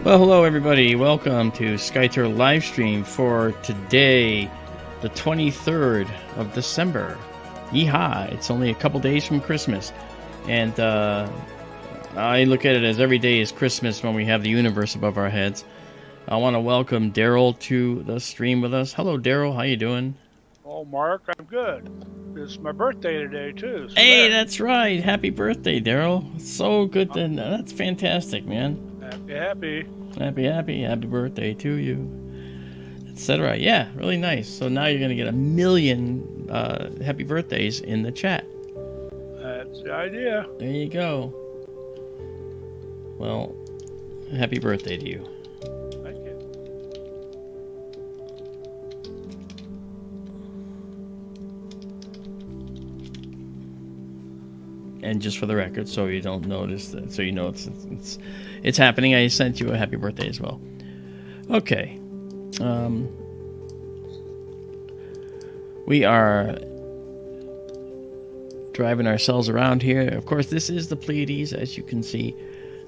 Well, hello everybody. Welcome to SkyTour livestream for today, the 23rd of December. Yeehaw! It's only a couple days from Christmas, and I look at it as every day is Christmas when we have the universe above our heads. I want to welcome Daryl to the stream with us. Hello, Daryl. How you doing? Oh, Mark, I'm good. It's my birthday today too. So hey, that's right. Happy birthday, Daryl. So good. That's fantastic, man. Happy birthday to you, etc. Yeah, really nice. So now you're gonna get 1 million happy birthdays in the chat. That's the idea. There you go. Well, happy birthday to you. Thank you. And just for the record, so you don't notice that, so you know it's happening, I sent you a happy birthday as well. Okay. We are driving ourselves around here. Of course, this is the Pleiades, as you can see.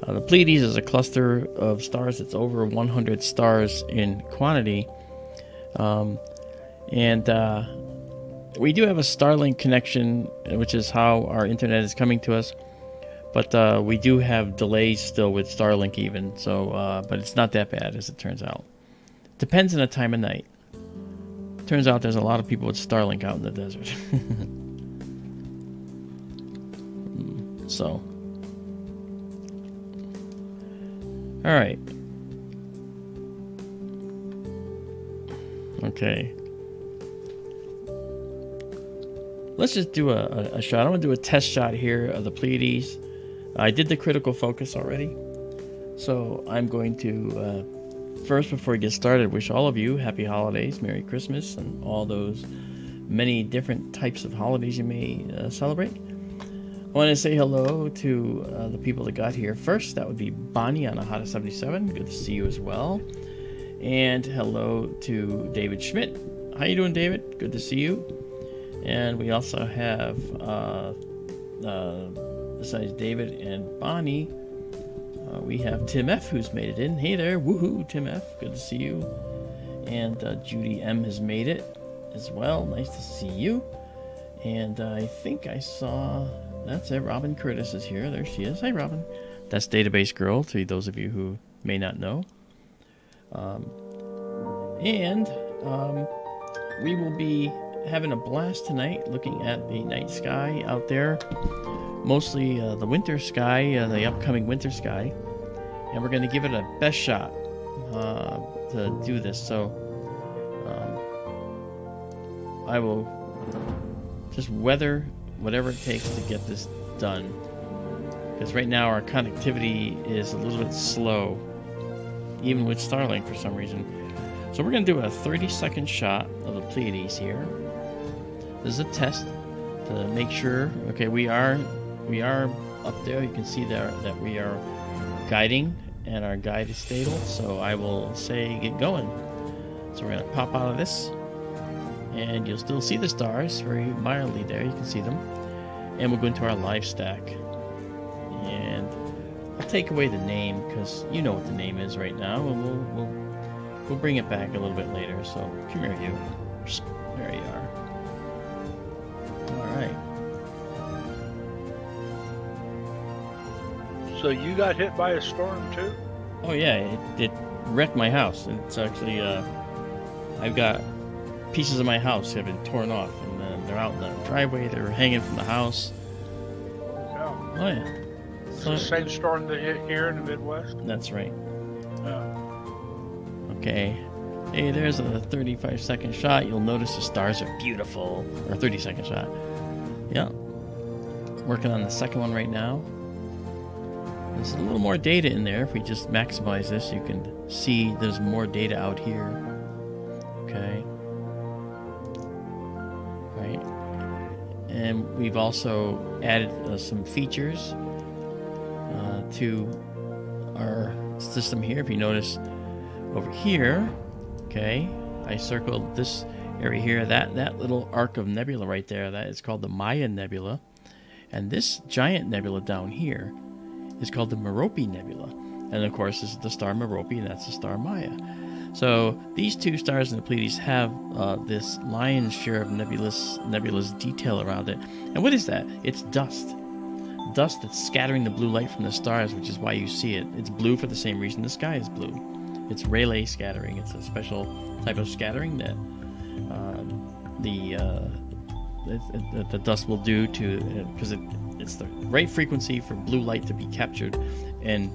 The Pleiades is a cluster of stars that's over 100 stars in quantity. We do have a Starlink connection, which is how our internet is coming to us. But we do have delays still with Starlink even. So, but it's not that bad as it turns out. Depends on the time of night. Turns out there's a lot of people with Starlink out in the desert. So. Alright. Okay. Let's just do a shot. I'm going to do a test shot here of the Pleiades. I did the critical focus already. So I'm going to, first, before we get started, wish all of you happy holidays, Merry Christmas, and all those many different types of holidays you may celebrate. I want to say hello to the people that got here first. That would be Bonnie on Ahata 77. Good to see you as well. And hello to David Schmidt. How you doing, David? Good to see you. And we also have, besides David and Bonnie, we have Tim F. who's made it in. Hey there, woohoo, Tim F. Good to see you. And Judy M. has made it as well. Nice to see you. And I think I saw, that's it, Robin Curtis is here. There she is. Hi, Robin. That's Database Girl, to those of you who may not know. We will be having a blast tonight looking at the night sky out there, mostly the winter sky, the upcoming winter sky, and we're going to give it a best shot to do this. So I will just weather whatever it takes to get this done, because right now our connectivity is a little bit slow, even with Starlink for some reason. So we're going to do a 30-second shot of the Pleiades here. This is a test to make sure. Okay, we are up there. You can see there that we are guiding, and our guide is stable. So I will say get going. So we're gonna pop out of this, and you'll still see the stars very mildly there. You can see them, and we'll go into our live stack. And I'll take away the name because you know what the name is right now, and we'll bring it back a little bit later. So come here, you. There you are. Alright. So you got hit by a storm too? Oh yeah, it wrecked my house. It's actually, I've got pieces of my house have been torn off, and they're out in the driveway, they're hanging from the house. Yeah. Oh yeah. It's the same storm that hit here in the Midwest? That's right. Yeah. Okay. Hey, there's a 35-second shot. You'll notice the stars are beautiful. Or a 30-second shot. Yeah. Working on the second one right now. There's a little more data in there. If we just maximize this, you can see there's more data out here. Okay. Right. And we've also added some features to our system here. If you notice over here, okay, I circled this area here, that little arc of nebula right there, that is called the Maya Nebula. And this giant nebula down here is called the Merope Nebula. And of course, this is the star Merope, and that's the star Maya. So these two stars in the Pleiades have this lion's share of nebulous detail around it. And what is that? It's dust. Dust that's scattering the blue light from the stars, which is why you see it. It's blue for the same reason the sky is blue. It's Rayleigh scattering. It's a special type of scattering that the dust will do to, because it's the right frequency for blue light to be captured and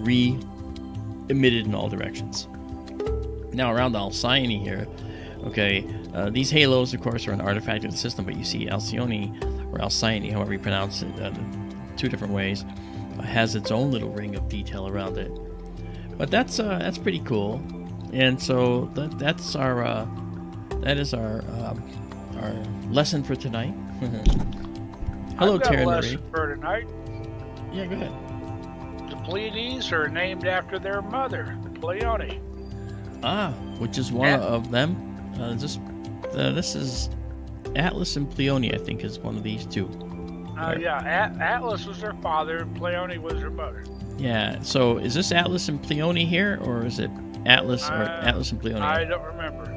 re-emitted in all directions. Now around Alcyone here, okay, these halos, of course, are an artifact of the system, but you see Alcyone, or Alcyone, however you pronounce it, two different ways, has its own little ring of detail around it. But that's pretty cool, and so that is our lesson for tonight. Hello, I've got Terry. a lesson for tonight. Yeah, go ahead. The Pleiades are named after their mother, Pleione. Which is one of them. This is Atlas and Pleione, I think, is one of these two. Yeah, Atlas was her father, and Pleione was her mother. Yeah, so is this Atlas and Pleione here, or is it Atlas or Atlas and Pleione? I don't remember.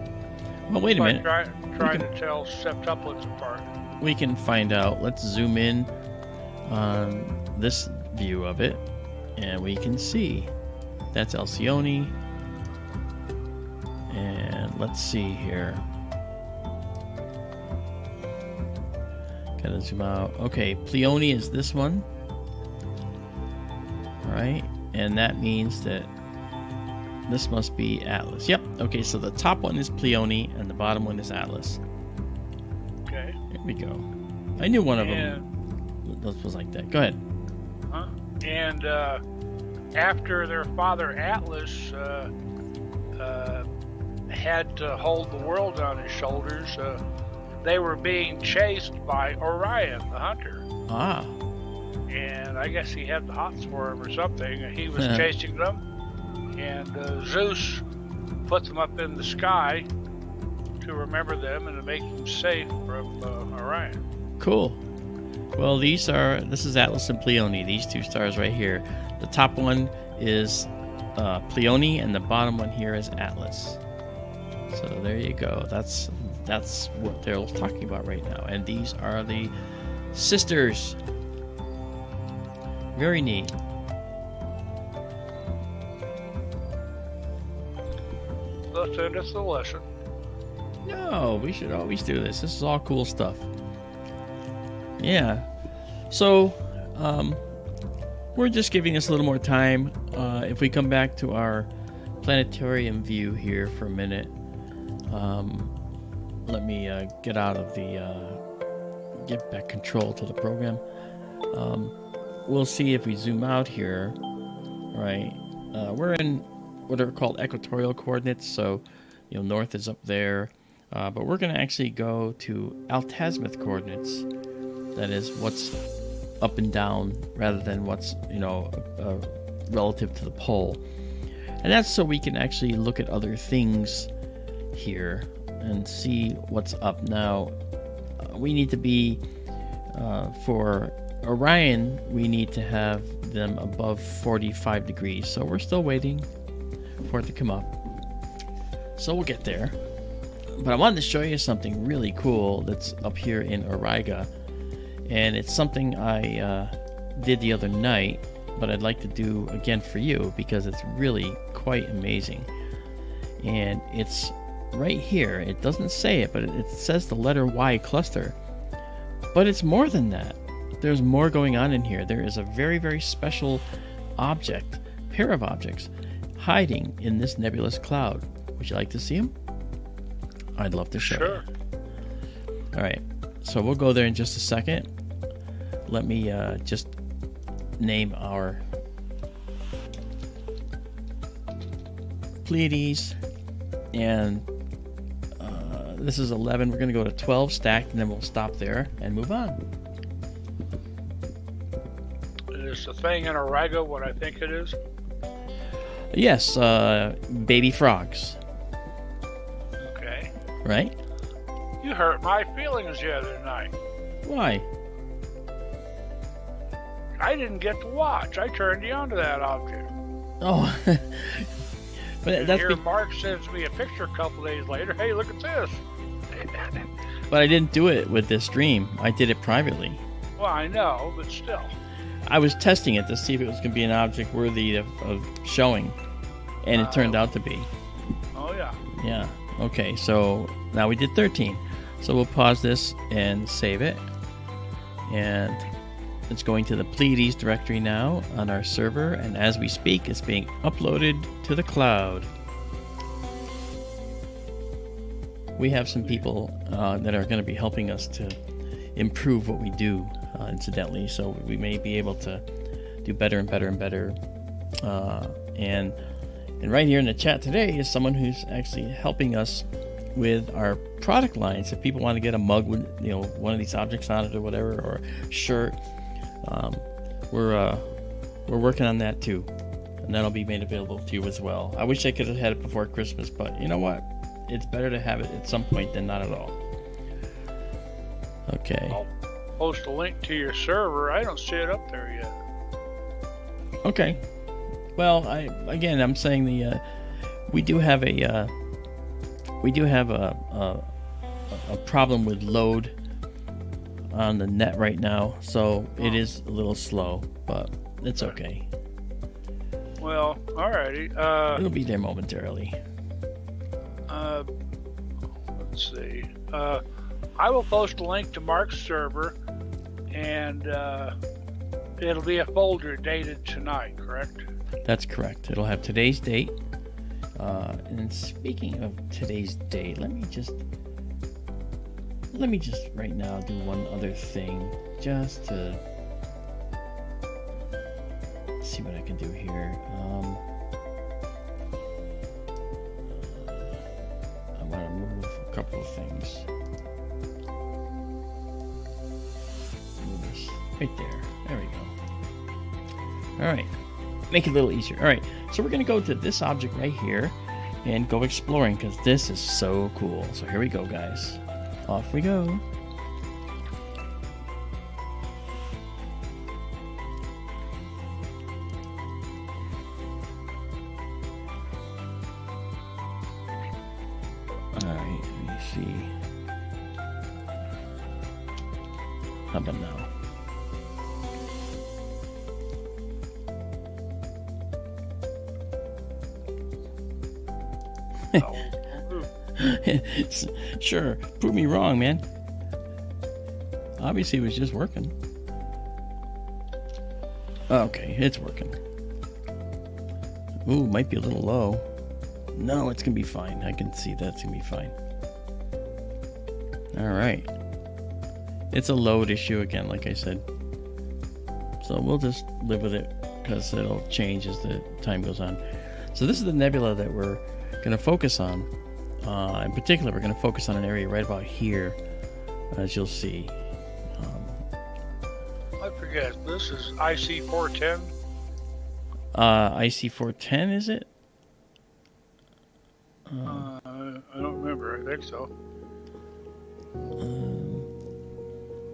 Well, wait a minute. Trying to tell septuplets apart. We can find out. Let's zoom in on this view of it, and we can see that's Alcyone. And let's see here. Gotta zoom out. Okay, Pleione is this one. Alright, and that means that this must be Atlas. Yep, okay, so the top one is Pleione and the bottom one is Atlas. Okay. There we go. I knew one of them was like that. Go ahead. And after their father Atlas had to hold the world on his shoulders, they were being chased by Orion, the hunter. And I guess he had the hots for him or something. He was chasing them, and Zeus put them up in the sky to remember them and to make them safe from Orion. Cool. Well, this is Atlas and Pleione, these two stars right here. The top one is Pleione, and the bottom one here is Atlas. So there you go. That's what they're talking about right now. And these are the sisters. Very neat. Let's end us the lesson. No, we should always do this. This is all cool stuff. Yeah. So, we're just giving us a little more time. If we come back to our planetarium view here for a minute, let me get out of get back control to the program. We'll see if we zoom out here, right? We're in what are called equatorial coordinates, so north is up there, but we're going to actually go to altazimuth coordinates. That is what's up and down rather than what's relative to the pole, and that's so we can actually look at other things here and see what's up. Now we need to be for Orion, we need to have them above 45 degrees, so we're still waiting for it to come up, so we'll get there. But I wanted to show you something really cool that's up here in Auriga, and it's something I did the other night, but I'd like to do again for you because it's really quite amazing. And it's right here. It doesn't say it, but it says the letter Y cluster, but it's more than that. There's more going on in here. There is a very, very special pair of objects hiding in this nebulous cloud. Would you like to see them? I'd love to show you. All right, so we'll go there in just a second. Let me just name our Pleiades, and this is 11. We're going to go to 12 stacked, and then we'll stop there and move on. Is the thing in Auriga what I think it is? Yes, baby frogs. Okay. Right? You hurt my feelings the other night. Why? I didn't get to watch. I turned you onto that object. Oh. But that's here Mark sends me a picture a couple days later. Hey, look at this. But I didn't do it with this stream. I did it privately. Well, I know, but still. I was testing it to see if it was going to be an object worthy of showing, and it turned out to be. Oh, yeah. Yeah. Okay, so now we did 13. So we'll pause this and save it. And it's going to the Pleiades directory now on our server, and as we speak, it's being uploaded to the cloud. We have some people that are going to be helping us to improve what we do, incidentally, so we may be able to do better and better and better. And right here in the chat today is someone who's actually helping us with our product lines. If people want to get a mug with one of these objects on it or whatever, or a shirt, we're working on that too, and that'll be made available to you as well. I wish I could have had it before Christmas, but you know what? It's better to have it at some point than not at all. Okay. I'll post a link to your server. I don't see it up there yet. Okay. Well, I'm saying we do have a problem with load on the net right now, so it is a little slow, but it's okay. Well, alrighty. It'll be there momentarily. Let's see. I will post a link to Mark's server, and it'll be a folder dated tonight, correct? That's correct. It'll have today's date. And speaking of today's date, let me just right now do one other thing, just to see what I can do here. I want to move a couple of things. Move this right there. There we go. All right. Make it a little easier. All right. So we're going to go to this object right here and go exploring, because this is so cool. So here we go, guys. Off we go. Alright, let me see. How about now? Sure, prove me wrong, man. Obviously it was just working. Okay, it's working. Ooh, might be a little low. No, it's gonna be fine. I can see that's gonna be fine. Alright. It's a load issue again, like I said. So we'll just live with it, because it'll change as the time goes on. So this is the nebula that we're gonna focus on. In particular, we're going to focus on an area right about here, as you'll see. I forget. This is IC410? IC410, is it? I don't remember. I think so.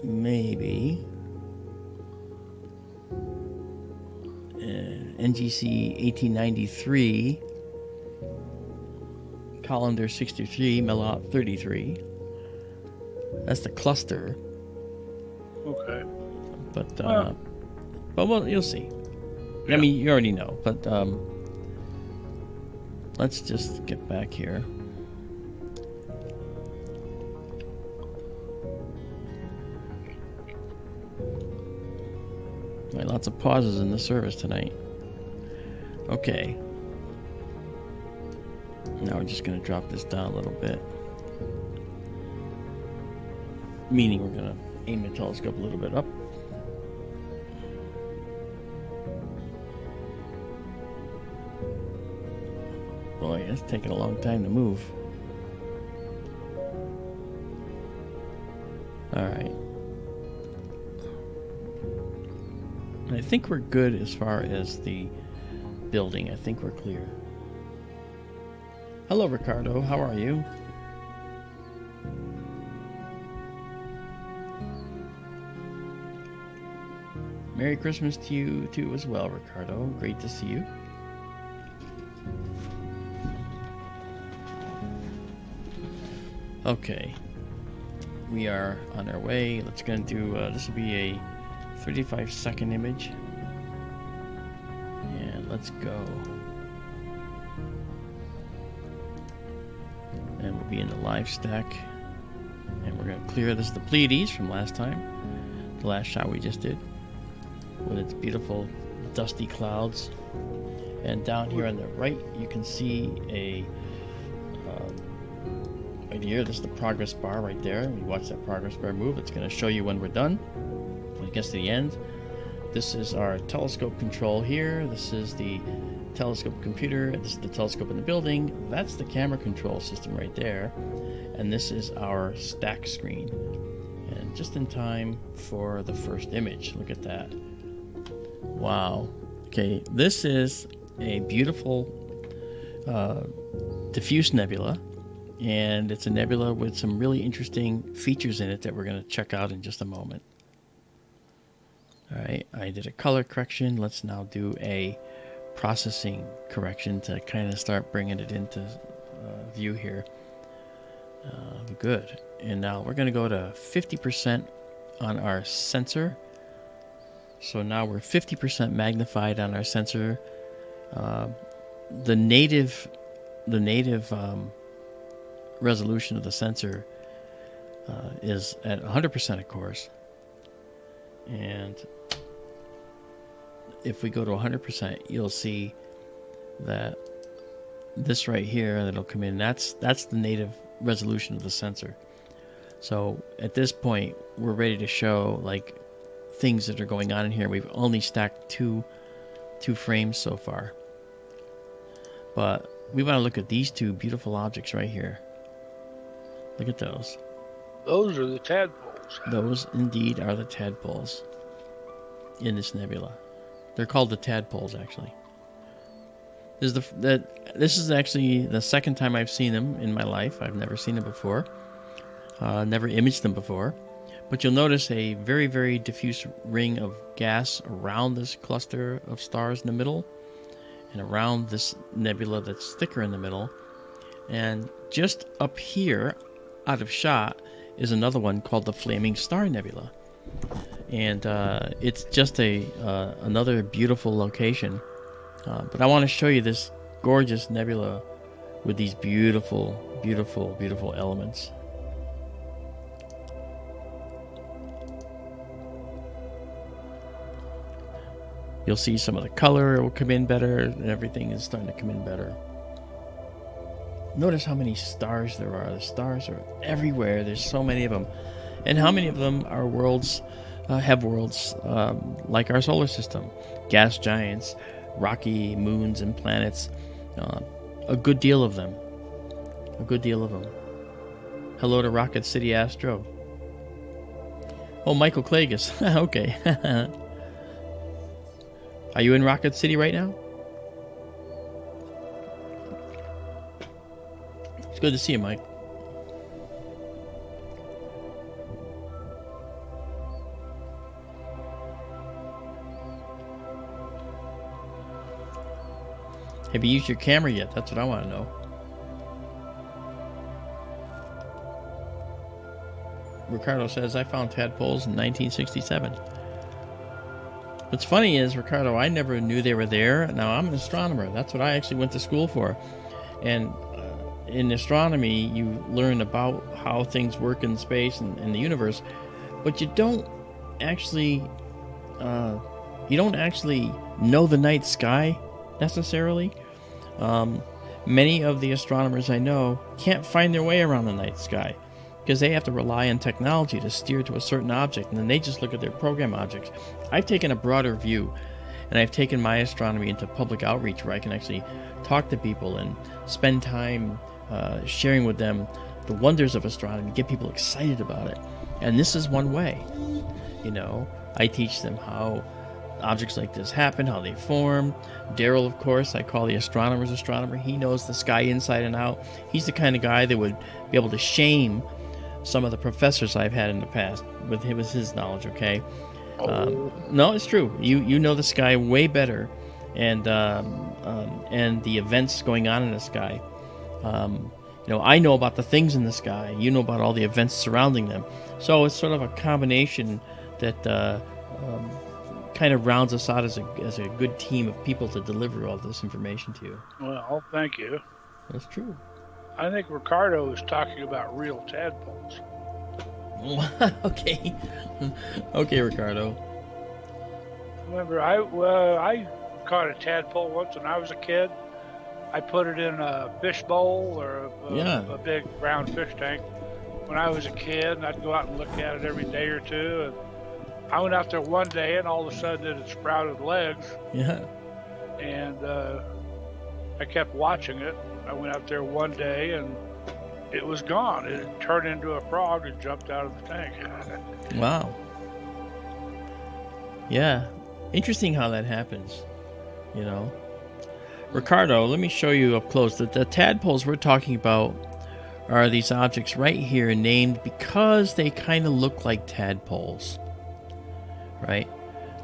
Maybe. NGC 1893. Colander 63, Melot 33. That's the cluster. Okay. But well, you'll see. Yeah. I mean, you already know. But let's just get back here. Right, lots of pauses in the service tonight. Okay. Now we're just going to drop this down a little bit. Meaning we're going to aim the telescope a little bit up. Boy, it's taking a long time to move. Alright. I think we're good as far as the building. I think we're clear. Hello, Ricardo. How are you? Merry Christmas to you too as well, Ricardo. Great to see you. Okay, we are on our way. Let's gonna do this will be a 35-second image, and let's go. And we'll be in the live stack, and we're gonna clear this the Pleiades from last time, the last shot we just did, with its beautiful dusty clouds. And down here on the right, you can see a right here. This is the progress bar right there. When you watch that progress bar move, it's going to show you when we're done, when it gets to the end. This is our telescope control here. This is the telescope computer. This is the telescope in the building. That's the camera control system right there. And this is our stack screen. And just in time for the first image. Look at that. Wow. Okay, this is a beautiful diffuse nebula. And it's a nebula with some really interesting features in it that we're going to check out in just a moment. Alright, I did a color correction. Let's now do a processing correction to kind of start bringing it into view here. Good. And now we're going to go to 50% on our sensor. So now we're 50% magnified on our sensor. The native resolution of the sensor is at 100%, of course. And if we go to 100%, you'll see that this right here that'll come in, that's the native resolution of the sensor. So at this point, we're ready to show like things that are going on in here. We've only stacked two frames so far, but we want to look at these two beautiful objects right here. Look at those. Those are the tadpoles. Those indeed are the tadpoles in this nebula. They're called the tadpoles, actually. This is actually the second time I've seen them in my life. I've never seen them before. Never imaged them before. But you'll notice a very, very diffuse ring of gas around this cluster of stars in the middle, and around this nebula that's thicker in the middle. And just up here, out of shot, is another one called the Flaming Star Nebula. And it's just another beautiful location. But I want to show you this gorgeous nebula with these beautiful, beautiful, beautiful elements. You'll see some of the color will come in better, and everything is starting to come in better. Notice how many stars there are. The stars are everywhere. There's so many of them. And how many of them are worlds, have worlds like our solar system? Gas giants, rocky moons and planets. A good deal of them. A good deal of them. Hello to Rocket City Astro. Oh, Michael Klagus. Okay. Are you in Rocket City right now? It's good to see you, Mike. Have you used your camera yet? That's what I want to know. Ricardo says, I found tadpoles in 1967. What's funny is, Ricardo, I never knew they were there. Now, I'm an astronomer. That's what I actually went to school for. And in astronomy, you learn about how things work in space and the universe, but you don't actually know the night sky necessarily. Many of the astronomers I know can't find their way around the night sky because they have to rely on technology to steer to a certain object, and then they just look at their program objects. I've taken a broader view, and I've taken my astronomy into public outreach where I can actually talk to people and spend time sharing with them the wonders of astronomy, get people excited about it. And this is one way. You know, I teach them how objects like this happen, how they form. Daryl, of course, I call the astronomer's astronomer. He knows the sky inside and out. He's the kind of guy that would be able to shame some of the professors I've had in the past with his knowledge, okay? No, it's true. You know the sky way better, and the events going on in the sky. I know about the things in the sky. You know about all the events surrounding them. So it's sort of a combination that kind of rounds us out as a good team of people to deliver all this information to you. Well, thank you. That's true. I think Ricardo was talking about real tadpoles. Okay. Okay, Ricardo. Remember, I caught a tadpole once when I was a kid. I put it in a fish bowl or a big round fish tank when I was a kid, and I'd go out and look at it every day or two. And I went out there one day, and all of a sudden it had sprouted legs. Yeah. And I kept watching it. I went out there one day, and it was gone. It had turned into a frog and jumped out of the tank. Wow. Yeah. Interesting how that happens, Ricardo, let me show you up close. The tadpoles we're talking about are these objects right here named because they kind of look like tadpoles, right?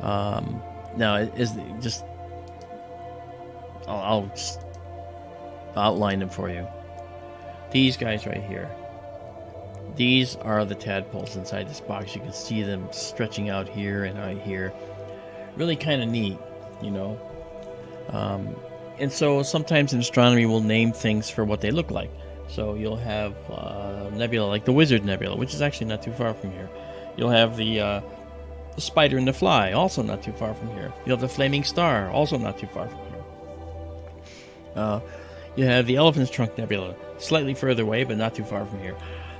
Now, I'll just outline them for you. These guys right here. These are the tadpoles inside this box. You can see them stretching out here and out here. Really kind of neat, And so sometimes in astronomy we'll name things for what they look like. So you'll have nebula like the Wizard Nebula, which is actually not too far from here. You'll have the Spider and the Fly, also not too far from here. You'll have the Flaming Star, also not too far from here. You have the Elephant's Trunk Nebula, slightly further away, but not too far from here.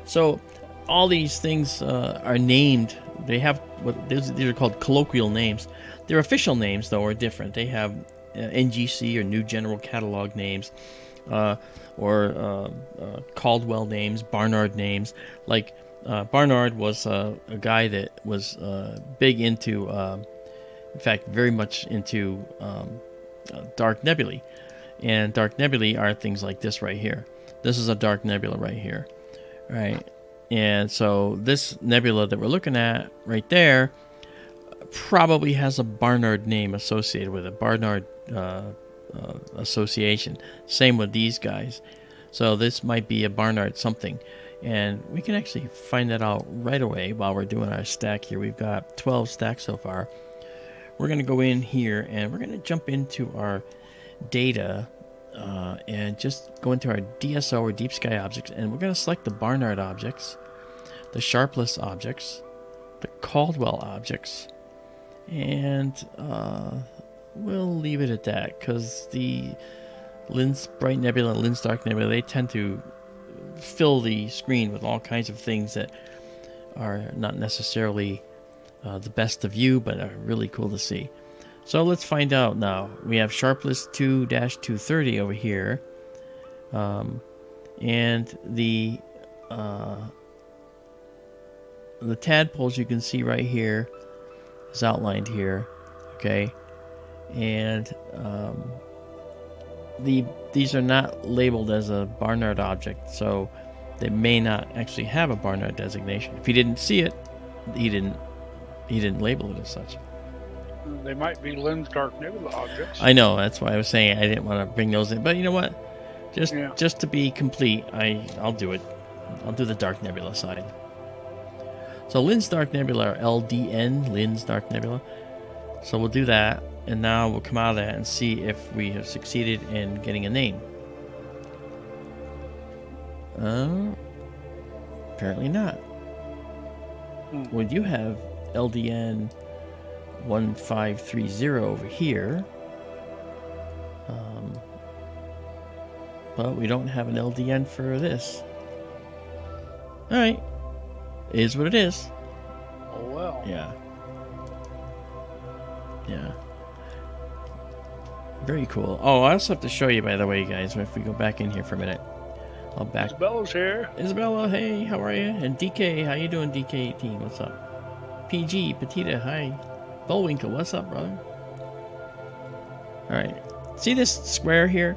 So all these things are named. They have these are called colloquial names. Their official names, though, are different. They have NGC or New General Catalog names, or Caldwell names, Barnard names. Like Barnard was a guy that was big into, in fact, very much into dark nebulae. And dark nebulae are things like this right here. This is a dark nebula right here, right? And so this nebula that we're looking at right there probably has a Barnard name associated with it, Barnard association. Same with these guys. So this might be a Barnard something. And we can actually find that out right away while we're doing our stack here. We've got 12 stacks so far. We're going to go in here and we're going to jump into our data and just go into our DSO or Deep Sky objects, and we're going to select the Barnard objects, the Sharpless objects, the Caldwell objects, and we'll leave it at that because the Linz Bright Nebula and Linz Dark Nebula, they tend to fill the screen with all kinds of things that are not necessarily the best to view, but are really cool to see. So let's find out now. We have Sharpless 2-230 over here. And the tadpoles you can see right here is outlined here. Okay. And these are not labeled as a Barnard object, so they may not actually have a Barnard designation. If he didn't see it, he didn't label it as such. They might be Linz Dark Nebula objects. I know, that's why I was saying I didn't want to bring those in. But you know what? Just to be complete, I'll do it. I'll do the Dark Nebula side. So Linz Dark Nebula, or LDN, Linz Dark Nebula. So we'll do that, and now we'll come out of that and see if we have succeeded in getting a name. Apparently not. We do have LDN 1530 over here, but we don't have an LDN for this. Alright, is what it is. Oh well. Yeah. Very cool. Oh, I also have to show you, by the way, guys, if we go back in here for a minute. I'll back. Izabela's here. Izabela, hey, how are you? And DK, how you doing, DK18? What's up? PG, Petita, hi. Bullwinkle, what's up, brother? Alright. See this square here?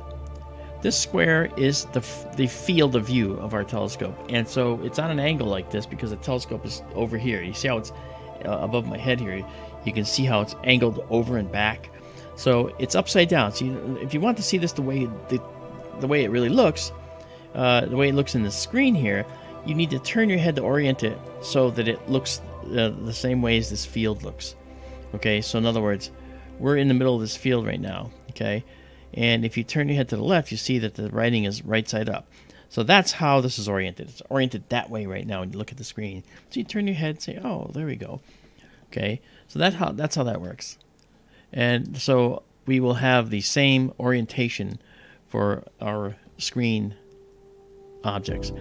This square is the field of view of our telescope. And so it's on an angle like this because the telescope is over here. You see how it's above my head here? You can see how it's angled over and back. So it's upside down. So if you want to see this the way it really looks, the way it looks in the screen here, you need to turn your head to orient it so that it looks the same way as this field looks. Okay, so in other words, we're in the middle of this field right now. Okay, and if you turn your head to the left, you see that the writing is right side up. So that's how this is oriented. It's oriented that way right now when you look at the screen. So you turn your head and say, oh, there we go. Okay, so that's how that works. And so we will have the same orientation for our screen objects.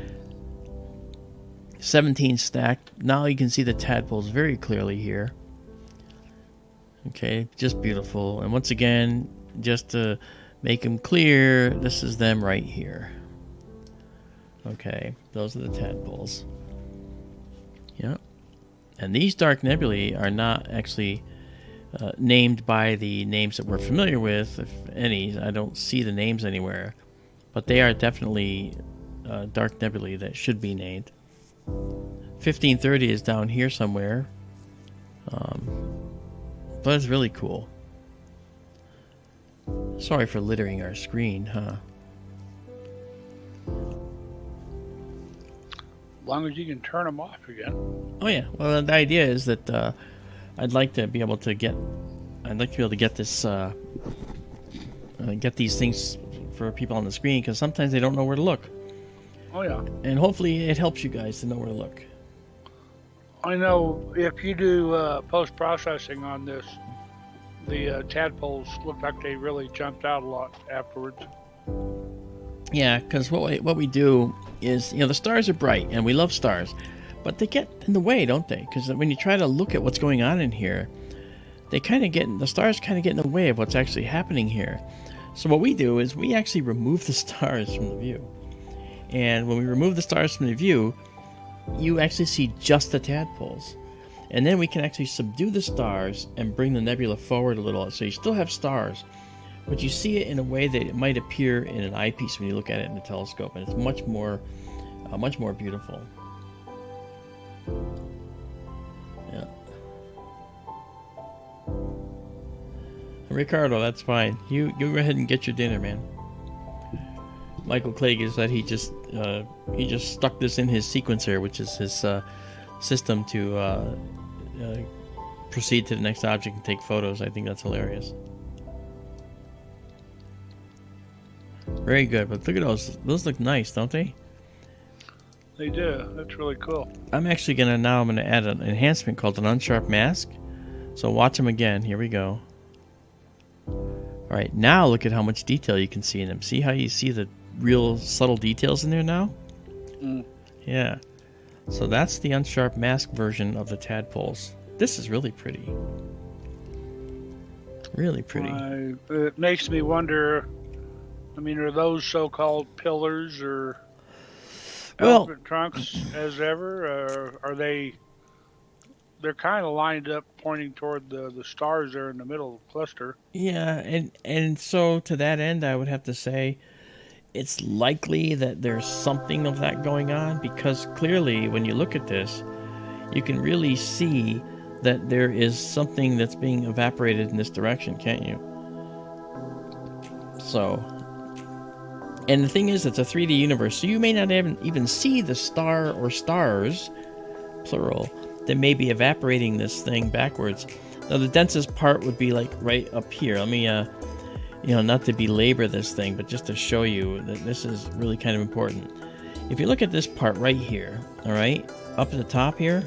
17 stacked. Now you can see the tadpoles very clearly here. Okay, just beautiful. And once again, just to make them clear, this is them right here. Okay, those are the tadpoles. Yep. And these dark nebulae are not actually named by the names that we're familiar with, if any. I don't see the names anywhere. But they are definitely dark nebulae that should be named. 1530 is down here somewhere. But it's really cool. Sorry for littering our screen, huh? As long as you can turn them off again. Oh yeah. Well, the idea is that I'd like to be able to get this get these things for people on the screen, because sometimes they don't know where to look. Oh yeah. And hopefully it helps you guys to know where to look. I know if you do post-processing on this, the tadpoles look like they really jumped out a lot afterwards. Yeah, because what we do is, the stars are bright, and we love stars, but they get in the way, don't they? Because when you try to look at what's going on in here, the stars kind of get in the way of what's actually happening here. So what we do is we actually remove the stars from the view. And when we remove the stars from the view, you actually see just the tadpoles. And then we can actually subdue the stars and bring the nebula forward a little. So you still have stars, but you see it in a way that it might appear in an eyepiece when you look at it in the telescope. And it's much more beautiful. Yeah. Ricardo, that's fine. You go ahead and get your dinner, man. Michael Clegg is that he just stuck this in his sequencer, which is his system to proceed to the next object and take photos. I think that's hilarious. Very good, but look at those. Those look nice, don't they? They do. That's really cool. I'm actually gonna add an enhancement called an unsharp mask. So watch them again. Here we go. All right, now look at how much detail you can see in them. See how you see the real subtle details in there now? Mm. Yeah. So that's the unsharp mask version of the tadpoles. This is really pretty. Really pretty. It makes me wonder, are those so-called pillars or elephant trunks as ever? Or are they're kind of lined up pointing toward the stars there in the middle of the cluster. Yeah, and so to that end, I would have to say it's likely that there's something of that going on, because clearly when you look at this, you can really see that there is something that's being evaporated in this direction, can't you? So, and the thing is, it's a 3D universe, so you may not even see the star or stars, plural, that may be evaporating this thing backwards. Now, the densest part would be like right up here. Let me, not to belabor this thing, but just to show you that this is really kind of important. If you look at this part right here, all right, up at the top here,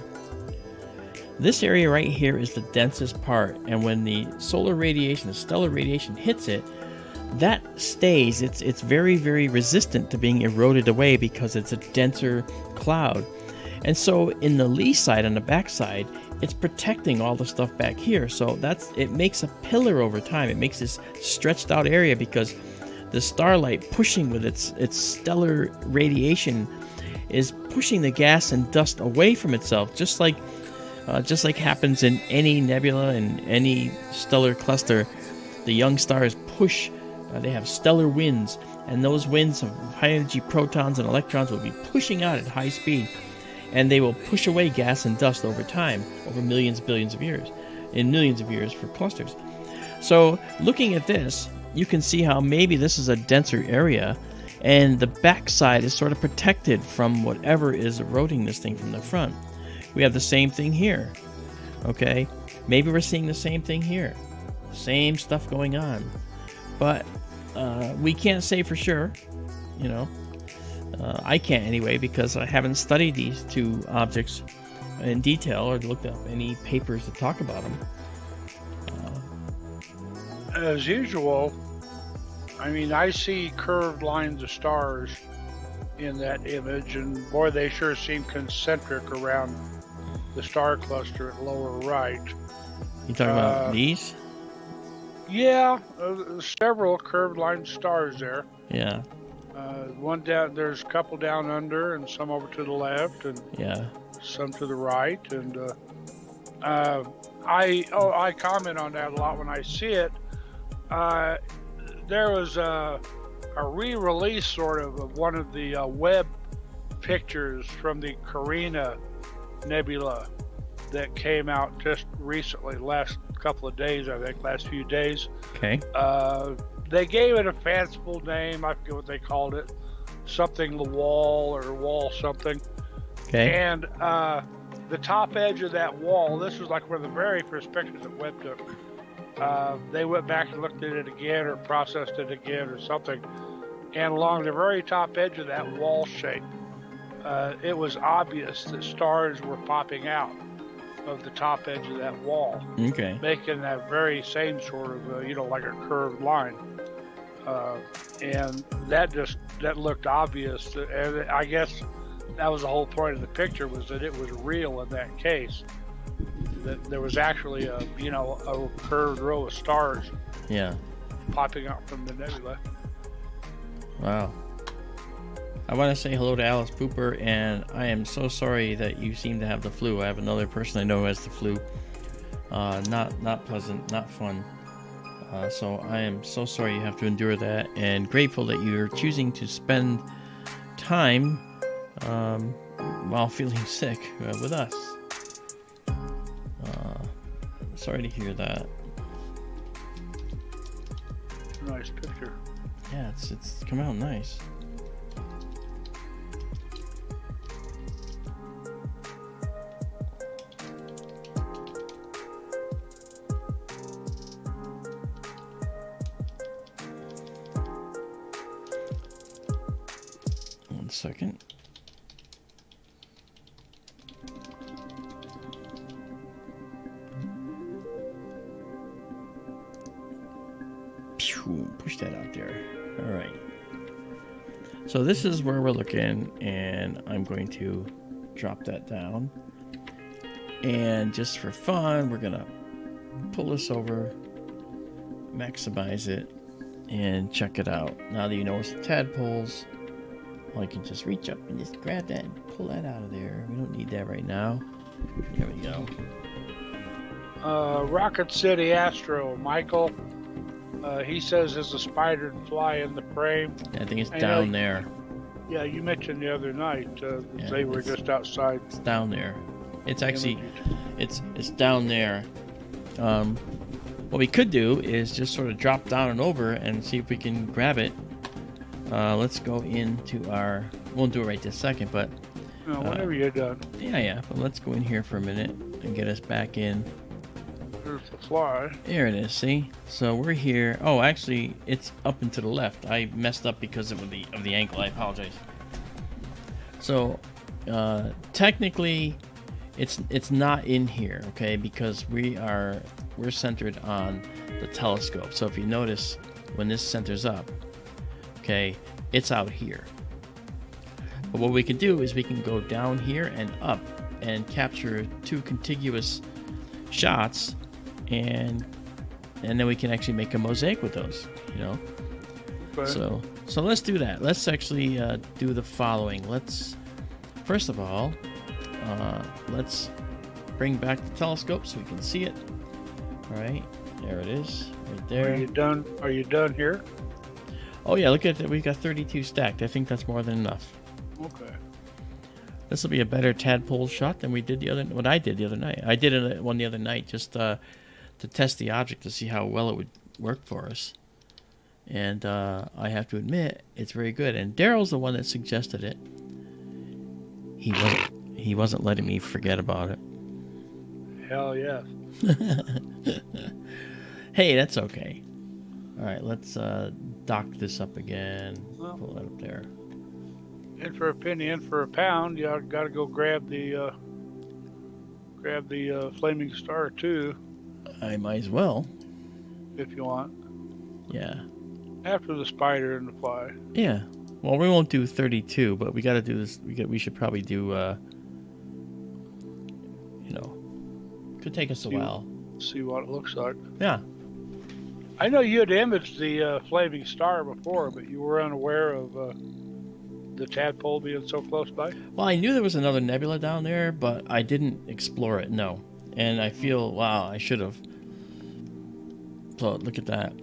this area right here is the densest part, and when the solar radiation, the stellar radiation hits it, that stays. It's very, very resistant to being eroded away because it's a denser cloud. And so in the lee side, on the back side, it's protecting all the stuff back here. So it makes a pillar over time. It makes this stretched out area because the starlight pushing with its stellar radiation is pushing the gas and dust away from itself, just like happens in any nebula and any stellar cluster. The young stars push. They have stellar winds, and those winds of high energy protons and electrons will be pushing out at high speed. And they will push away gas and dust over time, over millions, billions of years. in millions of years for clusters. So looking at this, you can see how maybe this is a denser area, and the backside is sort of protected from whatever is eroding this thing from the front. We have the same thing here. Okay, maybe we're seeing the same thing here. Same stuff going on. But we can't say for sure, you know. I can't anyway, because I haven't studied these two objects in detail or looked up any papers that talk about them. As usual, I mean, I see curved lines of stars in that image, and boy, they sure seem concentric around the star cluster at lower right. You talking about these? Yeah, several curved line stars there. Yeah. One down, there's a couple down under, and some over to the left, and some to the right. And I comment on that a lot when I see it. There was a re-release sort of one of the web pictures from the Carina Nebula that came out just recently, last couple of days, I think, last few days. Okay. They gave it a fanciful name. I forget what they called it. Something the wall or wall something. Okay. And the top edge of that wall, this was like one of the very first pictures that Webb took. They went back and looked at it again or processed it again or something. And along the very top edge of that wall shape, it was obvious that stars were popping out of the top edge of that wall. Okay. Making that very same sort of, you know, like a curved line. And that looked obvious. And I guess that was the whole point of the picture, was that it was real in that case. That there was actually a curved row of stars. Yeah. Popping out from the nebula. Wow. I want to say hello to Alice Pooper, and I am so sorry that you seem to have the flu. I have another person I know who has the flu. Not pleasant, not fun. So I am so sorry you have to endure that, and grateful that you're choosing to spend time while feeling sick with us. Sorry to hear that. Nice picture. Yeah, it's come out nice. One second. Push that out there. All right. So this is where we're looking, and I'm going to drop that down. And just for fun, we're gonna pull this over, maximize it, and check it out. Now that you know it's the tadpoles, I can just reach up and just grab that and pull that out of there. We don't need that right now. There we go. Rocket City Astro, Michael. He says there's a Spider&Fly in the frame. I think it's down there. Yeah, you mentioned the other night they were just outside. It's down there. It's actually, it's down there. What we could do is just sort of drop down and over and see if we can grab it. Let's go into our. Won't do it right this second, but. Whenever you're done. Yeah. But let's go in here for a minute and get us back in. There's the fly. There it is. See, so we're here. Oh, actually, it's up and to the left. I messed up because of the angle. I apologize. So, technically, it's not in here, okay? Because we're centered on the telescope. So if you notice, when this centers up, okay, it's out here. But what we can do is we can go down here and up and capture two contiguous shots. And then we can actually make a mosaic with those, you know. Okay. So let's do that. Let's actually do the following. First of all, let's bring back the telescope so we can see it. All right, there it is, right there. Are you done here? Oh yeah, look at that. We've got 32 stacked. I think that's more than enough. Okay. This will be a better tadpole shot than what I did the other night. I did one the other night, just to test the object to see how well it would work for us. And I have to admit, it's very good. And Daryl's the one that suggested it. He wasn't letting me forget about it. Hell yes. Hey, that's okay. All right, let's dock this up again. Pull that up there. In for a penny, in for a pound. You got to go grab the flaming star too. I might as well, if you want. Yeah. After the spider and the fly. Yeah. Well, we won't do 32, but we got to do this. We should probably do. Could take us a while. See what it looks like. Yeah. I know you had imaged the flaming star before, but you were unaware of the tadpole being so close by. Well, I knew there was another nebula down there, but I didn't explore it. No. And I feel, wow, I should have. So look at that.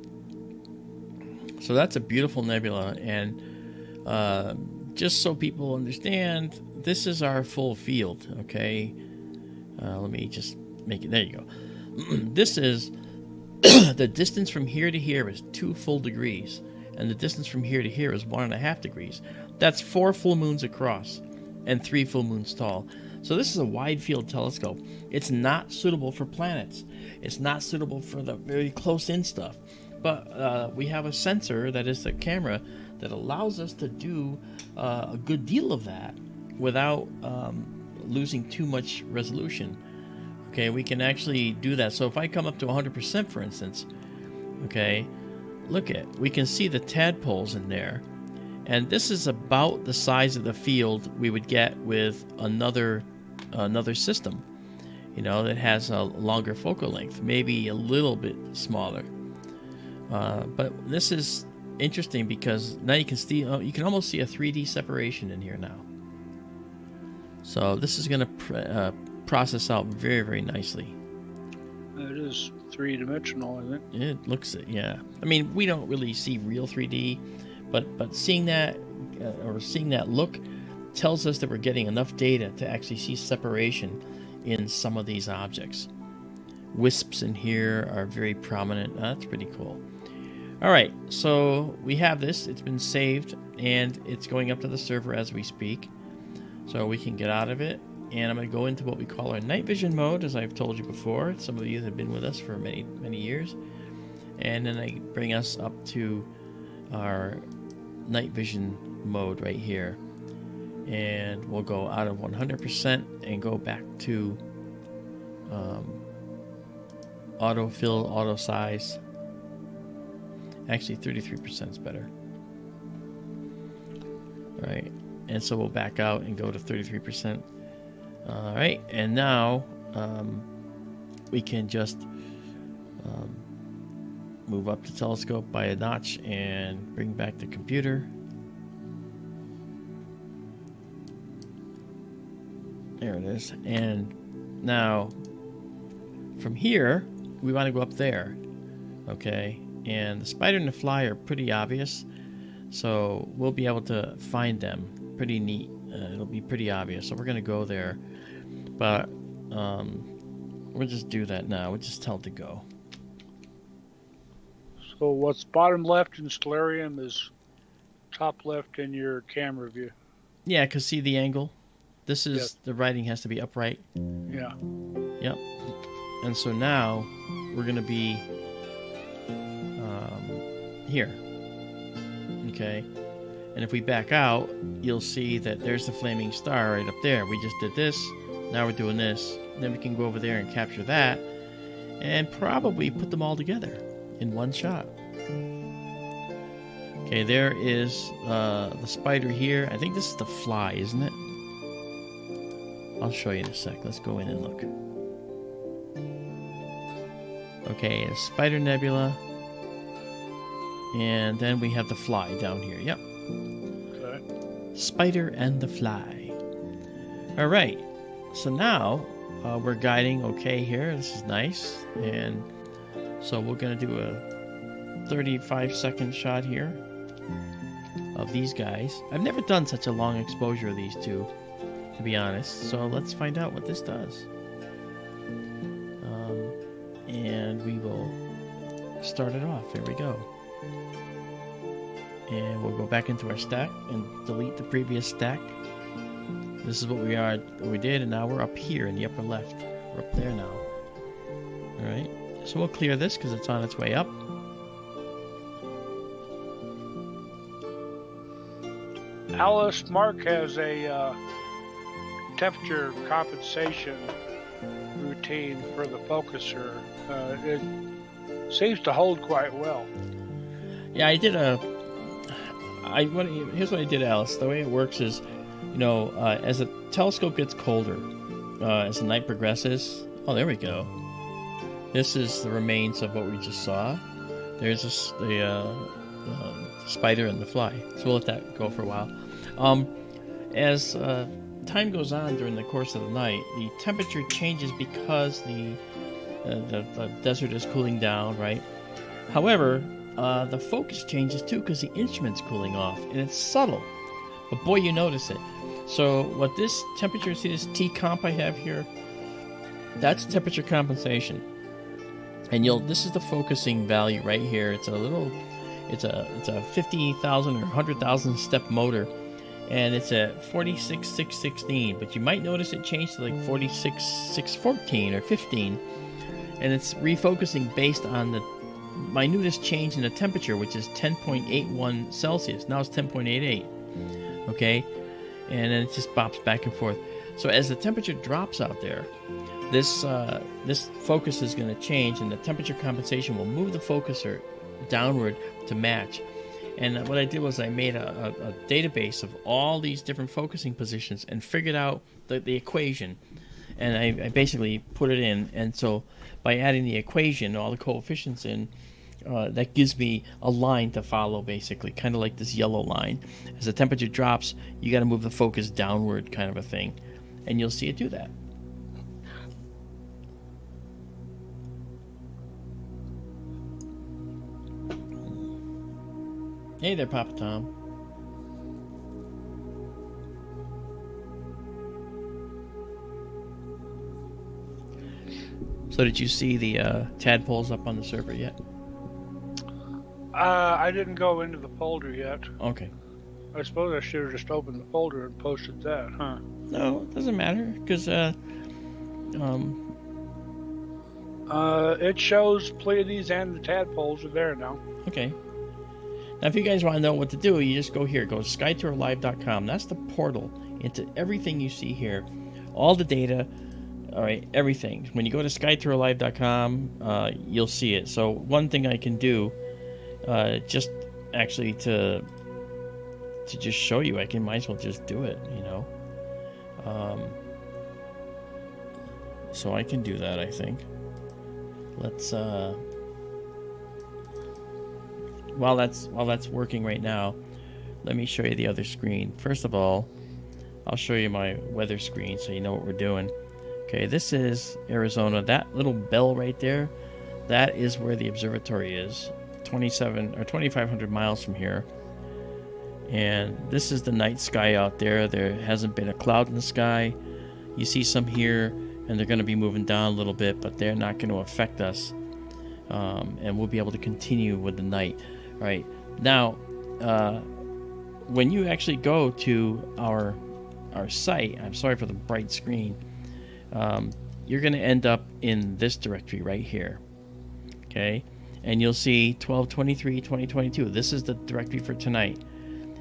So that's a beautiful nebula, and just so people understand, this is our full field, okay? Let me just make it, there you go. This is, the distance from here to here is 2 full degrees, and the distance from here to here is 1.5 degrees. That's 4 full moons across and 3 full moons tall. So this is a wide field telescope. It's not suitable for planets. It's not suitable for the very close in stuff. But we have a sensor, that is the camera, that allows us to do a good deal of that without losing too much resolution. Okay, we can actually do that. So if I come up to 100%, for instance, okay, we can see the tadpoles in there. And this is about the size of the field we would get with another system, that has a longer focal length, maybe a little bit smaller. But this is interesting because now you can see, you can almost see a 3D separation in here now. So this is going to process out very, very nicely. It is 3-dimensional, isn't it? It looks it, yeah. I mean, we don't really see real 3D, but seeing that seeing that look tells us that we're getting enough data to actually see separation in some of these objects. Wisps in here are very prominent. That's pretty cool. All right, so we have this. It's been saved, and it's going up to the server as we speak. So we can get out of it, and I'm going to go into what we call our night vision mode, as I've told you before. Some of you have been with us for many, many years. And then I bring us up to our night vision mode right here. And we'll go out of 100% and go back to autofill, auto size. Actually, 33% is better. All right, and so we'll back out and go to 33%. All right, and now we can just move up the telescope by a notch and bring back the computer. There it is. And now from here, we want to go up there. Okay, and the Spider and the Fly are pretty obvious, so we'll be able to find them pretty neat. It'll be pretty obvious, so we're going to go there, but we'll just do that now. We'll just tell it to go. So what's bottom left in Stellarium is top left in your camera view. Yeah, because see the angle? This is, yes. The writing has to be upright. Yeah. Yep. And so now we're going to be here. Okay. And if we back out, you'll see that there's the flaming star right up there. We just did this. Now we're doing this. Then we can go over there and capture that and probably put them all together in one shot. Okay, there is the spider here. I think this is the fly, isn't it? I'll show you in a sec. Let's go in and look. Okay, it's Spider Nebula. And then we have the fly down here. Yep. Okay. Spider and the fly. All right. So now we're guiding okay here. This is nice. And so we're going to do a 35-second shot here of these guys. I've never done such a long exposure of these two, to be honest. So let's find out what this does. and we will start it off. Here we go. And we'll go back into our stack and delete the previous stack. This is what we did, and now we're up here in the upper left. We're up there now. Alright, so we'll clear this because it's on its way up. Alice, Marc has a temperature compensation routine for the focuser. It seems to hold quite well. Yeah, I did here's what I did, Alice. The way it works is, as the telescope gets colder, as the night progresses. Oh, there we go. This is the remains of what we just saw. There's the spider and the fly. So we'll let that go for a while. As time goes on during the course of the night, the temperature changes because the desert is cooling down, right? However, the focus changes too because the instrument's cooling off, and it's subtle. But boy, you notice it. So what this temperature, see this T comp I have here? That's temperature compensation. And this is the focusing value right here. It's a 50,000 or 100,000 step motor, and it's at 46,616. But you might notice it changed to like 46,614 or 15, and it's refocusing based on the minutest change in the temperature, which is 10.81 Celsius. Now it's 10.88. Okay, and then it just bops back and forth. So as the temperature drops out there, this focus is going to change, and the temperature compensation will move the focuser downward to match. And what I did was I made a database of all these different focusing positions and figured out the equation, and I basically put it in. And so by adding the equation, all the coefficients in, that gives me a line to follow, basically, kind of like this yellow line. As the temperature drops, you got to move the focus downward, kind of a thing, and you'll see it do that. Hey there, Papa Tom. So did you see the tadpoles up on the server yet? I didn't go into the folder yet. Okay. I suppose I should have just opened the folder and posted that, huh? No, it doesn't matter, because it shows Pleiades and the tadpoles are there now. Okay. Now, if you guys want to know what to do, you just go here. Go to SkyTourLive.com. That's the portal into everything you see here. All the data, all right, everything. When you go to SkyTourLive.com, you'll see it. So one thing I can do, just actually to just show you, might as well just do it, So I can do that, I think. Let's, while that's working right now, let me show you the other screen. First of all, I'll show you my weather screen so you know what we're doing. Okay, this is Arizona. That little bell right there, that is where the observatory is. 2,500 miles from here. And this is the night sky out there. There hasn't been a cloud in the sky. You see some here, and they're going to be moving down a little bit, but they're not going to affect us. And we'll be able to continue with the night. All right. Now, when you actually go to our site, I'm sorry for the bright screen, you're going to end up in this directory right here. Okay? And you'll see 12/23/2022. This is the directory for tonight.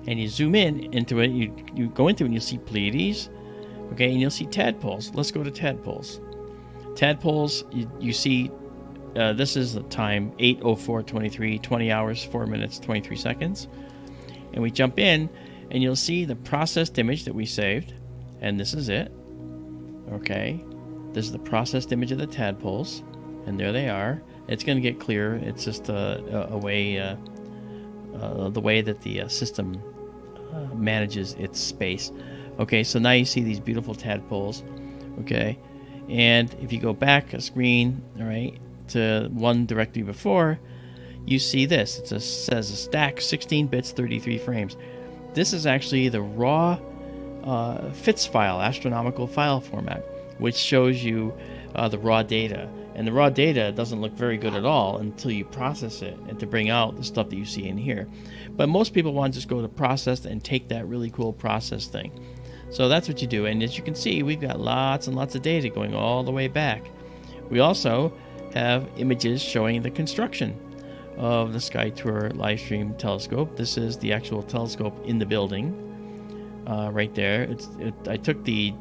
And you zoom into it, you go into it, and you'll see Pleiades, okay, and you'll see tadpoles. Let's go to tadpoles. Tadpoles, you see, this is the time, 8:04:23, 20 hours, 4 minutes, 23 seconds. And we jump in, and you'll see the processed image that we saved, and this is it, okay? This is the processed image of the tadpoles, and there they are. It's going to get clearer. It's just the way that the system manages its space. Okay, so now you see these beautiful tadpoles. Okay, and if you go back a screen, all right, to one directly before, you see this. It says a stack, 16 bits, 33 frames. This is actually the raw FITS file, astronomical file format, which shows you the raw data. And the raw data doesn't look very good at all until you process it and to bring out the stuff that you see in here. But most people want to just go to process and take that really cool process thing. So that's what you do. And as you can see, we've got lots and lots of data going all the way back. We also have images showing the construction of the SkyTour LiveStream telescope. This is the actual telescope in the building right there. I took the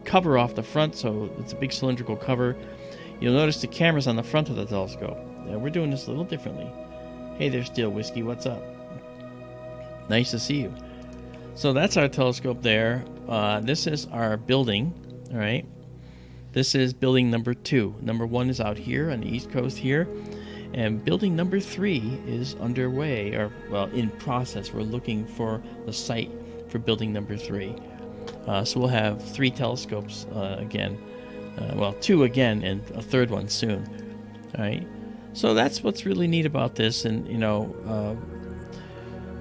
cover off the front, so it's a big cylindrical cover. You'll notice the camera's on the front of the telescope. We're doing this a little differently. Hey there, Steel Whiskey, what's up? Nice to see you. So that's our telescope there. This is our building, all right? This is building number 2. Number 1 is out here on the East Coast here. And building number 3 is underway, or, well, in process. We're looking for the site for building number 3. So we'll have 3 telescopes again. Well, 2 again, and a 3rd one soon. All right. So that's what's really neat about this. And, you know,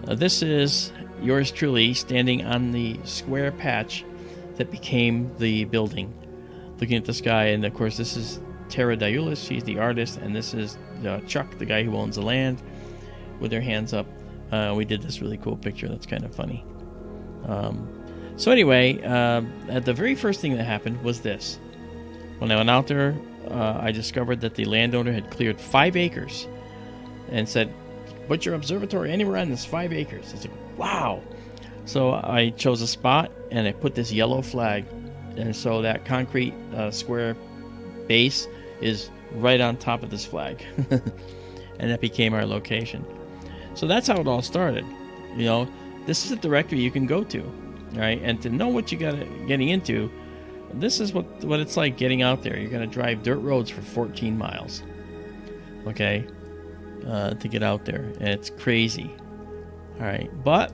this is yours truly standing on the square patch that became the building, looking at the sky. And, of course, this is Tara Diulis. She's the artist. And this is Chuck, the guy who owns the land, with their hands up. We did this really cool picture. That's kind of funny. So anyway, the very first thing that happened was this. When I went out there, I discovered that the landowner had cleared 5 acres and said, put your observatory anywhere on this 5 acres. I was like, wow. So I chose a spot and I put this yellow flag. And so that concrete square base is right on top of this flag. And that became our location. So that's how it all started. You know, this is a directory you can go to. Right, and to know what you getting into, this is what it's like getting out there. You're going to drive dirt roads for 14 miles, okay, to get out there, and it's crazy. All right, but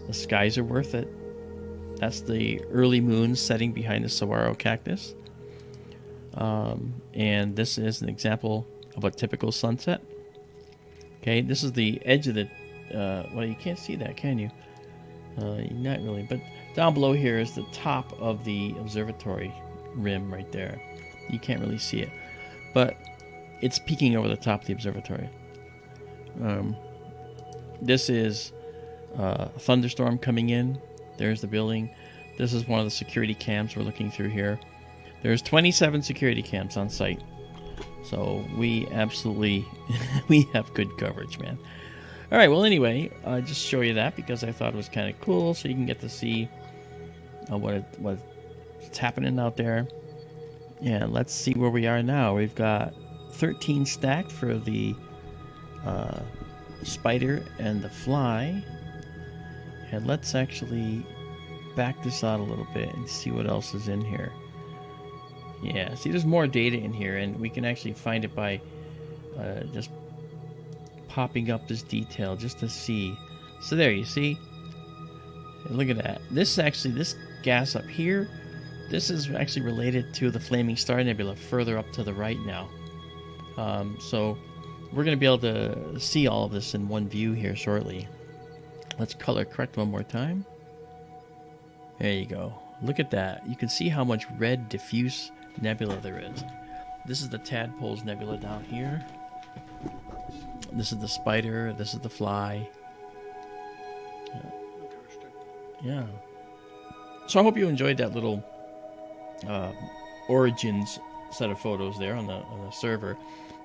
the skies are worth it. That's the early moon setting behind the saguaro cactus, and this is an example of a typical sunset. Okay, this is the edge of the. Well, you can't see that, can you? Not really, but down below here is the top of the observatory rim right there. You can't really see it, but it's peeking over the top of the observatory. This is a thunderstorm coming in. There's the building. This is one of the security cams we're looking through here. There's 27 security cams on site, so we absolutely we have good coverage, man. All right, well, anyway, just show you that because I thought it was kind of cool, so you can get to see what's happening out there. And let's see where we are now. We've got 13 stacked for the Spider and the Fly. And let's actually back this out a little bit and see what else is in here. Yeah, see, there's more data in here, and we can actually find it by just popping up this detail just to see. So there, you see, look at that. This gas up here, this is actually related to the Flaming Star Nebula further up to the right now. So we're going to be able to see all of this in one view here shortly. Let's color correct one more time. There you go. Look at that. You can see how much red diffuse nebula there is. This is the Tadpoles Nebula down here. This is the Spider. This is the Fly. Yeah. So I hope you enjoyed that little origins set of photos there on the server.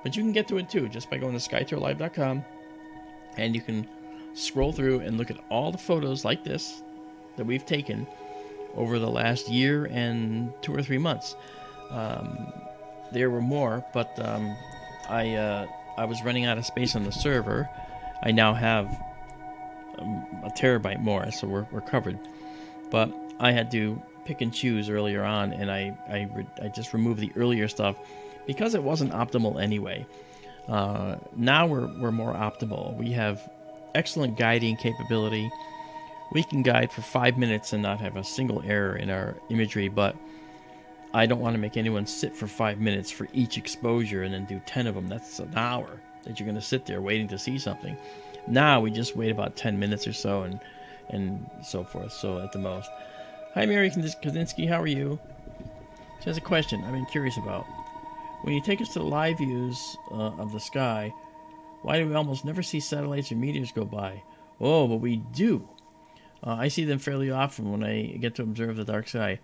But you can get to it too just by going to SkyTourLive.com, and you can scroll through and look at all the photos like this that we've taken over the last year and 2 or 3 months. There were more, but I was running out of space on the server. I now have a terabyte more, so we're covered. But I had to pick and choose earlier on, and I just removed the earlier stuff because it wasn't optimal anyway. Now we're more optimal. We have excellent guiding capability. We can guide for 5 minutes and not have a single error in our imagery, but I don't want to make anyone sit for 5 minutes for each exposure and then do 10 of them. That's an hour that you're going to sit there waiting to see something. Now we just wait about 10 minutes or so and so forth, so at the most. Hi, Mary Kaczynski, how are you? She has a question I've been curious about. when you take us to the live views of the sky, why do we almost never see satellites or meteors go by? Oh, but we do. I see them fairly often when I get to observe the dark sky.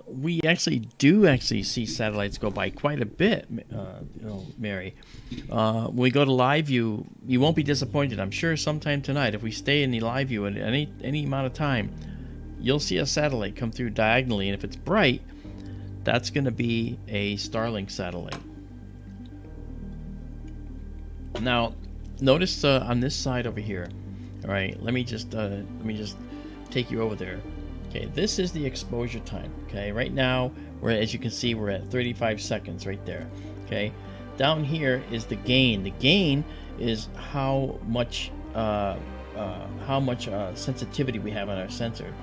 We actually see satellites go by quite a bit, Mary. When we go to live view, you won't be disappointed. I'm sure sometime tonight, if we stay in the live view at any amount of time, you'll see a satellite come through diagonally, and if it's bright, that's going to be a Starlink satellite. Now, notice on this side over here. All right, let me just take you over there. Okay, this is the exposure time. Okay, right now as you can see, we're at 35 seconds right there. Okay, down here is the gain. The gain is how much sensitivity we have on our sensor,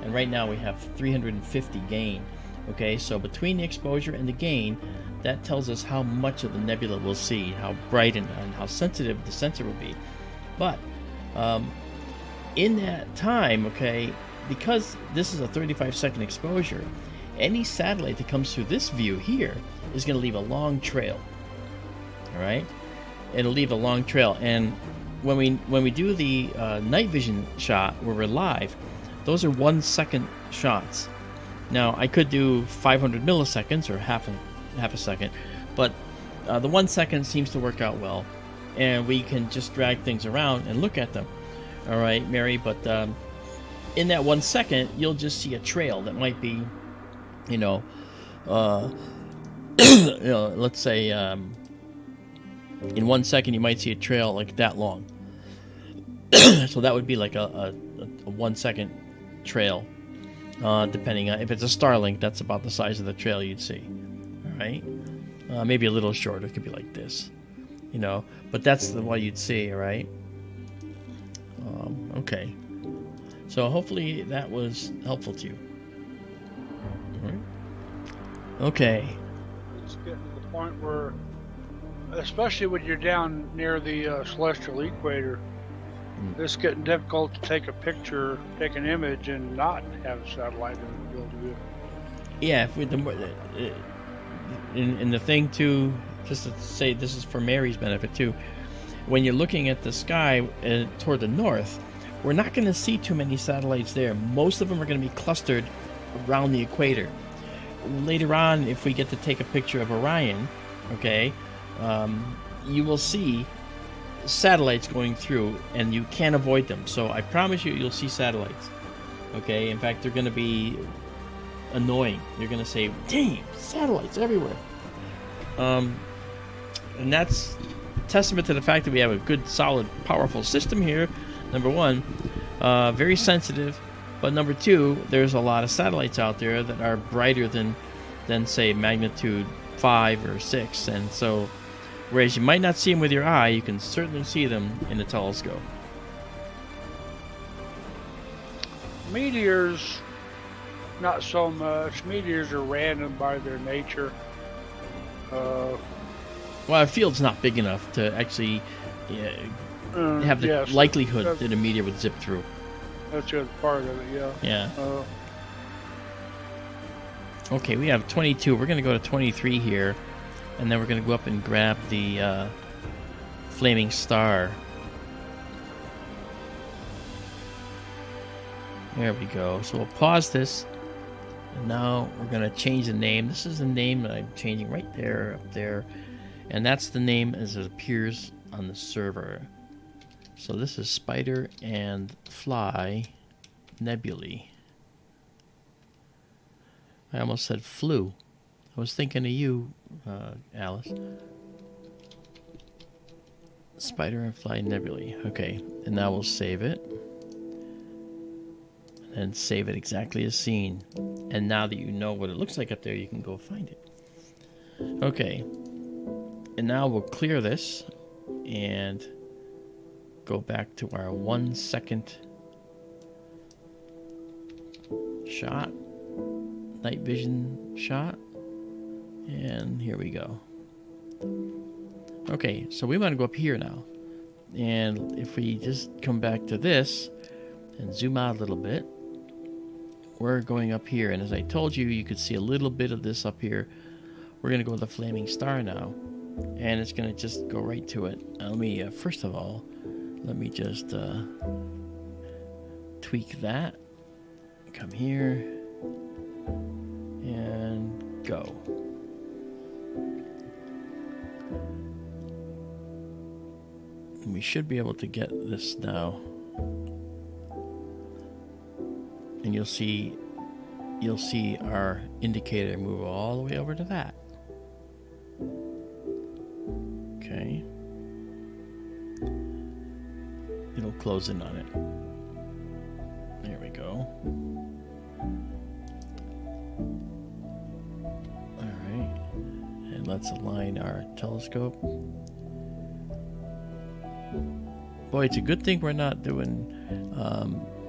and right now we have 350 gain. Okay, so between the exposure and the gain, that tells us how much of the nebula we'll see, how bright and how sensitive the sensor will be. But in that time, okay, because this is a 35-second exposure, any satellite that comes through this view here is going to leave a long trail. All right, it'll leave a long trail, and when we do the night vision shot where we're live, those are 1 second shots. Now I could do 500 milliseconds or half a second, but the 1 second seems to work out well, and we can just drag things around and look at them. All right, Mary, but in that 1 second, you'll just see a trail that might be, let's say in 1 second you might see a trail like that long. So that would be like a 1 second trail, depending on if it's a Starlink. That's about the size of the trail you'd see. All right, maybe a little shorter. It could be like this, but that's what you'd see. All right. Okay. So hopefully that was helpful to you. All right. Okay. It's getting to the point where, especially when you're down near the celestial equator, it's getting difficult to take a picture, take an image, and not have a satellite in the field of view. Yeah, and the thing too, just to say, this is for Mary's benefit too. When you're looking at the sky toward the north, we're not going to see too many satellites there. Most of them are going to be clustered around the equator. Later on, if we get to take a picture of Orion, okay, you will see satellites going through, and you can't avoid them. So I promise you'll see satellites. Okay, in fact, they're going to be annoying. You're going to say, "Dang, satellites everywhere," and that's testament to the fact that we have a good, solid, powerful system here. Number one, very sensitive, but number two, there's a lot of satellites out there that are brighter than say magnitude 5 or 6, and so whereas you might not see them with your eye, you can certainly see them in a telescope. Meteors, not so much. Meteors are random by their nature. Well, our field's not big enough to actually have the likelihood that a meteor would zip through. That's the other part of it, yeah. Yeah. Okay, we have 22. We're going to go to 23 here, and then we're going to go up and grab the flaming star. There we go. So we'll pause this, and now we're going to change the name. This is the name that I'm changing right there, up there, and that's the name as it appears on the server. So this is Spider&Fly Nebulae. I almost said flu. I was thinking of you, Alice. Spider&Fly Nebulae. Okay, and now we'll save it. And save it exactly as seen. And now that you know what it looks like up there, you can go find it. Okay. And now we'll clear this and go back to our 1 second shot. Night vision shot. And here we go. Okay, so we want to go up here now. And if we just come back to this and zoom out a little bit, we're going up here. And as I told you, you could see a little bit of this up here. we're going to go to the flaming star now. And it's going to just go right to it. Let me, first of all, let me just tweak that. Come here. And go. And we should be able to get this now. And you'll see our indicator move all the way over to that. Okay. It'll close in on it. There we go. All right. And let's align our telescope. Boy, it's a good thing we're not doing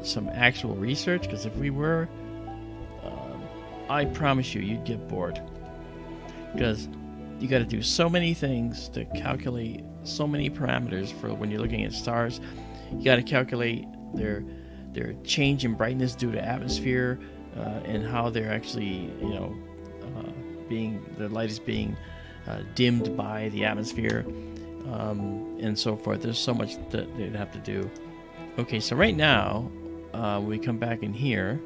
some actual research, because if we were, I promise you, you'd get bored. Because you got to do so many things to calculate so many parameters for when you're looking at stars. You got to calculate their change in brightness due to atmosphere, and how they're actually, the light is being dimmed by the atmosphere, and so forth. There's so much that they'd have to do. Okay, so right now, we come back in here,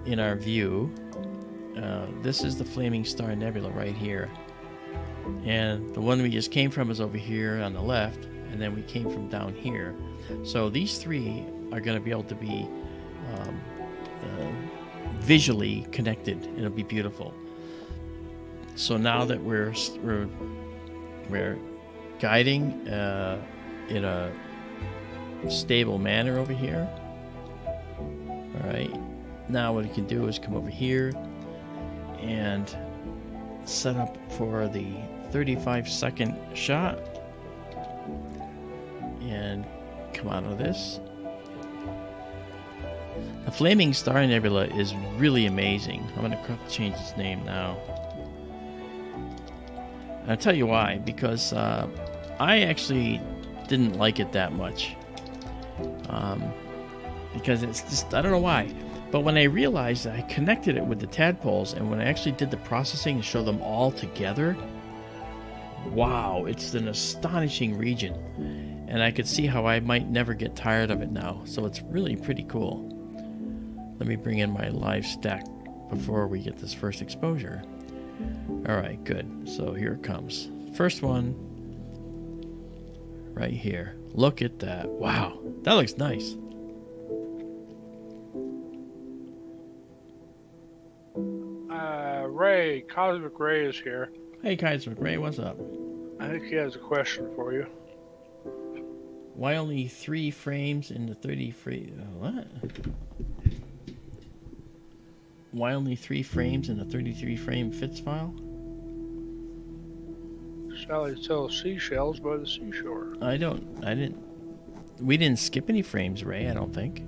in our view. This is the Flaming Star Nebula right here. And the one we just came from is over here on the left, and then we came from down here. So these three are going to be able to be visually connected. It'll be beautiful. So now that we're guiding in a stable manner over here. All right. Now what you can do is come over here and set up for the 35-second shot and come out of this. The Flaming Star Nebula is really amazing. I'm going to change its name now. And I'll tell you why. Because I actually didn't like it that much. Because it's just, I don't know why. But when I realized that I connected it with the tadpoles, and when I actually did the processing and showed them all together, wow, it's an astonishing region. And I could see how I might never get tired of it now. So it's really pretty cool. Let me bring in my live stack before we get this first exposure. All right, good. So here it comes. First one, right here. Look at that. Wow, that looks nice. Ray, Cosmic Ray is here. Hey, Cosmic Ray, what's up? I think he has a question for you. Why only 3 frames in the 30 frame? What? Why only 3 frames in the 33 frame FITS file? Sally sells seashells by the seashore. We didn't skip any frames, Ray, I don't think.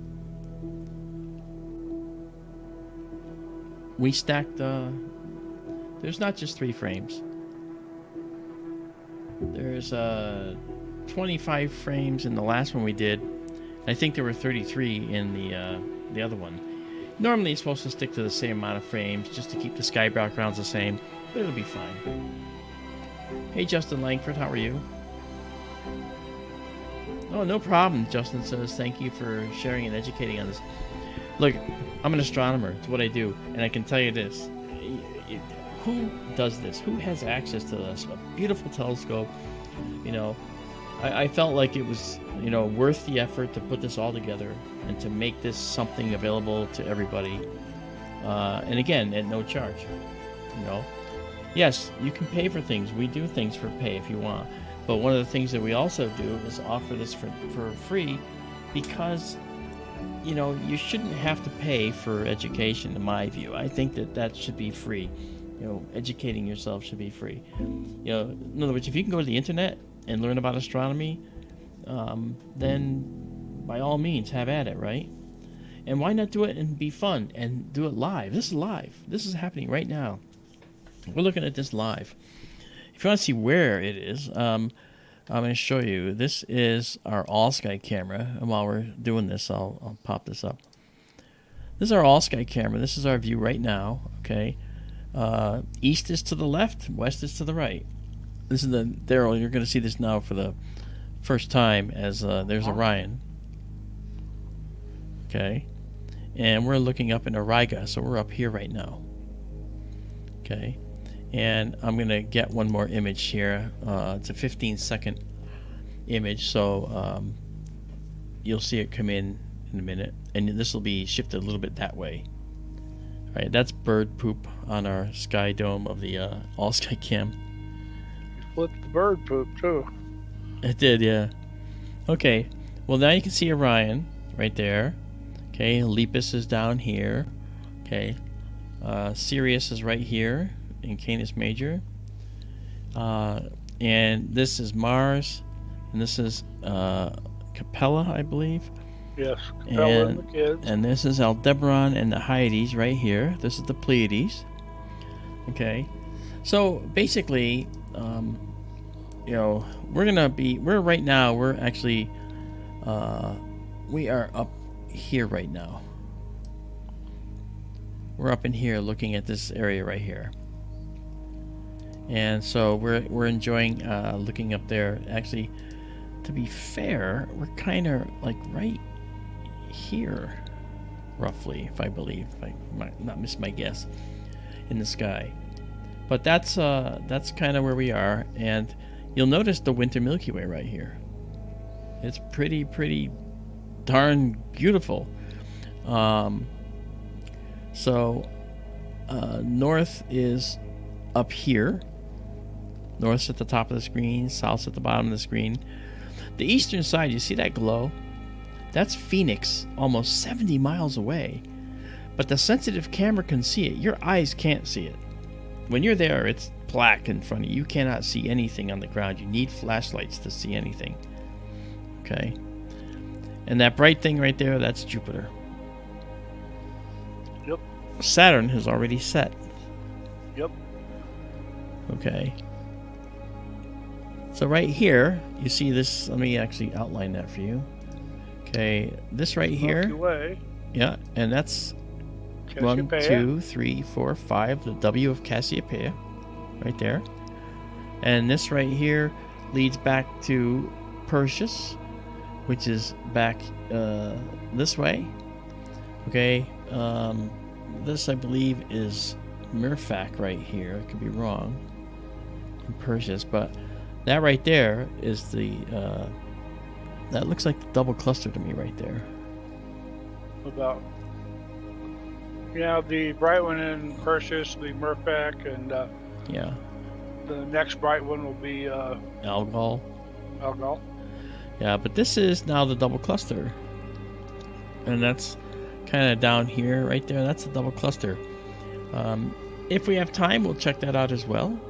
We stacked, there's not just 3 frames. There's 25 frames in the last one we did. I think there were 33 in the other one. Normally it's supposed to stick to the same amount of frames just to keep the sky backgrounds the same, but it'll be fine. Hey Justin Langford, how are you? Oh, no problem. Justin says, thank you for sharing and educating on this. Look, I'm an astronomer. It's what I do. And I can tell you this. Who does this? Who has access to this? A beautiful telescope. You know, I felt like it was, worth the effort to put this all together and to make this something available to everybody. And again, at no charge. Yes, you can pay for things. We do things for pay if you want. But one of the things that we also do is offer this for free because, you shouldn't have to pay for education, in my view. I think that should be free. Educating yourself should be free. In other words, if you can go to the internet and learn about astronomy, then by all means, have at it, right? And why not do it and be fun and do it live? This is live. This is happening right now. We're looking at this live. If you want to see where it is, I'm going to show you. This is our AllSky camera. And while we're doing this, I'll pop this up. This is our AllSky camera. This is our view right now, okay? East is to the left, west is to the right. This is the Daryl. You're going to see this now for the first time as there's Orion. Okay, and we're looking up in Auriga, so we're up here right now. Okay, and I'm going to get one more image here. It's a 15-second image, so you'll see it come in a minute, and this will be shifted a little bit that way. All right, that's bird poop on our sky dome of the AllSky Cam. Flipped the bird poop too. It did, yeah. Okay, well now you can see Orion right there. Okay, Lepus is down here. Okay, Sirius is right here in Canis Major. And this is Mars, and this is Capella, I believe. Yes, Capella and the kids. And this is Aldebaran and the Hyades right here. This is the Pleiades. Okay, so basically, you know, we're actually, we are up here right now. We're up in here looking at this area right here. And so we're enjoying looking up there. Actually, to be fair, we're kind of like right here, roughly, if I might not miss my guess, in the sky. But that's kind of where we are, and you'll notice the winter Milky Way right here. It's pretty darn beautiful. So north is up here. North's at the top of the screen, south's at the bottom of the screen. The eastern side, you see that glow? That's Phoenix, almost 70 miles away. But the sensitive camera can see it. Your eyes can't see it. When you're there, it's black in front of you. You cannot see anything on the ground. You need flashlights to see anything. Okay? And that bright thing right there, that's Jupiter. Yep. Saturn has already set. Yep. Okay. So right here, you see this. Let me actually outline that for you. Okay, this right here. Yeah, and that's Cassiopeia. 1, 2, 3, 4, 5. The W of Cassiopeia, right there. And this right here leads back to Perseus, which is back this way. Okay, this I believe is Merfac right here. I could be wrong. In Perseus, but that right there is the. That looks like the double cluster to me right there. About. Yeah, the bright one in Perseus, the Merfac, and yeah. The next bright one will be Algol. Algol. Yeah, but this is now the double cluster. And that's kind of down here, right there. That's the double cluster. If we have time, we'll check that out as well.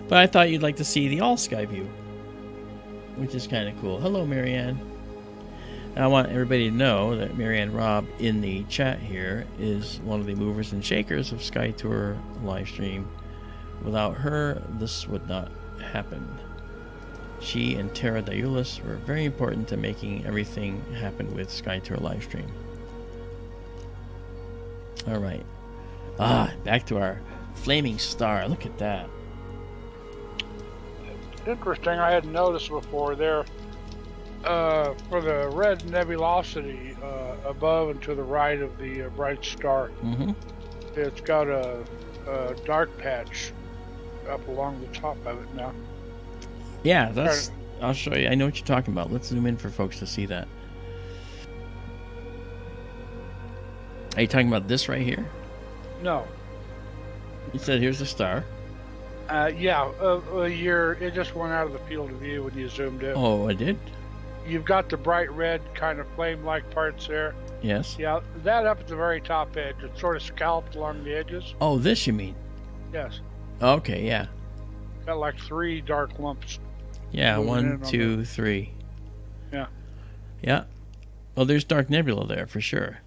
But I thought you'd like to see the all-sky view, which is kind of cool. Hello, Marianne. And I want everybody to know that Marianne Robb in the chat here is one of the movers and shakers of SkyTour livestream. Without her, this would not happen. She and Tara Diulis were very important to making everything happen with SkyTour livestream. All right. Back to our flaming star. Look at that. Interesting, I hadn't noticed before there. For the red nebulosity above and to the right of the bright star, it's got a dark patch up along the top of it now. Yeah, that's. I'll show you. I know what you're talking about. Let's zoom in for folks to see that. Are you talking about this right here? No. You said here's the star. Yeah, it just went out of the field of view when you zoomed in. Oh, I did? You've got the bright red kind of flame-like parts there. Yes. Yeah, that up at the very top edge. It's sort of scalloped along the edges. Oh, this you mean? Yes. Okay, yeah. Got like 3 dark lumps. Yeah, 1, 2, 3. Yeah. Yeah. Well, there's Dark Nebula there for sure.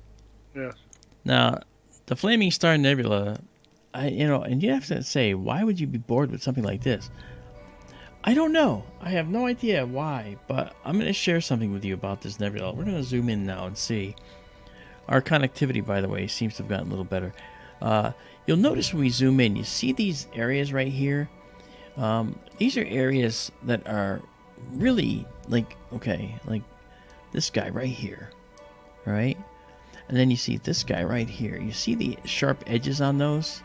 Yes. Now, the Flaming Star Nebula, and you have to say, why would you be bored with something like this? I don't know. I have no idea why, but I'm going to share something with you about this nebula. We're going to zoom in now and see. Our connectivity, by the way, seems to have gotten a little better. You'll notice when we zoom in, you see these areas right here. These are areas that are really like this guy right here, right? And then you see this guy right here. You see the sharp edges on those?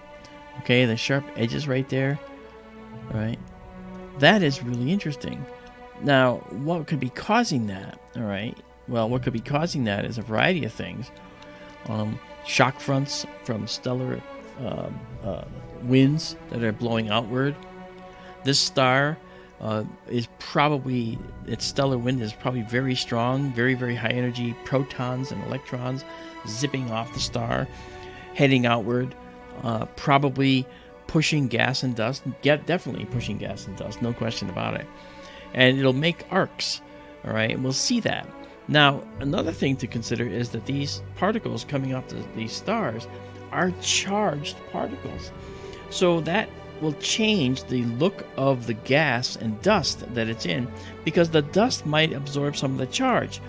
Okay, the sharp edges right there, right? That is really interesting. Now, what could be causing that? All right. Well, what could be causing that is a variety of things. Shock fronts from stellar winds that are blowing outward. This star is probably, its stellar wind is probably very strong, very, very high energy protons and electrons zipping off the star, heading outward, probably pushing gas and dust. Definitely pushing gas and dust, no question about it. And it'll make arcs, all right? And we'll see that. Now, another thing to consider is that these particles coming off these stars are charged particles. So that will change the look of the gas and dust that it's in, because the dust might absorb some of the charge.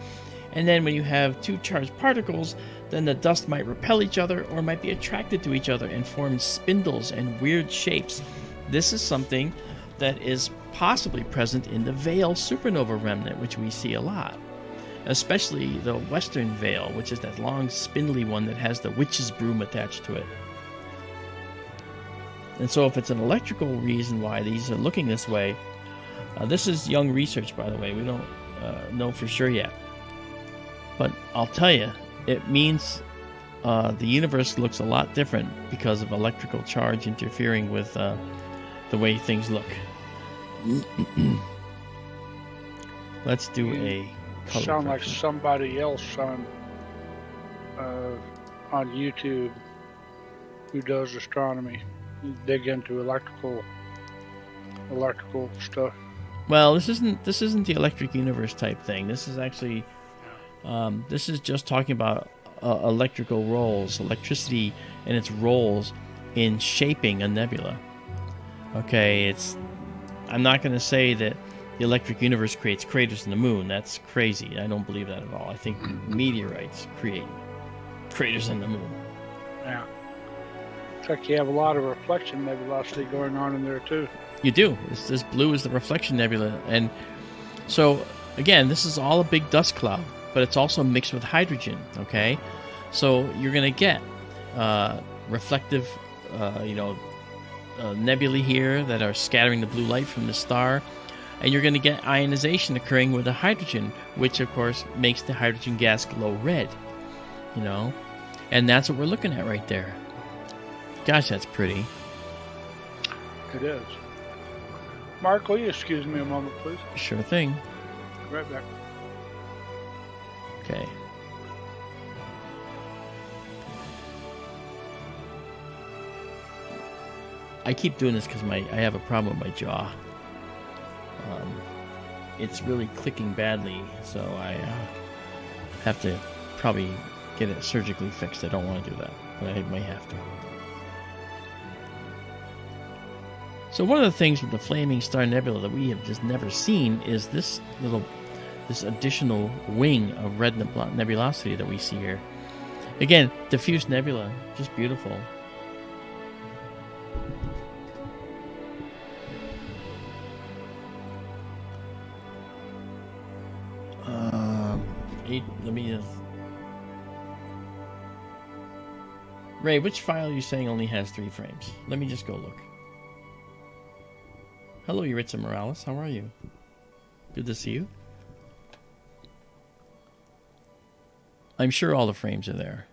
And then when you have two charged particles, then the dust might repel each other or might be attracted to each other and form spindles and weird shapes. This is something that is possibly present in the Veil supernova remnant, which we see a lot. Especially the Western Veil, which is that long spindly one that has the witch's broom attached to it. And so if it's an electrical reason why these are looking this way, this is young research, by the way. We don't know for sure yet. But I'll tell you, it means the universe looks a lot different because of electrical charge interfering with the way things look. Let's do a color sound like correction. somebody else on YouTube who does astronomy. You dig into electrical stuff. Well, this isn't the electric universe type thing. This is actually this is just talking about electrical roles, electricity and its roles in shaping a nebula. Okay, I'm not going to say that the electric universe creates craters in the moon. That's crazy. I don't believe that at all. I think meteorites create craters in the moon. Yeah. Looks like you have a lot of reflection nebulosity going on in there too. You do. This blue is the reflection nebula. And so, again, this is all a big dust cloud, but it's also mixed with hydrogen, okay? So you're going to get reflective, nebulae here that are scattering the blue light from the star. And you're going to get ionization occurring with the hydrogen, which, of course, makes the hydrogen gas glow red, And that's what we're looking at right there. Gosh, that's pretty. It is. Mark, will you excuse me a moment, please? Sure thing. Right back. Okay. I keep doing this because I have a problem with my jaw. It's really clicking badly, so I have to probably get it surgically fixed. I don't want to do that, but I may have to. So one of the things with the Flaming Star Nebula that we have just never seen is this additional wing of red nebulosity that we see here. Again, diffuse nebula, just beautiful. Let me Ray, which file are you saying only has 3 frames? Let me just go look. Hello, Yuritsa Morales. How are you? Good to see you. I'm sure all the frames are there.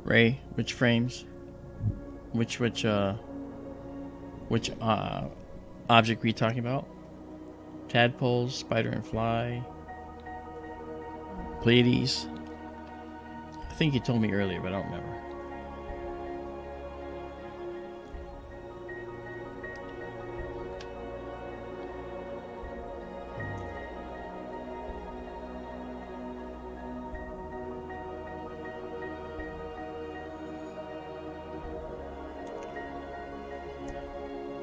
Ray, which frames? Which object were you talking about? Tadpoles, Spider&Fly. Pleiades. I think you told me earlier, but I don't remember.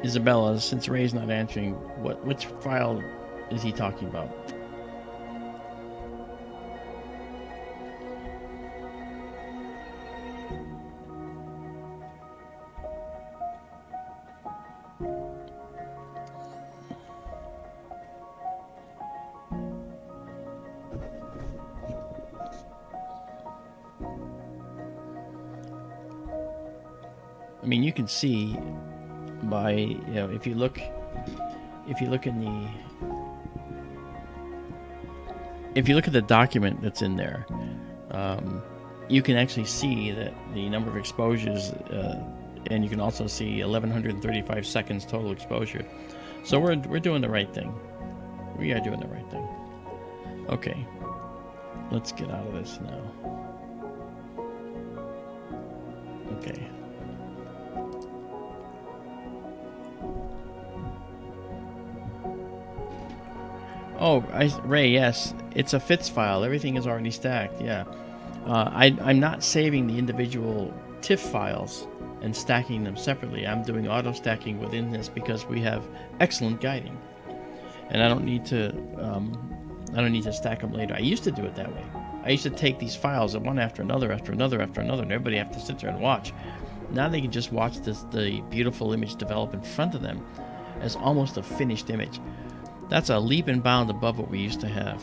Izabela, since Ray's not answering, which file is he talking about? I mean, you can see by, if you look at the document that's in there, you can actually see that the number of exposures, and you can also see 1135 seconds total exposure. So we're doing the right thing. We are doing the right thing. Okay, let's get out of this now. Okay. Oh, Ray, yes, it's a FITS file. Everything is already stacked. Yeah, I'm not saving the individual TIFF files and stacking them separately. I'm doing auto stacking within this because we have excellent guiding, and I don't need to stack them later. I used to do it that way. I used to take these files one after another, and everybody have to sit there and watch. Now they can just watch the beautiful image develop in front of them as almost a finished image. That's a leap and bound above what we used to have.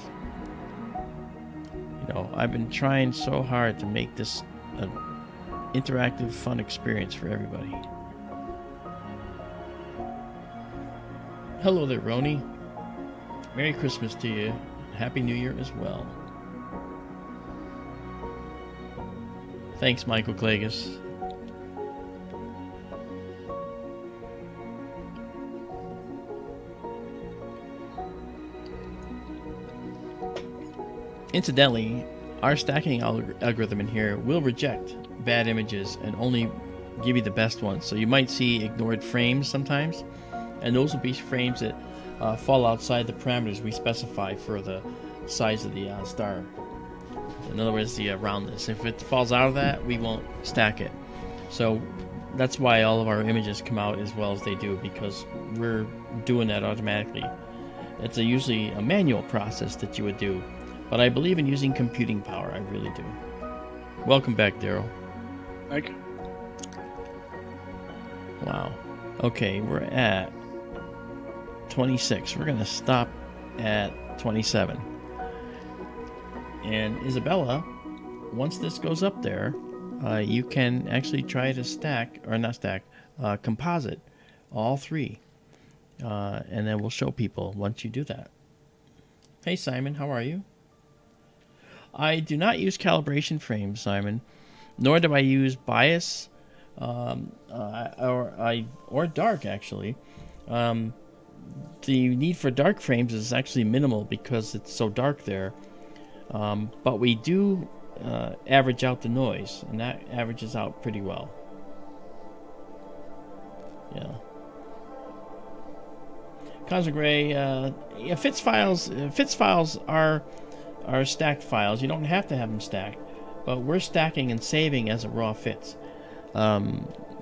I've been trying so hard to make this an interactive, fun experience for everybody. Hello there, Roni. Merry Christmas to you. Happy New Year as well. Thanks, Michael Klagus. Incidentally, our stacking algorithm in here will reject bad images and only give you the best ones. So you might see ignored frames sometimes, and those will be frames that fall outside the parameters we specify for the size of the star. In other words, the roundness. If it falls out of that, we won't stack it. So that's why all of our images come out as well as they do, because we're doing that automatically. It's usually a manual process that you would do. But I believe in using computing power. I really do. Welcome back, Daryl. Thank you. Wow. Okay, we're at 26. We're going to stop at 27. And Izabela, once this goes up there, you can actually try to composite all three. And then we'll show people once you do that. Hey, Simon, how are you? I do not use calibration frames, Simon, nor do I use bias or dark, actually. The need for dark frames is actually minimal because it's so dark there. But we do average out the noise, and that averages out pretty well. Yeah. Cosmic Ray, FITS files are stacked files. You don't have to have them stacked, but we're stacking and saving as a raw FITS.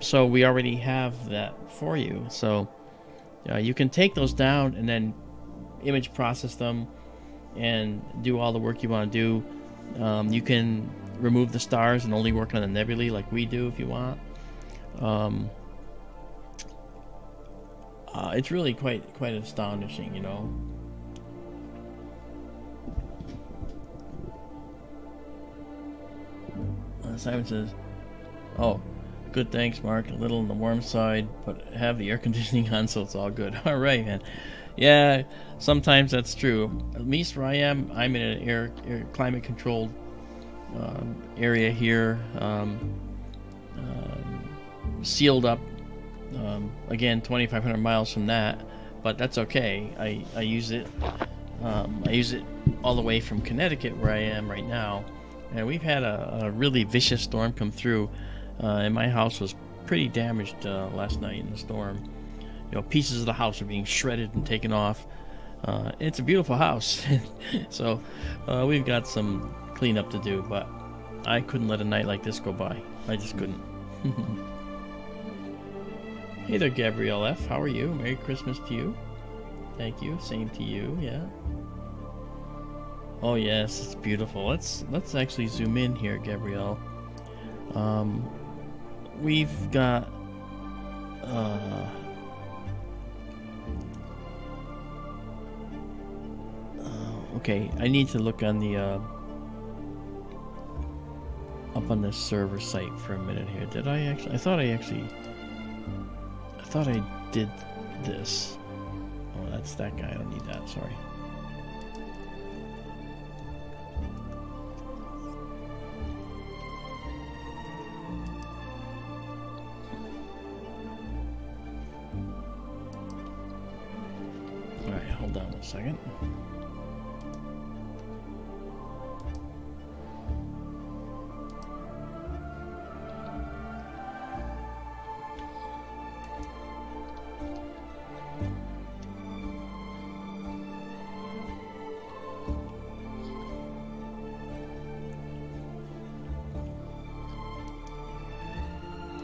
So we already have that for you. So you can take those down and then image process them and do all the work you want to do. You can remove the stars and only work on the nebulae like we do if you want. It's really quite astonishing, Simon says, "Oh, good, thanks, Mark. A little on the warm side, but have the air conditioning on, so it's all good." All right, man. Yeah, sometimes that's true. At least where I am, I'm in an air climate controlled area here, sealed up. Again, 2,500 miles from that, but that's okay. I use it. I use it all the way from Connecticut, where I am right now, and we've had a really vicious storm come through, and my house was pretty damaged last night in the storm. You know, pieces of the house are being shredded and taken off. It's a beautiful house, so we've got some cleanup to do, but I couldn't let a night like this go by. I just couldn't. Hey there, Gabrielle F. How are you? Merry Christmas to you. Thank you. Same to you. Yeah. Oh yes, it's beautiful. Let's actually zoom in here, Gabrielle. We've got okay, I need to look on the up on this server site for a minute here. Did I actually? I thought I did this. Oh, that's that guy. I don't need that. Sorry. All right, hold on one second.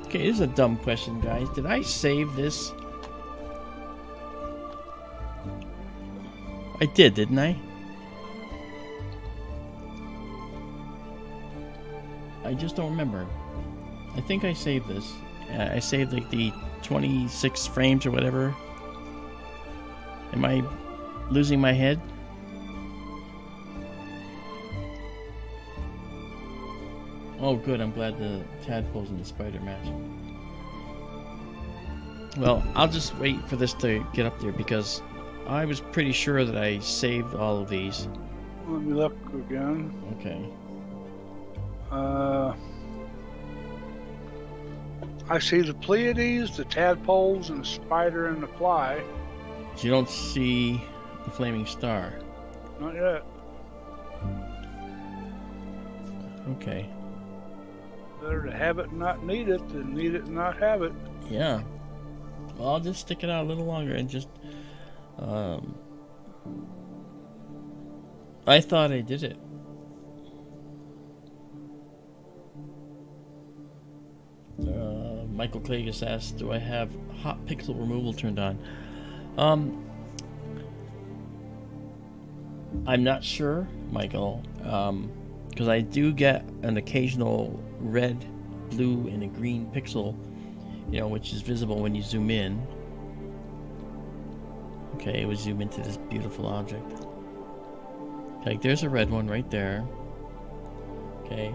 Okay, this is a dumb question, guys. Did I save this? I did, didn't I? I just don't remember. I think I saved this. I saved like the 26 frames or whatever. Am I losing my head? Oh, good. I'm glad the tadpoles and the spider match. Well, I'll just wait for this to get up there because I was pretty sure that I saved all of these. Let me look again. Okay. I see the Pleiades, the tadpoles, and the spider and the fly. You don't see the flaming star. Not yet. Okay. Better to have it and not need it than need it and not have it. Yeah. Well, I'll just stick it out a little longer and just... I thought I did it. Michael Klagus asked, do I have hot pixel removal turned on? I'm not sure, Michael, because I do get an occasional red, blue, and a green pixel, you know, which is visible when you zoom in. Okay, we zoom into this beautiful object. Like, there's a red one right there. Okay,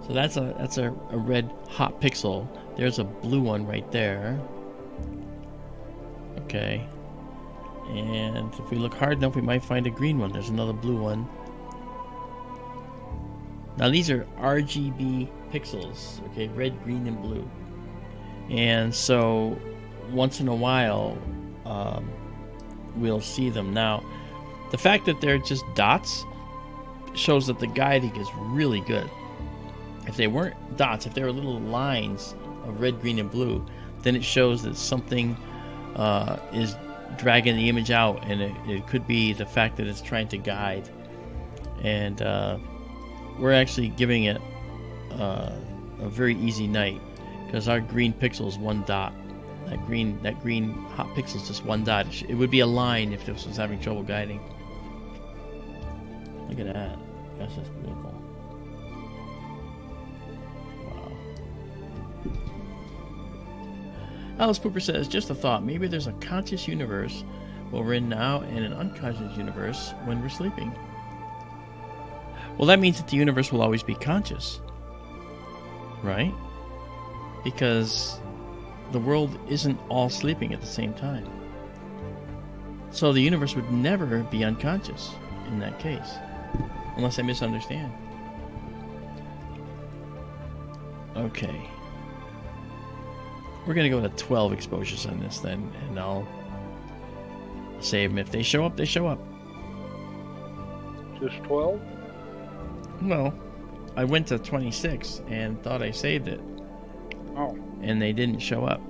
so that's a red hot pixel. There's a blue one right there. Okay, and if we look hard enough, we might find a green one. There's another blue one. Now these are RGB pixels. Okay, red, green, and blue. And so once in a while, we'll see them. Now, the fact that they're just dots shows that the guiding is really good. If they weren't dots, if they were little lines of red, green, and blue, then it shows that something is dragging the image out, and it could be the fact that it's trying to guide. And we're actually giving it a very easy night because our green pixel is one dot. That green hot pixel is just one dot. It would be a line if this was having trouble guiding. Look at that. That's just beautiful. Wow. Alice Pooper says, just a thought. Maybe there's a conscious universe where we're in now and an unconscious universe when we're sleeping. Well, that means that the universe will always be conscious. Right? Because the world isn't all sleeping at the same time. So the universe would never be unconscious in that case. Unless I misunderstand. Okay. We're going to go to 12 exposures on this then, and I'll save them. If they show up, they show up. Just 12? Well, I went to 26 and thought I saved it. Oh. And they didn't show up.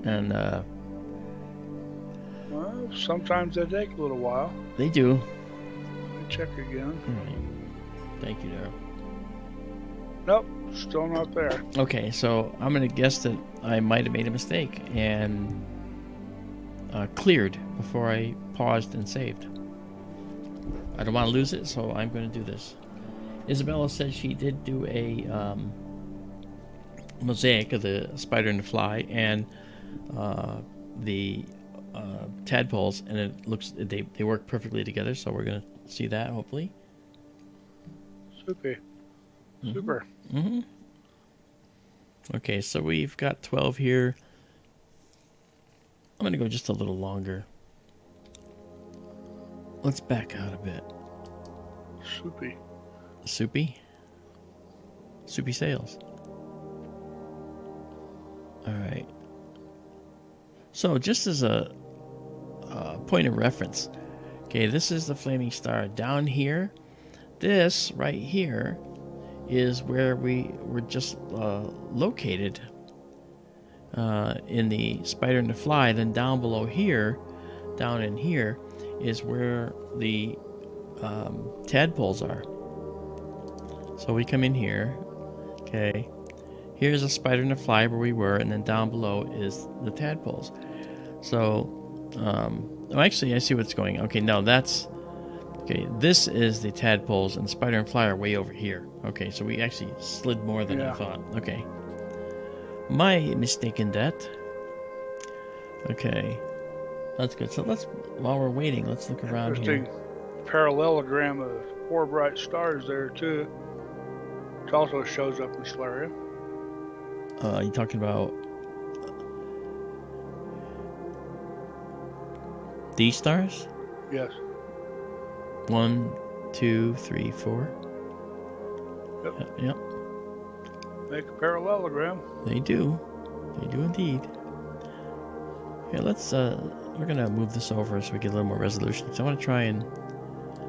And, well, sometimes they take a little while. They do. Let me check again. All right. Thank you, Daryl. Nope, still not there. Okay, so I'm going to guess that I might have made a mistake and cleared before I paused and saved. I don't want to lose it, so I'm going to do this. Izabela said she did do a mosaic of the Spider and the Fly and the tadpoles, and it looks they work perfectly together. So we're going to see that hopefully. Super. Super. Mm-hmm. Okay, so we've got 12 here. I'm going to go just a little longer. Let's back out a bit. Soupy. Soupy? Soupy sales. Alright. So, just as a point of reference, okay, this is the flaming star. Down here, this right here is where we were just located in the Spider and the Fly. Then down below here, down in here, is where the tadpoles are. So we come in here, okay, here's a Spider and a Fly where we were, and then down below is the tadpoles. So oh, actually I see what's going on. Okay, no, that's okay, this is the tadpoles, and Spider and Fly are way over here. Okay, so we actually slid more than I thought. Okay, my mistake in that. Okay, that's good. So let's, while we're waiting, let's look around here. Interesting parallelogram of 4 bright stars there too. It also shows up in Stellaria. You talking about these stars? Yes. 1, 2, 3, 4. Yep. Yep. Make a parallelogram. They do. They do indeed. Here, let's we're gonna move this over so we get a little more resolution. So I want to try and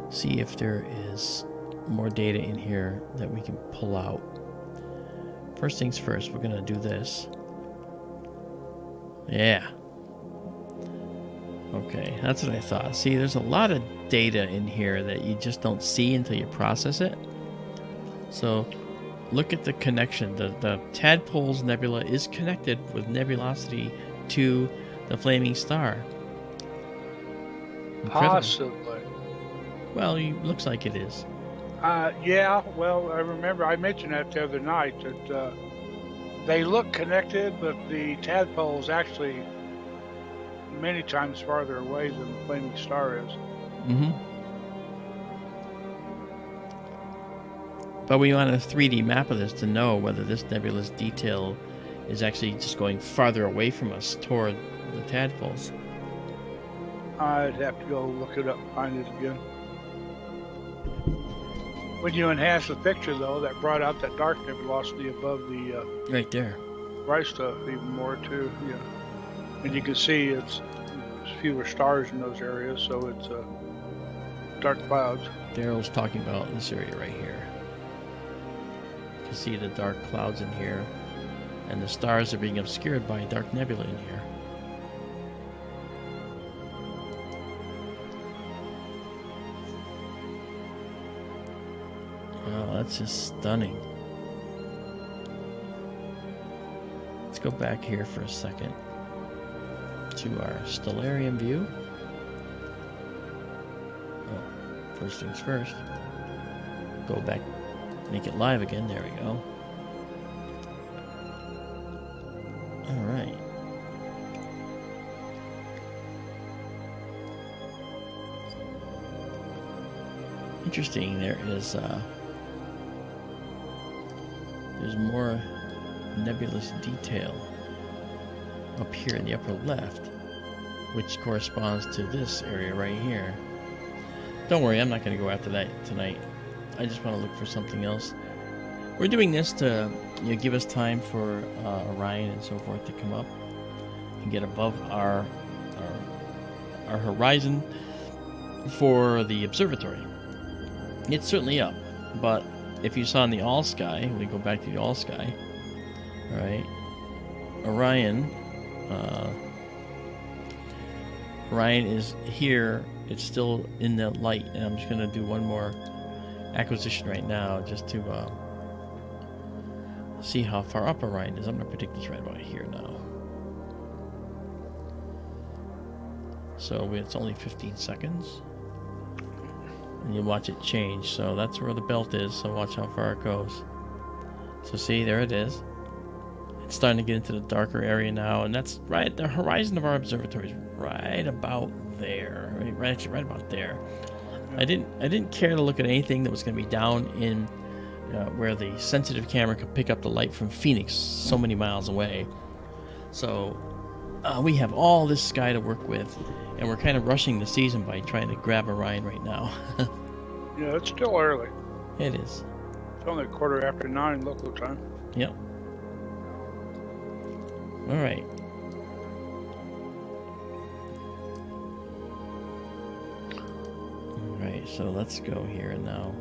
see if there is more data in here that we can pull out. First things first, we're gonna do this. Yeah. Okay, that's what I thought. See, there's a lot of data in here that you just don't see until you process it. So look at the connection. The Tadpoles Nebula is connected with nebulosity to the flaming star. Incredible. Possibly. Well, it looks like it is. Yeah, well, I remember I mentioned that the other night, that they look connected, but the tadpole is actually many times farther away than the flaming star is. Mm-hmm. But we want a 3D map of this to know whether this nebulous detail is actually just going farther away from us toward the tadpoles. I'd have to go look it up and find it again. When you enhance the picture, though, that brought out that dark nebulosity above the right there. bright stuff even more, too. Yeah. And you can see it's fewer stars in those areas, so it's dark clouds. Daryl's talking about this area right here. You can see the dark clouds in here, and the stars are being obscured by dark nebula in here. Wow, that's just stunning. Let's go back here for a second to our Stellarium view. Oh, first things first. Go back, make it live again. There we go. All right. Interesting. There's more nebulous detail up here in the upper left, which corresponds to this area right here. Don't worry, I'm not going to go after that tonight. I just want to look for something else. We're doing this to give us time for Orion and so forth to come up and get above our horizon. for the observatory. It's certainly up, but if you saw in the AllSky, we go back to the AllSky, right? Orion is here. It's still in the light, and I'm just going to do one more acquisition right now just to see how far up Orion is. I'm going to predict this right about here now. So it's only 15 seconds. And you watch it change. So that's where the belt is. So watch how far it goes. So see, there it is. It's starting to get into the darker area now. And that's right, the horizon of our observatory is right about there. Right about there. I didn't care to look at anything that was going to be down in where the sensitive camera could pick up the light from Phoenix so many miles away. So we have all this sky to work with, and we're kind of rushing the season by trying to grab Orion right now. Yeah, it's still early. It is. It's only 9:15 local time. Yep. All right. All right, so let's go here now.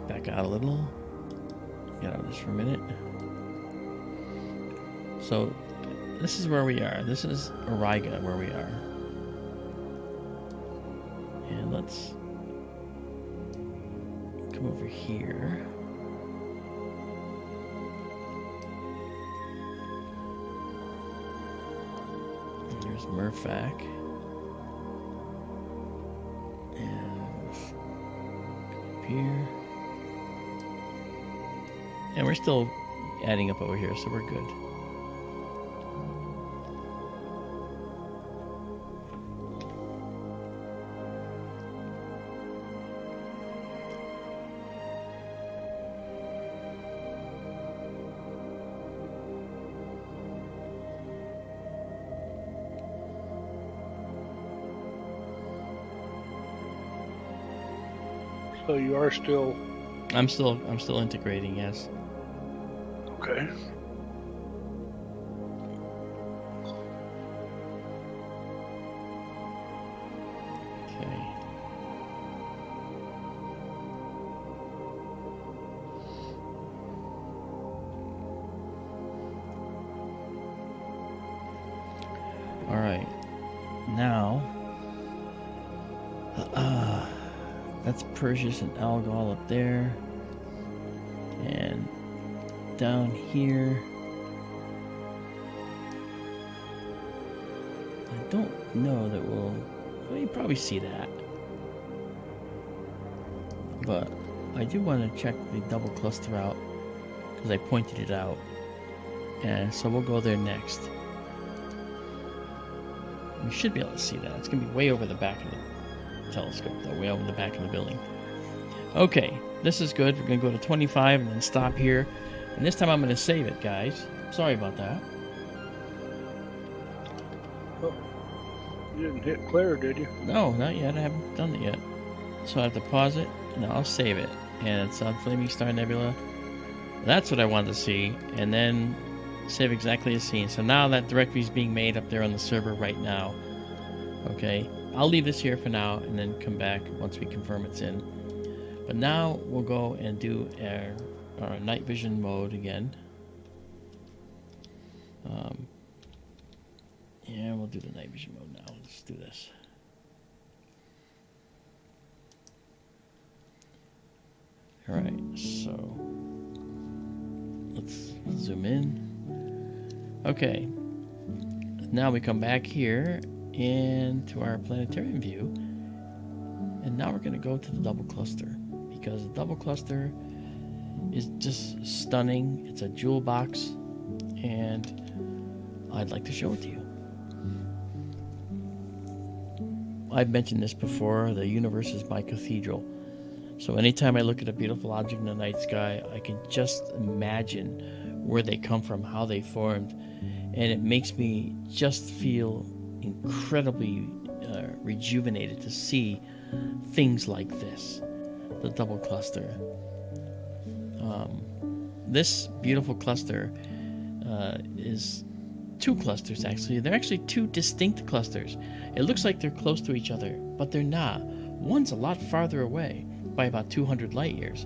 Back out a little. Get out of this for a minute. So this is where we are. This is Origa where we are. And let's come over here. And here's Murphac. And come up here. And we're still adding up over here, so we're good. So you are still... I'm still integrating, yes. Okay. Okay. All right. Now, that's Perseus and Algol up there. And down here, I don't know that well, you probably see that. But I do want to check the double cluster out because I pointed it out. And so we'll go there next. We should be able to see that. It's going to be way over the back of the telescope, though, way over the back of the building. Okay, this is good. We're going to go to 25 and then stop here. And this time I'm going to save it, guys. Sorry about that. Oh, you didn't hit clear, did you? No, not yet. I haven't done it yet. So I have to pause it, and I'll save it. And it's on Flaming Star Nebula. That's what I wanted to see. And then save exactly as seen. So now that directory is being made up there on the server right now. Okay, I'll leave this here for now and then come back once we confirm it's in. But now we'll go and do our night vision mode again. Yeah, we'll do the night vision mode now. Let's do this. All right, so let's zoom in. Okay, now we come back here into our planetarium view, and now we're going to go to the double cluster because the double cluster is just stunning. It's a jewel box, and I'd like to show it to you. I've mentioned this before, the universe is my cathedral. So anytime I look at a beautiful object in the night sky, I can just imagine where they come from, how they formed, and it makes me just feel incredibly rejuvenated to see things like this, the double cluster. This beautiful cluster is two clusters, actually. They're actually two distinct clusters. It looks like they're close to each other, but they're not. One's a lot farther away by about 200 light years.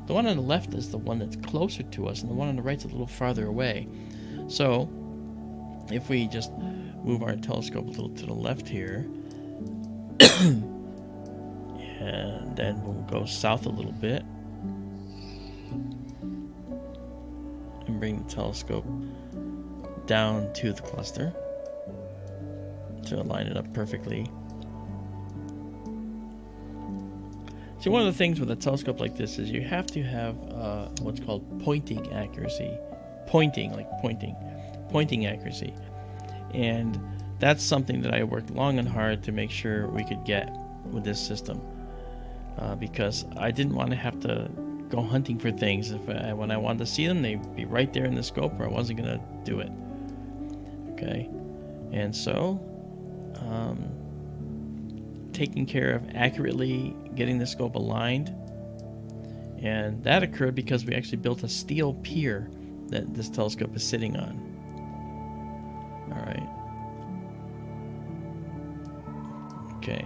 The one on the left is the one that's closer to us, and the one on the right's a little farther away. So if we just move our telescope a little to the left here, and then we'll go south a little bit and bring the telescope down to the cluster to line it up perfectly. See, one of the things with a telescope like this is you have to have what's called pointing accuracy. Pointing accuracy. And that's something that I worked long and hard to make sure we could get with this system. Because I didn't want to have to go hunting for things. When I wanted to see them, they'd be right there in the scope, or I wasn't going to do it. Okay? And so, taking care of accurately getting the scope aligned, and that occurred because we actually built a steel pier that this telescope is sitting on. All right. Okay.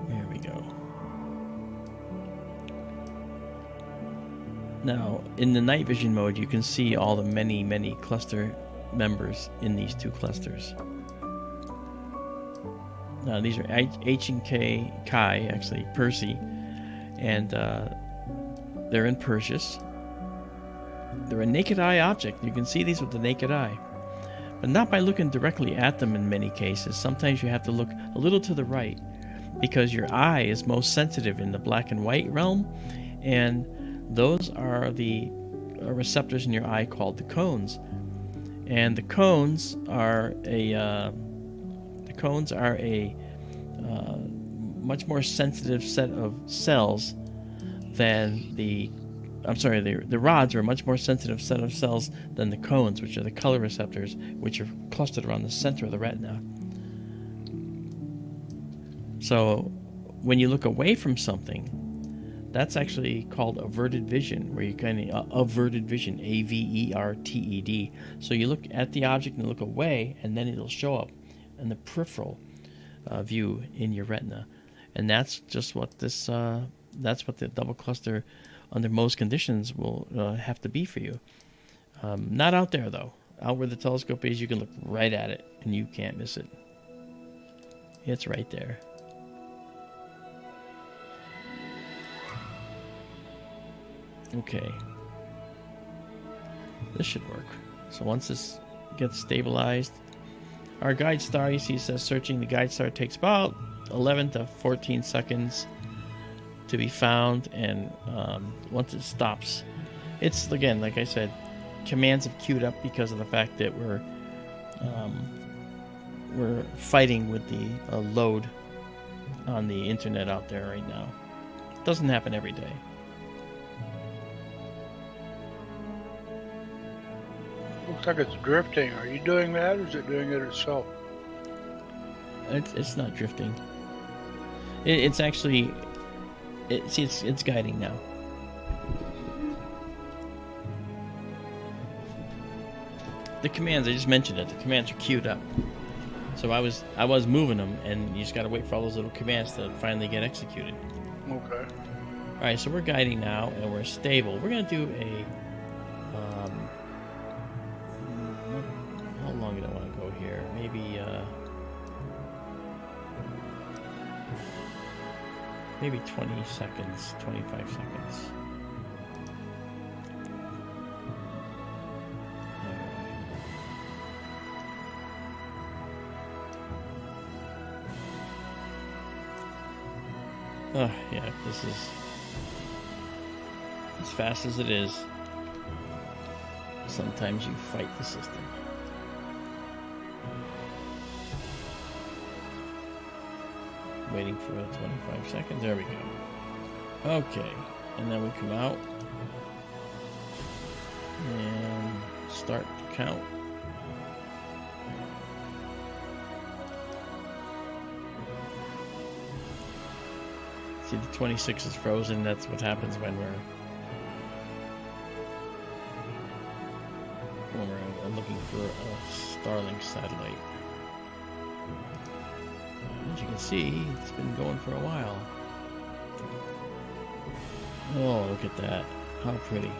There we go. Now, in the night vision mode, you can see all the many cluster members in these two clusters. Now, these are H and K, Chi, actually, Percy, and they're in Perseus. They're a naked eye object. You can see these with the naked eye, but not by looking directly at them in many cases. Sometimes you have to look a little to the right, because your eye is most sensitive in the black and white realm, and those are the receptors in your eye called the cones. And the cones are a much more sensitive set of cells than the rods are a much more sensitive set of cells than the cones, which are the color receptors, which are clustered around the center of the retina. So when you look away from something, that's actually called averted vision, where you kind of averted vision, A-V-E-R-T-E-D. So you look at the object and look away, and then it'll show up in the peripheral view in your retina, and that's just what this. That's what the double cluster, under most conditions, will have to be for you. Not out there though. Out where the telescope is, you can look right at it, and you can't miss it. It's right there. Okay, this should work. So once this gets stabilized, our guide star, you see, says searching. The guide star takes about 11 to 14 seconds to be found, and once it stops, it's, again, like I said, commands have queued up because of the fact that we're fighting with the load on the internet out there right now. It doesn't happen every day. Looks like it's drifting. Are you doing that, or is it doing it itself? It's not drifting. It's actually, it's guiding now. The commands, I just mentioned it. The commands are queued up. So I was moving them, and you just got to wait for all those little commands to finally get executed. Okay. All right, so we're guiding now, and we're stable. We're gonna do a. How long do I want to go here? Maybe 20 seconds, 25 seconds. Yeah, this is as fast as it is. Sometimes you fight the system. Waiting for 25 seconds. There we go. Okay, and then we come out and start to count. See, the 26 is frozen. That's what happens when we're going around. I'm looking for a Starlink satellite. As you can see, it's been going for a while. Oh, look at that. How pretty.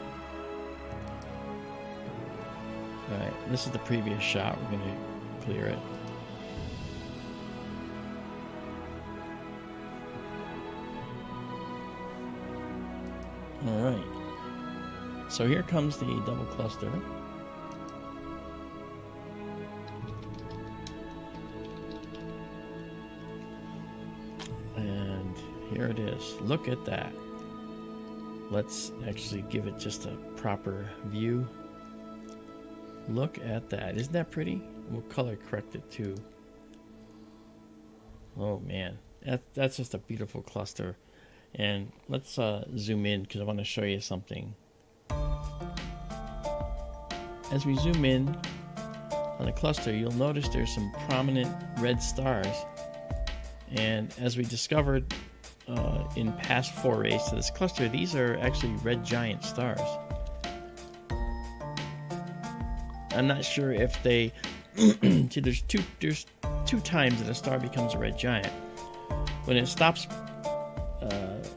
Alright, this is the previous shot. We're going to clear it. Alright. So here comes the double cluster. And here it is. Look at that. Let's actually give it just a proper view. Look at that. Isn't that pretty? We'll color correct it too. Oh man. That's just a beautiful cluster. And let's zoom in because I want to show you something. As we zoom in on the cluster, you'll notice there's some prominent red stars. And as we discovered in past forays to this cluster, these are actually red giant stars. I'm not sure if they see, there's two times that a star becomes a red giant. When it stops,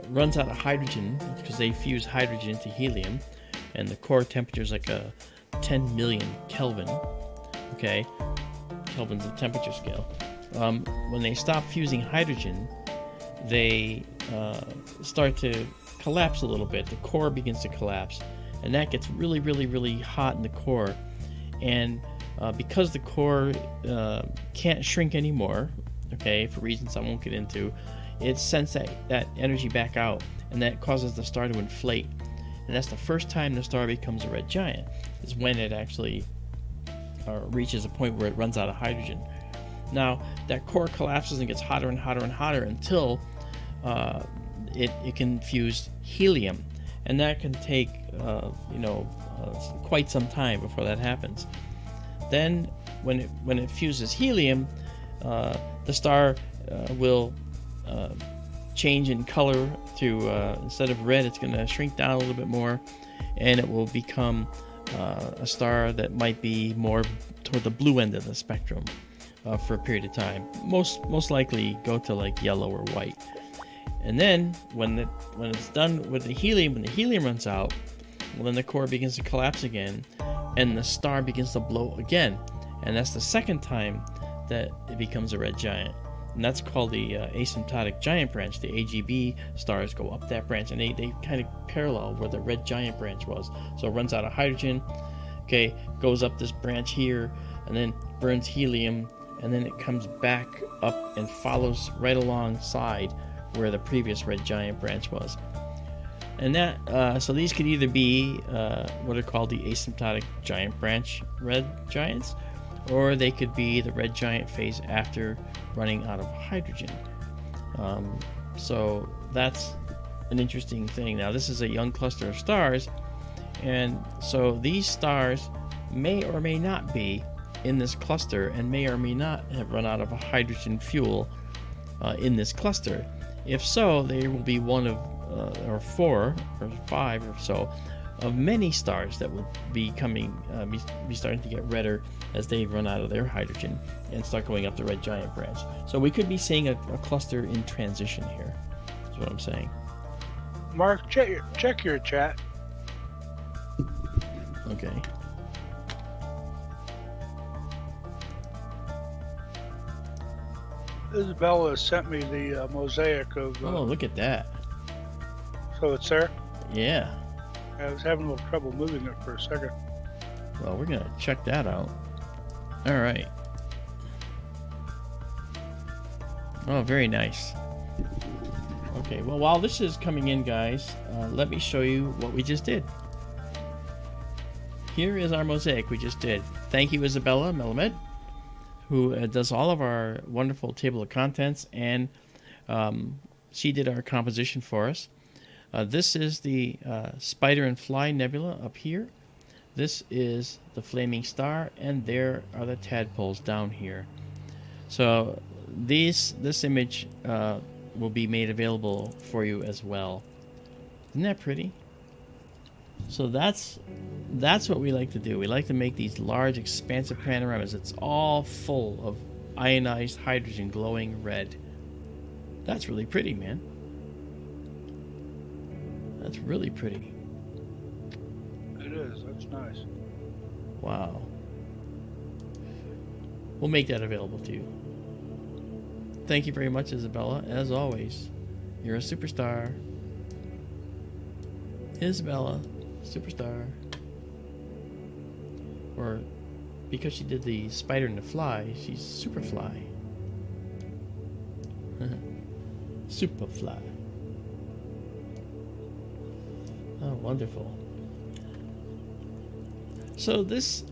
runs out of hydrogen, because they fuse hydrogen to helium, and the core temperature is like a 10 million Kelvin. Okay, Kelvin's the temperature scale. When they stop fusing hydrogen, they start to collapse a little bit. The core begins to collapse, and that gets really, really, really hot in the core. And because the core can't shrink anymore, okay, for reasons I won't get into, it sends that energy back out, and that causes the star to inflate. And that's the first time the star becomes a red giant, is when it actually reaches a point where it runs out of hydrogen. Now, that core collapses and gets hotter and hotter and hotter until it can fuse helium. And that can take, quite some time before that happens. Then, when it fuses helium, the star will change in color to, instead of red, it's going to shrink down a little bit more, and it will become a star that might be more toward the blue end of the spectrum for a period of time. Most likely go to like yellow or white. And then when it's done with the helium, when the helium runs out, well, then the core begins to collapse again, and the star begins to blow again. And that's the second time that it becomes a red giant. And that's called the asymptotic giant branch. The AGB stars go up that branch, and they kind of parallel where the red giant branch was. So it runs out of hydrogen, okay, goes up this branch here, and then burns helium, and then it comes back up and follows right alongside where the previous red giant branch was. And that, so these could either be what are called the asymptotic giant branch red giants, or they could be the red giant phase after running out of hydrogen. So that's an interesting thing. Now, this is a young cluster of stars, and so these stars may or may not be in this cluster and may or may not have run out of a hydrogen fuel in this cluster. If so, they will be one of or 4 or 5 or so of many stars that will be coming, be starting to get redder as they run out of their hydrogen and start going up the red giant branch. So we could be seeing a cluster in transition here, is what I'm saying. Mark, check your chat. Okay. Izabela sent me the mosaic of... oh, look at that. So it's there? Yeah. I was having a little trouble moving it for a second. Well, we're going to check that out. All right. Oh, very nice. Okay, well, while this is coming in, guys, let me show you what we just did. Here is our mosaic we just did. Thank you, Izabela Melamed, who does all of our wonderful table of contents, and she did our composition for us. This is the Spider&Fly Nebula up here. This is the Flaming Star, and there are the tadpoles down here. So this image will be made available for you as well. Isn't that pretty? So that's That's what we like to do. We like to make these large, expansive panoramas. It's all full of ionized hydrogen glowing red. That's really pretty, man. That's really pretty. It is. That's nice. Wow. We'll make that available to you. Thank you very much, Izabela. As always, you're a superstar. Izabela, superstar. Or because she did the Spider and the Fly, she's Superfly. Superfly. Oh, wonderful. So this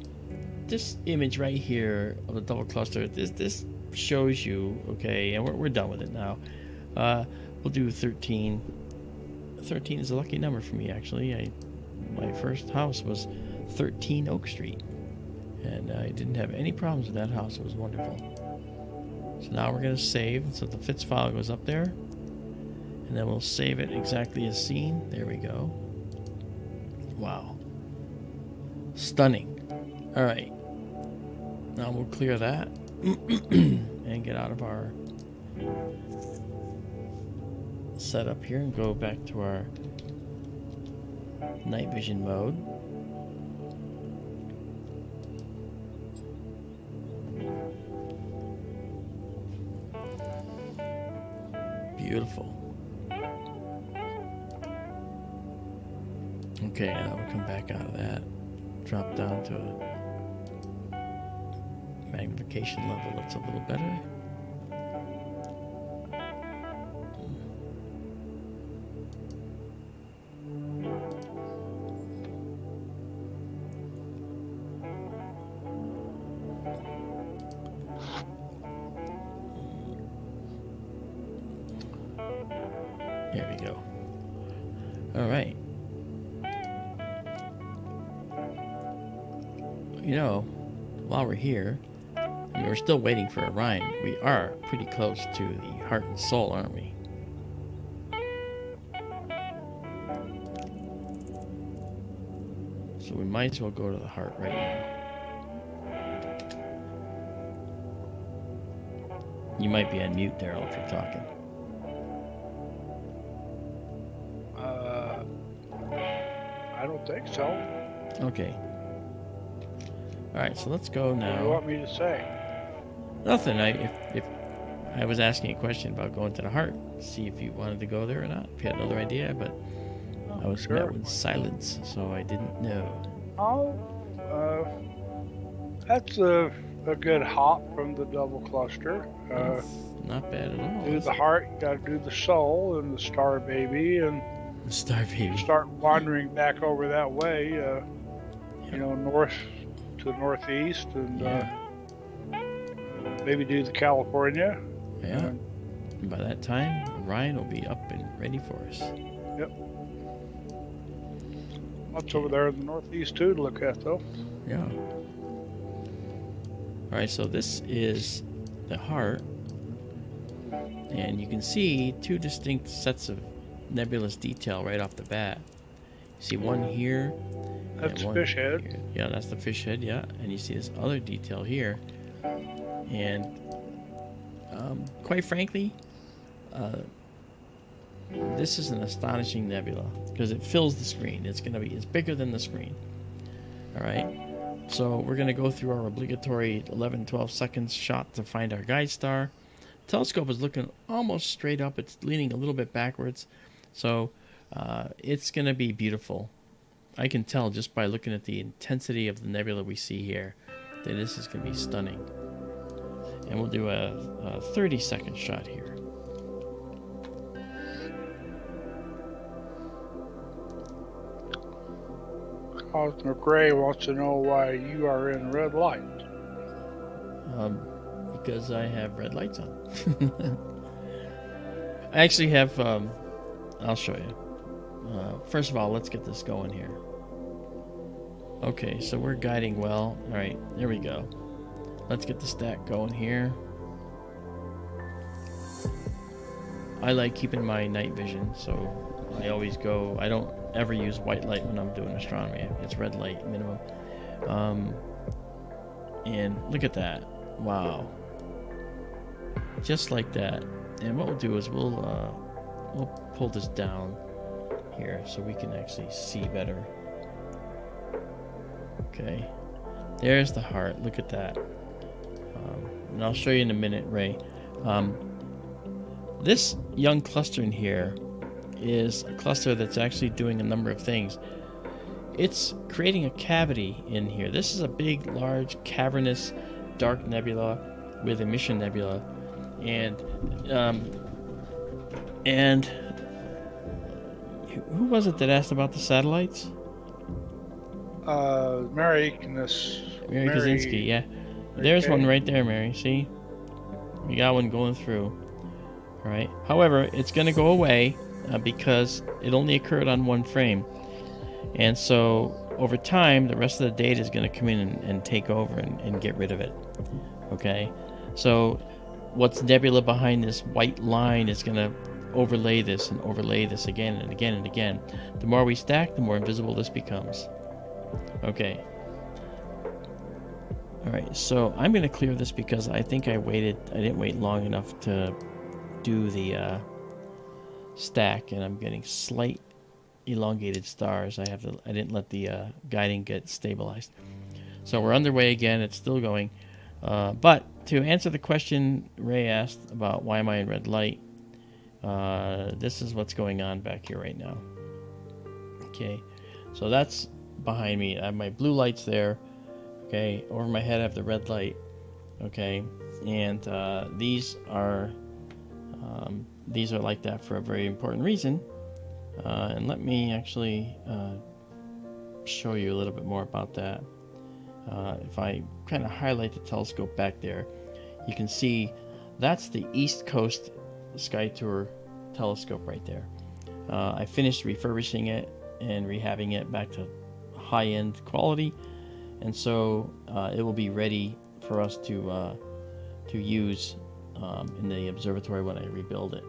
image right here of the double cluster, this shows you, okay, and we're done with it now. We'll do 13. 13 is a lucky number for me, actually. My first house was 13 Oak Street, and I didn't have any problems with that house. It was wonderful. So now we're going to save, so the FITS file goes up there, and then we'll save it exactly as seen. There we go. Wow. Stunning. All right. Now we'll clear that and get out of our setup here and go back to our night vision mode. Beautiful. Okay, now we'll come back out of that. Drop down to a magnification level that's a little better. There we go. All right. You know, while we're here, and we're still waiting for Orion. We are pretty close to the heart and soul, aren't we? So we might as well go to the heart right now. You might be on mute, Daryl, if you're talking. I don't think so. Okay. All right, so let's go now. What do you want me to say? Nothing. If I was asking a question about going to the heart, see if you wanted to go there or not. If you had another idea, but I was met with silence, so I didn't know. That's a good hop from the double cluster. Not bad at all. Do the heart, you got to do the soul and the star baby, and the star baby. Start wandering back over that way. You know, north to northeast, and maybe do the California. Yeah. And by that time, Orion will be up and ready for us. Yep. Lots over there in the northeast too to look at, though. Yeah. All right, so this is the heart, and you can see two distinct sets of nebulous detail right off the bat. You see one here. That's fish head. Here. Yeah, that's the fish head, yeah. And you see this other detail here. And quite frankly, this is an astonishing nebula because it fills the screen. It's bigger than the screen. All right. So we're going to go through our obligatory 11-12 seconds shot to find our guide star. Telescope is looking almost straight up. It's leaning a little bit backwards. So it's going to be beautiful. I can tell just by looking at the intensity of the nebula we see here that this is going to be stunning. And we'll do a 30-second shot here. Cosmic Ray wants to know why you are in red light. Because I have red lights on. I actually have, I'll show you. First of all, let's get this going here. Okay, so we're guiding well. All right, there we go. Let's get the stack going here. I like keeping my night vision, so I always go, I don't ever use white light when I'm doing astronomy. It's red light minimum. And look at that. Wow. Just like that. And what we'll do is we'll pull this down here so we can actually see better. Okay. There's the heart. Look at that. And I'll show you in a minute, Ray. This young cluster in here is a cluster that's actually doing a number of things. It's creating a cavity in here. This is a big, large, cavernous, dark nebula with emission nebula, and who was it that asked about the satellites? Mary Kaczynski, yeah. There's one right there, Mary. See? We got one going through. All right. However, it's going to go away because it only occurred on one frame. And so over time, the rest of the data is going to come in and take over and get rid of it. Okay? So what's nebula behind this white line is going to overlay this and overlay this again and again and again. The more we stack, the more invisible this becomes. Okay. All right, so I'm going to clear this because I think I didn't wait long enough to do the stack, and I'm getting slight elongated stars. I didn't let the guiding get stabilized. So we're underway again. It's still going. But to answer the question Ray asked about why am I in red light, this is what's going on back here right now. Okay, so that's behind me. I have my blue lights there. Okay, over my head I have the red light. Okay, and these are like that for a very important reason. And let me actually show you a little bit more about that. If I kind of highlight the telescope back there, you can see that's the East Coast SkyTour telescope right there. I finished refurbishing it and rehabbing it back to high-end quality, and so it will be ready for us to use in the observatory when I rebuild it.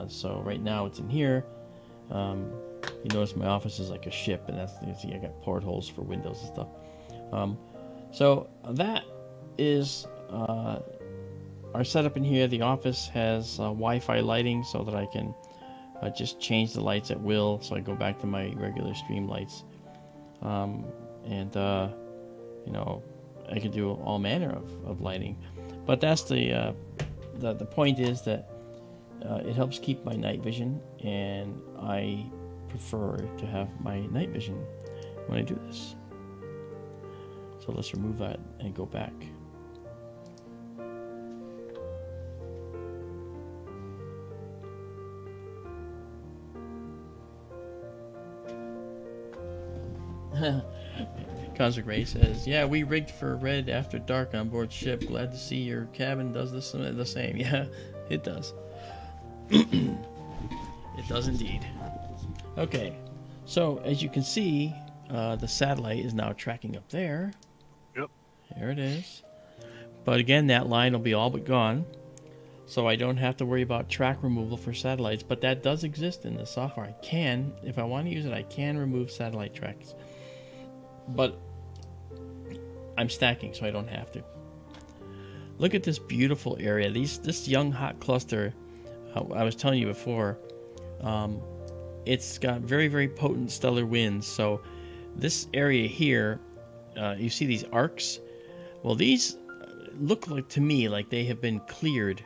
So right now it's in here. You notice my office is like a ship, and that's, you see I got portholes for windows and stuff. So that is our setup in here. The office has Wi-Fi lighting so that I can just change the lights at will. So I go back to my regular stream lights, and you know, I can do all manner of lighting. But that's the point is that it helps keep my night vision, and I prefer to have my night vision when I do this. So let's remove that and go back. Cosmic Ray says, yeah, we rigged for red after dark on board ship. Glad to see your cabin does the same. Yeah, it does. It does indeed. Okay, so as you can see, the satellite is now tracking up there. Yep. There it is. But again, that line will be all but gone, so I don't have to worry about track removal for satellites. But that does exist in the software. I can, if I want to use it, I can remove satellite tracks. But I'm stacking, so I don't have to. Look at this beautiful area. This young hot cluster, I was telling you before, it's got very, very potent stellar winds. So this area here, you see these arcs? Well, these look like, to me, like they have been cleared.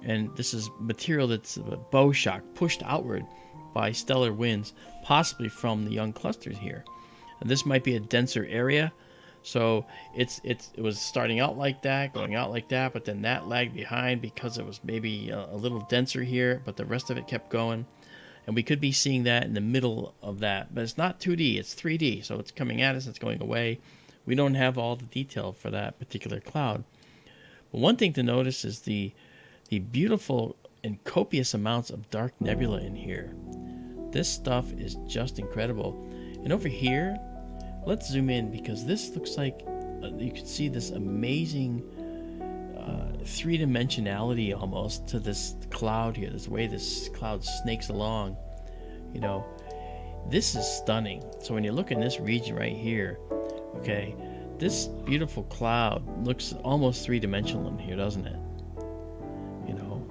And this is material that's bow shock, pushed outward by stellar winds, possibly from the young clusters here. And this might be a denser area. So it was starting out like that, going out like that, but then that lagged behind because it was maybe a little denser here, but the rest of it kept going. And we could be seeing that in the middle of that. But it's not 2D, it's 3D. So it's coming at us, it's going away. We don't have all the detail for that particular cloud. But one thing to notice is the beautiful and copious amounts of dark nebula in here. This stuff is just incredible. And over here, let's zoom in, because this looks like you can see this amazing three-dimensionality almost to this cloud here. This way this cloud snakes along, you know. This is stunning. So when you look in this region right here, okay, this beautiful cloud looks almost three-dimensional in here, doesn't it? You know,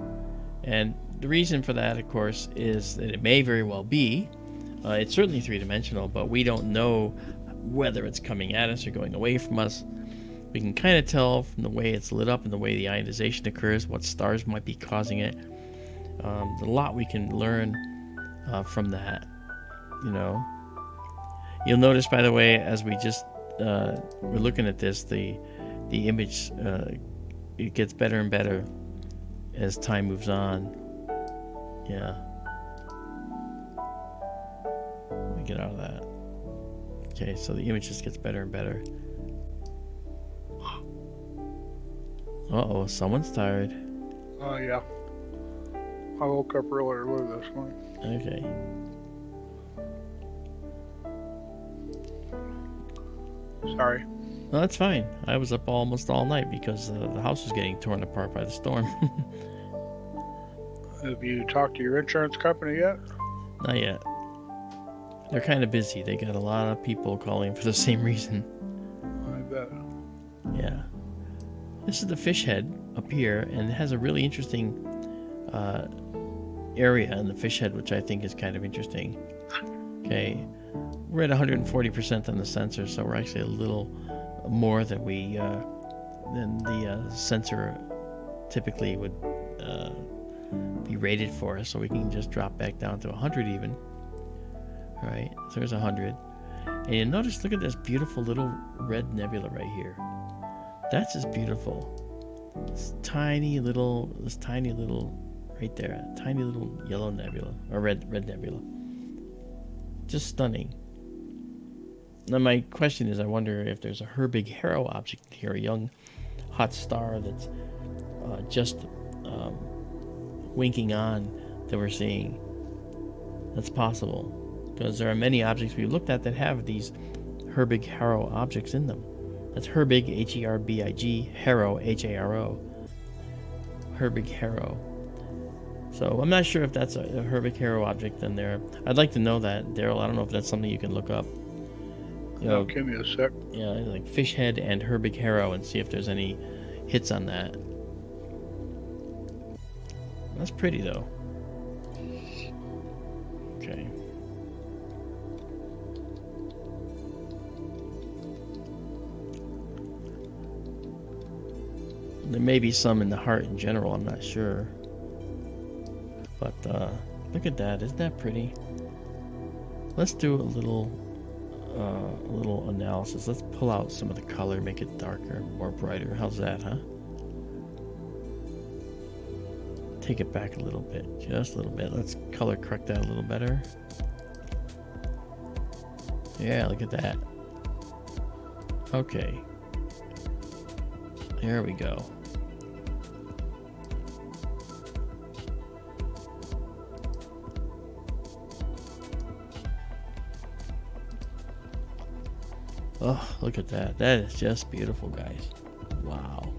and the reason for that, of course, is that it may very well be. It's certainly three-dimensional, but we don't know whether it's coming at us or going away from us. We can kind of tell from the way it's lit up and the way the ionization occurs, what stars might be causing it. A lot we can learn from that, you know. You'll notice, by the way, as we just we're looking at this, the image it gets better and better as time moves on. Yeah. Let me get out of that. Okay, so the image just gets better and better. Uh-oh, someone's tired. Oh, yeah. I woke up really early this morning. Okay. Sorry. No, that's fine. I was up almost all night because the house was getting torn apart by the storm. Have you talked to your insurance company yet? Not yet. They're kind of busy. They got a lot of people calling for the same reason. I bet. Yeah. This is the fish head up here, and it has a really interesting area in the fish head, which I think is kind of interesting. Okay. We're at 140% on the sensor, so we're actually a little more than the sensor typically would be rated for, so we can just drop back down to 100 even. All right, so there's 100, and you notice, look at this beautiful little red nebula right here. That's just beautiful. This tiny little right there, tiny little yellow nebula or red nebula. Just stunning. Now my question is, I wonder if there's a Herbig-Haro object here, a young hot star that's just winking on that we're seeing. That's possible, because there are many objects we looked at that have these Herbig-Haro objects in them. That's Herbig, H-E-R-B-I-G, Haro, H-A-R-O. Herbig-Haro. So I'm not sure if that's a Herbig-Haro object in there. I'd like to know that, Daryl. I don't know if that's something you can look up. You know, give me a sec. Yeah, like fish head and Herbig-Haro, and see if there's any hits on that. That's pretty though. Okay. There may be some in the heart in general, I'm not sure. But look at that, isn't that pretty? Let's do a little analysis. Let's pull out some of the color, make it darker, more brighter. How's that, huh? Take it back a little bit, just a little bit. Let's color correct that a little better. Yeah, look at that. Okay. There we go. Oh, look at that. That is just beautiful, guys. Wow.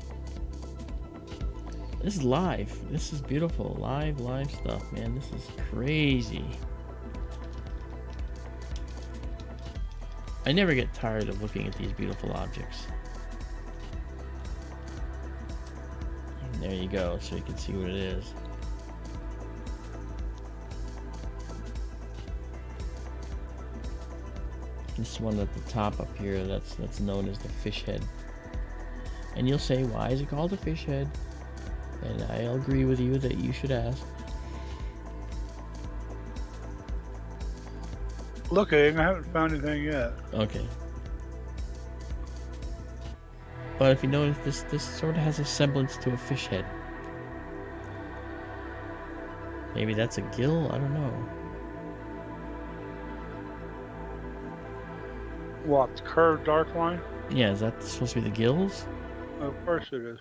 This is live. This is beautiful. Live stuff, man. This is crazy. I never get tired of looking at these beautiful objects. And there you go, so you can see what it is. This one at the top up here, that's known as the fish head. And you'll say, why is it called a fish head? And I'll agree with you that you should ask. Looking, I haven't found anything yet. Okay. But if you notice, this sort of has a semblance to a fish head. Maybe that's a gill? I don't know. What, the curved dark line? Yeah, is that supposed to be the gills? Of course it is.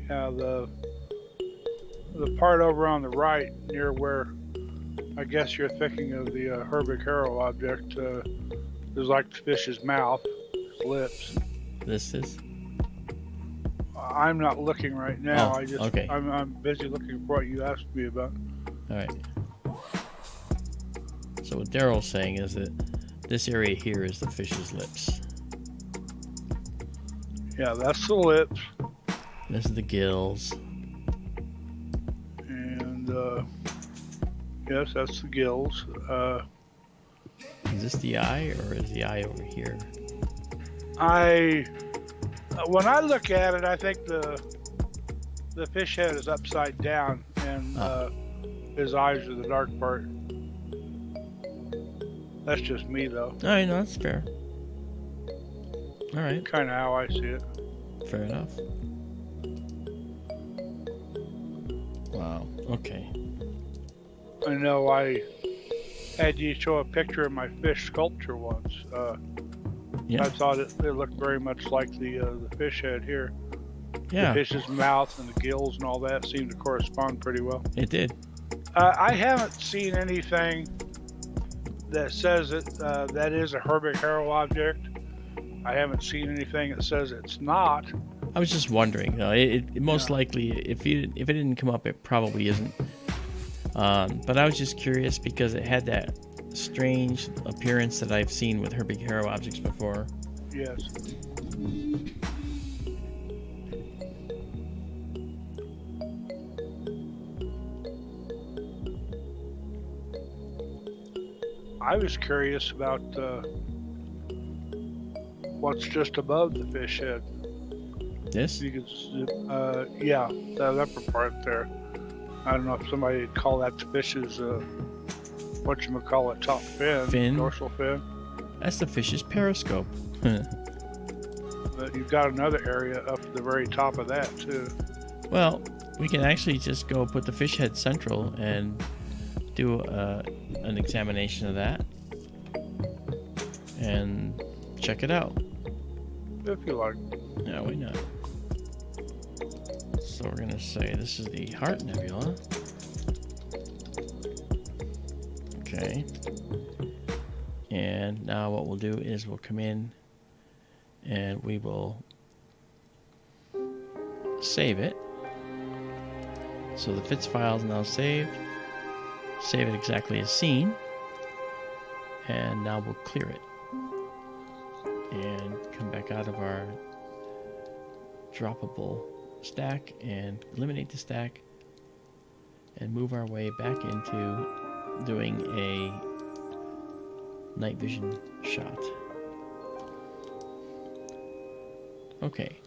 Yeah, the part over on the right, near where I guess you're thinking of the Herbig-Haro object, is like the fish's mouth, his lips. this is? I'm not looking right now. Oh, okay. I'm busy looking for what you asked me about. All right. So what Daryl's saying is that this area here is the fish's lips. Yeah, that's the lips. This is the gills. And yes, that's the gills. Is this the eye, or is the eye over here? When I look at it, I think the fish head is upside down, and his eyes are the dark part. That's just me, though. All right, no, that's fair. All right. Kind of how I see it. Fair enough. Wow. Okay. I know I had you show a picture of my fish sculpture once. Yeah. I thought it looked very much like the fish head here. Yeah. The fish's mouth and the gills and all that seemed to correspond pretty well. It did. I haven't seen anything that says that is a Herbig-Haro object. I haven't seen anything that says it's not. I was just wondering. It most likely, if it didn't come up, it probably isn't. But I was just curious because it had that strange appearance that I've seen with Herbig-Haro objects before. Yes. I was curious about what's just above the fish head. This? You could, yeah, that upper part there. I don't know if somebody would call that the fish's, whatchamacallit, top fin, dorsal fin. That's the fish's periscope. But you've got another area up at the very top of that, too. Well, we can actually just go put the fish head central and do an examination of that and check it out. If you like. Yeah, why not? So we're going to say this is the Heart Nebula. Okay. And now what we'll do is we'll come in and we will save it. So the FITS file is now saved. Save it exactly as seen. And now we'll clear it. And come back out of our droppable stack and eliminate the stack and move our way back into doing a night vision shot. Okay,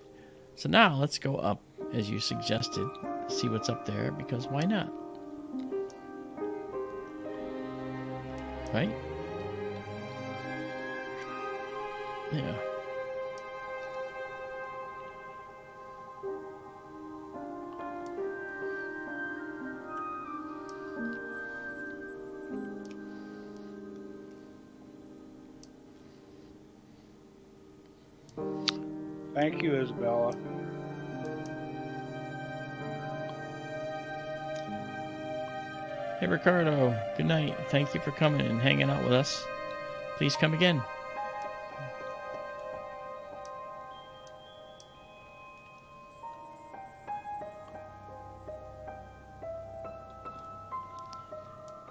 so now let's go up as you suggested, see what's up there, because why not? Right? Yeah. Thank you, Izabela. Hey Ricardo, good night. Thank you for coming and hanging out with us. Please come again.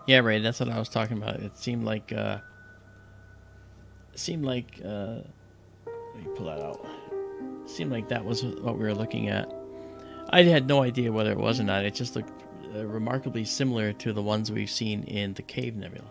Yeah, Ray, that's what I was talking about. It seemed like let me pull that out. It seemed like that was what we were looking at. I had no idea whether it was or not. It just looked remarkably similar to the ones we've seen in the Cave Nebula.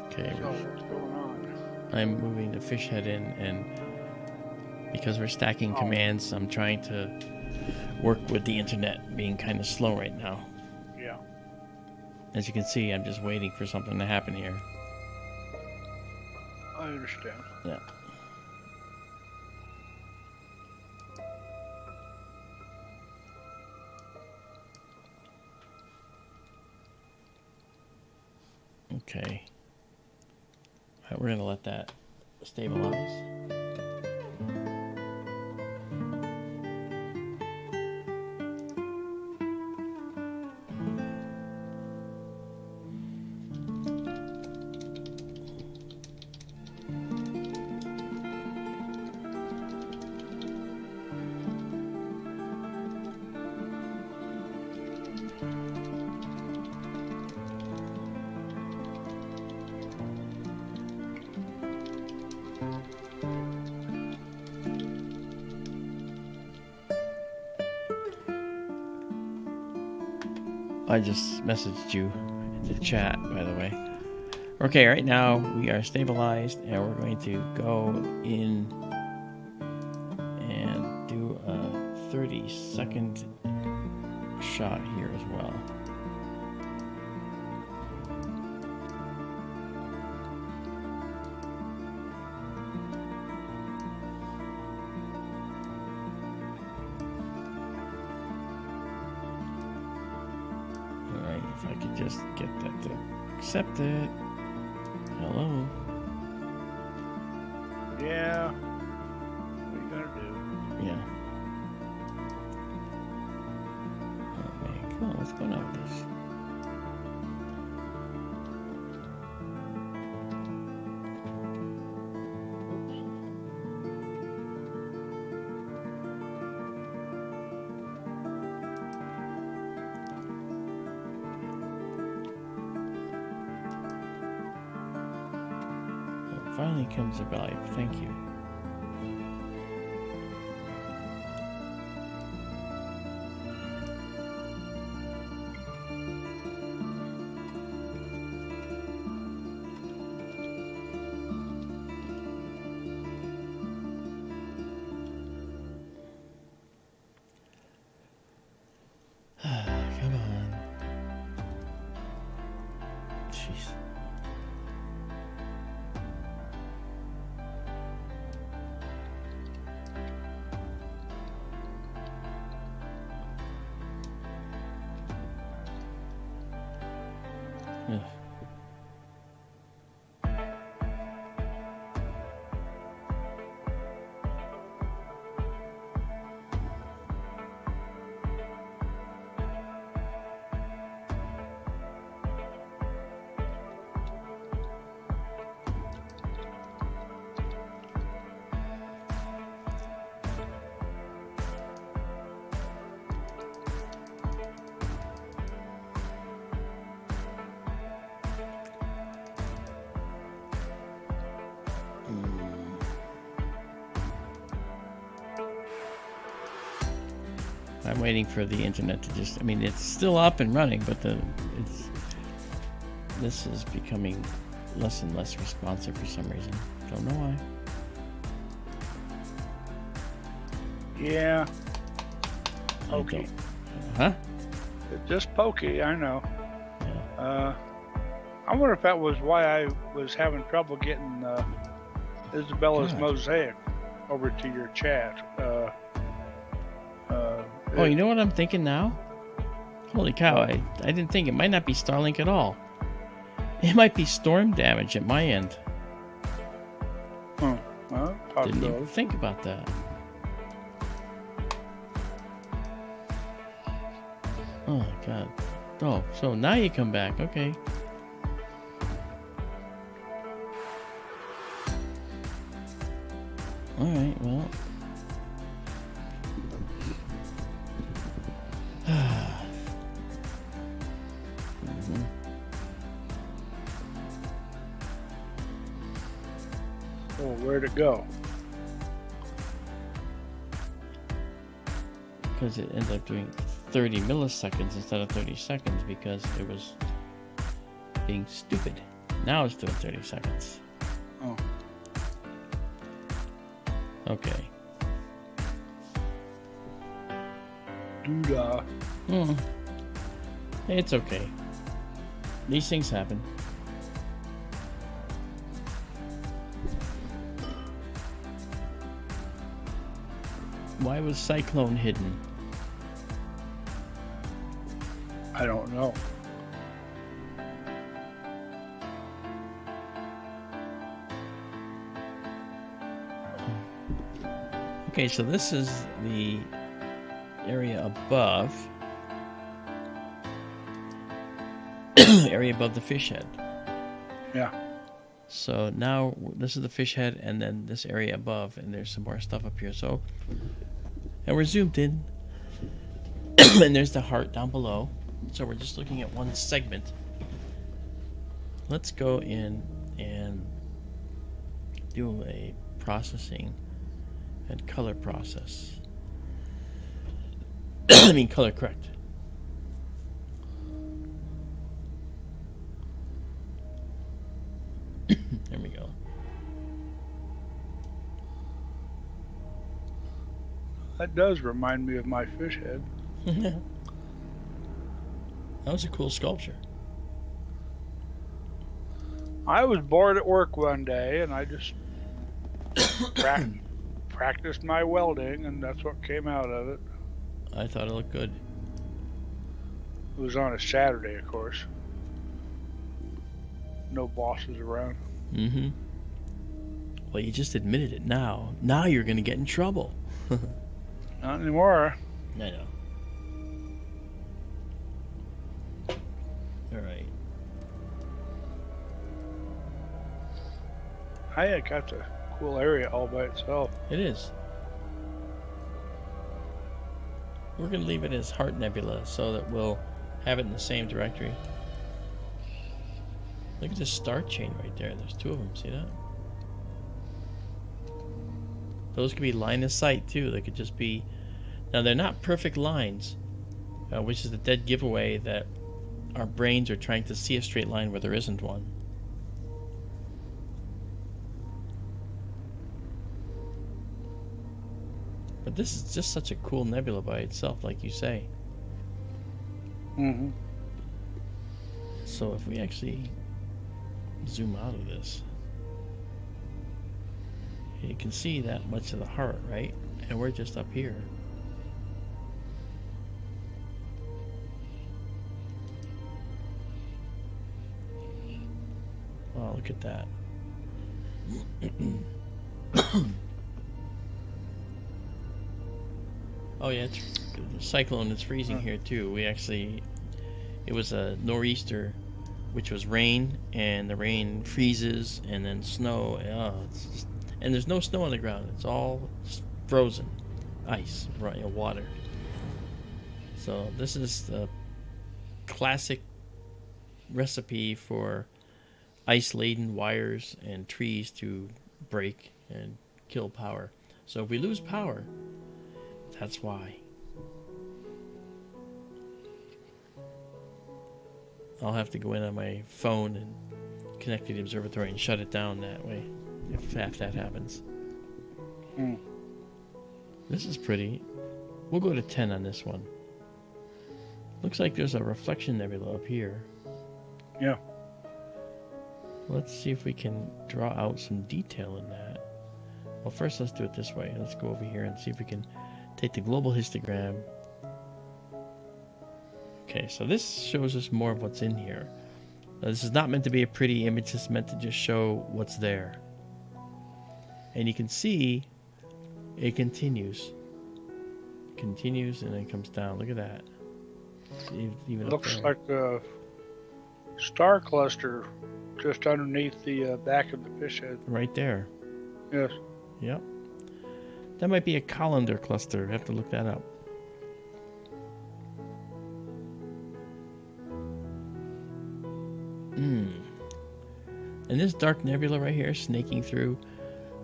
Okay, So what's going on? I'm moving the fish head in, and because we're stacking commands, I'm trying to work with the internet being kind of slow right now. Yeah. As you can see, I'm just waiting for something to happen here. I understand. Yeah. Okay. All right, we're going to let that stabilize. I just messaged you in the chat, by the way. Okay, right now we are stabilized, and we're going to go in and do a 30-second shot here as well. Alright, if I could just get that to accept it. Hello. Yeah. What are you gonna do? Yeah. Oh man, come on, what's going on with this? Finally comes to life. Thank you. Come on. Jeez. Ugh. I'm waiting for the internet to just, I mean, it's still up and running, but this is becoming less and less responsive for some reason. Don't know why. Yeah. Pokey. Huh? It's just pokey, I know. Yeah. I wonder if that was why I was having trouble getting Izabela's Mosaic over to your chat. Oh, you know what I'm thinking now? Holy cow, I didn't think. It might not be Starlink at all. It might be storm damage at my end. Well, didn't even think about that. Oh, my God. Oh, so now you come back. Okay. All right, well. Well, where'd it go? Because it ended up doing 30 milliseconds instead of 30 seconds because it was being stupid. Now it's doing 30 seconds. Oh. Okay. Doodah. It's okay. These things happen. Why was Cyclone hidden? I don't know. Okay, so this is the area above. Area above the fish head. Yeah. So now this is the fish head, and then this area above, and there's some more stuff up here. So, and we're zoomed in, and there's the heart down below. So we're just looking at one segment. Let's go in and do a processing and color process. I mean color correct. There we go. That does remind me of my fish head. That was a cool sculpture. I was bored at work one day, and I just practiced my welding, and that's what came out of it. I thought it looked good. It was on a Saturday, of course. No bosses around. Mm-hmm. Well, you just admitted it now. Now you're going to get in trouble. Not anymore. I know. All right. Hey, that's a cool area all by itself. It is. We're going to leave it as Heart Nebula so that we'll have it in the same directory. Look at this star chain right there. There's two of them. See that? Those could be line of sight too. They could just be... Now, they're not perfect lines, which is the dead giveaway that our brains are trying to see a straight line where there isn't one. But this is just such a cool nebula by itself, like you say. Mm-hmm. So if we actually zoom out of this, you can see that much of the heart, right? And we're just up here. Oh, look at that. Oh yeah, the cyclone is freezing here too. We actually, it was a nor'easter, which was rain, and the rain freezes, and then snow. It's just, and there's no snow on the ground. It's all frozen, ice, right, water. So this is the classic recipe for ice-laden wires and trees to break and kill power. So if we lose power, that's why. I'll have to go in on my phone and connect to the observatory and shut it down that way, if that happens. Mm. This is pretty. We'll go to 10 on this one. Looks like there's a reflection nebula up here. Yeah. Let's see if we can draw out some detail in that. Well, first let's do it this way. Let's go over here and see if we can take the global histogram. Okay, so this shows us more of what's in here. Now, this is not meant to be a pretty image. It's meant to just show what's there. And you can see it continues. It continues and then comes down. Look at that. Even looks like a star cluster just underneath the back of the fish head. Right there. Yes. Yep. That might be a colander cluster. I have to look that up. And this dark nebula right here, snaking through,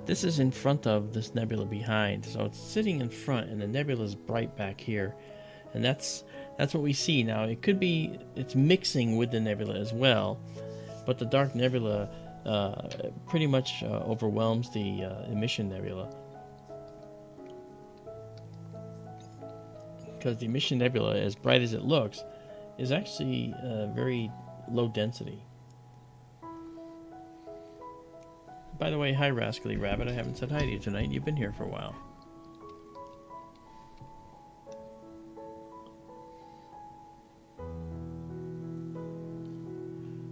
this is in front of this nebula behind. So it's sitting in front, and the nebula is bright back here. And that's what we see now. It could be it's mixing with the nebula as well, but the dark nebula pretty much overwhelms the emission nebula. Because the emission nebula, as bright as it looks, is actually very low density. By the way, hi Rascally Rabbit, I haven't said hi to you tonight. You've been here for a while.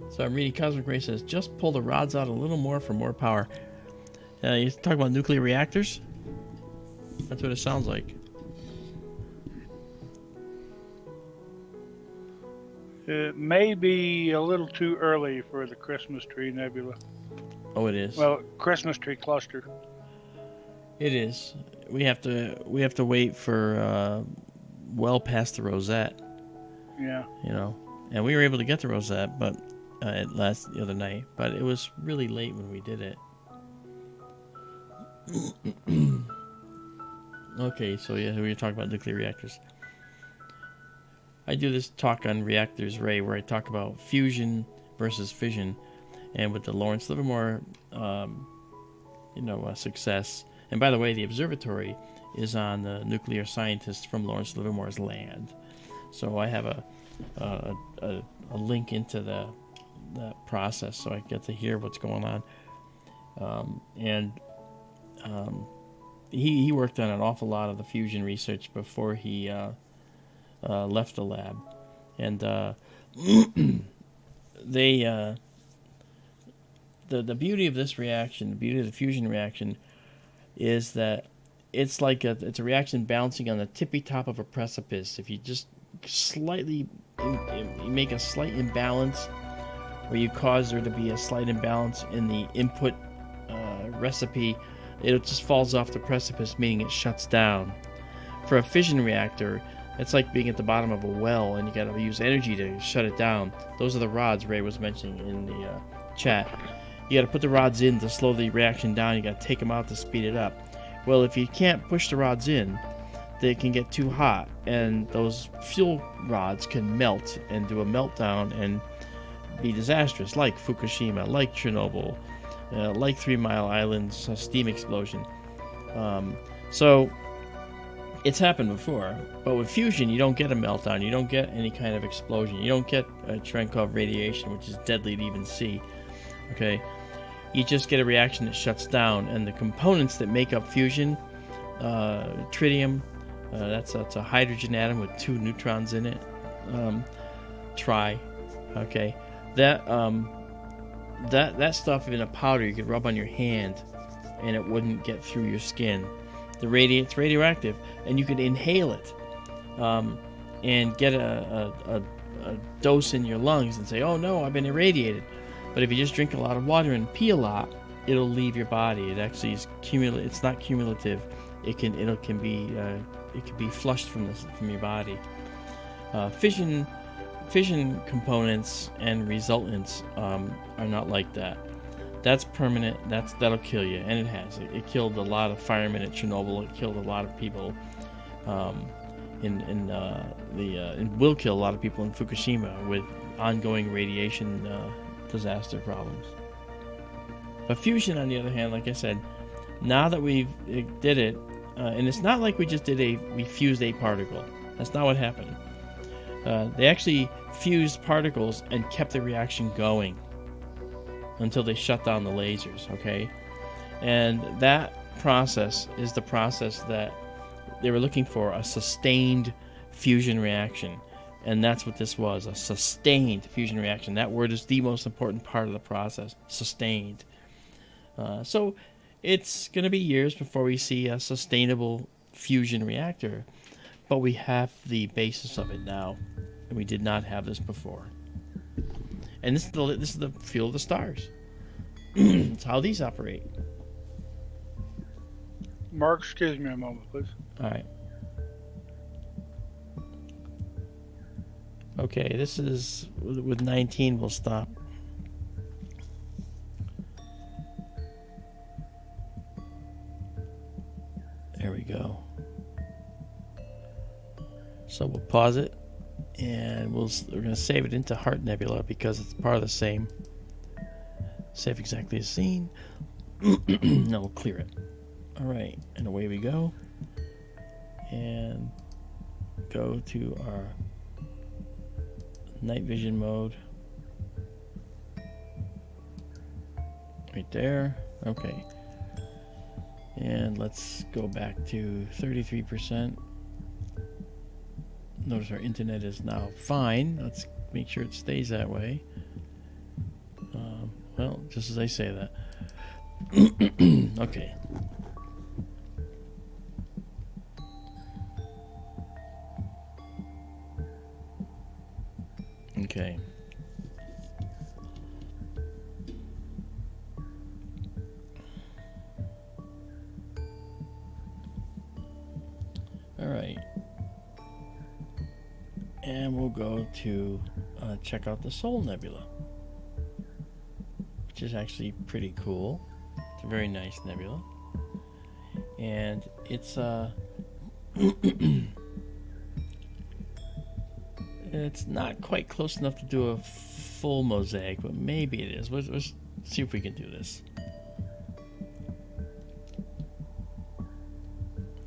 So I'm reading Cosmic Ray says, just pull the rods out a little more for more power. You talk about nuclear reactors? That's what it sounds like. It may be a little too early for the Christmas tree nebula. Oh, it is. Well, Christmas tree cluster. It is. We have to wait for well past the rosette. Yeah. You know, and we were able to get the rosette, but the other night. But it was really late when we did it. Okay, so yeah, we were talking about nuclear reactors. I do this talk on reactors, Ray, where I talk about fusion versus fission. And with the Lawrence Livermore, success. And by the way, the observatory is on the nuclear scientists from Lawrence Livermore's land. So I have a link into the process, so I get to hear what's going on. He worked on an awful lot of the fusion research before he left the lab, and the beauty of this reaction, the beauty of the fusion reaction, is that it's like it's a reaction bouncing on the tippy top of a precipice. If you just slightly you make a slight imbalance, where you cause there to be a slight imbalance in the input recipe, it just falls off the precipice, meaning it shuts down. For a fission reactor, it's like being at the bottom of a well, and you got to use energy to shut it down. Those are the rods Ray was mentioning in the chat. You got to put the rods in to slow the reaction down. You got to take them out to speed it up. Well, if you can't push the rods in, they can get too hot, and those fuel rods can melt and do a meltdown and be disastrous, like Fukushima, like Chernobyl, like 3 Mile Island's steam explosion. So it's happened before, but with fusion, you don't get a meltdown, you don't get any kind of explosion, you don't get a Cherenkov radiation, which is deadly to even see. Okay, you just get a reaction that shuts down, and the components that make up fusion, tritium, that's a hydrogen atom with 2 neutrons in it, tri. Okay, that stuff in a powder you could rub on your hand, and it wouldn't get through your skin. It's radioactive, and you could inhale it, and get a dose in your lungs and say, "Oh no, I've been irradiated." But if you just drink a lot of water and pee a lot, it'll leave your body. It actually is cumulative. It's not cumulative. It can be flushed from your body. Fission components and resultants are not like that. That's permanent. That'll kill you, and it has. It killed a lot of firemen at Chernobyl. It killed a lot of people, and will kill a lot of people in Fukushima with ongoing radiation disaster problems. But fusion, on the other hand, like I said, now that we did it, and it's not like we just we fused a particle. That's not what happened. They actually fused particles and kept the reaction going until they shut down the lasers, okay? And that process is the process that they were looking for, a sustained fusion reaction. And that's what this was, a sustained fusion reaction. That word is the most important part of the process, sustained. So it's going to be years before we see a sustainable fusion reactor, but we have the basis of it now, and we did not have this before. And this is the fuel of the stars. It's how these operate. Mark, excuse me a moment, please. All right. Okay, this is with 19. We'll stop. There we go. So we'll pause it, and we're going to save it into Heart Nebula because it's part of the same. Save exactly as seen. Now we'll clear it. All right, and away we go. And go to our night vision mode. Right there. Okay. And let's go back to 33%. Notice our internet is now fine. Let's make sure it stays that way. Well, just as I say that. Okay. Okay. All right. And we'll go to check out the Soul Nebula, which is actually pretty cool. It's a very nice nebula. And it's it's not quite close enough to do a full mosaic, but maybe it is. We're see if we can do this.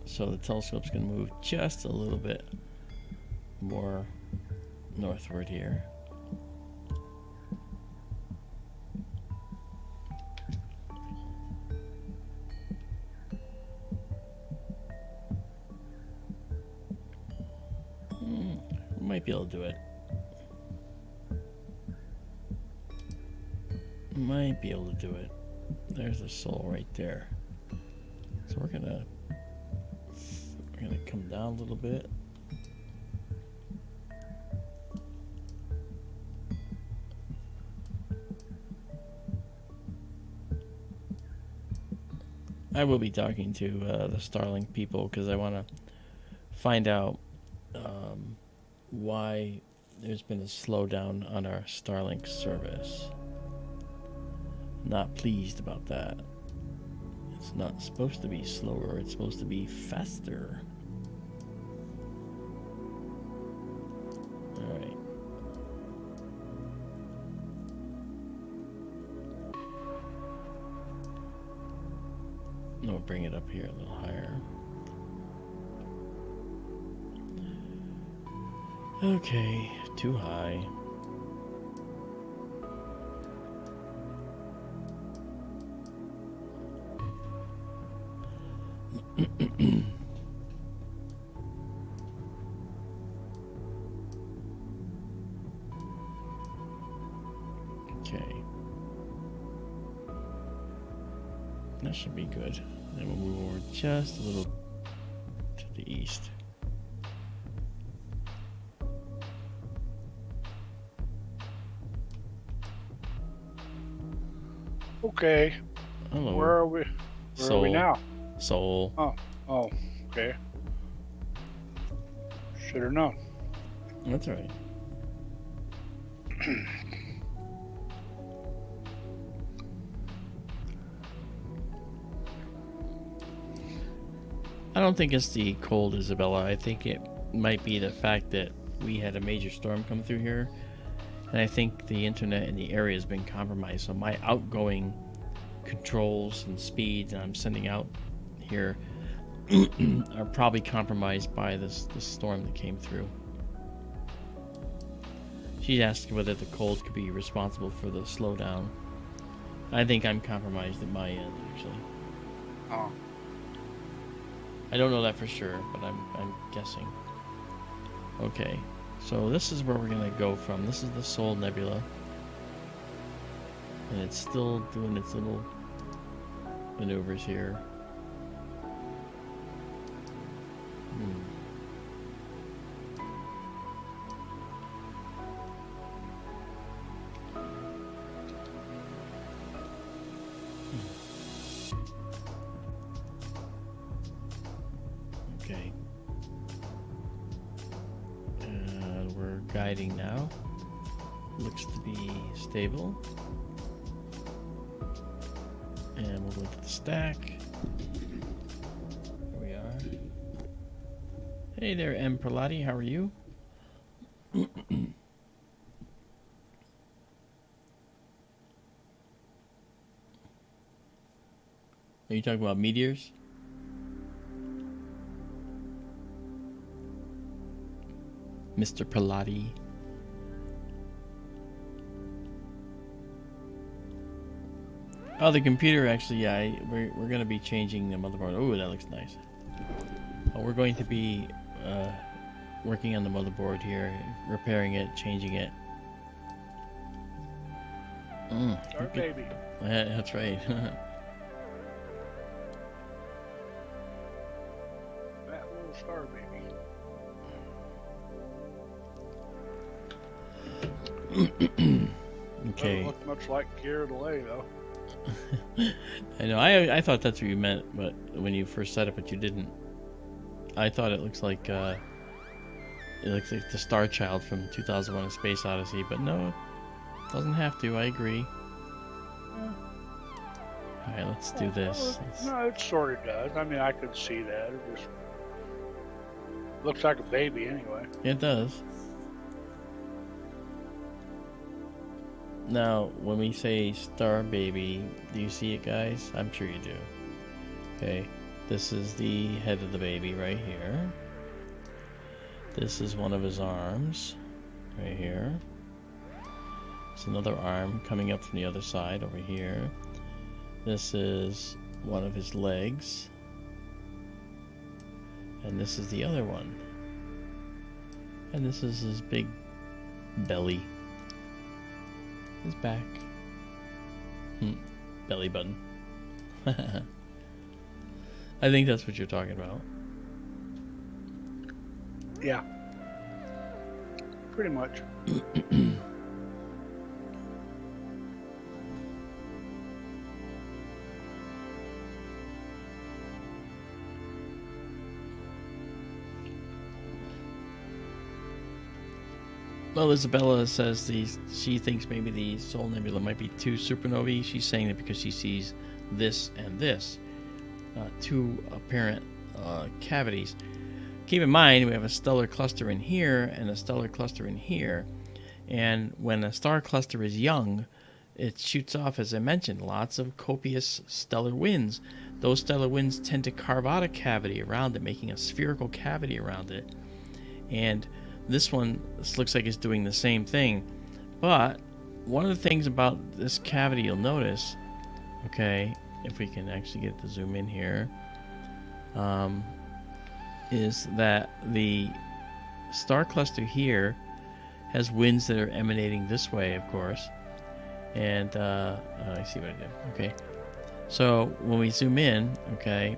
So the telescope's going to move just a little bit more northward here. We might be able to do it. Might be able to do it. There's the soul right there. So we're gonna come down a little bit. I will be talking to the Starlink people because I want to find out why there's been a slowdown on our Starlink service. Not pleased about that. It's not supposed to be slower, it's supposed to be faster. Alright. We'll bring it up here a little higher. Okay, too high. Okay. That should be good. Then we'll move over just a little to the east. Okay. Hello. Where are we? Where are we now? Soul. Oh, okay. Should have known. That's all right. I don't think it's the cold, Izabela. I think it might be the fact that we had a major storm come through here. And I think the internet in the area has been compromised. So my outgoing controls and speeds I'm sending out here are probably compromised by this storm that came through. She asked whether the cold could be responsible for the slowdown. I think I'm compromised at my end, actually. Oh. I don't know that for sure, but I'm guessing. Okay, so this is where we're gonna go from. This is the Soul Nebula, and it's still doing its little maneuvers here. Okay. We're guiding now. Looks to be stable. And we'll go to the stack. There we are. Hey there, M. Perlati, how are you? Are you talking about meteors? Mr. Perlati. Oh, the computer actually, yeah, we're going to be changing the motherboard. Oh, that looks nice. Oh, we're going to be working on the motherboard here, repairing it, changing it. Our baby. That's right. That little star baby. Okay. Doesn't look much like Kira Delay, though. I know. I thought that's what you meant, but when you first said it, but you didn't. I thought it looks like the Star Child from 2001: A Space Odyssey, but no, it doesn't have to. I agree. All right, let's do this. No, it sort of does. I mean, I could see that. It just looks like a baby, anyway. It does. Now, when we say star baby, do you see it, guys? I'm sure you do. Okay, this is the head of the baby right here. This is one of his arms right here. There's another arm coming up from the other side over here. This is one of his legs. And this is the other one. And this is his big belly. His back. Belly button. I think that's what you're talking about. Yeah. Pretty much. Well, Izabela says she thinks maybe the Soul Nebula might be two supernovae. She's saying that because she sees this and this, two apparent cavities. Keep in mind, we have a stellar cluster in here and a stellar cluster in here. And when a star cluster is young, it shoots off, as I mentioned, lots of copious stellar winds. Those stellar winds tend to carve out a cavity around it, making a spherical cavity around it. And this one looks like it's doing the same thing. But one of the things about this cavity you'll notice, okay, if we can actually get it to zoom in here, is that the star cluster here has winds that are emanating this way, of course. And I see what I did. Okay, so when we zoom in, okay,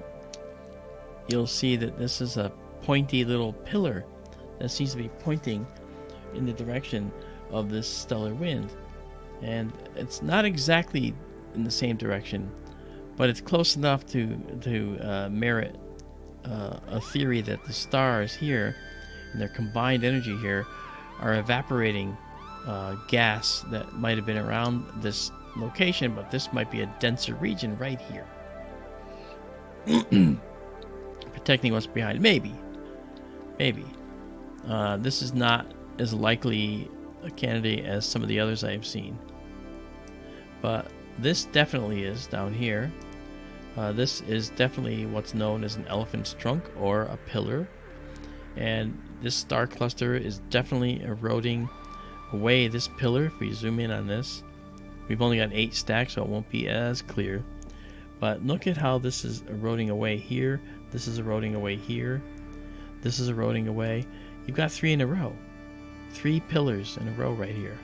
you'll see that this is a pointy little pillar that seems to be pointing in the direction of this stellar wind. And it's not exactly in the same direction, but it's close enough to merit a theory that the stars here, and their combined energy here, are evaporating gas that might have been around this location, but this might be a denser region right here. Protecting what's behind. Maybe. This is not as likely a candidate as some of the others I've seen. But this definitely is down here. This is definitely what's known as an elephant's trunk or a pillar. And this star cluster is definitely eroding away this pillar. If we zoom in on this, we've only got 8 stacks, so it won't be as clear. But look at how this is eroding away here. This is eroding away here. This is eroding away. You've got 3 in a row. 3 pillars in a row right here.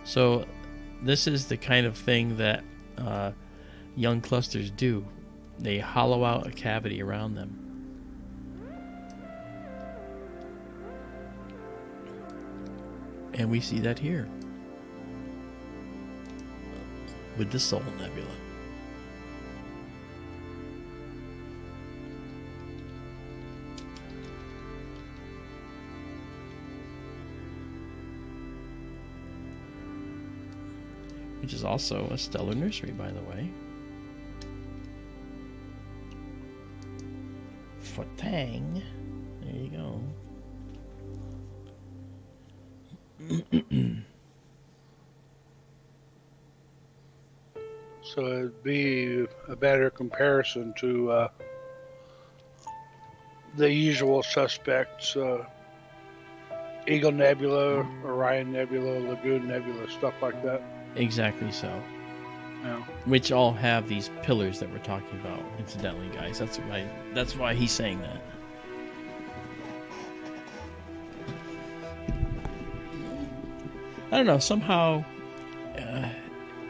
So this is the kind of thing that young clusters do. They hollow out a cavity around them. And we see that here with the Soul Nebula. Which is also a stellar nursery, by the way. Fatang. There you go. So it'd be a better comparison to the usual suspects, Eagle Nebula, Orion Nebula, Lagoon Nebula, stuff like that. Exactly so. Yeah. Which all have these pillars that we're talking about, incidentally, guys. That's why he's saying that. I don't know, somehow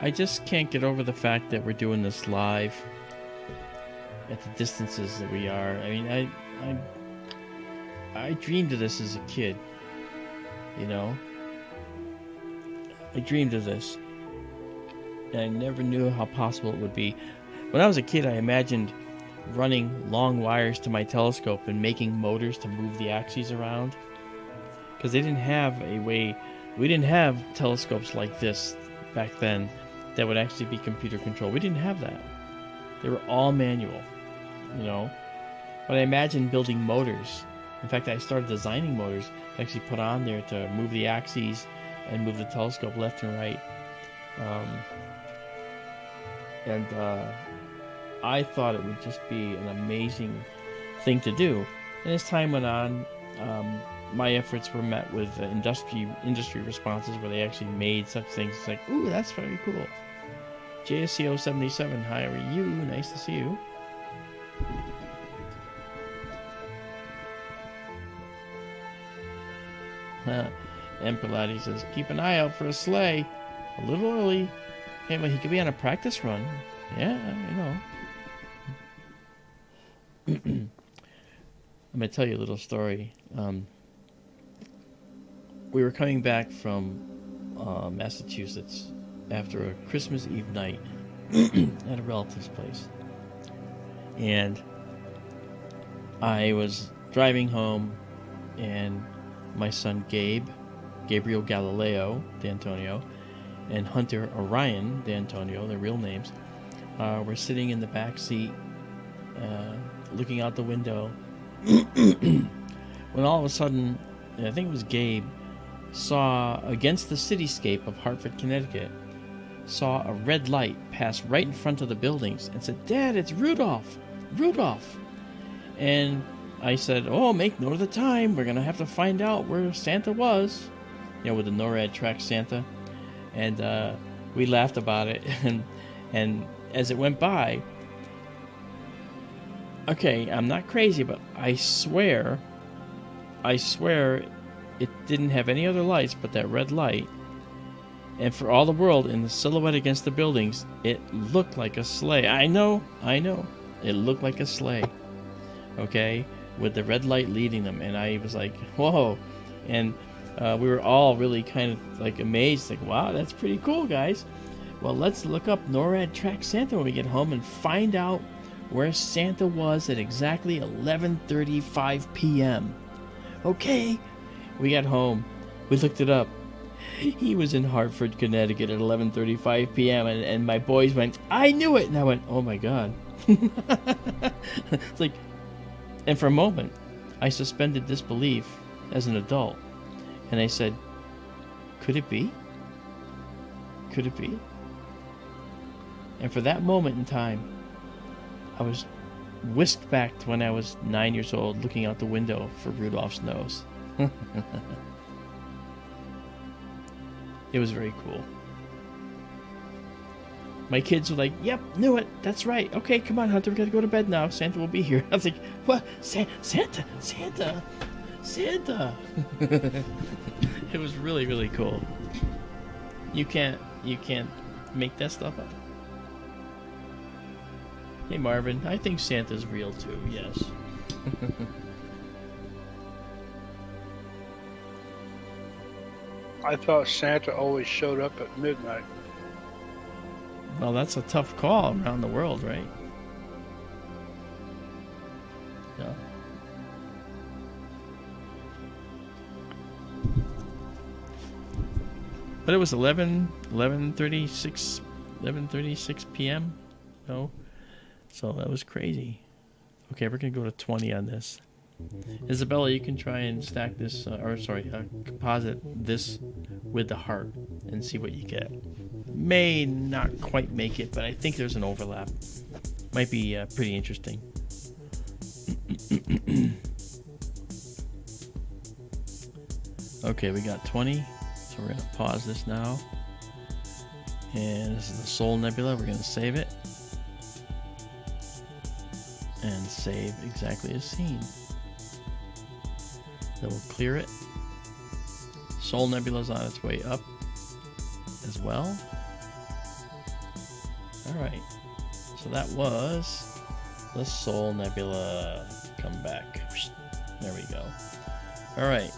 I just can't get over the fact that we're doing this live at the distances that we are. I mean, I dreamed of this as a kid, you know? I dreamed of this. And I never knew how possible it would be. When I was a kid, I imagined running long wires to my telescope and making motors to move the axes around. Because they didn't have a way... We didn't have telescopes like this back then that would actually be computer controlled. We didn't have that. They were all manual, you know. But I imagined building motors. In fact, I started designing motors to actually put on there to move the axes and move the telescope left and right. And I thought it would just be an amazing thing to do. And as time went on, my efforts were met with industry responses where they actually made such things. It's like, ooh, that's very cool. JSCO 77, hi, how are you? Nice to see you. And Pleiades says, keep an eye out for a sleigh. A little early. Hey, well, he could be on a practice run. Yeah, you know. I'm going to tell you a little story. We were coming back from Massachusetts after a Christmas Eve night at a relative's place. And I was driving home, and my son Gabriel Galileo Dantonio, and Hunter Orion Dantonio, their real names, were sitting in the back seat looking out the window when all of a sudden, I think it was Gabe, saw against the cityscape of Hartford, Connecticut, saw a red light pass right in front of the buildings and said, Dad, it's Rudolf! Rudolf! And I said, oh, make note of the time. We're going to have to find out where Santa was. You know, with the NORAD track Santa. And we laughed about it. And as it went by, okay, I'm not crazy, but I swear it didn't have any other lights but that red light. And for all the world, in the silhouette against the buildings, it looked like a sleigh. I know. It looked like a sleigh. Okay? With the red light leading them. And I was like, whoa. And we were all really kind of like amazed. Like, wow, that's pretty cool, guys. Well, let's look up NORAD Track Santa when we get home and find out where Santa was at exactly 11:35 p.m. Okay. We got home. We looked it up. He was in Hartford, Connecticut at 11:35 p.m. And my boys went, I knew it! And I went, oh my God. It's like, and for a moment, I suspended disbelief as an adult. And I said, could it be? Could it be? And for that moment in time, I was whisked back to when I was 9 years old, looking out the window for Rudolph's nose. It was very cool. My kids were like, yep, knew it. That's right. Okay, come on, Hunter. We gotta go to bed now. Santa will be here. I was like, what? Santa! It was really, really cool. You can't make that stuff up. Hey, Marvin. I think Santa's real, too. Yes. I thought Santa always showed up at midnight. Well, that's a tough call around the world, right? Yeah. But it was 11:36 p.m. No, so that was crazy. Okay, we're gonna go to 20 on this. Izabela, you can try and stack this, composite this with the heart and see what you get. May not quite make it, but I think there's an overlap. Might be pretty interesting. Okay, we got 20, so we're going to pause this now. And this is the Soul Nebula. We're going to save it. And save exactly as seen. Then we'll clear it. Soul Nebula is on its way up as well. Alright, so that was the Soul Nebula. Come back. There we go. Alright,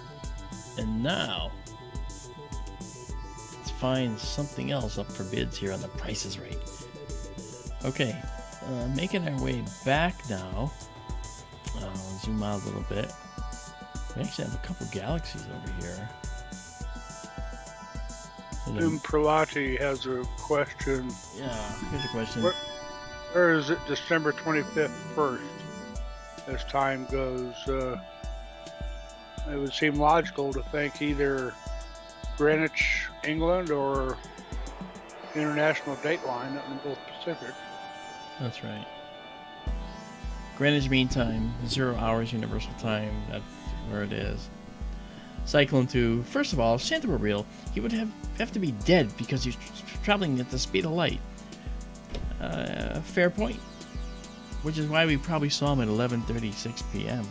and now let's find something else up for bids here on the Price is Right. Okay, making our way back now. I'll zoom out a little bit. We actually have a couple galaxies over here. Prelati has a question. Yeah, here's a question. Where is it December 25th first? As time goes, it would seem logical to think either Greenwich England or International Dateline up in the Middle Pacific. That's right. Greenwich Mean Time, 0 hours Universal Time. That's where it is. Cyclone 2. First of all, if Santa were real, he would have to be dead because he's traveling at the speed of light. Fair point. Which is why we probably saw him at 11:36 p.m.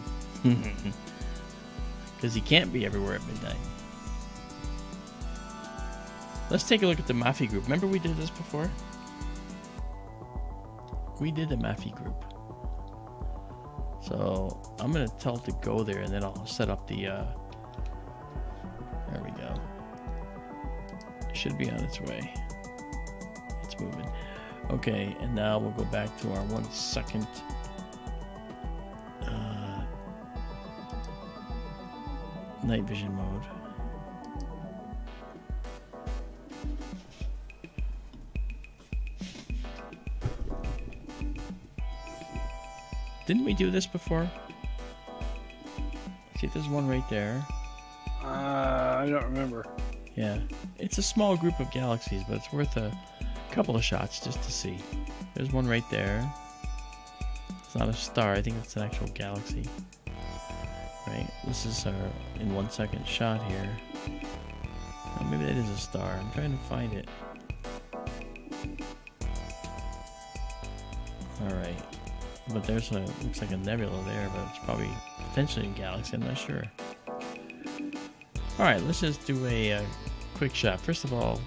Because he can't be everywhere at midnight. Let's take a look at the Maffei Group. Remember we did this before? We did the Maffei Group. So I'm going to tell it to go there, and then I'll set up the... there we go. It should be on its way. It's moving. Okay, and now we'll go back to our 1 second... night vision mode. Didn't we do this before? See, there's one right there. I don't remember. Yeah, it's a small group of galaxies, but it's worth a couple of shots just to see. There's one right there. It's not a star. I think it's an actual galaxy. Right. This is our in 1 second shot here. Oh, maybe that is a star. I'm trying to find it. All right. But there's a, looks like a nebula there, but it's probably potentially a galaxy, I'm not sure. Alright, let's just do a quick shot. First of all,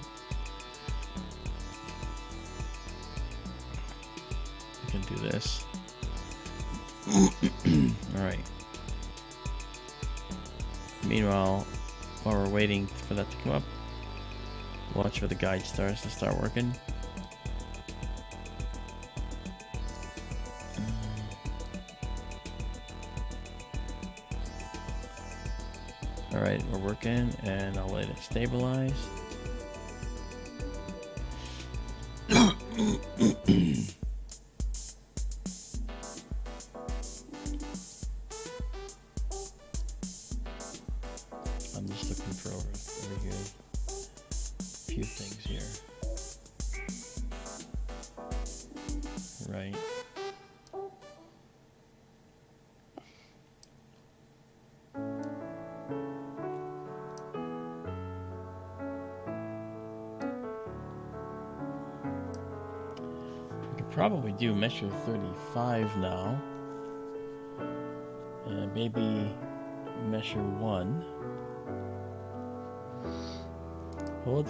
we can do this. Alright. Meanwhile, while we're waiting for that to come up, watch for the guide stars to start working. Alright, we're working, and I'll let it stabilize. I'm just looking for over here a few things here. Right. Probably do measure 35 now, and maybe measure 1. We'll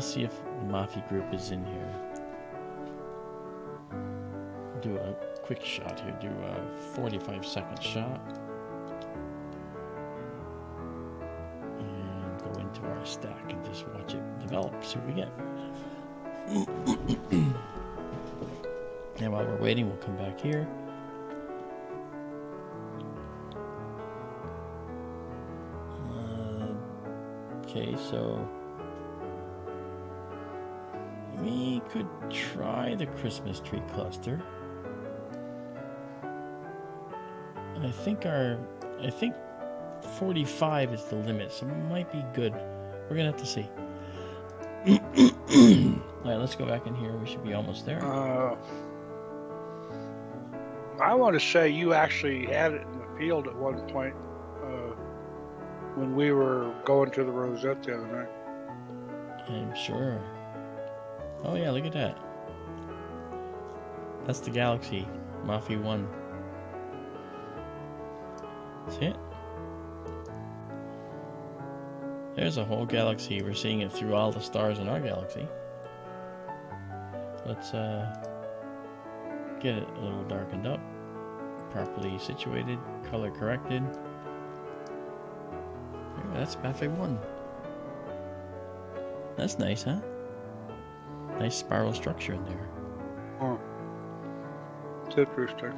see if the Maffei Group is in here. Do a quick shot here. Do a 45-second shot, and go into our stack and just watch it develop. See what we get. And while we're waiting, we'll come back here. Okay, so we could try the Christmas tree cluster. I think 45 is the limit, so it might be good. We're gonna have to see. Alright, let's go back in here. We should be almost there. I want to say you actually had it in the field at one point when we were going to the Rosette the other night. I'm sure. Oh yeah, look at that. That's the galaxy, Maffei 1. See it? There's a whole galaxy. We're seeing it through all the stars in our galaxy. Let's get it a little darkened up, properly situated, color corrected. That's Maffei 1. That's nice, huh? Nice spiral structure in there. Oh, it's interesting.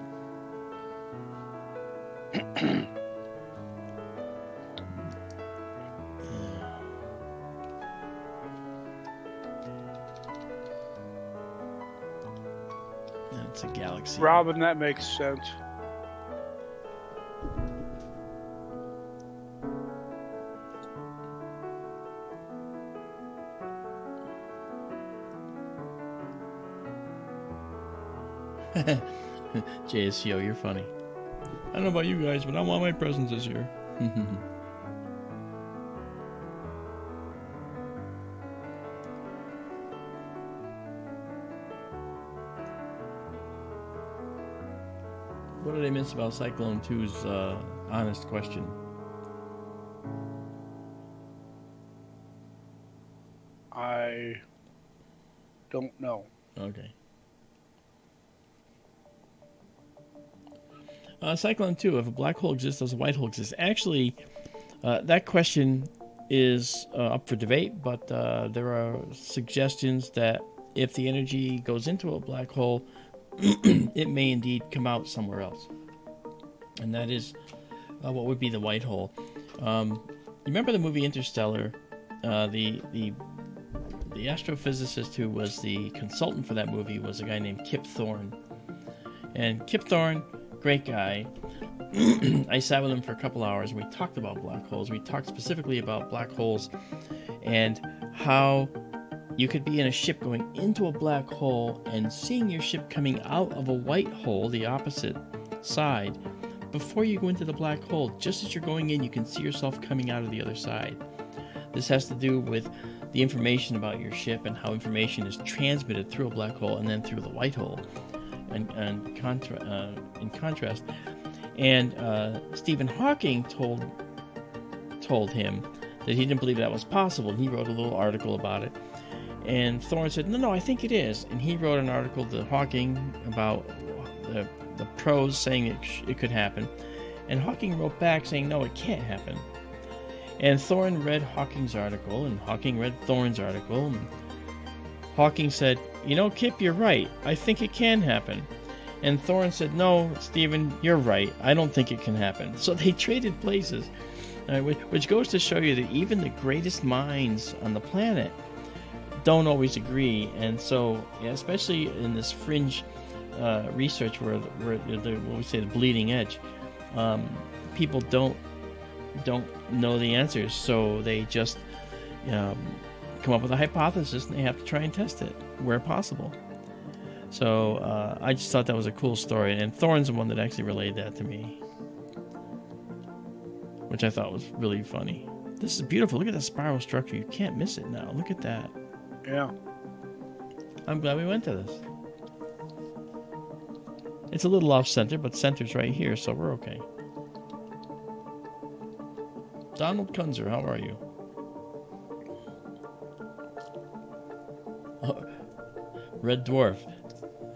That's a galaxy. Robin, that makes sense. JSCO, you're funny. I don't know about you guys, but I want my presents this year. What did I miss about Cyclone 2's honest question? I don't know. Okay. Cyclone 2, if a black hole exists, does a white hole exist? Actually, that question is up for debate, but there are suggestions that if the energy goes into a black hole, it may indeed come out somewhere else. And that is what would be the white hole. You remember the movie Interstellar? The astrophysicist who was the consultant for that movie was a guy named Kip Thorne. And Kip Thorne, great guy. I sat with him for a couple hours and we talked about black holes. We talked specifically about black holes and how you could be in a ship going into a black hole and seeing your ship coming out of a white hole, the opposite side, before you go into the black hole. Just as you're going in, you can see yourself coming out of the other side. This has to do with the information about your ship and how information is transmitted through a black hole and then through the white hole. In contrast, and Stephen Hawking told him that he didn't believe that was possible, and he wrote a little article about it. And Thorne said, no, I think it is. And he wrote an article to Hawking about the pros saying it could happen. And Hawking wrote back saying, no, it can't happen. And Thorne read Hawking's article, and Hawking read Thorne's article. And Hawking said, Kip, you're right. I think it can happen. And Thorne said, no, Stephen, you're right. I don't think it can happen. So they traded places, which goes to show you that even the greatest minds on the planet don't always agree. And so, especially in this fringe research where what we say the bleeding edge, people don't know the answers, so they just come up with a hypothesis and they have to try and test it where possible. So I just thought that was a cool story, and Thorne's the one that actually relayed that to me, which I thought was really funny. This is beautiful. Look at that spiral structure. You can't miss it now. Look at that. Yeah. I'm glad we went to this. It's a little off center, but center's right here, so we're okay. Donald Kunzer, how are you? Red Dwarf.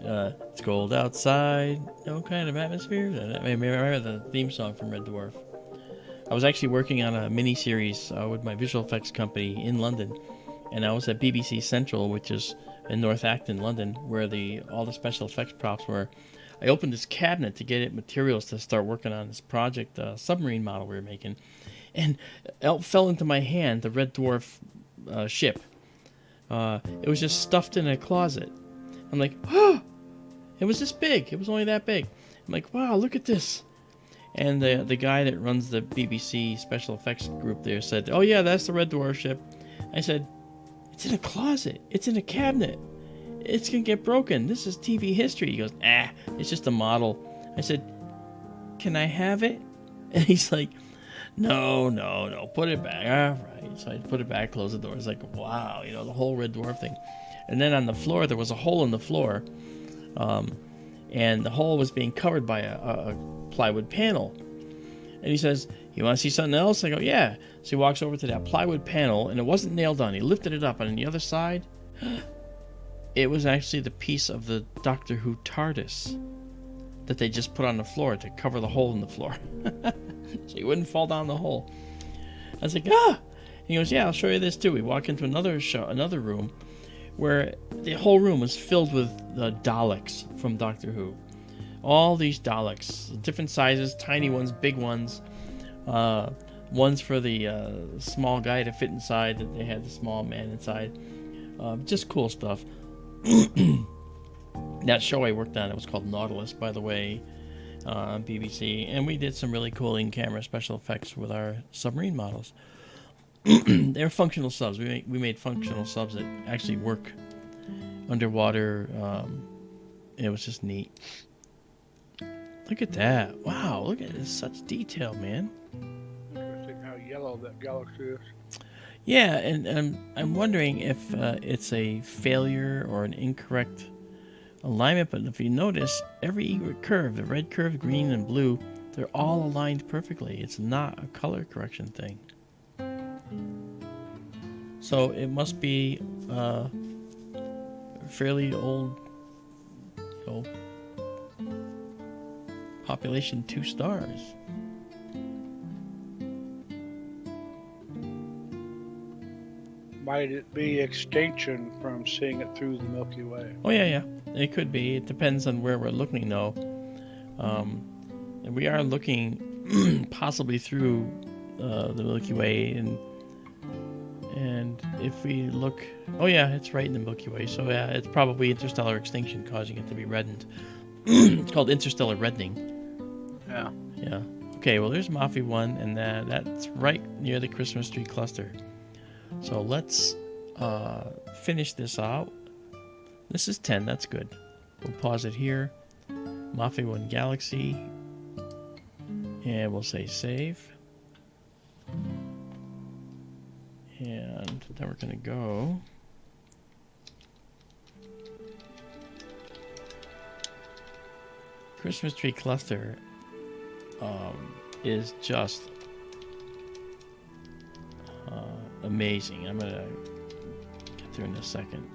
It's cold outside. No kind of atmosphere. I remember the theme song from Red Dwarf. I was actually working on a mini-series with my visual effects company in London. And I was at BBC Central, which is in North Acton, London, where all the special effects props were. I opened this cabinet to get it materials to start working on this project, submarine model we were making. And it fell into my hand, the Red Dwarf ship. It was just stuffed in a closet. I'm like, oh, it was this big. It was only that big. I'm like, wow, look at this. And the guy that runs the BBC special effects group there said, oh yeah, that's the Red Dwarf ship. I said, it's in a closet. It's in a cabinet. It's going to get broken. This is TV history. He goes, it's just a model. I said, can I have it? And he's like, no, put it back. All right. So I put it back, close the door. It's like, wow, the whole Red Dwarf thing. And then on the floor, there was a hole in the floor. And the hole was being covered by a plywood panel. And he says, you want to see something else? I go, yeah. So he walks over to that plywood panel, and it wasn't nailed on. He lifted it up, and on the other side, it was actually the piece of the Doctor Who TARDIS that they just put on the floor to cover the hole in the floor. So he wouldn't fall down the hole. I was like, And he goes, yeah, I'll show you this too. We walk into another room where the whole room was filled with the Daleks from Doctor Who. All these Daleks, different sizes, tiny ones, big ones. Ones for the small guy to fit inside, that they had the small man inside. Just cool stuff. That show I worked on, it was called Nautilus, by the way, on BBC. And we did some really cool in-camera special effects with our submarine models. They're functional subs. We made functional subs that actually work underwater It was just neat. Look at that. Wow, look at this. Such detail, man. Interesting how yellow that galaxy is. Yeah, and I'm wondering if it's a failure or an incorrect alignment, but if you notice, every curve, the red curve, green, and blue, they're all aligned perfectly. It's not a color correction thing. So it must be fairly old, population 2 stars. Might it be extinction from seeing it through the Milky Way? Oh, yeah. It could be. It depends on where we're looking, though. And we are looking possibly through the Milky Way. And if we look... Oh, yeah, it's right in the Milky Way. So, yeah, it's probably interstellar extinction causing it to be reddened. It's called interstellar reddening. Yeah. Yeah. Okay, well, there's Maffei 1, and that's right near the Christmas tree cluster. So let's finish this out. This is 10, that's good. We'll pause it here. Maffei 1 Galaxy. And we'll say save. And then we're going to go. Christmas tree cluster is just amazing. I'm going to get there in a second.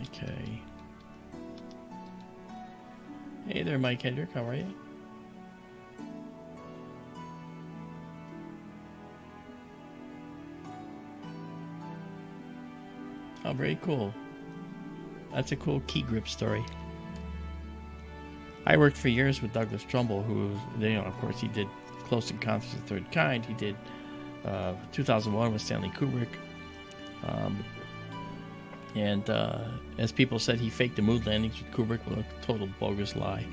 Okay. Hey there, Mike Hedrick. How are you? Oh, very cool. That's a cool key grip story. I worked for years with Douglas Trumbull, who, of course, he did Close Encounters of the Third Kind. He did 2001 with Stanley Kubrick. And as people said, he faked the moon landings with Kubrick. Well, a total bogus lie.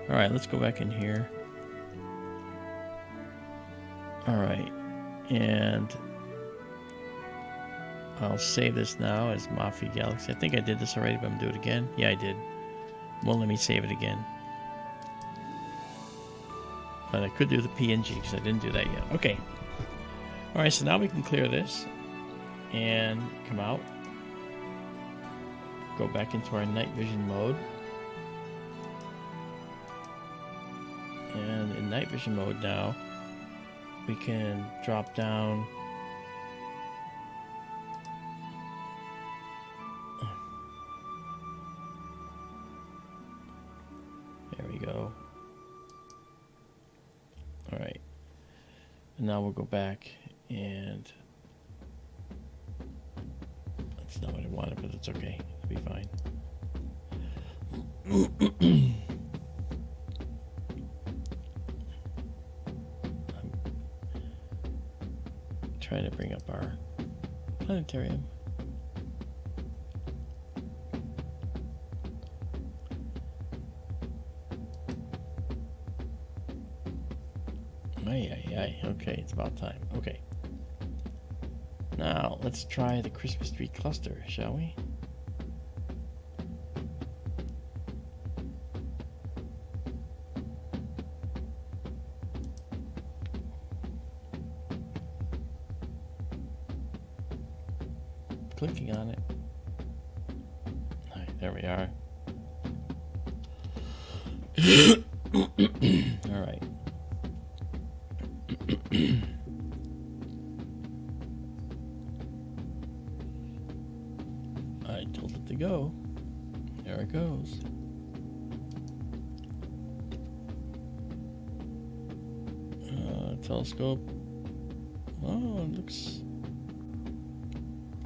All right, let's go back in here. All right, and I'll save this now as Maffei Galaxy. I think I did this already, but I'm going to do it again. Yeah, I did. Won't let me save it again. But I could do the PNG because I didn't do that yet. Okay. All right, so now we can clear this and come out. Go back into our night vision mode. And in night vision mode now, we can drop down. There we go. All right. And now we'll go back and that's not what I wanted, but it's okay. It'll be fine. I'm trying to bring up our planetarium. Okay, it's about time. Okay. Now, let's try the Christmas tree cluster, shall we? Clicking on it. All right, there we are. All right. I told it to go. There it goes. Telescope. Oh, it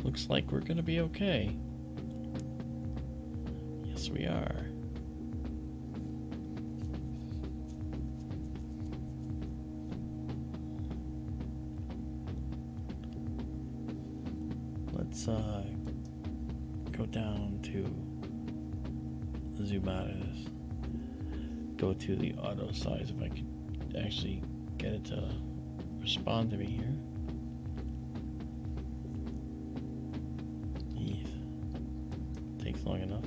looks like we're gonna be okay. Yes, we are. Let's go down to the zoom out of this. Go to the auto size if I could actually get it to respond to me here. Eve. Takes long enough.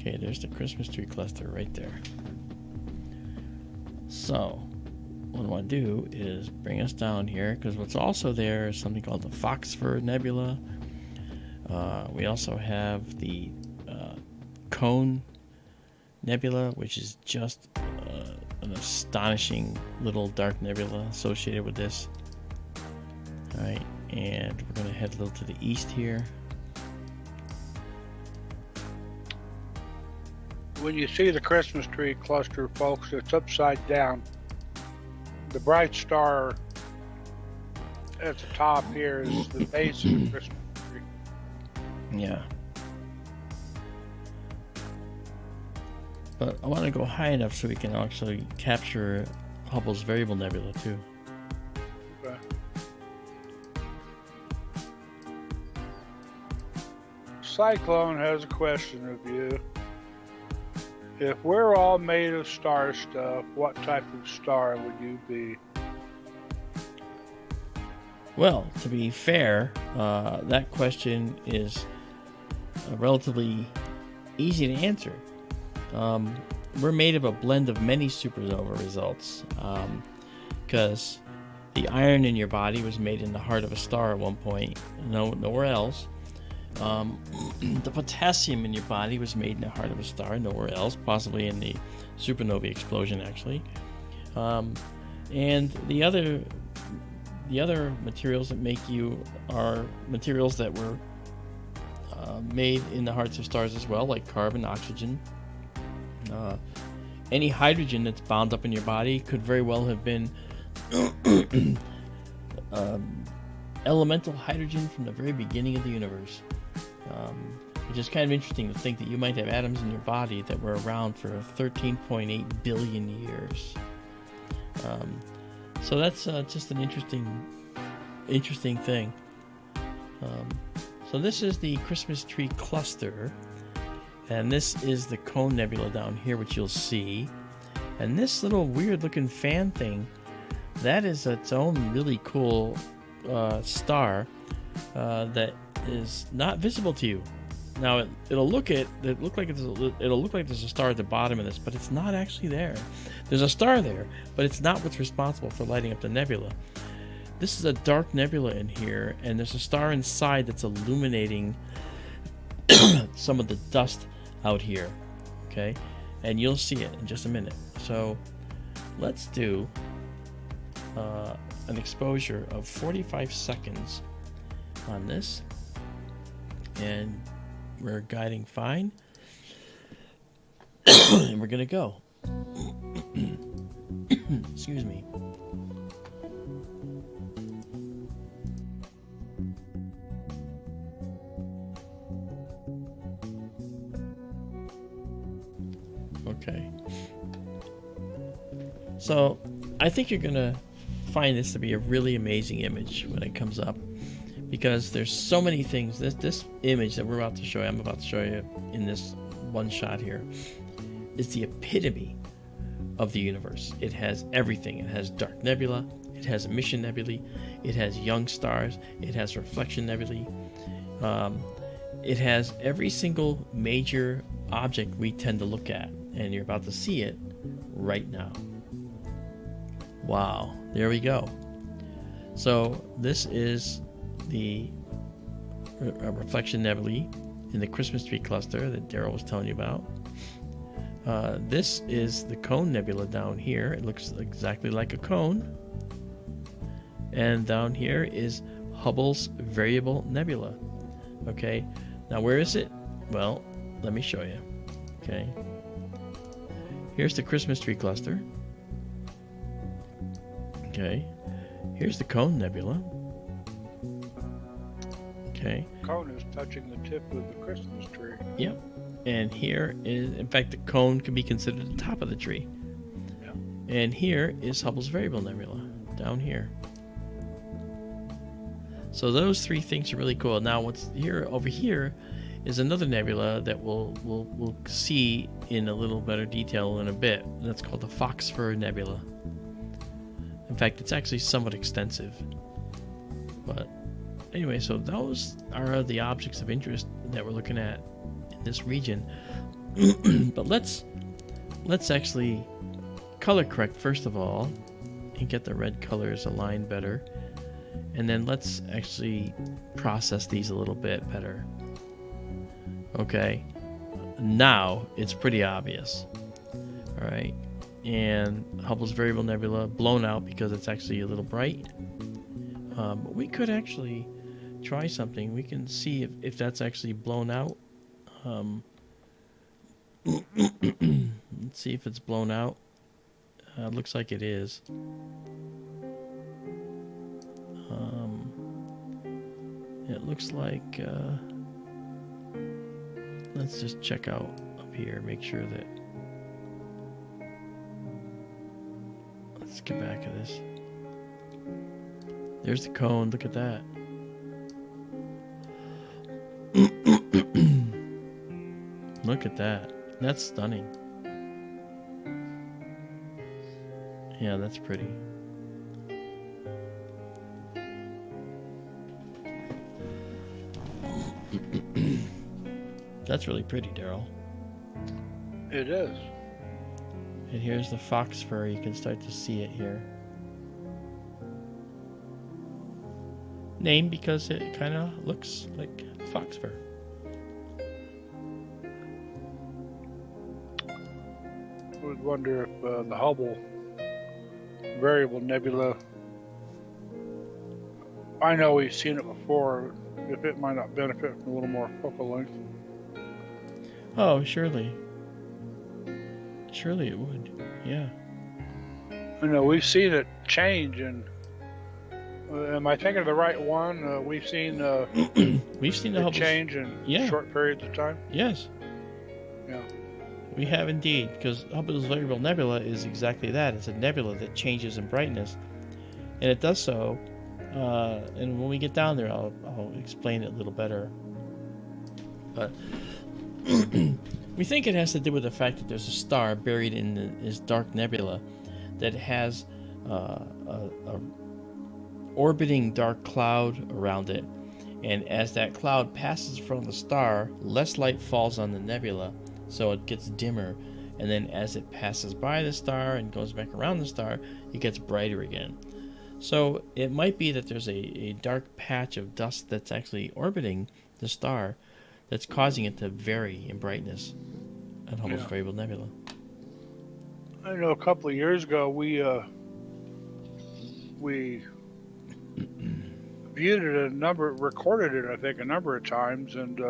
Okay, there's the Christmas tree cluster right there. So, what I want to do is bring us down here, because what's also there is something called the Fly Nebula. We also have the Cone Nebula, which is just an astonishing little dark nebula associated with this. Alright, and we're going to head a little to the east here. When you see the Christmas tree cluster, folks, it's upside down. The bright star at the top here is the base of the Christmas tree. Yeah. But I want to go high enough so we can actually capture Hubble's variable nebula too. Okay. Cyclone has a question of you. If we're all made of star stuff, what type of star would you be? Well, to be fair, that question is relatively easy to answer. We're made of a blend of many supernova results, because the iron in your body was made in the heart of a star at one point, nowhere else. The potassium in your body was made in the heart of a star, nowhere else, possibly in the supernova explosion, actually. And the other materials that make you are materials that were made in the hearts of stars as well, like carbon, oxygen. Any hydrogen that's bound up in your body could very well have been elemental hydrogen from the very beginning of the universe. Which is kind of interesting to think that you might have atoms in your body that were around for 13.8 billion years. So that's just an interesting thing. So this is the Christmas tree cluster, and this is the Cone Nebula down here, which you'll see. And this little weird-looking fan thing, that is its own really cool star that is not visible to you. Now it'll look like there's a star at the bottom of this, but it's not actually there. There's a star there, but it's not what's responsible for lighting up the nebula. This is a dark nebula in here, and there's a star inside that's illuminating some of the dust out here. Okay, and you'll see it in just a minute. So let's do an exposure of 45 seconds on this, and we're guiding fine. And we're gonna go. Excuse me. Okay. So I think you're gonna find this to be a really amazing image when it comes up, because there's so many things. This image that I'm about to show you in this one shot here, is the epitome of the universe. It has everything. It has dark nebula, it has emission nebulae, it has young stars, it has reflection nebulae, it has every single major object we tend to look at, and you're about to see it right now. Wow, there we go. So this is the reflection nebulae in the Christmas tree cluster that Daryl was telling you about. This is the Cone Nebula down here. It looks exactly like a cone. And down here is Hubble's Variable Nebula. Okay, now where is it? Well, let me show you. Okay, here's the Christmas tree cluster. Okay, here's the Cone Nebula. Okay. Cone is touching the tip of the Christmas tree. Yep. And here is, in fact, the cone can be considered the top of the tree. Yeah. And here is Hubble's Variable Nebula, down here. So those three things are really cool. Now, what's here over here is another nebula that we'll see in a little better detail in a bit. That's called the Phosphor Nebula. In fact, it's actually somewhat extensive. But anyway, so those are the objects of interest that we're looking at in this region. But let's actually color correct first of all and get the red colors aligned better. And then let's actually process these a little bit better. Okay, now it's pretty obvious. All right, and Hubble's Variable Nebula blown out because it's actually a little bright. But we could actually try something. We can see if that's actually blown out. Let's see if it's blown out. Looks like it is. It looks like let's just check out up here, make sure that let's get back to this. There's the cone, look at that. Look at that. That's stunning. Yeah, that's pretty. That's really pretty, Daryl. It is. And here's the Phosphor. You can start to see it here. Named because it kind of looks like Phosphor. I would wonder if the Hubble Variable Nebula, I know we've seen it before, if it might not benefit from a little more focal length. Oh, surely. Surely it would, yeah. I know we've seen it change, and am I thinking of the right one? We've seen the Hubble change in short periods of time? Yes. Yeah. We have indeed, because Hubble's Variable Nebula is exactly that. It's a nebula that changes in brightness, and it does so. And when we get down there, I'll explain it a little better. But we think it has to do with the fact that there's a star buried in this dark nebula that has a orbiting dark cloud around it, and as that cloud passes from the star, less light falls on the nebula, so it gets dimmer, and then as it passes by the star and goes back around the star, it gets brighter again. So it might be that there's a dark patch of dust that's actually orbiting the star that's causing it to vary in brightness at Hubble's Variable Nebula. I know a couple of years ago we viewed it recorded it I think a number of times, and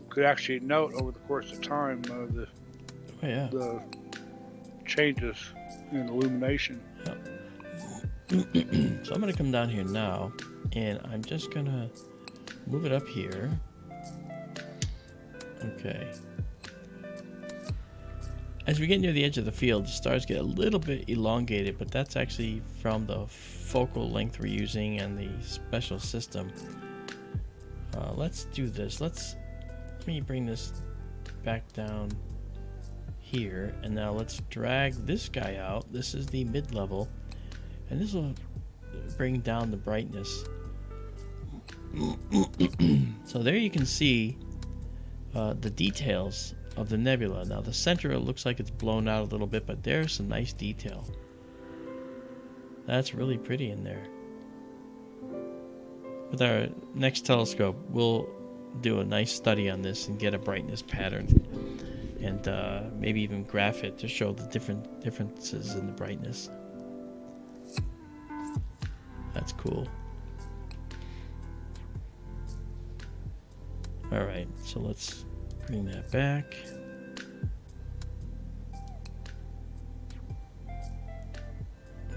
could actually note over the course of time the changes in illumination. Yeah. So I'm going to come down here now, and I'm just going to move it up here. Okay. As we get near the edge of the field, the stars get a little bit elongated, but that's actually from the focal length we're using and the special system. Let's do this. Let me bring this back down here, and now let's drag this guy out. This is the mid-level, and this will bring down the brightness. So there you can see the details of the nebula. Now the center looks like it's blown out a little bit, but there's some nice detail. That's really pretty in there. With our next telescope, we'll do a nice study on this and get a brightness pattern, and maybe even graph it to show the differences in the brightness. That's cool. Alright, so let's bring that back.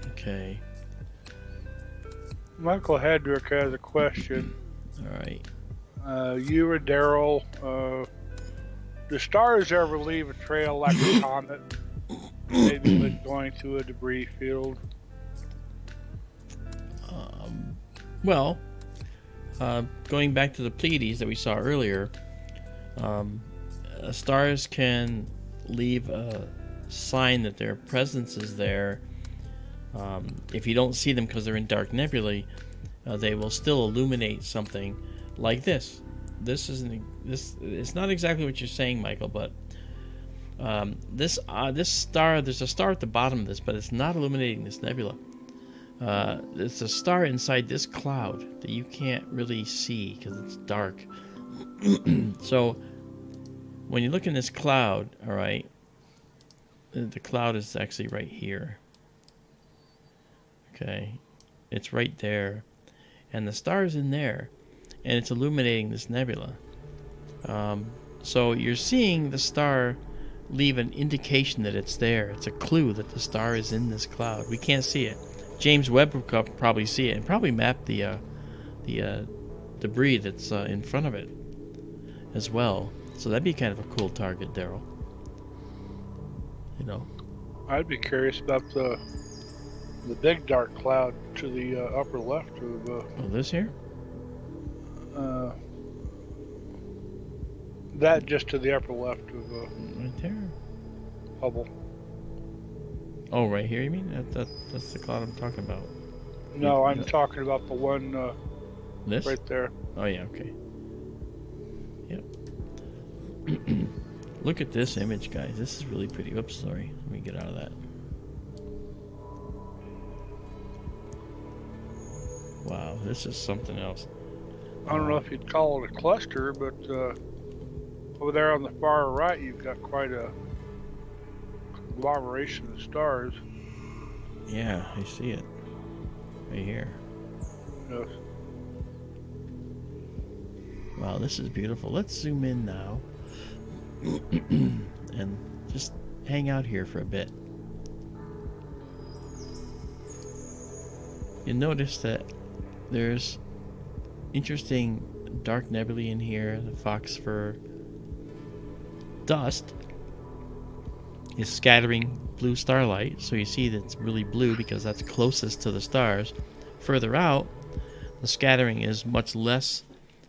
Okay. Michael Hedrick has a question. Alright. You or Daryl the stars ever leave a trail like a comet? Maybe when going through a debris field. Well, going back to the Pleiades that we saw earlier, stars can leave a sign that their presence is there. If you don't see them because they're in dark nebulae, they will still illuminate something like this. This it's not exactly what you're saying, Michael, but this star, there's a star at the bottom of this, but it's not illuminating this nebula. It's a star inside this cloud that you can't really see because it's dark. So when you look in this cloud, all right, the cloud is actually right here. Okay, it's right there, and the star's in there, and it's illuminating this nebula. So you're seeing the star leave an indication that it's there. It's a clue that the star is in this cloud. We can't see it. James Webb could probably see it and probably map the debris that's in front of it as well. So that'd be kind of a cool target, Daryl. You know, I'd be curious about the big dark cloud to the upper left of. This here. That just to the upper left of. Right there. Hubble. Oh, right here, you mean? That's the cloud I'm talking about. No, I'm talking about the one this? right there. Oh, yeah, okay. Yep. Look at this image, guys. This is really pretty. Oops, sorry. Let me get out of that. Wow, this is something else. I don't know if you'd call it a cluster, but over there on the far right, you've got quite a conglomeration of stars. Yeah, I see it. Right here. Yes. Wow, this is beautiful. Let's zoom in now. And just hang out here for a bit. You'll notice that there's interesting dark nebulae in here. The Foxfur dust is scattering blue starlight, so you see that it's really blue because that's closest to the stars. Further out, the scattering is much less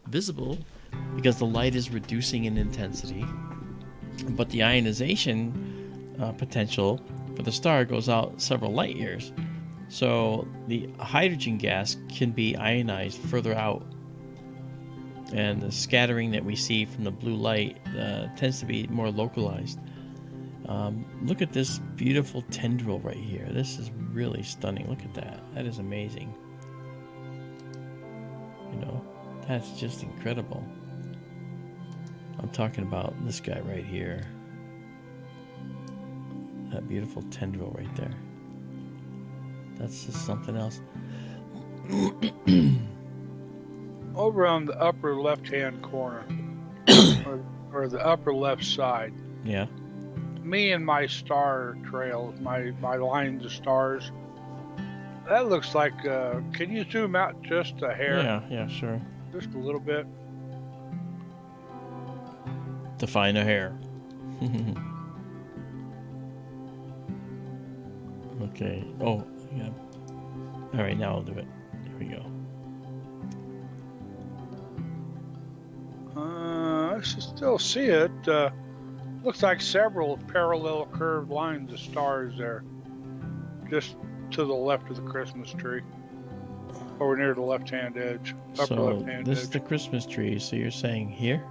visible because the light is reducing in intensity, but the ionization potential for the star goes out several light years. So the hydrogen gas can be ionized further out, and the scattering that we see from the blue light tends to be more localized. Look at this beautiful tendril right here. This is really stunning. Look at that. That is amazing. You know, that's just incredible. I'm talking about this guy right here. That beautiful tendril right there. That's just something else. Over on the upper left-hand corner, or the upper left side. Yeah. Me and my star trails, my lines of stars. That looks like. Can you zoom out just a hair? Yeah, sure. Just a little bit. To find a hair. Okay. Oh, yeah. All right, now I'll do it. There we go. I still see it. Looks like several parallel curved lines of stars there, just to the left of the Christmas tree, over near the left-hand edge. Upper left-hand this edge. is the Christmas tree. So you're saying here?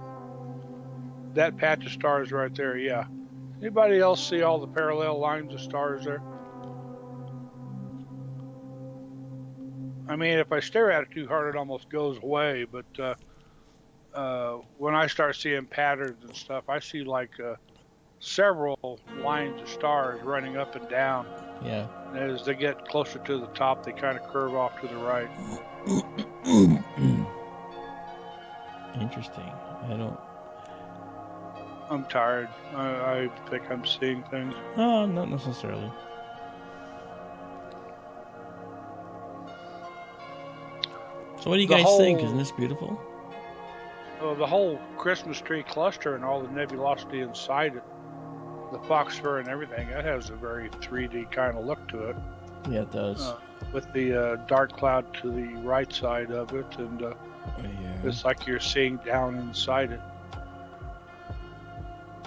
That patch of stars right there, yeah. Anybody else see all the parallel lines of stars there? I mean, if I stare at it too hard, it almost goes away. But when I start seeing patterns and stuff, I see like several lines of stars running up and down. Yeah. And as they get closer to the top, they kind of curve off to the right. Interesting. I'm tired. I think I'm seeing things. No, not necessarily. So what do you guys think? Isn't this beautiful? the whole Christmas tree cluster and all the nebulosity inside it, the foxfur and everything, that has a very 3D kind of look to it. Yeah, it does. With the dark cloud to the right side of it, and it's like you're seeing down inside it.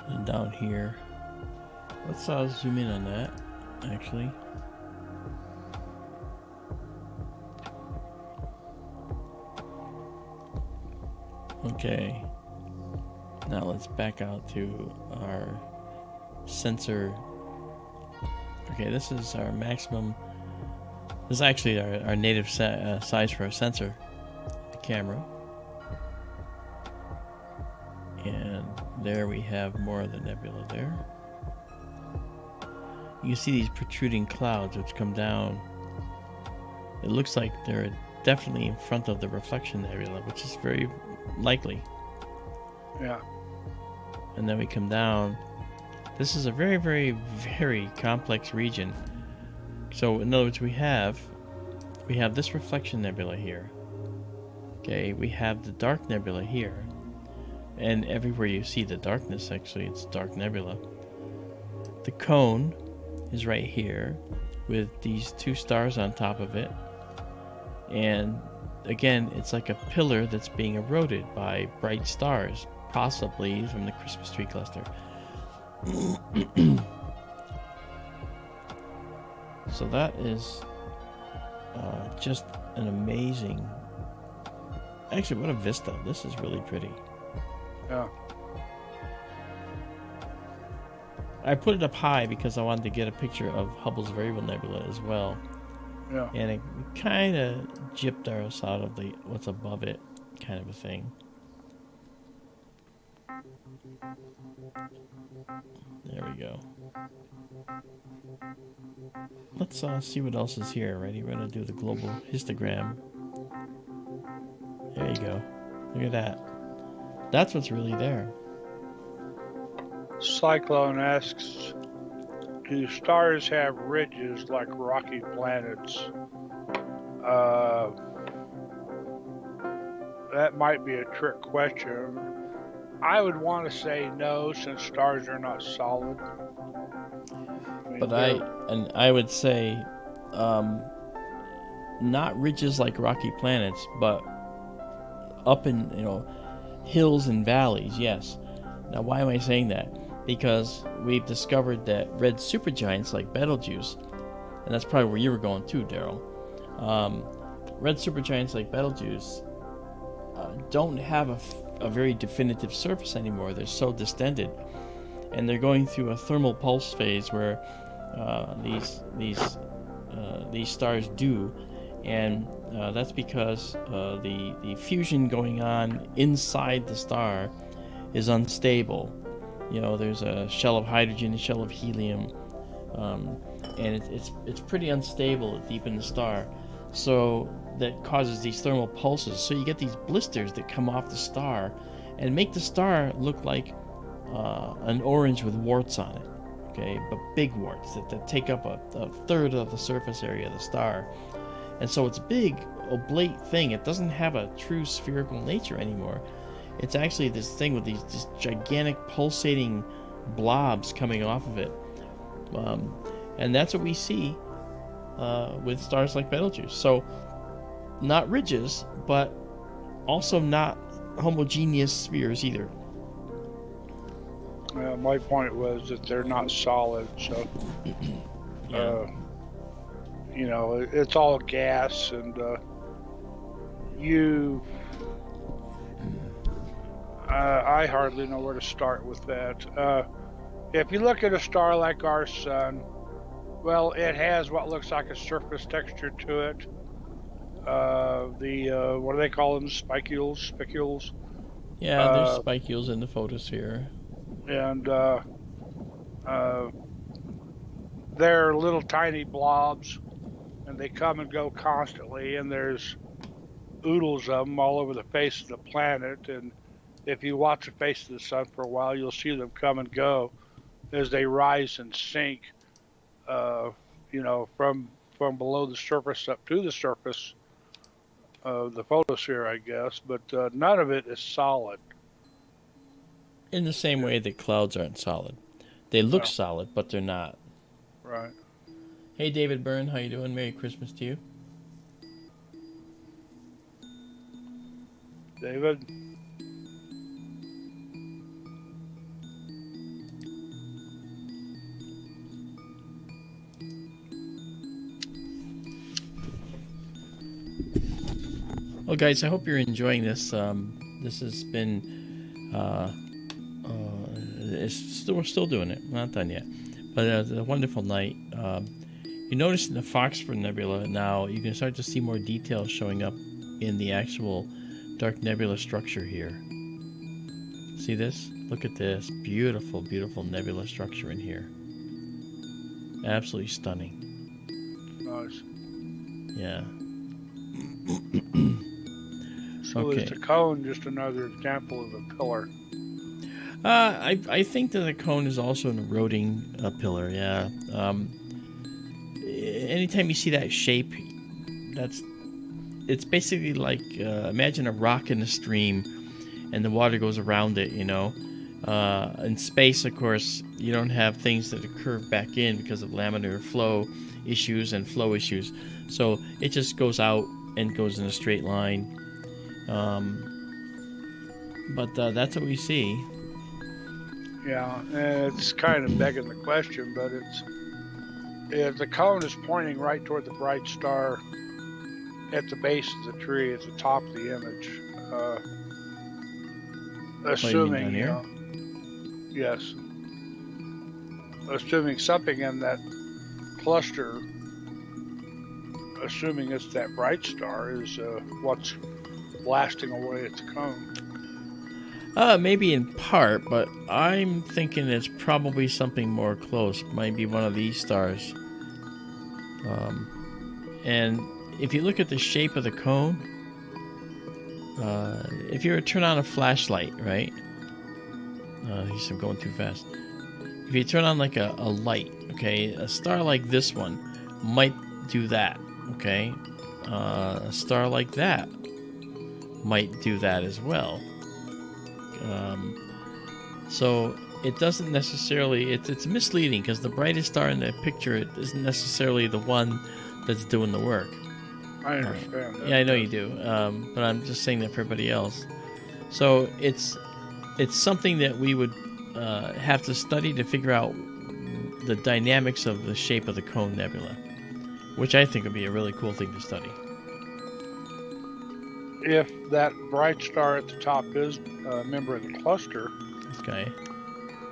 And down here, let's zoom in on that, actually. Okay, now let's back out to our sensor. Okay, this is our maximum. This is actually our native size for our sensor, the camera. And there we have more of the nebula there. You can see these protruding clouds which come down. It looks like they're definitely in front of the reflection nebula, which is very likely. Yeah. And then we come down. This is a very, very, very complex region. So in other words, we have this reflection nebula here. Okay, we have the dark nebula here. And everywhere you see the darkness, actually, it's dark nebula. The cone is right here with these two stars on top of it. And again, it's like a pillar that's being eroded by bright stars, possibly from the Christmas tree cluster. So that is just an amazing... Actually, what a vista. This is really pretty. Yeah. I put it up high because I wanted to get a picture of Hubble's Variable Nebula as well. Yeah. And it kind of gypped us out of the what's above it kind of a thing. There we go. Let's see what else is here. Ready? We're going to do the global histogram. There you go. Look at that. That's what's really there. Cyclone asks, do stars have ridges like rocky planets? That might be a trick question. I would want to say no, since stars are not solid. But I would say not ridges like rocky planets, but up in, hills and valleys, yes. Now, why am I saying that? Because we've discovered that red supergiants like Betelgeuse, and that's probably where you were going too, Daryl. Red supergiants like Betelgeuse don't have a very definitive surface anymore. They're so distended, and they're going through a thermal pulse phase where these stars do, and that's because the fusion going on inside the star is unstable. There's a shell of hydrogen, a shell of helium, and it's pretty unstable deep in the star. So that causes these thermal pulses. So you get these blisters that come off the star and make the star look like an orange with warts on it. Okay, but big warts that take up a third of the surface area of the star. And so it's a big, oblate thing. It doesn't have a true spherical nature anymore. It's actually this thing with these just gigantic pulsating blobs coming off of it. And that's what we see with stars like Betelgeuse. So, not ridges, but also not homogeneous spheres either. My point was that they're not solid, so... Yeah. It's all gas, and I hardly know where to start with that. If you look at a star like our sun, well, it has what looks like a surface texture to it. What do they call them? Spicules? Yeah, there's spicules in the photosphere. And they're little tiny blobs, and they come and go constantly, and there's oodles of them all over the face of the planet. And if you watch the face of the sun for a while, you'll see them come and go as they rise and sink, from below the surface up to the surface. the photosphere, I guess, but none of it is solid. In the same way that clouds aren't solid. They look solid, but they're not. Right. Hey, David Byrne, how you doing? Merry Christmas to you. David? Well, guys, I hope you're enjoying this. This has been... we're still doing it. We're not done yet. But it's a wonderful night. You notice in the Fly Nebula now, you can start to see more details showing up in the actual dark nebula structure here. See this? Look at this. Beautiful, beautiful nebula structure in here. Absolutely stunning. Nice. Yeah. So is the cone just another example of a pillar? I think that the cone is also an eroding pillar, yeah. Anytime you see that shape, it's basically like, imagine a rock in a stream and the water goes around it, you know. In space, of course, you don't have things that curve back in because of laminar flow issues and flow issues. So it just goes out and goes in a straight line. But that's what we see. Yeah, and it's kind of begging the question, but if the cone is pointing right toward the bright star at the base of the tree, at the top of the image, assuming, yes, assuming something in that cluster, assuming it's that bright star, is what's blasting away at the cone. Maybe in part, but I'm thinking it's probably something more close. Might be one of these stars. And if you look at the shape of the cone, if you were to turn on a flashlight, right? I'm going too fast. If you turn on like a light, okay, a star like this one might do that, okay? A star like that might do that as well. So it doesn't necessarily, it's misleading because the brightest star in the picture isn't necessarily the one that's doing the work. I understand that. Yeah, I know you do, but I'm just saying that for everybody else. So it's something that we would have to study to figure out the dynamics of the shape of the Cone Nebula, which I think would be a really cool thing to study. If that bright star at the top is a member of the cluster, okay,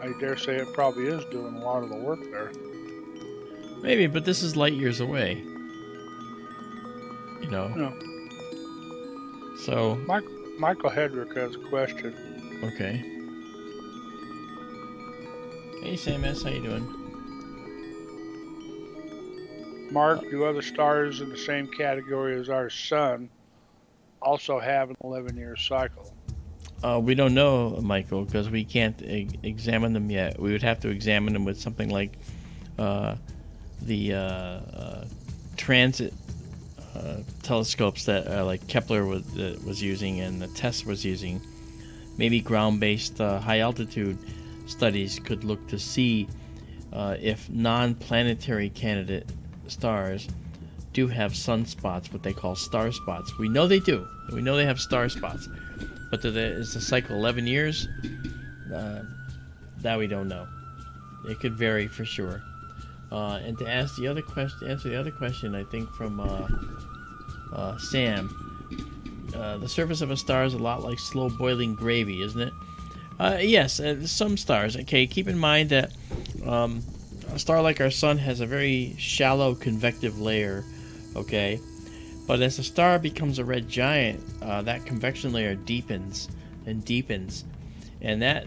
I dare say it probably is doing a lot of the work there. Maybe, but this is light years away. You know? No. So... Michael Hedrick has a question. Okay. Hey, Sam S., how you doing? Mark, do other stars in the same category as our sun also have an 11-year cycle? We don't know, Michael, because we can't examine them yet. We would have to examine them with something like the transit telescopes that like Kepler was using and the TESS was using. Maybe ground-based high-altitude studies could look to see if non-planetary candidate stars do have sunspots, what they call star spots. We know they do. We know they have star spots. But is the cycle 11 years? That we don't know. It could vary for sure. And to answer the other question, I think from Sam, the surface of a star is a lot like slow boiling gravy, isn't it? Yes, some stars. Okay, keep in mind that a star like our sun has a very shallow convective layer. Okay, but as the star becomes a red giant, that convection layer deepens and deepens, and that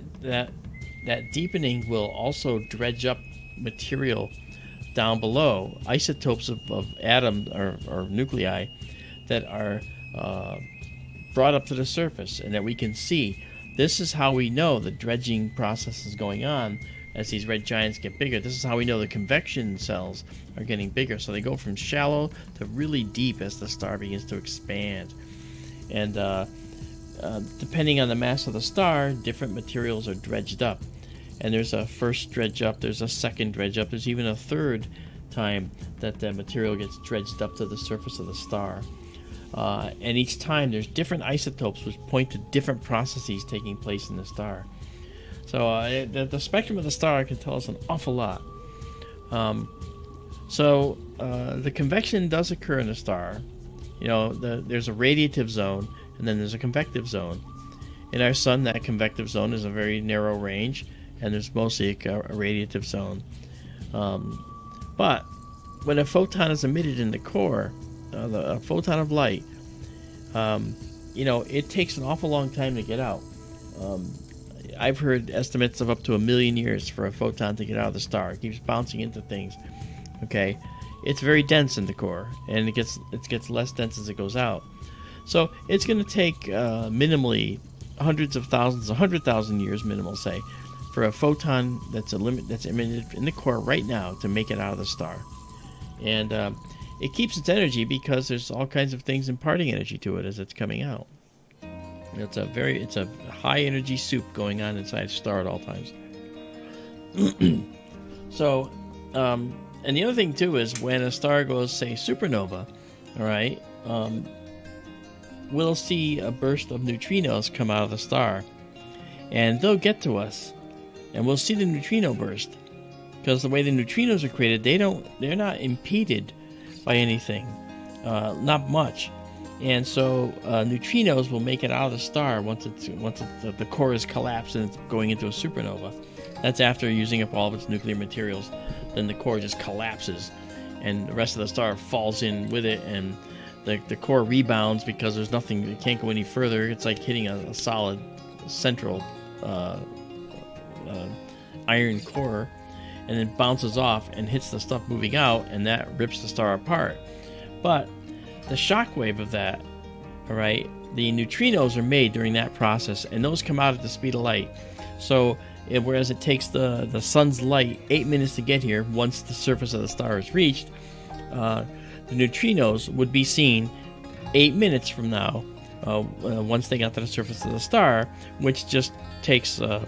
deepening will also dredge up material down below, isotopes of atoms or nuclei that are brought up to the surface and that we can see. This is how we know the dredging process is going on as these red giants get bigger. This is how we know the convection cells are getting bigger. So they go from shallow to really deep as the star begins to expand. And depending on the mass of the star, different materials are dredged up. And there's a first dredge up, there's a second dredge up, there's even a third time that the material gets dredged up to the surface of the star. And each time there's different isotopes which point to different processes taking place in the star. So the spectrum of the star can tell us an awful lot. The convection does occur in a star. There's a radiative zone, and then there's a convective zone. In our sun, that convective zone is a very narrow range, and there's mostly a radiative zone. But when a photon is emitted in the core, a photon of light, it takes an awful long time to get out. I've heard estimates of up to 1 million years for a photon to get out of the star. It keeps bouncing into things. Okay, it's very dense in the core, and it gets less dense as it goes out. So it's going to take minimally hundreds of thousands, 100,000 years minimal, say, for a photon that's emitted in the core right now to make it out of the star. And it keeps its energy because there's all kinds of things imparting energy to it as it's coming out. It's a high energy soup going on inside a star at all times. So, and the other thing too is when a star goes, say, supernova, all right, we'll see a burst of neutrinos come out of the star, and they'll get to us, and we'll see the neutrino burst, because the way the neutrinos are created, they're not impeded by anything, not much. And so neutrinos will make it out of the star once the core is collapsed and it's going into a supernova. That's after using up all of its nuclear materials. Then the core just collapses, and the rest of the star falls in with it, and the core rebounds because there's nothing. It can't go any further. It's like hitting a solid central iron core, and then bounces off and hits the stuff moving out, and that rips the star apart. But the shock wave of that, all right, the neutrinos are made during that process, and those come out at the speed of light. So whereas it takes the sun's light 8 minutes to get here, once the surface of the star is reached, the neutrinos would be seen 8 minutes from now, once they got to the surface of the star, which just takes a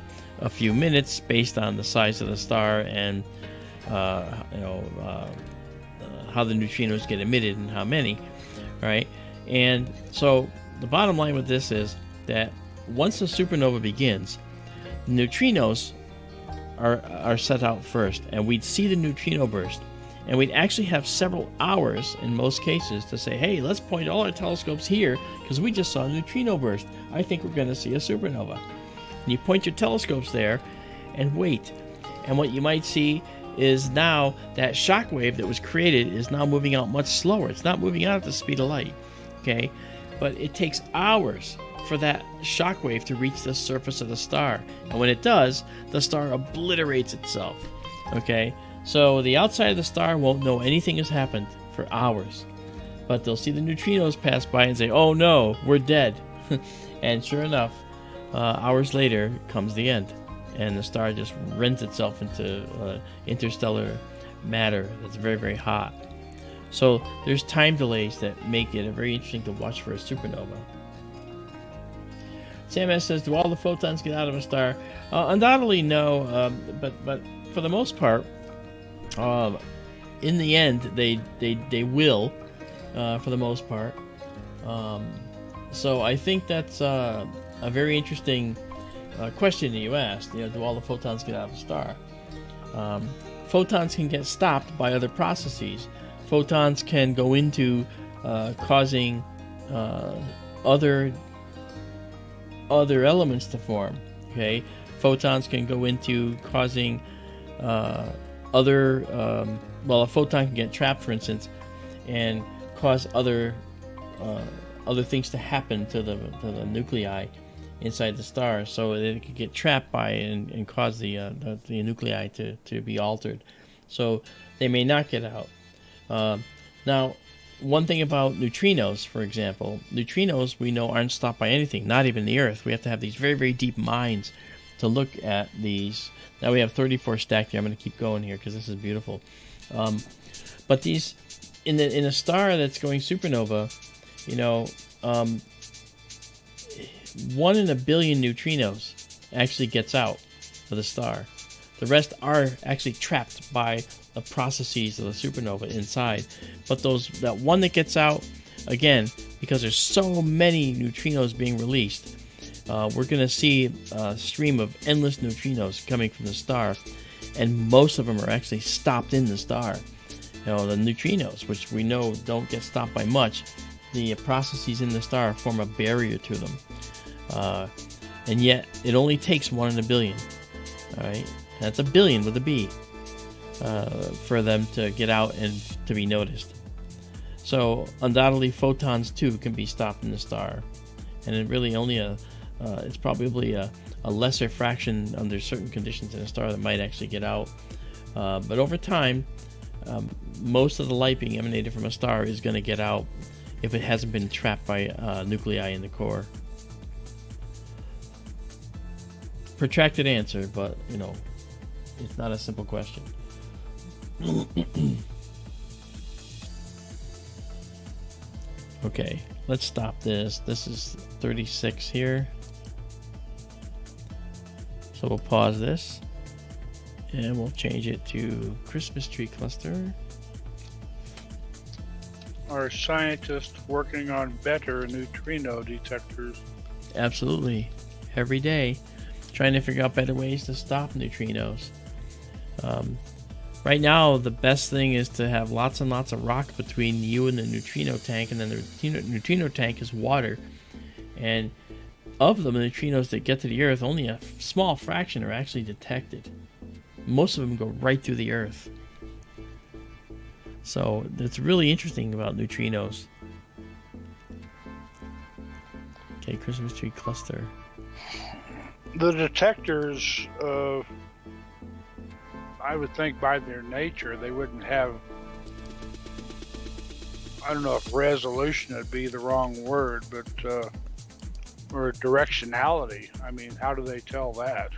few minutes based on the size of the star and how the neutrinos get emitted and how many, right? And so the bottom line with this is that once the supernova begins, neutrinos are set out first, and we'd see the neutrino burst, and we'd actually have several hours in most cases to say, hey, let's point all our telescopes here because we just saw a neutrino burst. I think we're going to see a supernova. And you point your telescopes there and wait, and what you might see is now that shock wave that was created is now moving out much slower. It's not moving out at the speed of light, okay? But it takes hours for that shock wave to reach the surface of the star. And when it does, the star obliterates itself, okay? So the outside of the star won't know anything has happened for hours. But they'll see the neutrinos pass by and say, oh no, we're dead. And sure enough, hours later comes the end. And the star just rends itself into interstellar matter that's very, very hot. So there's time delays that make it very interesting to watch for a supernova. Sam S. says, do all the photons get out of a star? Undoubtedly no, but for the most part, in the end, they will, for the most part. So I think that's a very interesting question that you asked. Do all the photons get out of a star? Photons can get stopped by other processes. Photons can go into causing other elements to form. Okay, photons can go into causing a photon can get trapped, for instance, and cause other things to happen to the nuclei inside the star, so that it could get trapped by and cause the nuclei to be altered. So they may not get out. Now, one thing about neutrinos, for example, neutrinos we know aren't stopped by anything, not even the Earth. We have to have these very, very deep minds to look at these. Now we have 34 stacked here. I'm going to keep going here because this is beautiful. But these, in a star that's going supernova, 1 in a billion neutrinos actually gets out of the star. The rest are actually trapped by the processes of the supernova inside. But that one that gets out, again, because there's so many neutrinos being released, we're going to see a stream of endless neutrinos coming from the star, and most of them are actually stopped in the star. The neutrinos, which we know don't get stopped by much, the processes in the star form a barrier to them. And yet, it only takes 1 in a billion. All right? That's a billion with a B, for them to get out and to be noticed. So undoubtedly, photons too can be stopped in the star, and it really only it's probably a lesser fraction under certain conditions in a star that might actually get out. But over time, most of the light being emanated from a star is going to get out if it hasn't been trapped by nuclei in the core. Protracted answer, but it's not a simple question. Okay, let's stop this. This is 36 here. So we'll pause this and we'll change it to Christmas tree cluster. Are scientists working on better neutrino detectors? Absolutely. Every day, trying to figure out better ways to stop neutrinos. Right now, the best thing is to have lots and lots of rock between you and the neutrino tank, and then the neutrino tank is water. And of the neutrinos that get to the Earth, only a small fraction are actually detected. Most of them go right through the Earth. So that's really interesting about neutrinos. Okay, Christmas tree cluster. The detectors, I would think by their nature, they wouldn't have, I don't know if resolution would be the wrong word, but, or directionality. I mean, how do they tell that?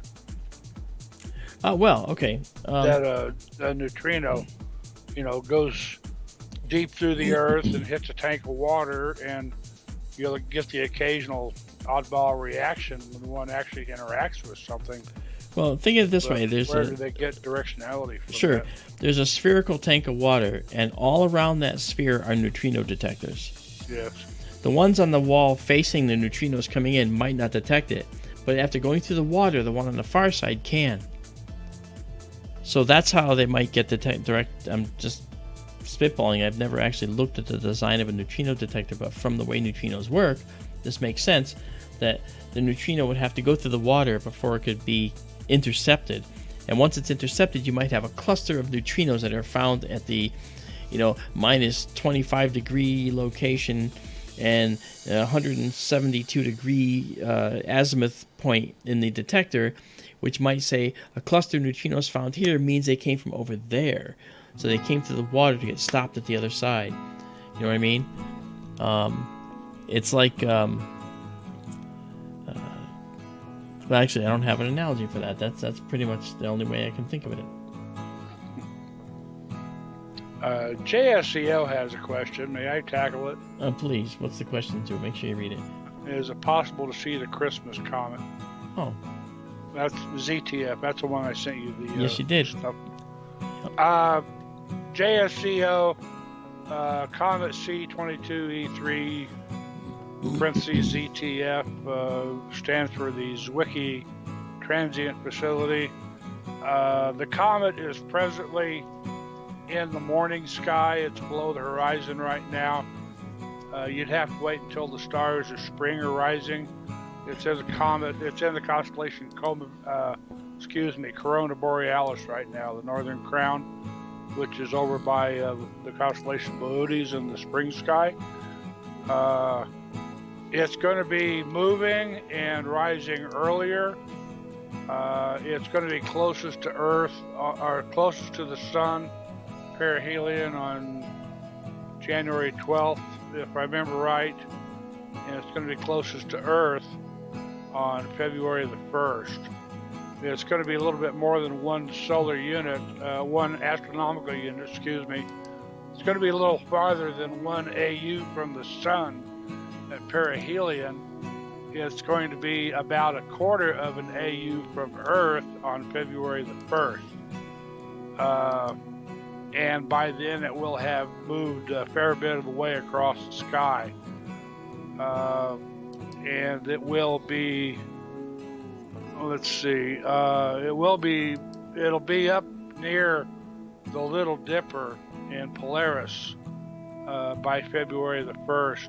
Well, okay. That a neutrino, goes deep through the Earth and hits a tank of water, and you'll get the occasional oddball reaction when one actually interacts with something. Well, think of it this way. Where do they get directionality from? Sure. That? There's a spherical tank of water, and all around that sphere are neutrino detectors. Yes. The ones on the wall facing the neutrinos coming in might not detect it, but after going through the water, the one on the far side can. So that's how they might get direct. I'm just spitballing. I've never actually looked at the design of a neutrino detector, but from the way neutrinos work, this makes sense that the neutrino would have to go through the water before it could be intercepted. And once it's intercepted, you might have a cluster of neutrinos that are found at the minus 25 degree location and 172 degree azimuth point in the detector, which might say a cluster of neutrinos found here means they came from over there. So they came through the water to get stopped at the other side. You know what I mean? It's like well, actually, I don't have an analogy for that. That's pretty much the only way I can think of it. JSCO has a question. May I tackle it? Please. What's the question, too? Make sure you read it. Is it possible to see the Christmas comet? Oh. That's ZTF. That's the one I sent you. Yes, you did. Stuff. JSCO, Comet C 22E3, parentheses ZTF, stands for the Zwicky Transient Facility. The comet is presently in the morning sky. It's below the horizon right now. You'd have to wait until the stars of spring are rising. It says a comet. It's in the constellation Corona Borealis right now, the Northern Crown, which is over by the constellation Pleiades in the spring sky. It's going to be moving and rising earlier. It's going to be closest to Earth, or closest to the Sun, perihelion, on January 12th, if I remember right. And it's going to be closest to Earth on February the 1st. It's going to be a little bit more than one solar unit, one astronomical unit, excuse me. It's going to be a little farther than 1 AU from the Sun at perihelion, it's going to be about a quarter of an AU from Earth on February the 1st. And by then it will have moved a fair bit of the way across the sky. And it will be, let's see, it'll be up near the Little Dipper in Polaris by February the 1st.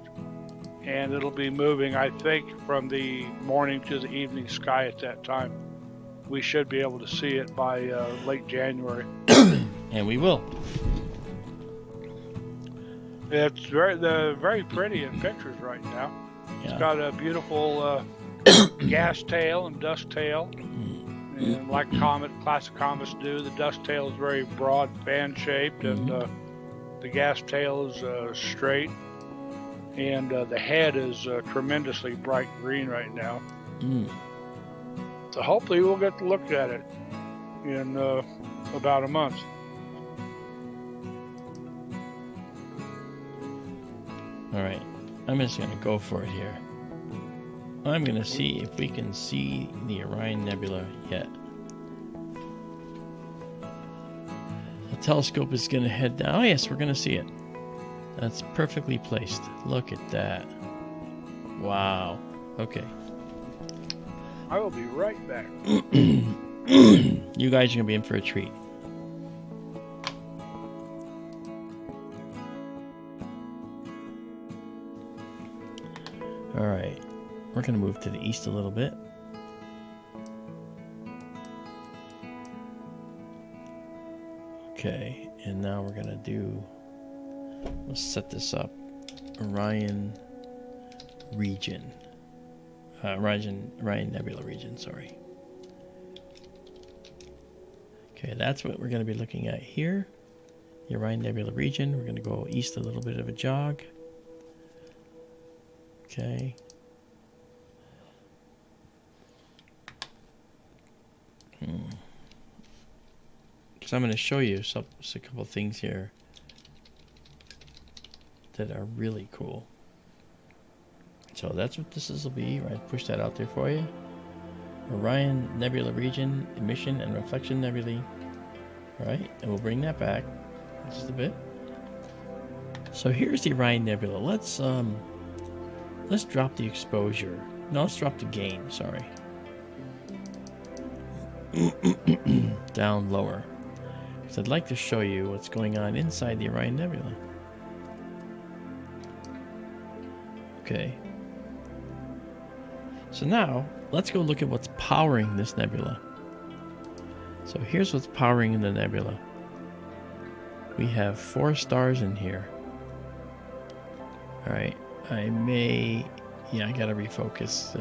And it'll be moving, I think, from the morning to the evening sky at that time. We should be able to see it by late January. And we will. It's very pretty in pictures right now. Yeah. It's got a beautiful gas tail and dust tail. And like classic comets do, the dust tail is very broad, fan-shaped, and the gas tail is straight. And the head is tremendously bright green right now. So hopefully we'll get to look at it in about a month. All right, I'm just going to go for it here. I'm going to see if we can see the Orion Nebula yet. The telescope is going to head down. Oh, yes, we're going to see it. That's perfectly placed. Look at that. Wow. Okay. I will be right back. You guys are going to be in for a treat. All right. We're going to move to the east a little bit. Okay. And now we're going to do... Let's set this up. Orion region. Orion Nebula region, sorry. Okay, that's what we're going to be looking at here. The Orion Nebula region. We're going to go east a little bit of a jog. Okay. So I'm going to show you a couple of things here that are really cool. So that's what this will be. Right, push that out there for you. Orion Nebula region, emission and reflection nebulae. All right, and we'll bring that back just a bit. So here's the Orion Nebula. Let's drop the exposure. No, let's drop the gain. Sorry. Down lower. Because I'd like to show you what's going on inside the Orion Nebula. Okay. So now, let's go look at what's powering this nebula. So here's what's powering the nebula. We have 4 stars in here. Alright, I gotta refocus.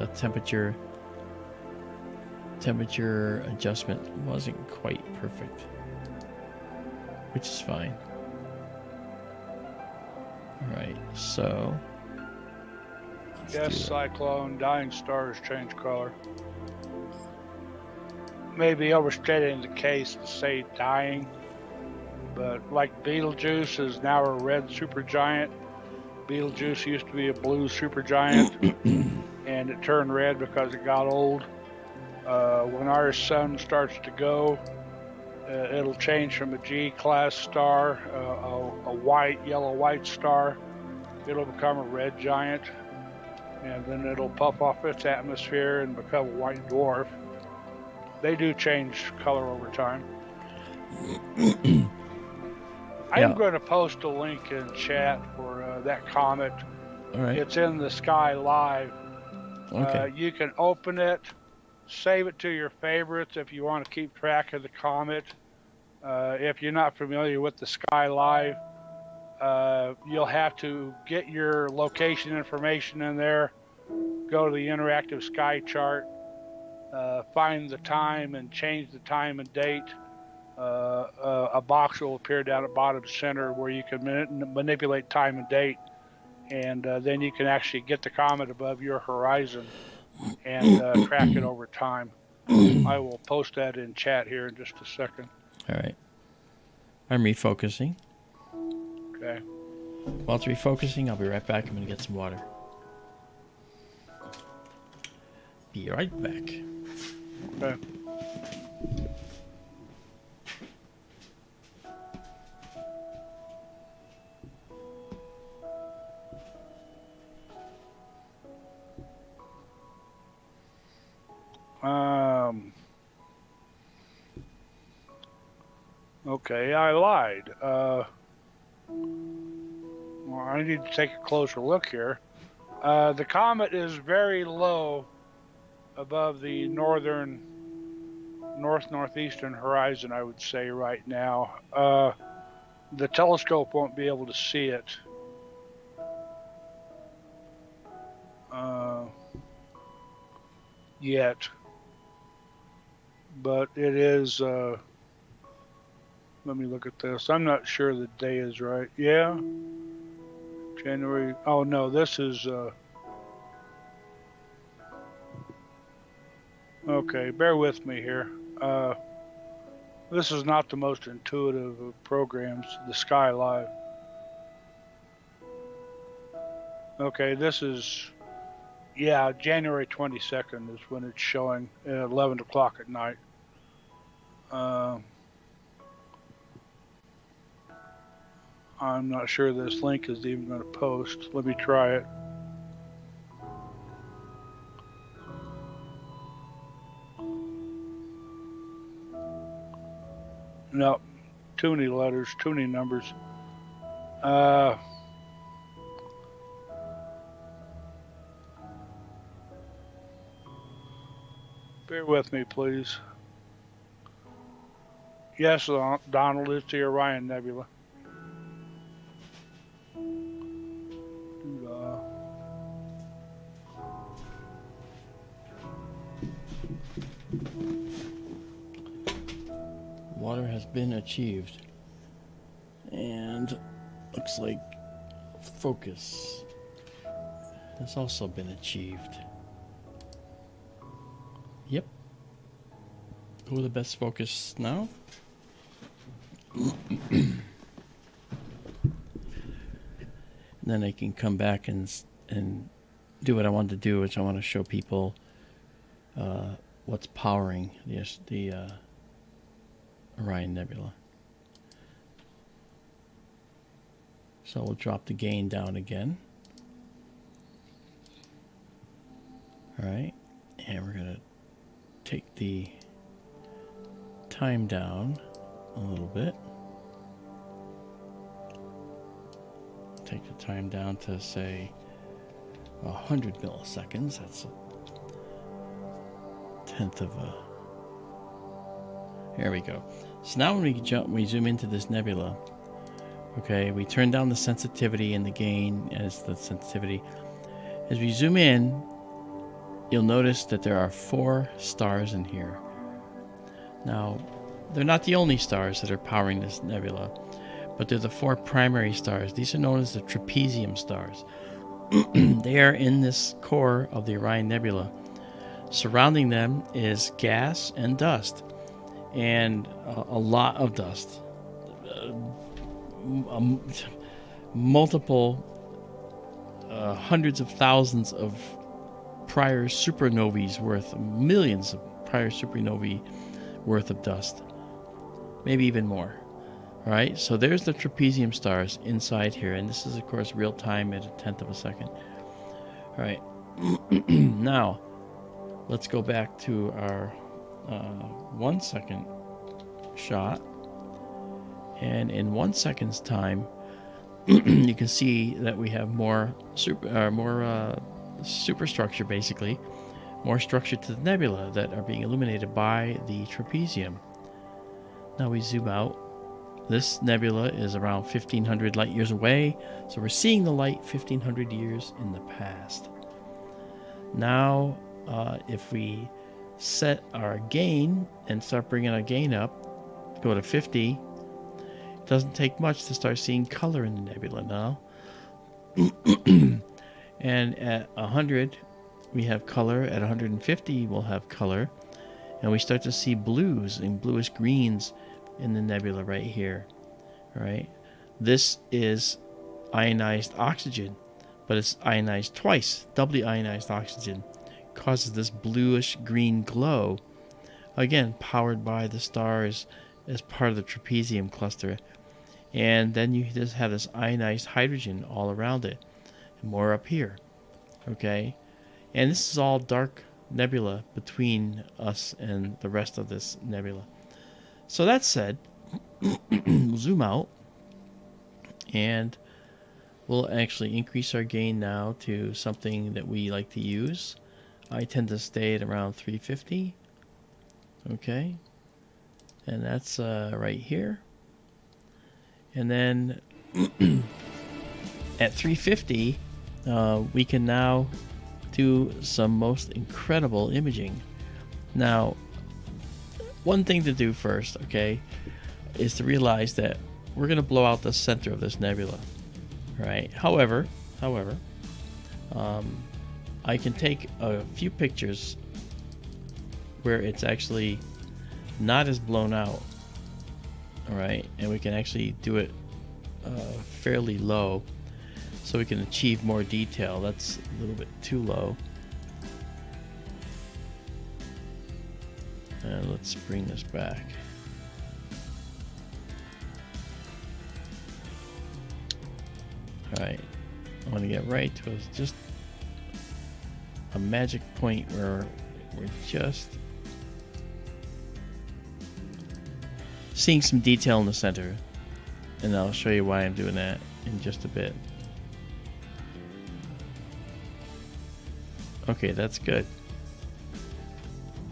Temperature adjustment wasn't quite perfect, which is fine. Alright, so... Yes, cyclone, dying stars change color. Maybe overstating the case to say dying, but like Betelgeuse is now a red supergiant. Betelgeuse used to be a blue supergiant, and it turned red because it got old. When our sun starts to go, it'll change from a G-class star, a yellow-white star. It'll become a red giant. And then it'll puff off its atmosphere and become a white dwarf. They do change color over time. I'm going to post a link in chat for that comet. All right. It's in the Sky Live. Okay. You can open it, save it to your favorites if you want to keep track of the comet. If you're not familiar with the Sky Live, you'll have to get your location information in there, go to the interactive sky chart, find the time and change the time and date. A box will appear down at the bottom center where you can manipulate time and date, and then you can actually get the comet above your horizon and track it over time. I will post that in chat here in just a second. All right. I'm refocusing. Okay. While it's refocusing, I'll be right back. I'm going to get some water. Be right back. Okay. Okay, I lied. Well, I need to take a closer look here. The comet is very low above the northeastern horizon, I would say right now. The telescope won't be able to see it. Yet. But it is, let me look at this. I'm not sure the day is right. Yeah. January. Oh, no, this is, okay, bear with me here. This is not the most intuitive of programs, the Sky Live. Okay, this is, yeah, January 22nd is when it's showing at 11 o'clock at night. I'm not sure this link is even going to post. Let me try it. No, too many letters, too many numbers. Bear with me, please. Yes, Donald, it's the Orion Nebula. Water has been achieved. And looks like focus has also been achieved. Yep. Go with the best focus now. And then I can come back and do what I want to do, which I want to show people what's powering the Orion Nebula. So we'll drop the gain down again. All right, and we're gonna take the time down a little bit. Take the time down to say 100 milliseconds. That's a tenth of a. There we go. So now when we zoom into this nebula, okay, we turn down the sensitivity and the gain as the sensitivity. As we zoom in, you'll notice that there are 4 stars in here. Now, they're not the only stars that are powering this nebula, but they're the 4 primary stars. These are known as the trapezium stars. They are in this core of the Orion Nebula. Surrounding them is gas and dust, and a lot of dust. Multiple hundreds of thousands of prior supernovae worth, millions of prior supernovae worth of dust, maybe even more. All right, so there's the trapezium stars inside here, and this is of course real time at a tenth of a second. All right, now let's go back to our 1 second shot, and in 1 second's time you can see that we have more superstructure, basically more structure to the nebula that are being illuminated by the trapezium. Now we zoom out. This nebula is around 1,500 light years away, so we're seeing the light 1,500 years in the past. Now if we set our gain and start bringing our gain up, go to 50, it doesn't take much to start seeing color in the nebula now. And at 100 we have color, at 150 we'll have color, and we start to see blues and bluish greens in the nebula right here. Right, this is ionized oxygen, but it's ionized twice, doubly ionized oxygen causes this bluish green glow, again powered by the stars as part of the trapezium cluster. And then you just have this ionized hydrogen all around it, and more up here. Okay, and this is all dark nebula between us and the rest of this nebula. So that said, we'll zoom out, and we'll actually increase our gain now to something that we like to use. I tend to stay at around 350. Okay, and that's right here. And then at 350, we can now do some most incredible imaging. Now, one thing to do first, okay, is to realize that we're going to blow out the center of this nebula, right? However, I can take a few pictures where it's actually not as blown out. All right, and we can actually do it fairly low, so we can achieve more detail. That's a little bit too low. And let's bring this back. All right, I want to get right to just a magic point where we're just seeing some detail in the center, and I'll show you why I'm doing that in just a bit. Okay, that's good.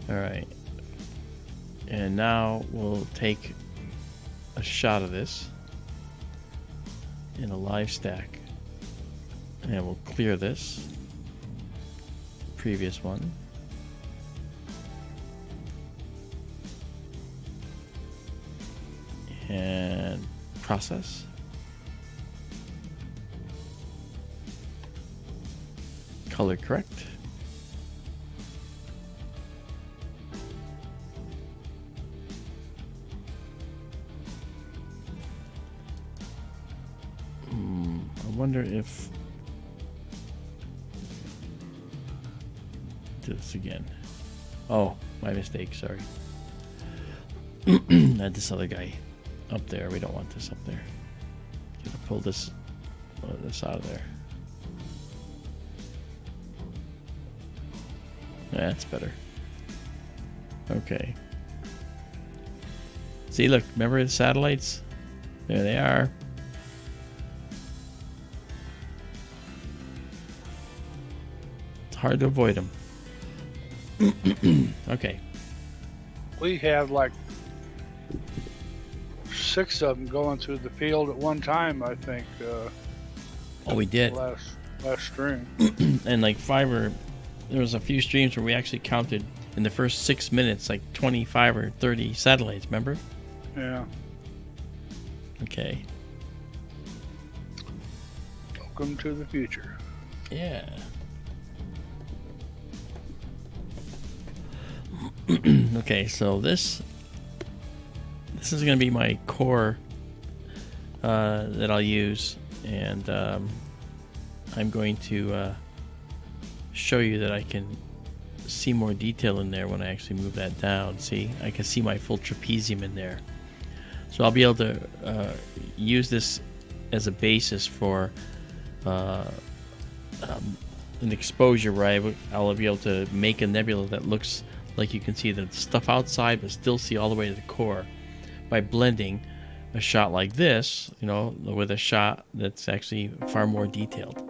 Alright, and now we'll take a shot of this in a live stack, and we'll clear this previous one. And process. Color correct. I wonder if do this again. Oh, my mistake, sorry. I had this other guy up there. We don't want this up there. Gotta pull this out of there. That's better. Okay. See, look, remember the satellites? There they are. It's hard to avoid them. Okay. We had like 6 of them going through the field at one time, I think. Oh, we did. Last stream. And like there was a few streams where we actually counted in the first 6 minutes like 25 or 30 satellites, remember? Yeah. Okay. Welcome to the future. Yeah. Okay, so this is going to be my core that I'll use, and I'm going to show you that I can see more detail in there when I actually move that down. See, I can see my full trapezium in there. So I'll be able to use this as a basis for an exposure where I'll be able to make a nebula that looks like you can see the stuff outside but still see all the way to the core by blending a shot like this, you know, with a shot that's actually far more detailed.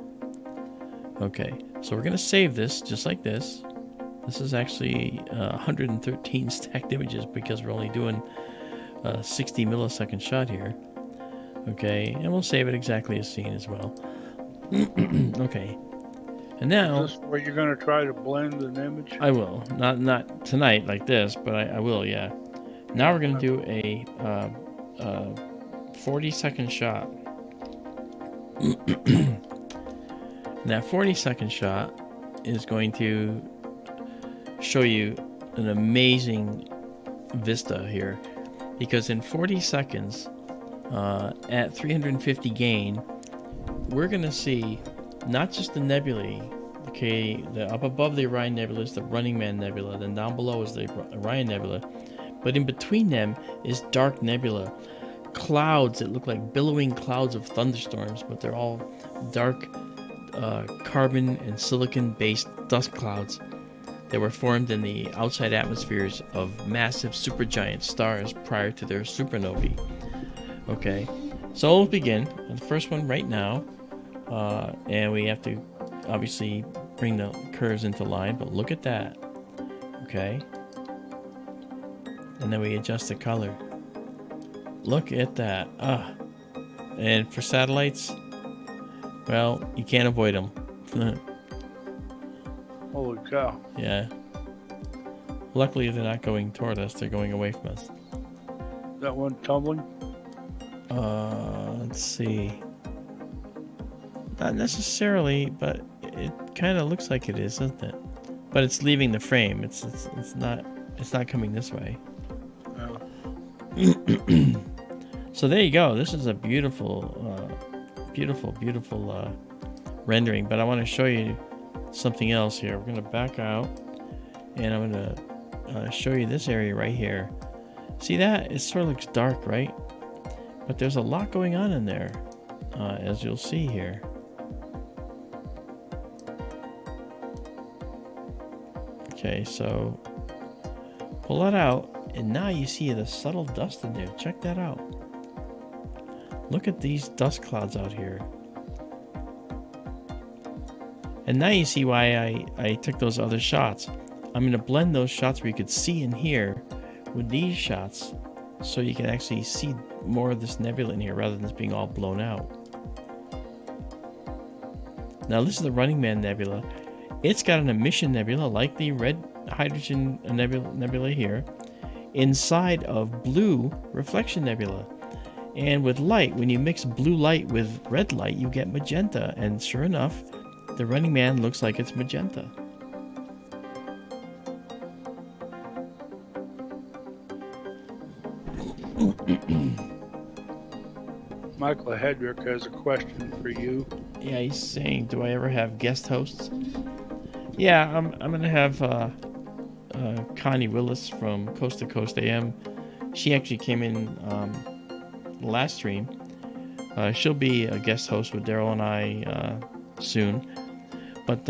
Okay, so we're going to save this just like this. This is actually 113 stacked images because we're only doing a 60 millisecond shot here. Okay, and we'll save it exactly as seen as well. Okay, and now... Is this where you're going to try to blend an image? I will. Not tonight like this, but I will, yeah. Now we're going to do a 40-second shot. And that 40-second shot is going to show you an amazing vista here, because in 40 seconds at 350 gain, we're going to see not just the nebulae Okay, up above the Orion Nebula is the Running Man Nebula. Then down below is the Orion Nebula. But in between them is Dark Nebula. Clouds that look like billowing clouds of thunderstorms, but they're all dark carbon and silicon-based dust clouds that were formed in the outside atmospheres of massive supergiant stars prior to their supernovae. Okay, so we'll begin. The first one right now, and we have to obviously bring the curves into line, but look at that. Okay, and then we adjust the color. Look at that. And for satellites, well, you can't avoid them. Holy cow. Yeah. Luckily, they're not going toward us. They're going away from us. That one tumbling? Let's see. Not necessarily, but it kind of looks like it is, doesn't it? But it's leaving the frame. It's not coming this way. Oh. So there you go. This is a beautiful, beautiful rendering. But I want to show you something else here. We're going to back out, and I'm going to show you this area right here. See that? It sort of looks dark, right? But there's a lot going on in there, as you'll see here. Okay, so pull that out, and now you see the subtle dust in there. Check that out. Look at these dust clouds out here. And now you see why I took those other shots. I'm going to blend those shots where you could see and hear with these shots, so you can actually see more of this nebula in here rather than this being all blown out. Now this is the Running Man Nebula. It's got an emission nebula like the red hydrogen nebula here inside of blue reflection nebula. And with light, when you mix blue light with red light, you get magenta. And sure enough, the Running Man looks like it's magenta. Michael Hedrick has a question for you. Yeah, he's saying, do I ever have guest hosts? Yeah, I'm gonna have Connie Willis from Coast to Coast AM. She actually came in last stream. She'll be a guest host with Daryl and I soon. But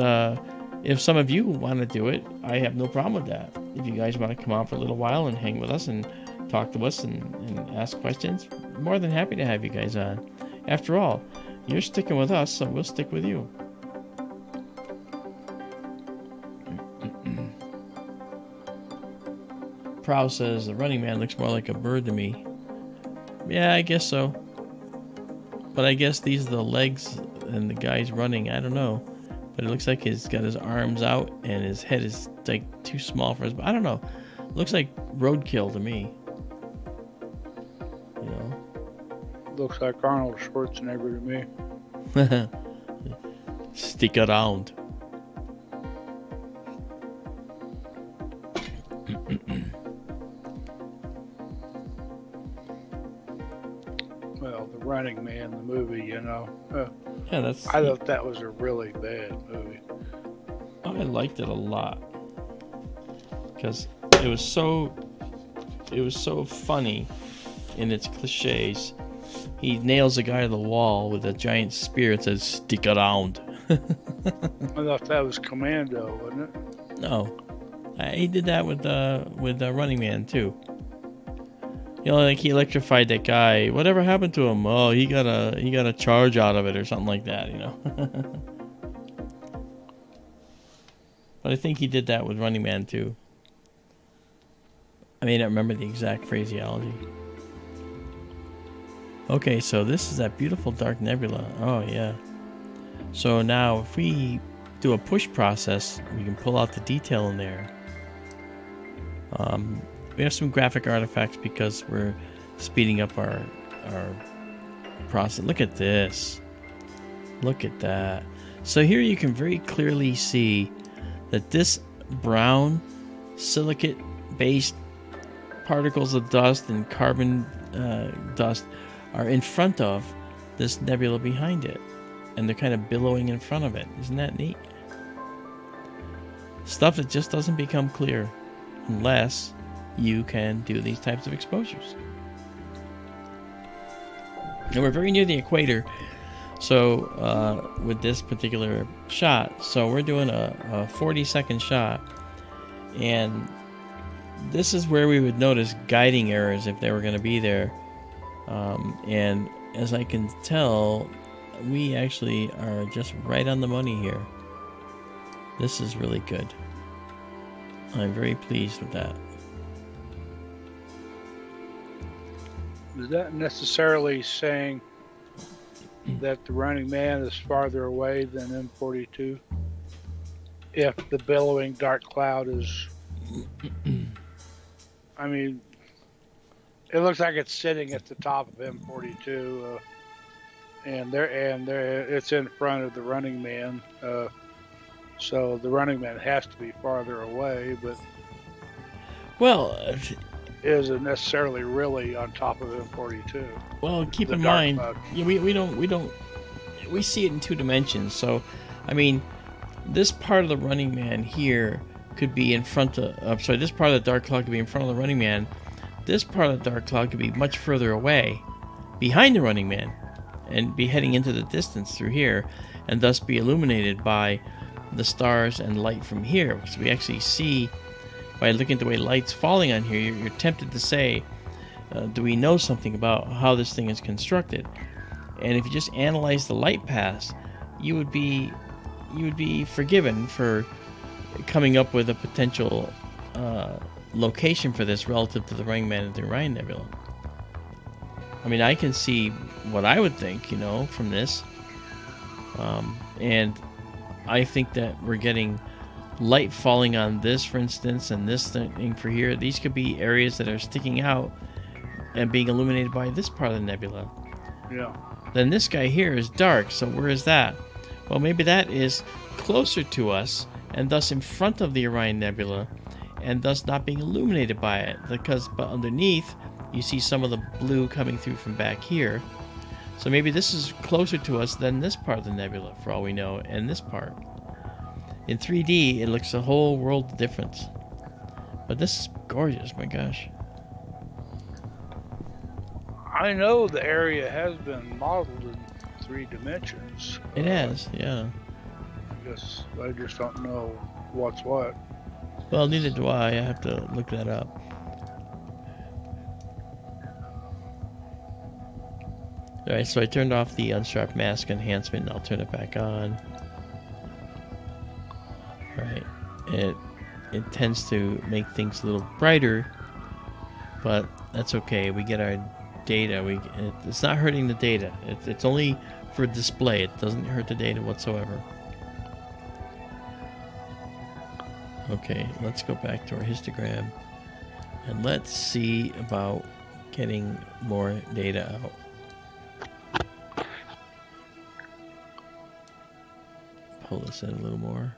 if some of you want to do it, I have no problem with that. If you guys want to come on for a little while and hang with us and talk to us and ask questions, more than happy to have you guys on. After all, you're sticking with us, so we'll stick with you. Prow says, the Running Man looks more like a bird to me. Yeah, I guess so. But I guess these are the legs and the guy's running. I don't know. But it looks like he's got his arms out and his head is like too small for his... I don't know. Looks like roadkill to me. You know? Looks like Arnold Schwarzenegger to me. Stick around. Well, the Running Man, the movie, you know. Yeah, that's... I thought that was a really bad movie. I liked it a lot. Because it was so funny in its cliches. He nails a guy to the wall with a giant spear and says, stick around. I thought that was Commando, wasn't it? No. He did that with Running Man too. You know, like he electrified that guy. Whatever happened to him? Oh, he got a charge out of it or something like that, you know. But I think he did that with Running Man too. I may not remember the exact phraseology. Okay, so this is that beautiful dark nebula. Oh yeah. So now if we do a push process, we can pull out the detail in there. We have some graphic artifacts because we're speeding up our process. Look at this. Look at that. So here you can very clearly see that this brown silicate based particles of dust and carbon dust are in front of this nebula behind it, and they're kind of billowing in front of it. Isn't that neat? Stuff that just doesn't become clear unless you can do these types of exposures. And we're very near the equator, so with this particular shot, so we're doing a 40-second shot, and this is where we would notice guiding errors if they were going to be there. And as I can tell, we actually are just right on the money here. This is really good. I'm very pleased with that. Is that necessarily saying that the Running Man is farther away than M42? If the billowing dark cloud is... I mean, it looks like it's sitting at the top of M42, and it's in front of the Running Man. So the Running Man has to be farther away, but well, isn't necessarily really on top of M42. Well, keep in mind, we see it in 2 dimensions. So, I mean, this part of the Running Man here could be in front of, this part of the dark cloud could be in front of the Running Man. This part of the dark cloud could be much further away, behind the Running Man, and be heading into the distance through here, and thus be illuminated by the stars and light from here. Because we actually see, by looking at the way light's falling on here, you're tempted to say, do we know something about how this thing is constructed? And if you just analyze the light paths, you would be forgiven for coming up with a potential location for this relative to the Running Man and the Orion Nebula. I mean, I can see what I would think, from this, and I think that we're getting light falling on this, for instance, and this thing for here. These could be areas that are sticking out and being illuminated by this part of the nebula. Yeah. Then this guy here is dark, so where is that? Well, maybe that is closer to us and thus in front of the Orion Nebula and thus not being illuminated by it, but underneath you see some of the blue coming through from back here. So maybe this is closer to us than this part of the nebula, for all we know, and this part. In 3D, it looks a whole world of difference. But this is gorgeous, my gosh. I know the area has been modeled in 3 dimensions. It has, yeah. I guess I just don't know what's what. Well, neither do I. I have to look that up. Alright, so I turned off the unstrapped mask enhancement, and I'll turn it back on. Right. It tends to make things a little brighter, but that's okay. We get our data. It's not hurting the data. It's only for display. It doesn't hurt the data whatsoever. Okay, let's go back to our histogram, and let's see about getting more data out. Pull this in a little more.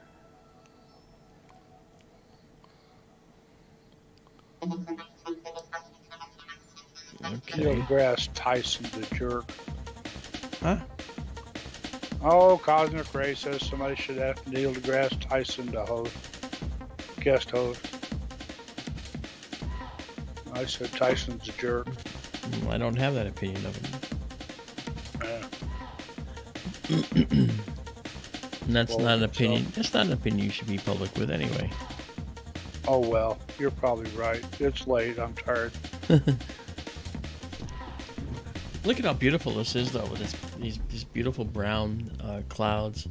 Okay. Neil deGrasse Tyson the jerk. Huh? Oh, Cosmic Ray says somebody should have Neil deGrasse Tyson to guest host. I said Tyson's a jerk. I don't have that opinion of him. And that's not an opinion. That's not an opinion you should be public with anyway. Oh well, you're probably right. It's late. I'm tired. Look at how beautiful this is, though, with these beautiful brown clouds.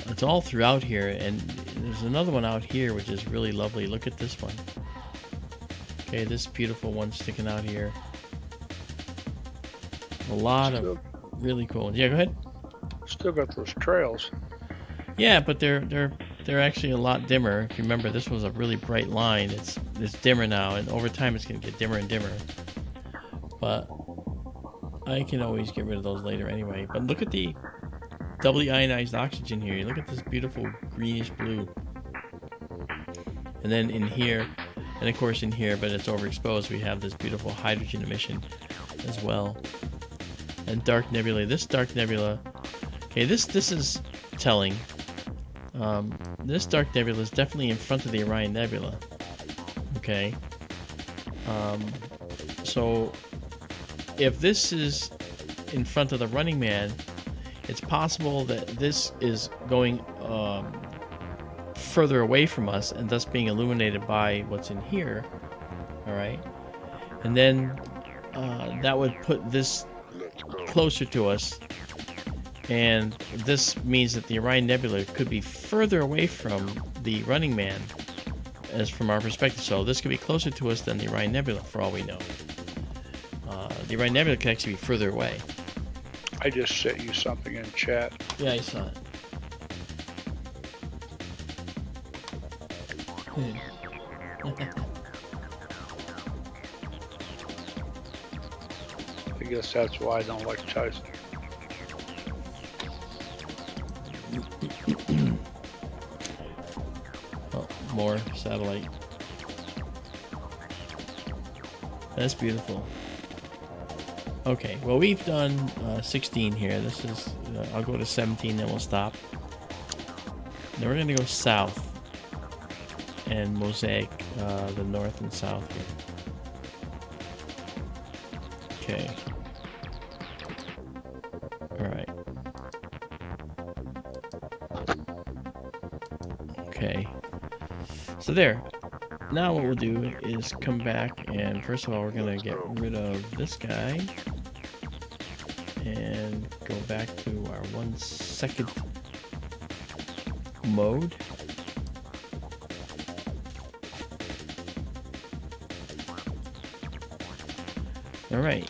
It's all throughout here, and there's another one out here which is really lovely. Look at this one. Okay, this beautiful one sticking out here. A lot of really cool ones. Yeah, go ahead. Still got those trails. Yeah, but they're actually a lot dimmer. If you remember, this was a really bright line. It's dimmer now, and over time it's going to get dimmer and dimmer. But I can always get rid of those later anyway. But look at the doubly ionized oxygen here. Look at this beautiful greenish blue. And then in here, and of course in here, but it's overexposed, we have this beautiful hydrogen emission as well. And dark nebulae. This dark nebula. Okay, this is telling. this dark nebula is definitely in front of the Orion Nebula. Okay. So if this is in front of the Running Man, it's possible that this is going further away from us and thus being illuminated by what's in here. All right. And then that would put this closer to us. And this means that the Orion Nebula could be further away from the Running Man as from our perspective. So this could be closer to us than the Orion Nebula for all we know. The Orion Nebula could actually be further away. I just sent you something in chat. Yeah, I saw it. I guess that's why I don't like Tyson. Oh, more satellite. That's beautiful. Okay, well, we've done 16 here. This is, I'll go to 17, then we'll stop. Then we're going to go south and Mosaic the north and south here. Okay. Alright. Okay. So there. Now what we'll do is come back and first of all we're going to get rid of this guy and go back to our 1 second mode. Alright,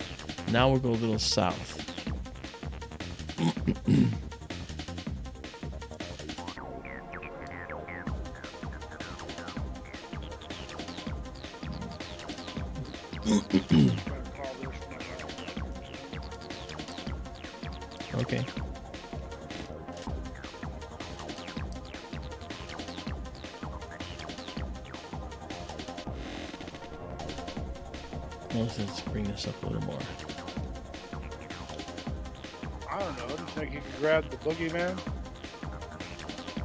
now we'll go a little south. Okay. Let's bring this up a little more. I don't know. Do you think you can grab the boogeyman?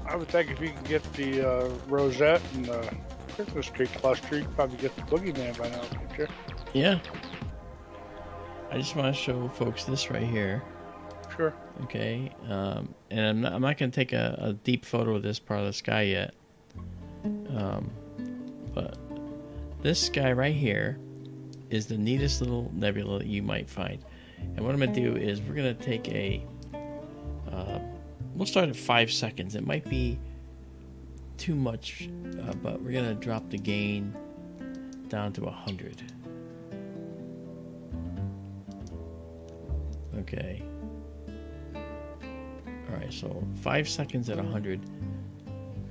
I would think if you can get the rosette and the Christmas tree cluster, you can probably get the boogeyman by now, can't you? Yeah. I just want to show folks this right here. Sure. Okay. And I'm not going to take a deep photo of this part of the sky yet. But this guy right here is the neatest little nebula that you might find. And what I'm going to do is we're going to take we'll start at 5 seconds. It might be too much, but we're going to drop the gain down to 100. Okay. Alright, so 5 seconds at 100.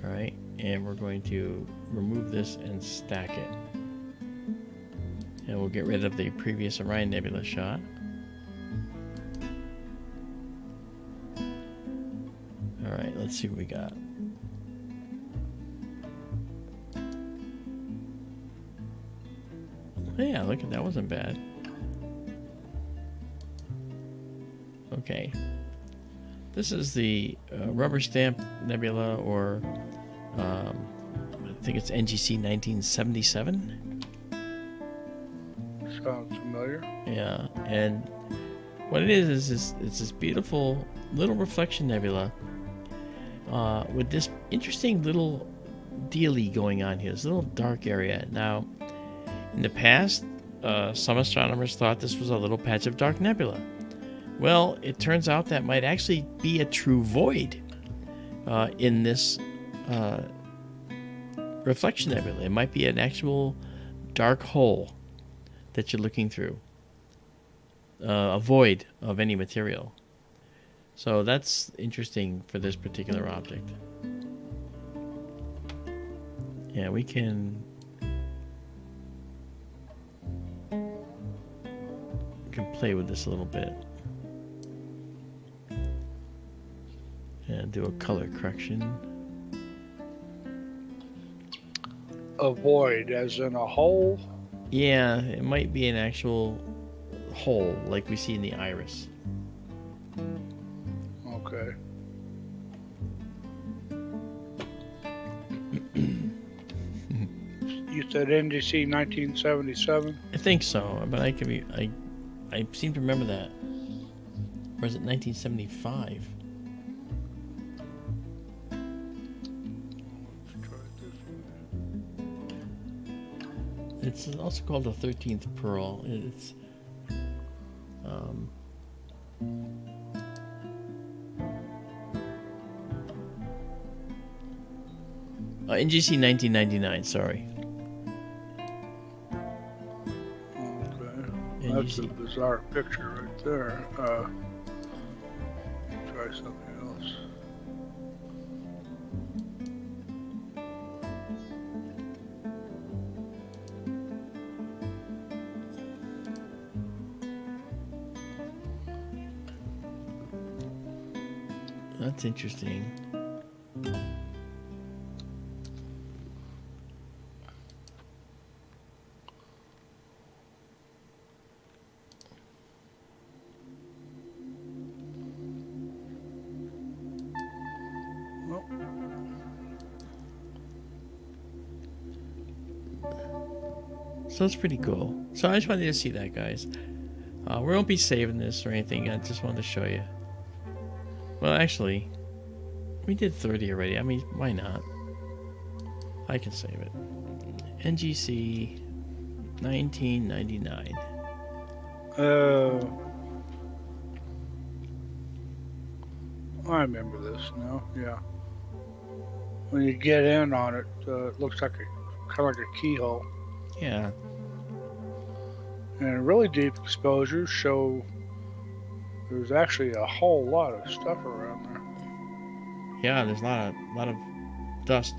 Alright, and we're going to remove this and stack it. And we'll get rid of the previous Orion Nebula shot. Alright, let's see what we got. Yeah, look at that, wasn't bad. Okay. This is the rubber stamp nebula, or I think it's NGC 1977. Sounds familiar. Yeah, and what it is it's this beautiful little reflection nebula with this interesting little dealy going on here, this little dark area. Now, in the past, some astronomers thought this was a little patch of dark nebula. Well, it turns out that might actually be a true void in this reflection nebula. It might be an actual dark hole that you're looking through, a void of any material. So that's interesting for this particular object. Yeah, we can play with this a little bit and do a color correction. A void, as in a hole? Yeah, it might be an actual hole like we see in the iris. Okay. You said NGC 1977? I think so, but I could be. I seem to remember that. Or is it 1975? It's also called the 13th Pearl. It's NGC 1999. Sorry. Okay, NGC. that's a bizarre picture right there. Try something else. That's interesting. So that's pretty cool. So I just wanted you to see that, guys. We won't be saving this or anything. I just wanted to show you. Well, actually, we did 30 already. I mean, why not? I can save it. NGC 1999. I remember this now. Yeah. When you get in on it, it looks like kind of like a keyhole. Yeah. And really deep exposures show there's actually a whole lot of stuff around there. Yeah, there's a lot of dust.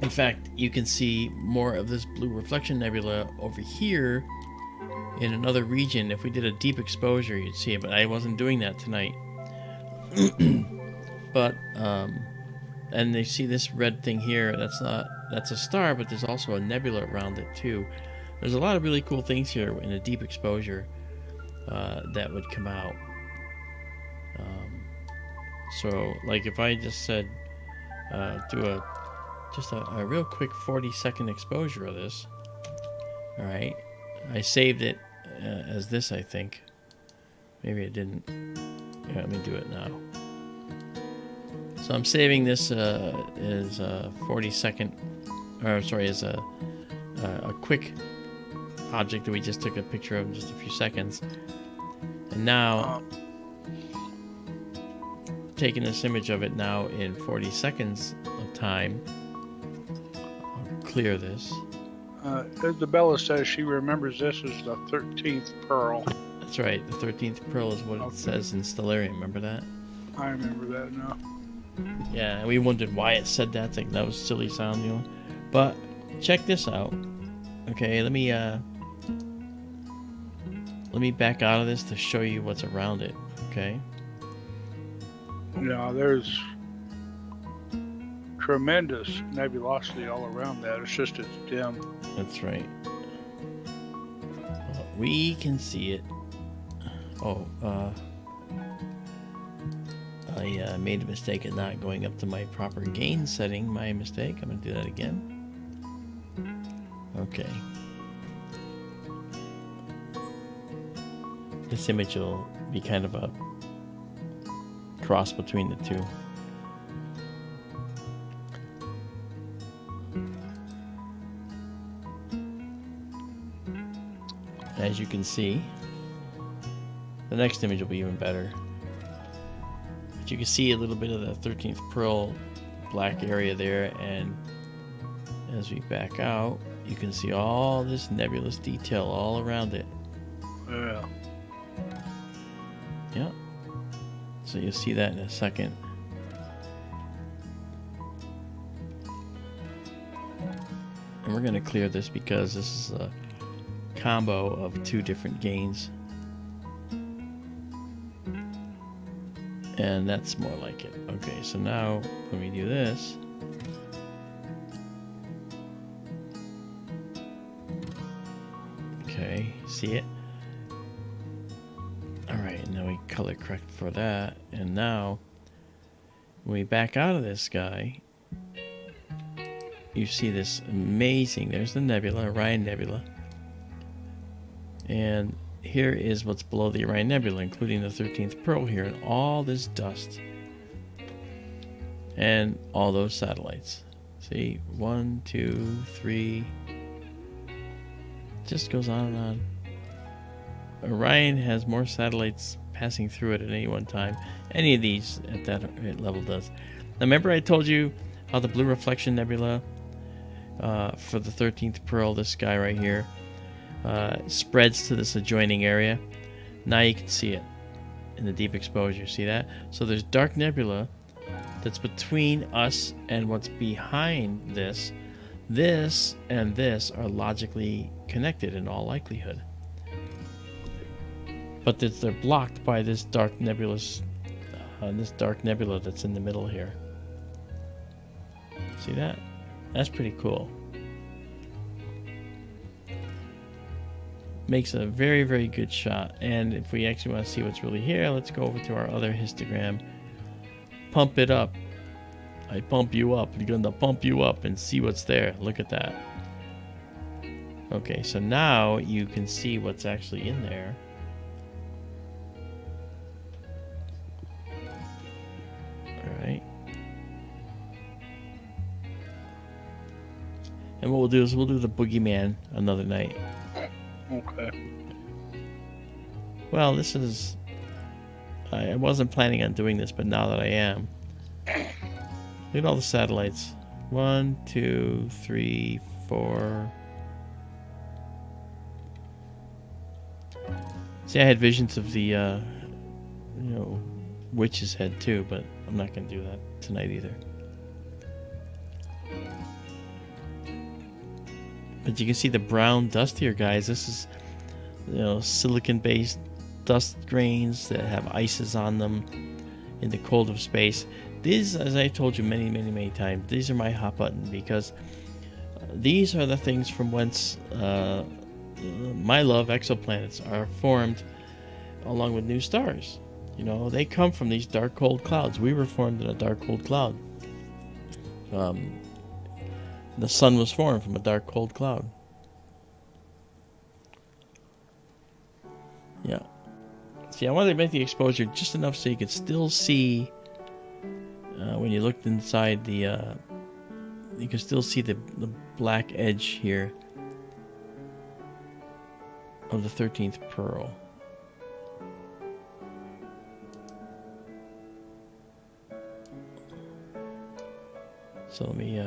In fact, you can see more of this blue reflection nebula over here in another region. If we did a deep exposure, you'd see it, but I wasn't doing that tonight. But and they see this red thing here. That's a star, but there's also a nebula around it too. There's a lot of really cool things here in a deep exposure that would come out. So, like if I just said do a real quick 40-second exposure of this. All right, I saved it as this, I think. Maybe I didn't. Yeah, let me do it now. So I'm saving this as a 40-second, or sorry, as a quick object that we just took a picture of in just a few seconds. And now, taking this image of it now in 40 seconds of time. I'll clear this. Izabela says she remembers this as the 13th Pearl. That's right, the 13th Pearl is what it says in Stellarium, remember that? I remember that now. Yeah, and we wondered why it said that thing. That was silly sound, you know. But check this out. Okay, let me back out of this to show you what's around it. Okay. Yeah, there's tremendous nebulosity all around that. It's just it's dim. That's right. We can see it. Oh, I made a mistake at not going up to my proper gain setting. My mistake. I'm going to do that again. Okay. This image will be kind of a cross between the two. As you can see, the next image will be even better. But you can see a little bit of the 13th Pearl black area there, and as we back out, you can see all this nebulous detail all around it. Yeah. Yeah. So you'll see that in a second. And we're going to clear this because this is a combo of two different gains. And that's more like it. Okay, so now when we do this, okay, see it? Alright, now we color correct for that. And now, when we back out of this guy, you see this amazing, there's the nebula, Orion Nebula. And here is what's below the Orion Nebula, including the 13th Pearl here, and all this dust. And all those satellites. See, 1, 2, 3. Just goes on and on. Orion has more satellites passing through it at any one time. Any of these at that level does. Now remember I told you how the Blue Reflection Nebula for the 13th Pearl, this guy right here, spreads to this adjoining area. Now you can see it in the deep exposure. See that? So there's dark nebula that's between us and what's behind this. This and this are logically connected in all likelihood. But they're blocked by this dark nebula that's in the middle here. See that? That's pretty cool. Makes a very, very good shot. And if we actually want to see what's really here, let's go over to our other histogram. Pump it up. I pump you up. We're going to pump you up and see what's there. Look at that. Okay, so now you can see what's actually in there. Alright. And what we'll do is we'll do the boogeyman another night. Okay. Well, this is... I wasn't planning on doing this, but now that I am. Look at all the satellites. 1, 2, 3, 4. See, I had visions of the, witch's head too, but I'm not going to do that tonight either. But you can see the brown dust here, guys. This is, silicon-based dust grains that have ices on them in the cold of space. These, as I told you many, many, many times, these are my hot button, because these are the things from whence my love exoplanets are formed along with new stars. They come from these dark, cold clouds. We were formed in a dark, cold cloud. The sun was formed from a dark, cold cloud. Yeah. See, I wanted to make the exposure just enough so you could still see, when you looked inside the, you can still see the black edge here of the 13th Pearl. So let me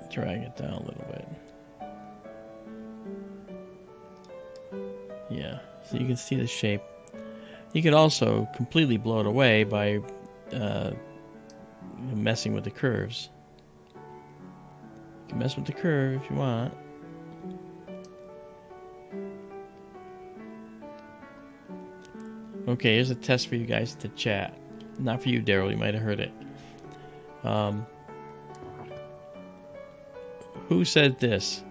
drag it down a little bit. Yeah, so you can see the shape. You can also completely blow it away by messing with the curves. You can mess with the curve if you want. Okay, here's a test for you guys to chat. Not for you, Daryl. You might have heard it. Who said this?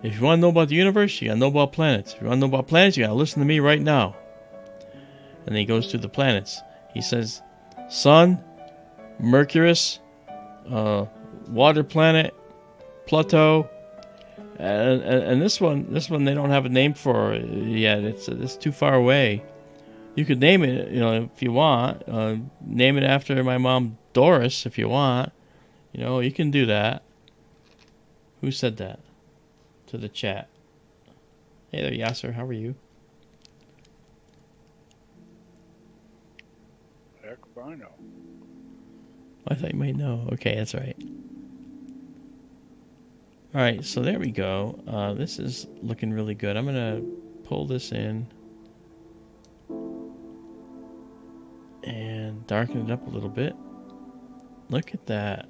If you want to know about the universe, you got to know about planets. If you want to know about planets, you got to listen to me right now. And then he goes through the planets. He says, Sun, Mercury, water planet, Pluto, and this one they don't have a name for yet. It's too far away. You could name it, if you want. Name it after my mom, Doris, if you want. You can do that. Who said that? To the chat. Hey there, Yasser. How are you? Heck if I know. I thought you might know. Okay, that's right. All right, so there we go. This is looking really good. I'm going to pull this in and darken it up a little bit. Look at that.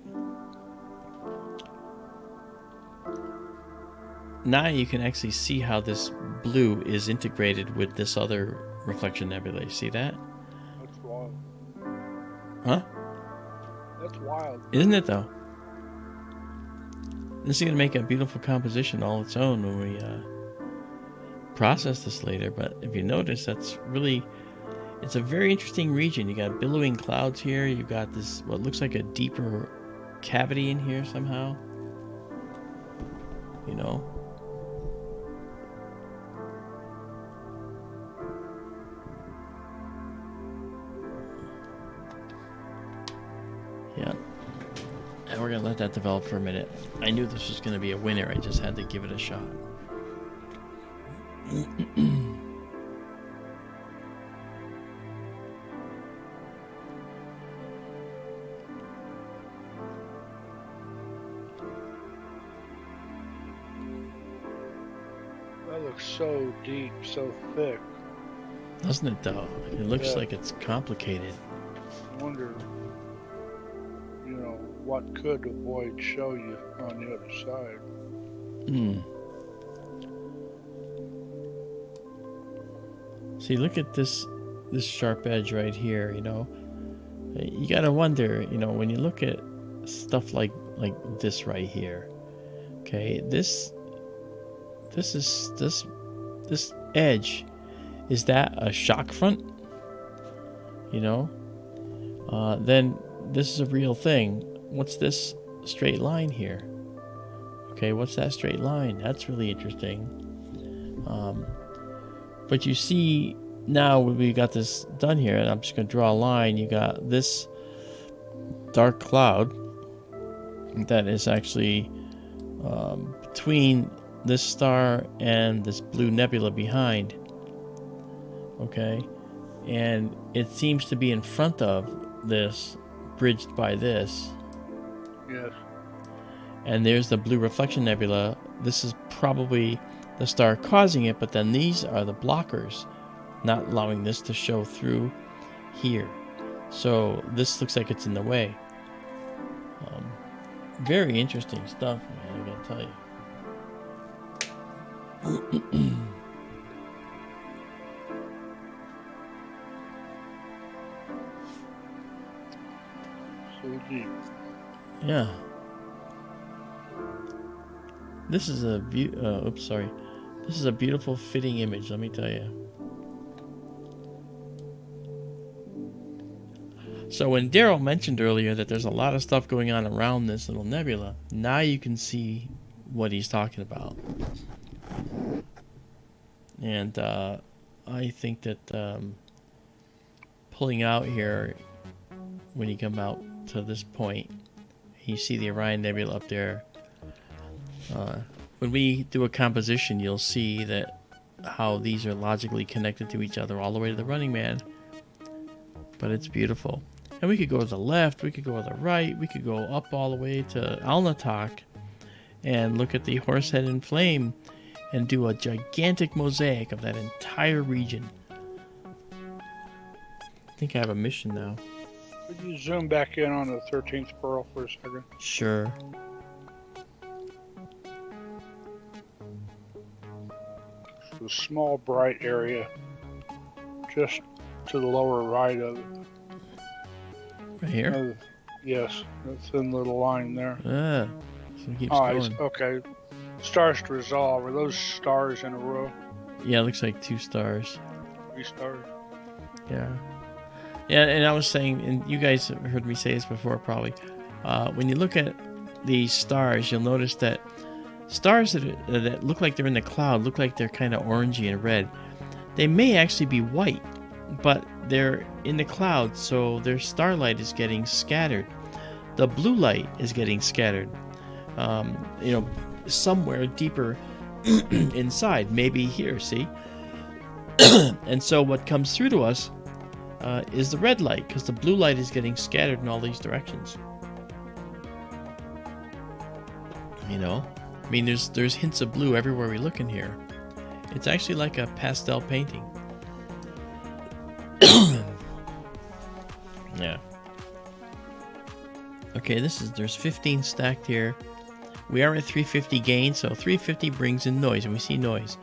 Now you can actually see how this blue is integrated with this other reflection nebula. You see that? That's wild. Huh? That's wild. Isn't it, though? This is going to make a beautiful composition all its own when we process this later. But if you notice, that's really... It's a very interesting region. You got billowing clouds here. You got this, what looks like a deeper cavity in here somehow. You know? Yeah. And we're gonna let that develop for a minute. I knew this was gonna be a winner. I just had to give it a shot. That looks so deep, so thick. Doesn't it though? It looks like it's complicated. I wonder, you know, what could a void show you on the other side? See, look at this sharp edge right here, you know. You gotta wonder, you know, when you look at stuff like this right here. Okay, this edge, is that a shock front? You know? Then this is a real thing. What's this straight line here? Okay, what's that straight line? That's really interesting. But you see, now we got this done here, and I'm just going to draw a line. You got this dark cloud that is actually between this star and this blue nebula behind. Okay, and it seems to be in front of this, bridged by this. Yes. And there's the blue reflection nebula. This is probably the star causing it, but then these are the blockers, not allowing this to show through here. So this looks like it's in the way. Very interesting stuff, man, I gotta tell you. So deep. Yeah. This is a This is a beautiful fitting image, let me tell you. So when Daryl mentioned earlier that there's a lot of stuff going on around this little nebula, now you can see what he's talking about. And I think that pulling out here, when you come out to this point, you see the Orion Nebula up there. When we do a composition, you'll see that how these are logically connected to each other all the way to the Running Man. But it's beautiful. And we could go to the left, we could go to the right, we could go up all the way to Alnatok and look at the Horsehead in Flame and do a gigantic mosaic of that entire region. I think I have a mission now. Could you zoom back in on the 13th Pearl for a second? Sure. It's a small bright area just to the lower right of it. Right here? Yes, that thin little line there. Ah, so it keeps going. Okay. Stars to resolve. Are those stars in a row? Yeah, it looks like 2 stars. 3 stars. Yeah. Yeah, and I was saying, and you guys have heard me say this before probably, when you look at these stars, you'll notice that stars that look like they're in the cloud, look like they're kind of orangey and red. They may actually be white, but they're in the cloud, so their starlight is getting scattered. The blue light is getting scattered, somewhere deeper inside, maybe here, see? And so what comes through to us is the red light, because the blue light is getting scattered in all these directions. You know? I mean, there's hints of blue everywhere we look in here. It's actually like a pastel painting. Yeah. Okay, there's 15 stacked here. We are at 350 gain, so 350 brings in noise, and we see noise.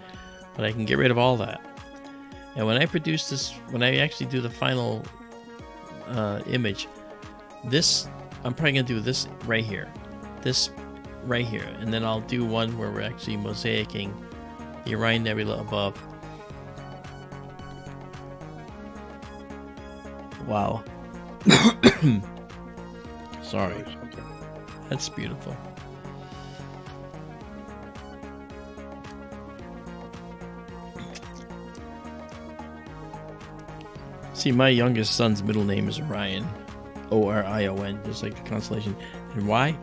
But I can get rid of all that. And when I produce this, when I actually do the final image, I'm probably going to do this right here. This right here. And then I'll do one where we're actually mosaicing the Orion Nebula above. Wow. Sorry. That's beautiful. See, my youngest son's middle name is Orion. Orion, just like the constellation. And why?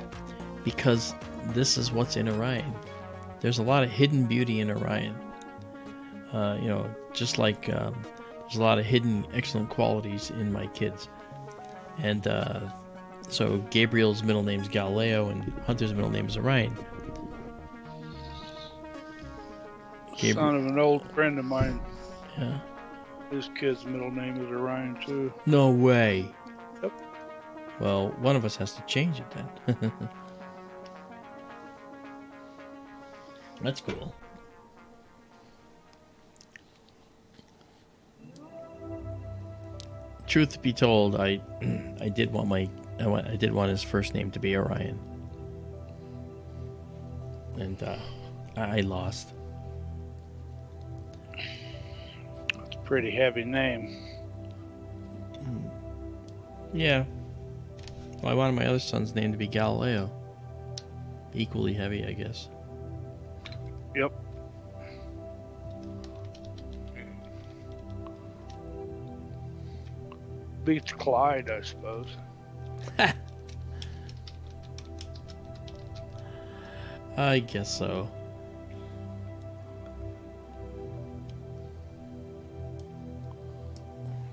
Because this is what's in Orion. There's a lot of hidden beauty in Orion. You know, just like there's a lot of hidden excellent qualities in my kids. And so Gabriel's middle name is Galileo, and Hunter's middle name is Orion. Son of an old friend of mine. Yeah. His kid's middle name is Orion, too. No way. Yep. Well, one of us has to change it then. That's cool. Truth be told, I did want his first name to be Orion, and I lost. It's a pretty heavy name. Yeah. Well, I wanted my other son's name to be Galileo. Equally heavy, I guess. Yep. Beats Clyde, I suppose. I guess so.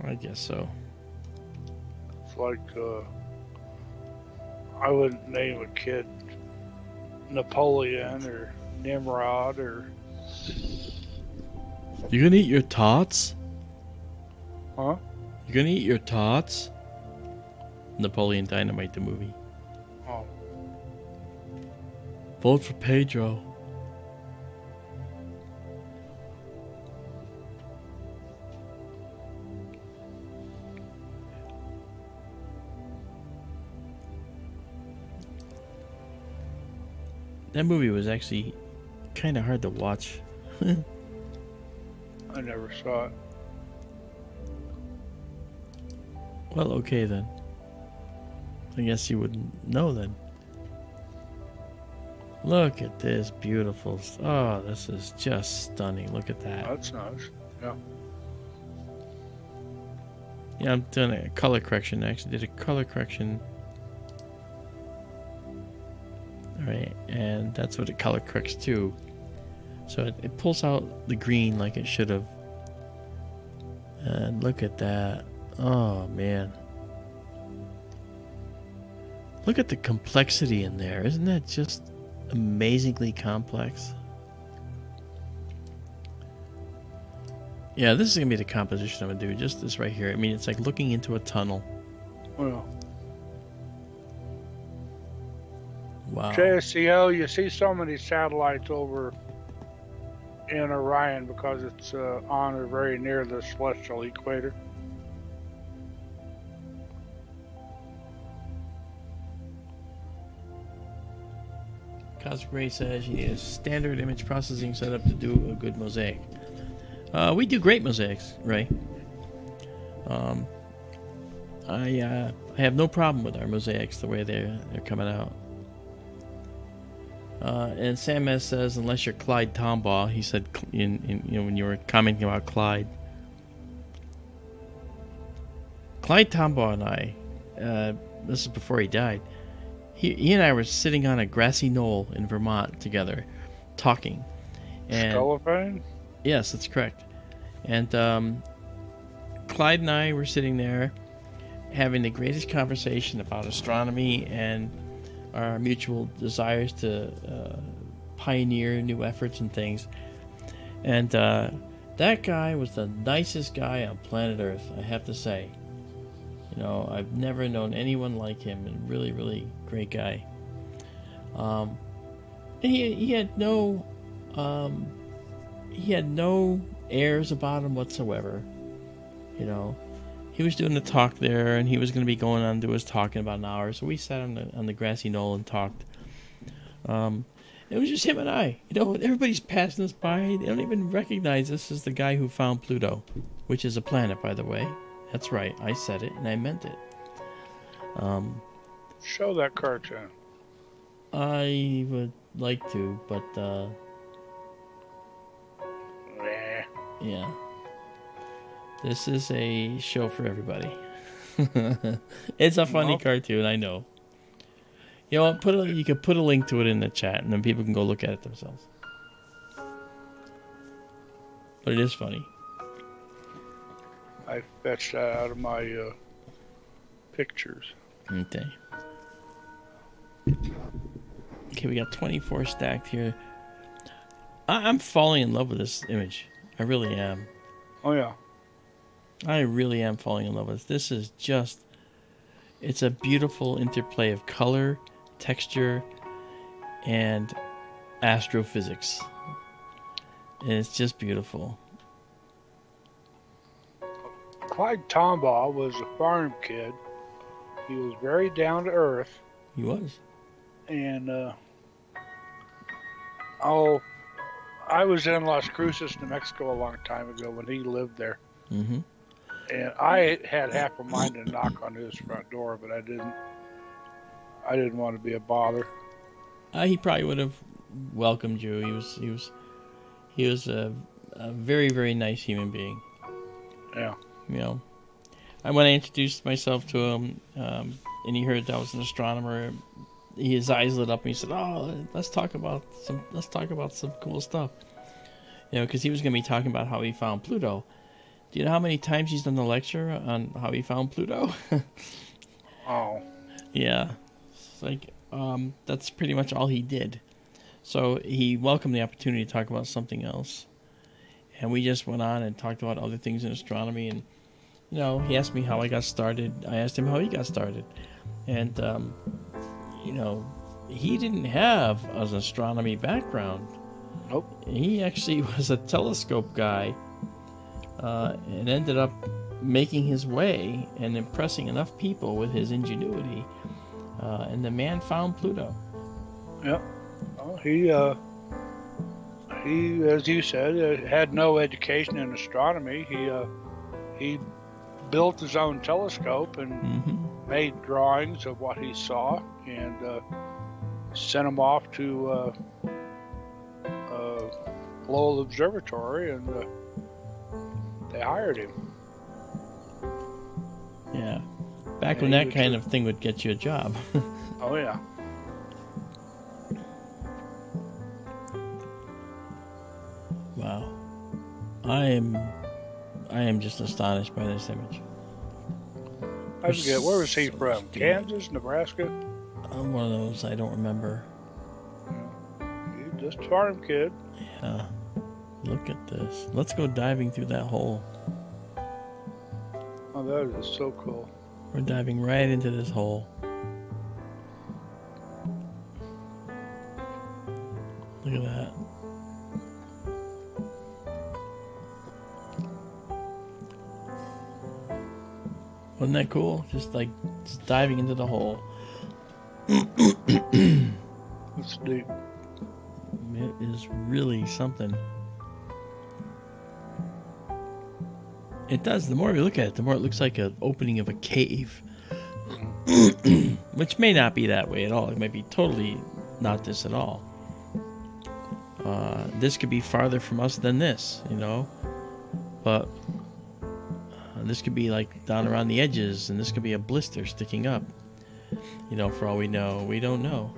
I guess so. It's like, I wouldn't name a kid Napoleon or Nimrod or... You gonna eat your tots? Huh? You gonna eat your tots? Napoleon Dynamite, the movie. Oh. Vote for Pedro. That movie was actually kind of hard to watch. I never saw it. Well, okay then. I guess you wouldn't know then. Look at this beautiful... Oh, this is just stunning. Look at that. That's nice. Yeah. Yeah, I'm doing a color correction. I actually did a color correction. Alright, and that's what it color corrects to. So it pulls out the green like it should have. And look at that. Oh, man. Look at the complexity in there. Isn't that just amazingly complex? Yeah, this is going to be the composition I'm going to do. Just this right here. I mean, it's like looking into a tunnel. Well. Wow. JSCO, you see so many satellites over in Orion because it's on or very near the celestial equator. Cosmic Ray says you need a standard image processing setup to do a good mosaic. We do great mosaics, Ray. I have no problem with our mosaics the way they're coming out. And Sam S says, unless you're Clyde Tombaugh, he said, when you were commenting about Clyde. Clyde Tombaugh and I, this is before he died, he and I were sitting on a grassy knoll in Vermont together, talking. And Skullifying? yes, that's correct. And Clyde and I were sitting there having the greatest conversation about astronomy and our mutual desires to pioneer new efforts and things. And that guy was the nicest guy on planet Earth, I have to say. You know, I've never known anyone like him, and really, really great guy. And he had no airs about him whatsoever. You know, he was doing the talk there, and he was going to be going on to his talk in about an hour. So we sat on the grassy knoll and talked. It was just him and I. You know, everybody's passing us by. They don't even recognize us as the guy who found Pluto, which is a planet, by the way. That's right. I said it, and I meant it. Show that cartoon. I would like to, but yeah. This is a show for everybody. It's a funny cartoon, I know. You know what? You can put a link to it in the chat, and then people can go look at it themselves. But it is funny. I fetched that out of my pictures. Okay. Okay, we got 24 stacked here. I'm falling in love with this image. I really am. Oh, yeah. I really am falling in love with this. This is just... It's a beautiful interplay of color, texture, and astrophysics. And it's just beautiful. Clyde Tombaugh was a farm kid. He was very down to earth. He was. And, I was in Las Cruces, New Mexico a long time ago when he lived there. Mm-hmm. And I had half a mind to knock on his front door, but I didn't. I didn't want to be a bother. He probably would have welcomed you. He was a very, very nice human being. Yeah. You know, when I introduced myself to him, and he heard that I was an astronomer, his eyes lit up and he said, "Oh, let's talk about some cool stuff." You know, because he was going to be talking about how he found Pluto. Do you know how many times he's done the lecture on how he found Pluto? Oh. Yeah. It's like, that's pretty much all he did. So he welcomed the opportunity to talk about something else. And we just went on and talked about other things in astronomy. And, you know, he asked me how I got started. I asked him how he got started. And, you know, he didn't have an astronomy background. Nope. He actually was a telescope guy. And ended up making his way and impressing enough people with his ingenuity. And the man found Pluto. Yep. Well, he, as you said, had no education in astronomy. He built his own telescope and made drawings of what he saw and sent them off to Lowell Observatory, and they hired him. Yeah. Back when that kind of thing would get you a job. Oh, yeah. Wow. I am just astonished by this image. I forget, where was he from? Kansas, Nebraska? I'm one of those, I don't remember. He's just a farm kid. Yeah. Look at this. Let's go diving through that hole. Oh, that is so cool. We're diving right into this hole. Look at that. Wasn't that cool? Just diving into the hole. It's deep. It is really something. It does. The more we look at it, the more it looks like an opening of a cave. Which may not be that way at all. It might be totally not this at all. This could be farther from us than this, you know. But this could be like down around the edges, and this could be a blister sticking up. You know, for all we know. We don't know.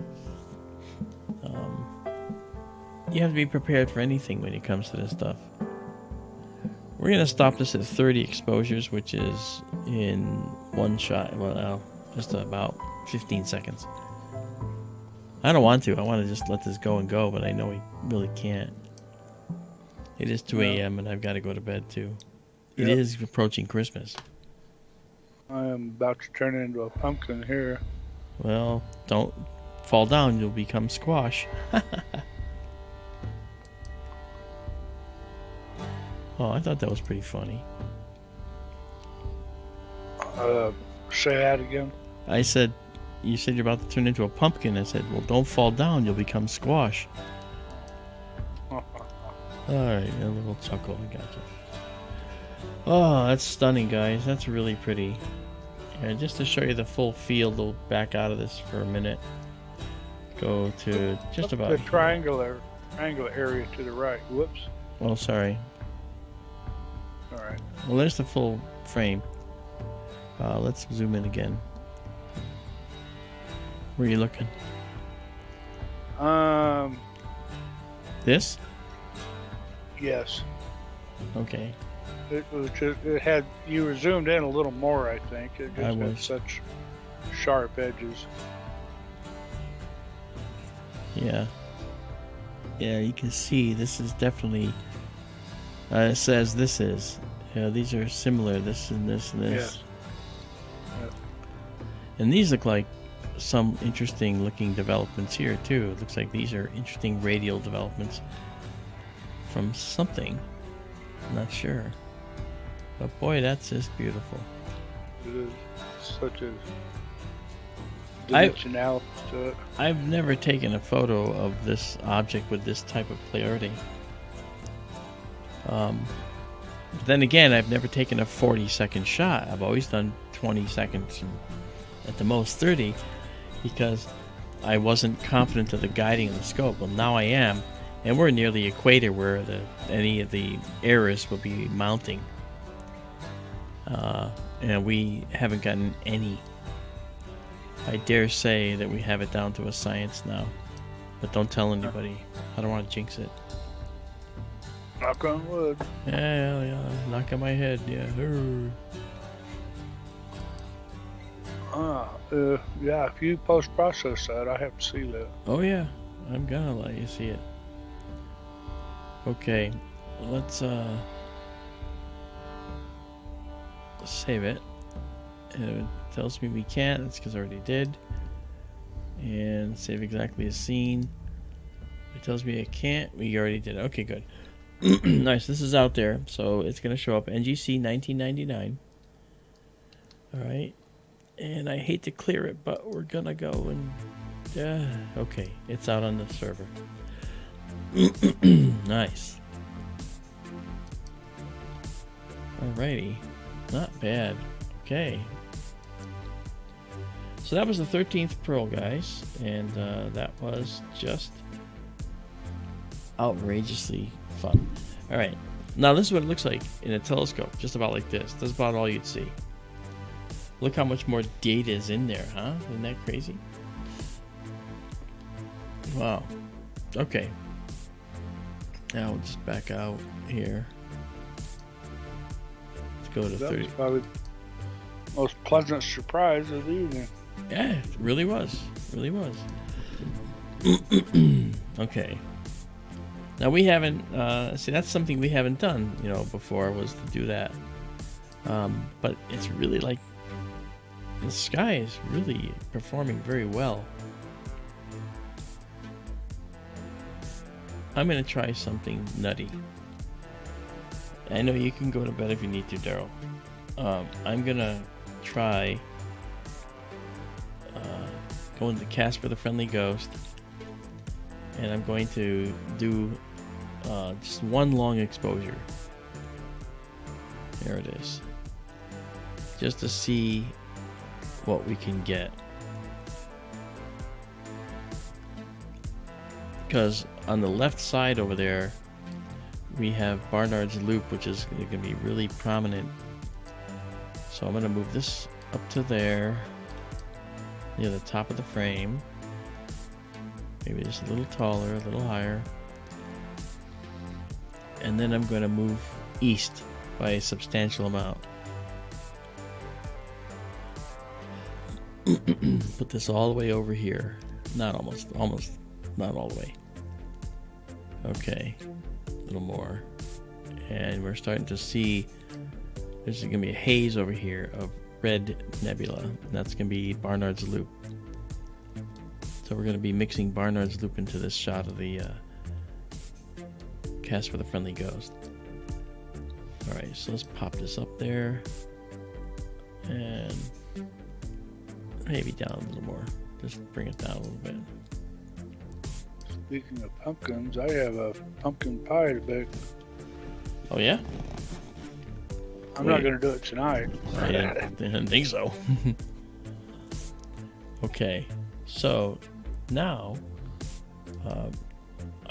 You have to be prepared for anything when it comes to this stuff. We're going to stop this at 30 exposures, which is in one shot. Well, just about 15 seconds. I don't want to. I want to just let this go and go, but I know we really can't. It is 2 a.m. and I've got to go to bed too. It is approaching Christmas. I am about to turn into a pumpkin here. Well, don't fall down. You'll become squash. Oh, I thought that was pretty funny. Say that again. I said, you said you're about to turn into a pumpkin. I said, well, don't fall down. You'll become squash. All right, a little chuckle. I got you. Oh, that's stunning, guys. That's really pretty. And just to show you the full field, we'll back out of this for a minute. go to just about the triangular area to the right. Whoops. Oh, sorry. All right. Well, there's the full frame. Let's zoom in again. Where are you looking? This? Yes. Okay. It was just, it had, you were zoomed in a little more, I think. It just had such sharp edges. Yeah. Yeah, you can see this is definitely, it says this is. Yeah, these are similar, this and this and this. Yes. Yep. And these look like some interesting looking developments here too. It looks like these are interesting radial developments from something. I'm not sure. But boy, that's just beautiful. It is such a dimensionality to it. I've never taken a photo of this object with this type of clarity. But then again, I've never taken a 40-second shot. I've always done 20 seconds, and at the most 30, because I wasn't confident of the guiding of the scope. Well, now I am, and we're near the equator where any of the errors will be mounting. And we haven't gotten any. I dare say that we have it down to a science now, but don't tell anybody. I don't want to jinx it. Knock on wood. Yeah, knock on my head. Yeah. Yeah. If you post-process that, I have to see that. Oh yeah, I'm gonna let you see it. Okay, let's save it. It tells me we can't. That's because I already did. And save exactly as seen. It tells me I can't. We already did it. Okay, good. Nice. This is out there, so it's gonna show up NGC 1999. All right. And I hate to clear it, but we're gonna go and okay, it's out on the server. Nice. Alrighty, not bad. Okay, so that was the 13th Pearl, guys, and that was just outrageously fun. All right, now this is what it looks like in a telescope, just about like this. That's about all you'd see. Look how much more data is in there, huh? Isn't that crazy? Wow. Okay. Now we'll just back out here. Let's go to 30. That was probably the most pleasant surprise of the evening. Yeah, it really was. Really was. Okay. Now we haven't, see, that's something we haven't done, before, was to do that. But it's really like, the sky is really performing very well. I'm going to try something nutty. I know you can go to bed if you need to, Daryl. I'm going to try going to Casper the Friendly Ghost. And I'm going to do just one long exposure. There it is. Just to see what we can get. Because on the left side over there, we have Barnard's Loop, which is going to be really prominent. So I'm going to move this up to there, near the top of the frame. Maybe just a little taller, a little higher. And then I'm going to move east by a substantial amount. Put this all the way over here. Not almost not all the way. Okay, a little more. And we're starting to see there's going to be a haze over here of red nebula. And that's going to be Barnard's Loop. So we're going to be mixing Barnard's Loop into this shot of the Casper the Friendly Ghost. Alright, so let's pop this up there. And maybe down a little more. Just bring it down a little bit. Speaking of pumpkins, I have a pumpkin pie to bake. Oh yeah? I'm not going to do it tonight. I didn't think so. Okay, so now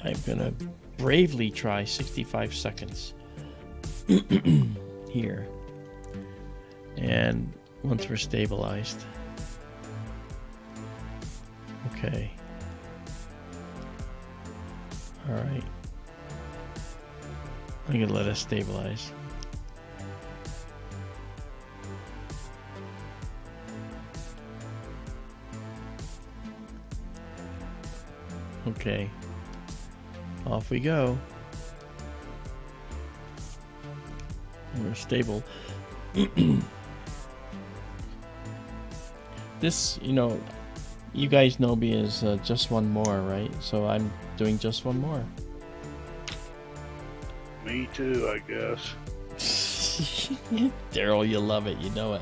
I'm gonna bravely try 65 seconds here, and once we're stabilized. Okay. All right. I'm gonna let us stabilize. Okay. Off we go. We're stable. This, you guys know me as just one more, right? So I'm doing just one more. Me too, I guess. Daryl, you love it. You know it.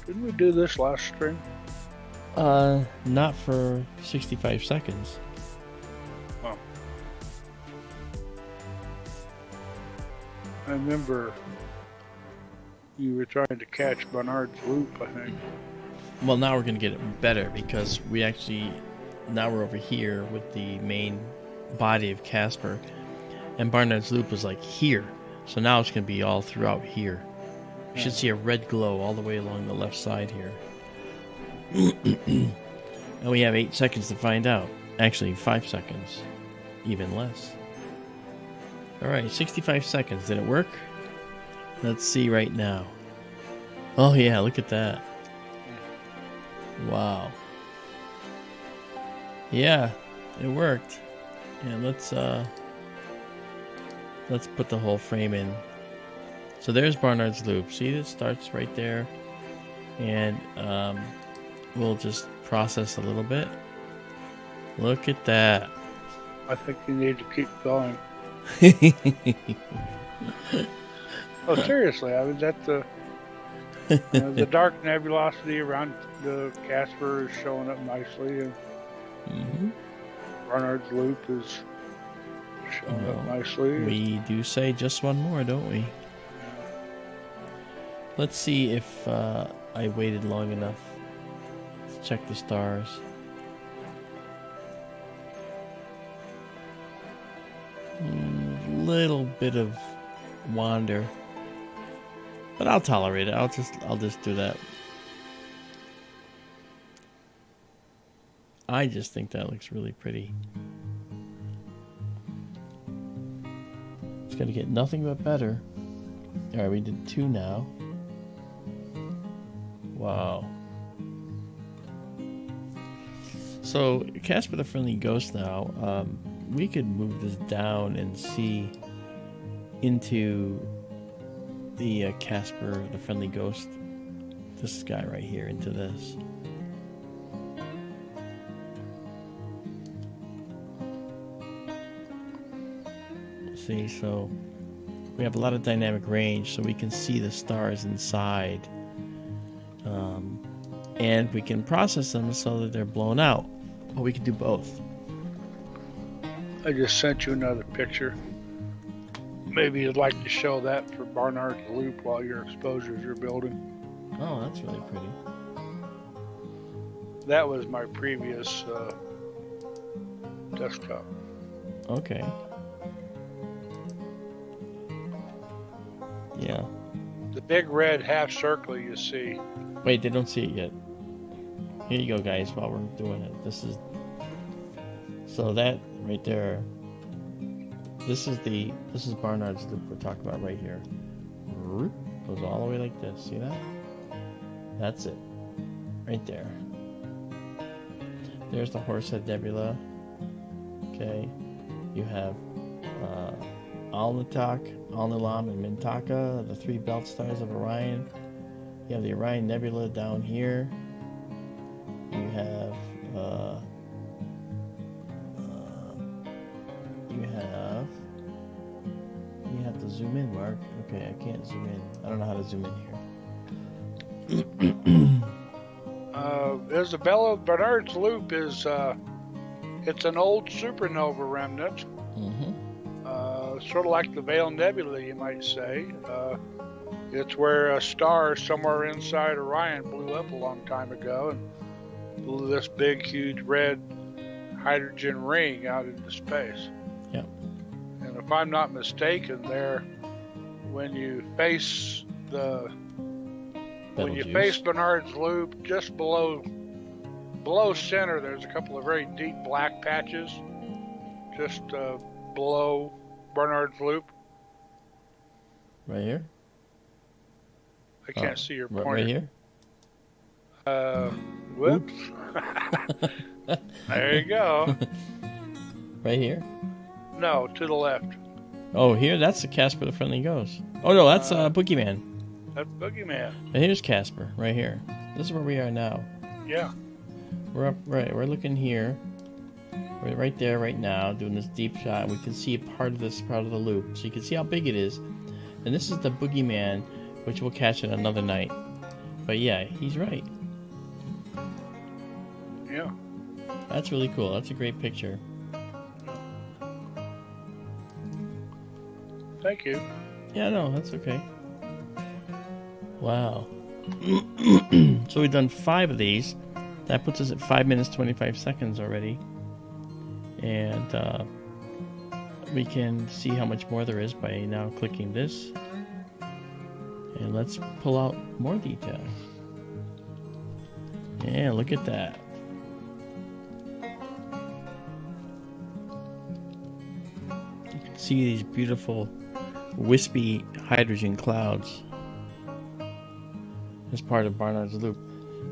Didn't we do this last stream? Not for 65 seconds. Oh. I remember you were trying to catch Barnard's loop, I think. Well, now we're going to get it better because now we're over here with the main body of Casper, and Barnard's loop was like here. So now it's going to be all throughout here. You should see a red glow all the way along the left side here. And we have 8 seconds to find out. Actually, 5 seconds. Even less. Alright, 65 seconds. Did it work? Let's see right now. Oh yeah, look at that. Wow. Yeah, it worked. And let's put the whole frame in. So there's Barnard's loop. See, it starts right there. And we'll just process a little bit. Look at that. I think you need to keep going. Oh, seriously, I was at the dark nebulosity around the Casper is showing up nicely, and Barnard's loop is showing up nicely. We do say just one more, don't we? Let's see if I waited long enough. Let's check the stars. Little bit of wander, but I'll tolerate it. I'll just do that. I just think that looks really pretty. It's gonna get nothing but better. All right, we did 2 now. Wow. So Casper the Friendly Ghost now. We could move this down and see into the Casper the Friendly Ghost. This guy right here, into this. See, so we have a lot of dynamic range, so we can see the stars inside. And we can process them so that they're blown out. Or we can do both. I just sent you another picture. Maybe you'd like to show that for Barnard's loop while your exposures are building. Oh, that's really pretty. That was my previous desktop. Okay. Yeah. The big red half circle you see. Wait, they don't see it yet. Here you go, guys, while we're doing it. So that right there, this is Barnard's loop we're talking about right here. Goes all the way like this. See that? That's it. Right there. There's the Horsehead Nebula. Okay. You have Alnitak, Alnilam, and Mintaka, the 3 belt stars of Orion. You have the Orion Nebula down here. You have you have to zoom in, Mark. Okay, I can't zoom in. I don't know how to zoom in here. Izabela, Barnard's loop is it's an old supernova remnant. Sort of like the Veil Nebula, you might say. It's where a star somewhere inside Orion blew up a long time ago and blew this big, huge red hydrogen ring out into space. Yep. And if I'm not mistaken, there, when you face Barnard's loop, just below center, there's a couple of very deep black patches, just below Barnard's loop. Right here. I can't see your pointer. Right here. Whoops. There you go. Right here? No, to the left. Oh, here? That's the Casper the Friendly Ghost. Oh, no, that's Boogeyman. That's Boogeyman. And here's Casper, right here. This is where we are now. Yeah. We're up, right, we're looking here. We're right there right now, doing this deep shot. We can see a part of the loop. So you can see how big it is. And this is the Boogeyman, which we'll catch it another night. But yeah, he's right. Yeah. That's really cool. That's a great picture. Thank you. Yeah, no, that's okay. Wow. So we've done 5 of these. That puts us at 5 minutes 25 seconds already. And we can see how much more there is by now clicking this. And let's pull out more detail. Yeah, look at that. You can see these beautiful wispy hydrogen clouds as part of Barnard's loop.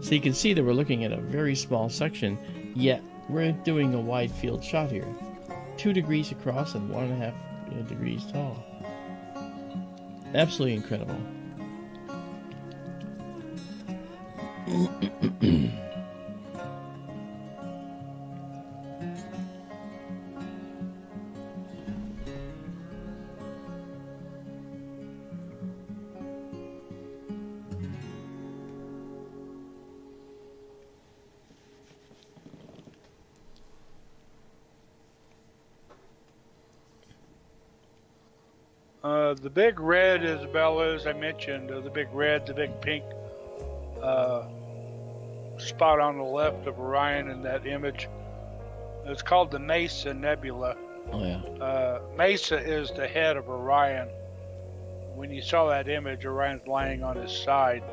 So you can see that we're looking at a very small section, yet we're doing a wide field shot here. 2 degrees across and 1.5 degrees tall. Absolutely incredible. The big red, Izabela, as I mentioned, the big red, the big pink spot on the left of Orion in that image. It's called the Mesa Nebula. Oh, yeah. Mesa is the head of Orion. When you saw that image, Orion's lying on his side.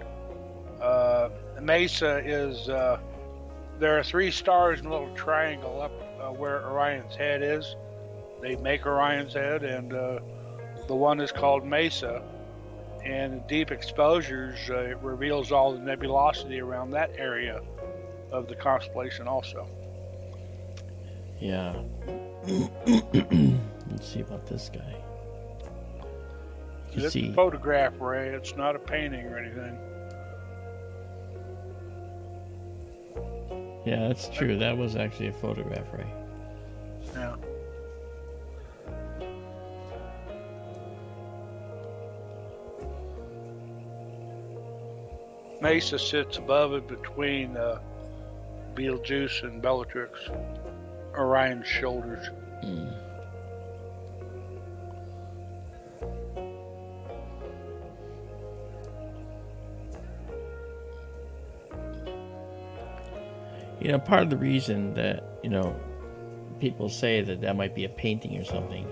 Mesa is, there are 3 stars in a little triangle up where Orion's head is. They make Orion's head, and the one is called Mesa. And in deep exposures, it reveals all the nebulosity around that area of the constellation also. Yeah. Let's see about this guy. It's a photograph, Ray. It's not a painting or anything. Yeah, that's true. That was actually a photograph, Ray. Yeah. Mesa sits above it between Betelgeuse and Bellatrix, Orion's shoulders. Mm. You know, part of the reason that, people say that might be a painting or something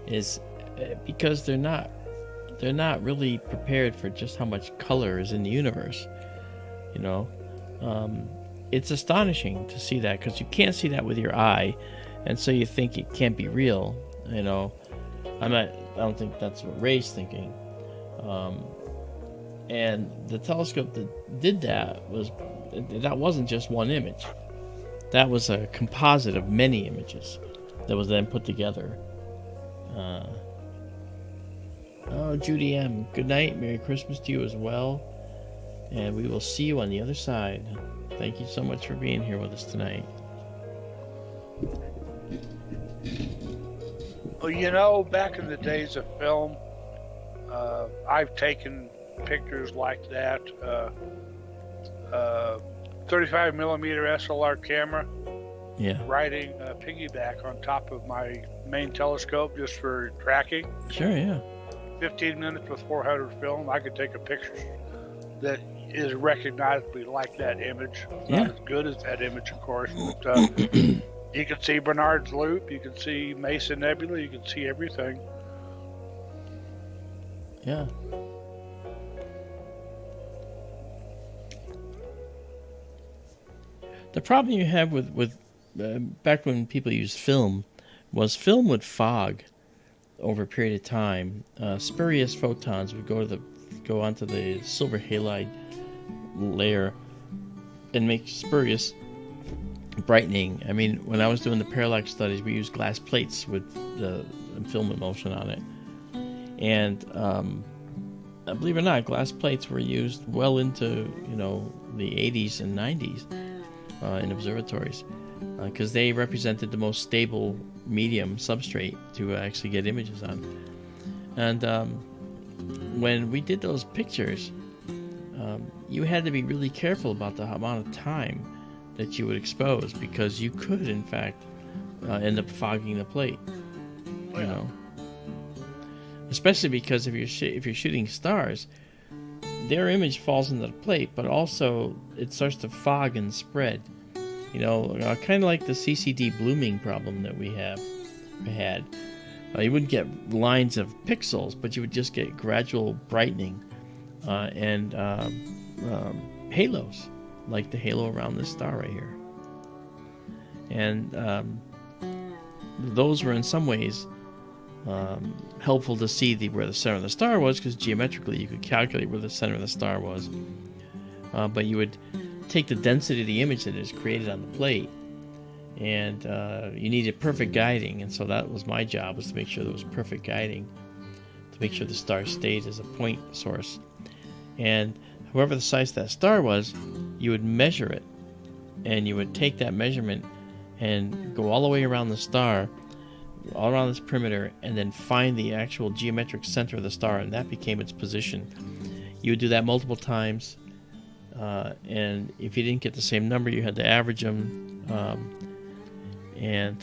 is because they're not really prepared for just how much color is in the universe. It's astonishing to see that because you can't see that with your eye, and so you think it can't be real. I don't think that's what Ray's thinking. And the telescope that did that wasn't just one image. That was a composite of many images that was then put together. Oh, Judy M., good night. Merry Christmas to you as well. And we will see you on the other side. Thank you so much for being here with us tonight. Well, back in the days of film, I've taken pictures like that. 35 millimeter SLR camera. Yeah. Riding a piggyback on top of my main telescope just for tracking. Sure, yeah. 15 minutes with 400 film, I could take a picture that is recognizably like that image. Not as good as that image, of course, but you can see Barnard's Loop, you can see Mesa Nebula, you can see everything. Yeah. The problem you have with back when people used film was film would fog over a period of time. Spurious photons would go onto the silver halide layer and make spurious brightening. I mean, when I was doing the parallax studies, we used glass plates with the film emulsion on it, and believe it or not, glass plates were used well into the 80s and 90s in observatories because they represented the most stable medium substrate to actually get images on. And when we did those pictures, you had to be really careful about the amount of time that you would expose, because you could, in fact, end up fogging the plate. You know, especially because if you're shooting stars, their image falls into the plate, but also it starts to fog and spread. Kind of like the CCD blooming problem that we had. You wouldn't get lines of pixels, but you would just get gradual brightening and halos, like the halo around this star right here. And those were in some ways helpful to see where the center of the star was, because geometrically you could calculate where the center of the star was. But you would take the density of the image that is created on the plate, and you needed perfect guiding, and so that was my job, was to make sure there was perfect guiding, to make sure the star stayed as a point source. And however the size of that star was, you would measure it, and you would take that measurement and go all the way around the star, all around this perimeter, and then find the actual geometric center of the star, and that became its position. You would do that multiple times, and if you didn't get the same number, you had to average them, and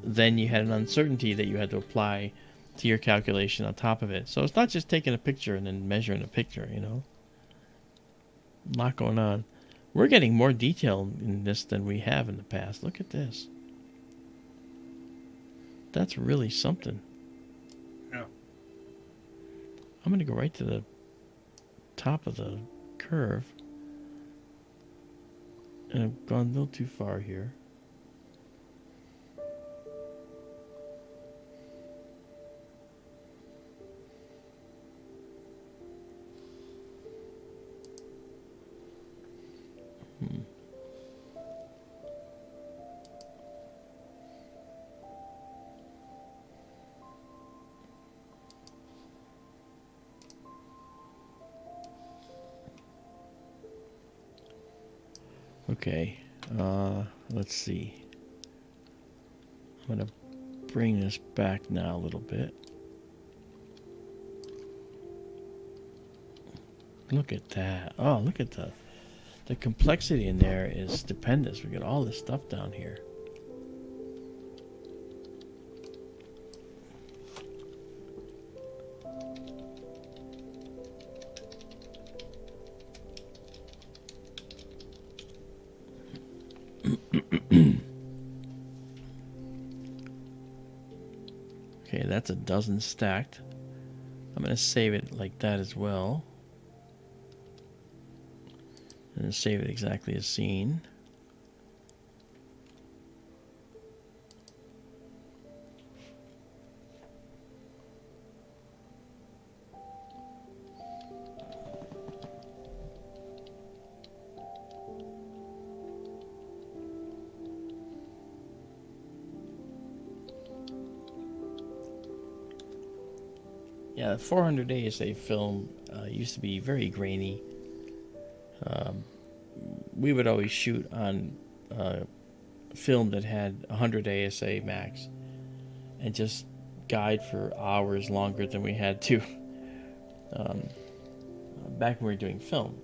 then you had an uncertainty that you had to apply to your calculation on top of it. So it's not just taking a picture and then measuring a picture, A lot going on. We're getting more detail in this than we have in the past. Look at this. That's really something. Yeah. I'm going to go right to the top of the curve. And I've gone a little too far here. Okay, let's see. I'm going to bring this back now a little bit. Look at that. Oh, look at the complexity in there is stupendous. We got all this stuff down here. Okay, that's a dozen stacked. I'm going to save it like that as well. And save it exactly as seen. Yeah, the 400 ASA film used to be very grainy. We would always shoot on film that had 100 ASA max and just guide for hours longer than we had to back when we were doing film,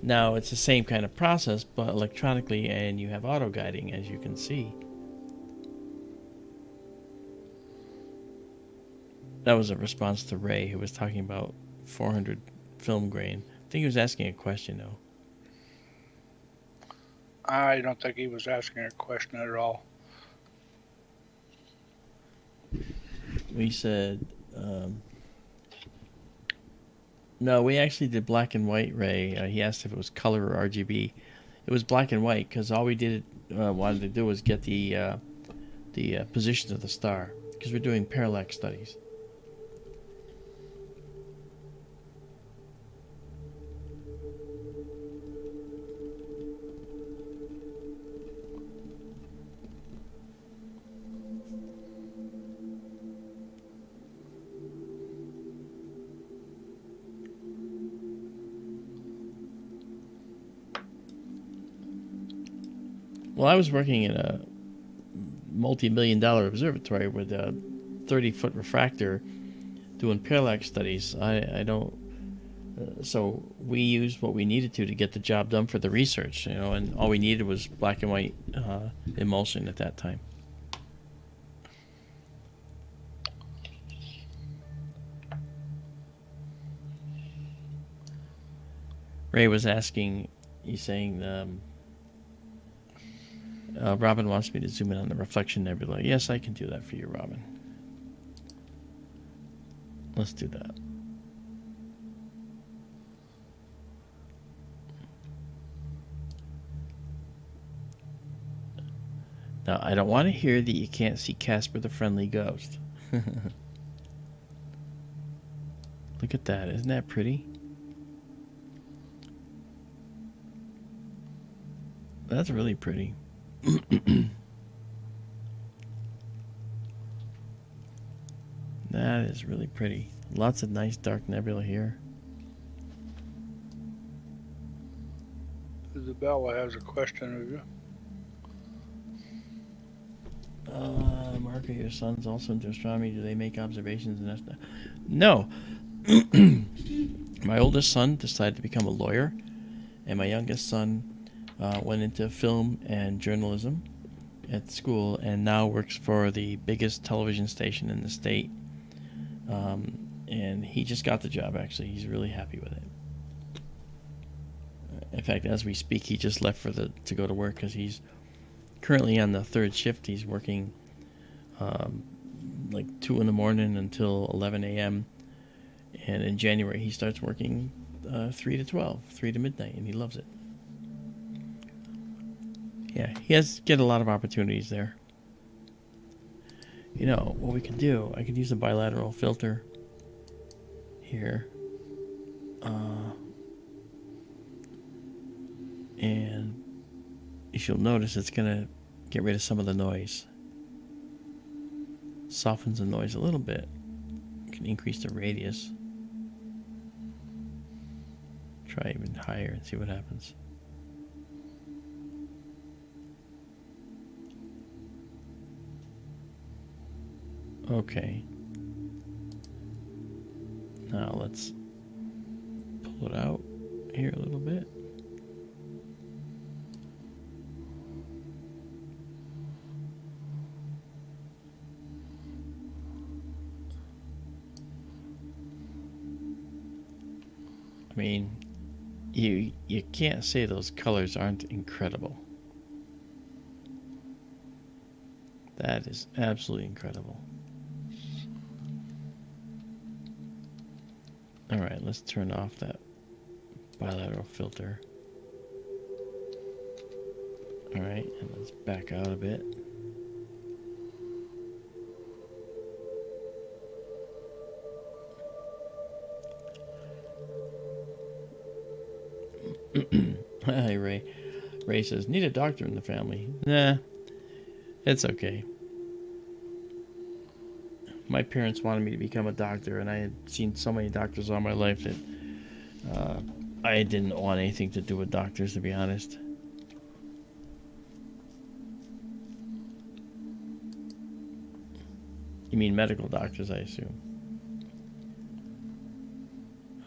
Now it's the same kind of process, but electronically, and you have auto guiding, as you can see. That was a response to Ray, who was talking about 400 film grain. I think he was asking a question, though. I don't think he was asking a question at all. We said, no, we actually did black and white, Ray. He asked if it was color or RGB. It was black and white because all we wanted to do was get the position of the star, because we're doing parallax studies. Well, I was working in a multi-million-dollar observatory with a 30-foot refractor doing parallax studies. I don't... so we used what we needed to get the job done for the research, and all we needed was black and white emulsion at that time. Ray was asking, he's saying... Robin wants me to zoom in on the Reflection Nebula. Yes, I can do that for you, Robin. Let's do that. Now, I don't want to hear that you can't see Casper the Friendly Ghost. Look at that. Isn't that pretty? That's really pretty. That is really pretty. Lots of nice dark nebula here. Izabela has a question of you. Mark, are your sons also into astronomy? Do they make observations in that? No. My oldest son decided to become a lawyer, and my youngest son went into film and journalism at school, and now works for the biggest television station in the state. And he just got the job, actually. He's really happy with it. In fact, as we speak, he just left to go to work, because he's currently on the third shift. He's working like 2 in the morning until 11 a.m. And in January, he starts working 3 to 12, 3 to midnight, and he loves it. Yeah, he has get a lot of opportunities there. What we could do, I could use a bilateral filter here. And if you'll notice, it's going to get rid of some of the noise. Softens the noise a little bit. You can increase the radius. Try even higher and see what happens. Okay. Now let's pull it out here a little bit. I mean, you can't say those colors aren't incredible. That is absolutely incredible. All right, let's turn off that bilateral filter. All right, and let's back out a bit. Hi, Ray. Ray says, need a doctor in the family. Nah, it's okay. My parents wanted me to become a doctor, and I had seen so many doctors all my life that I didn't want anything to do with doctors, to be honest. You mean medical doctors, I assume.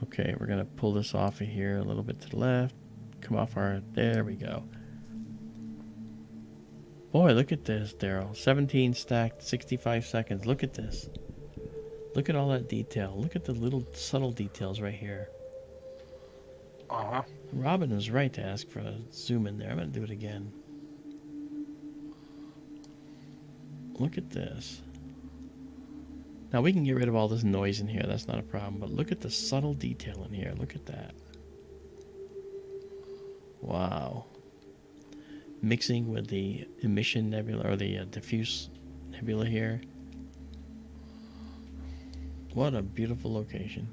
Okay, we're going to pull this off of here a little bit to the left. Come off our... There we go. Boy, look at this, Daryl. 17 stacked, 65 seconds. Look at this. Look at all that detail. Look at the little subtle details right here. Uh-huh. Robin was right to ask for a zoom in there. I'm going to do it again. Look at this. Now we can get rid of all this noise in here. That's not a problem. But look at the subtle detail in here. Look at that. Wow. Mixing with the emission nebula, or the diffuse nebula here. What a beautiful location.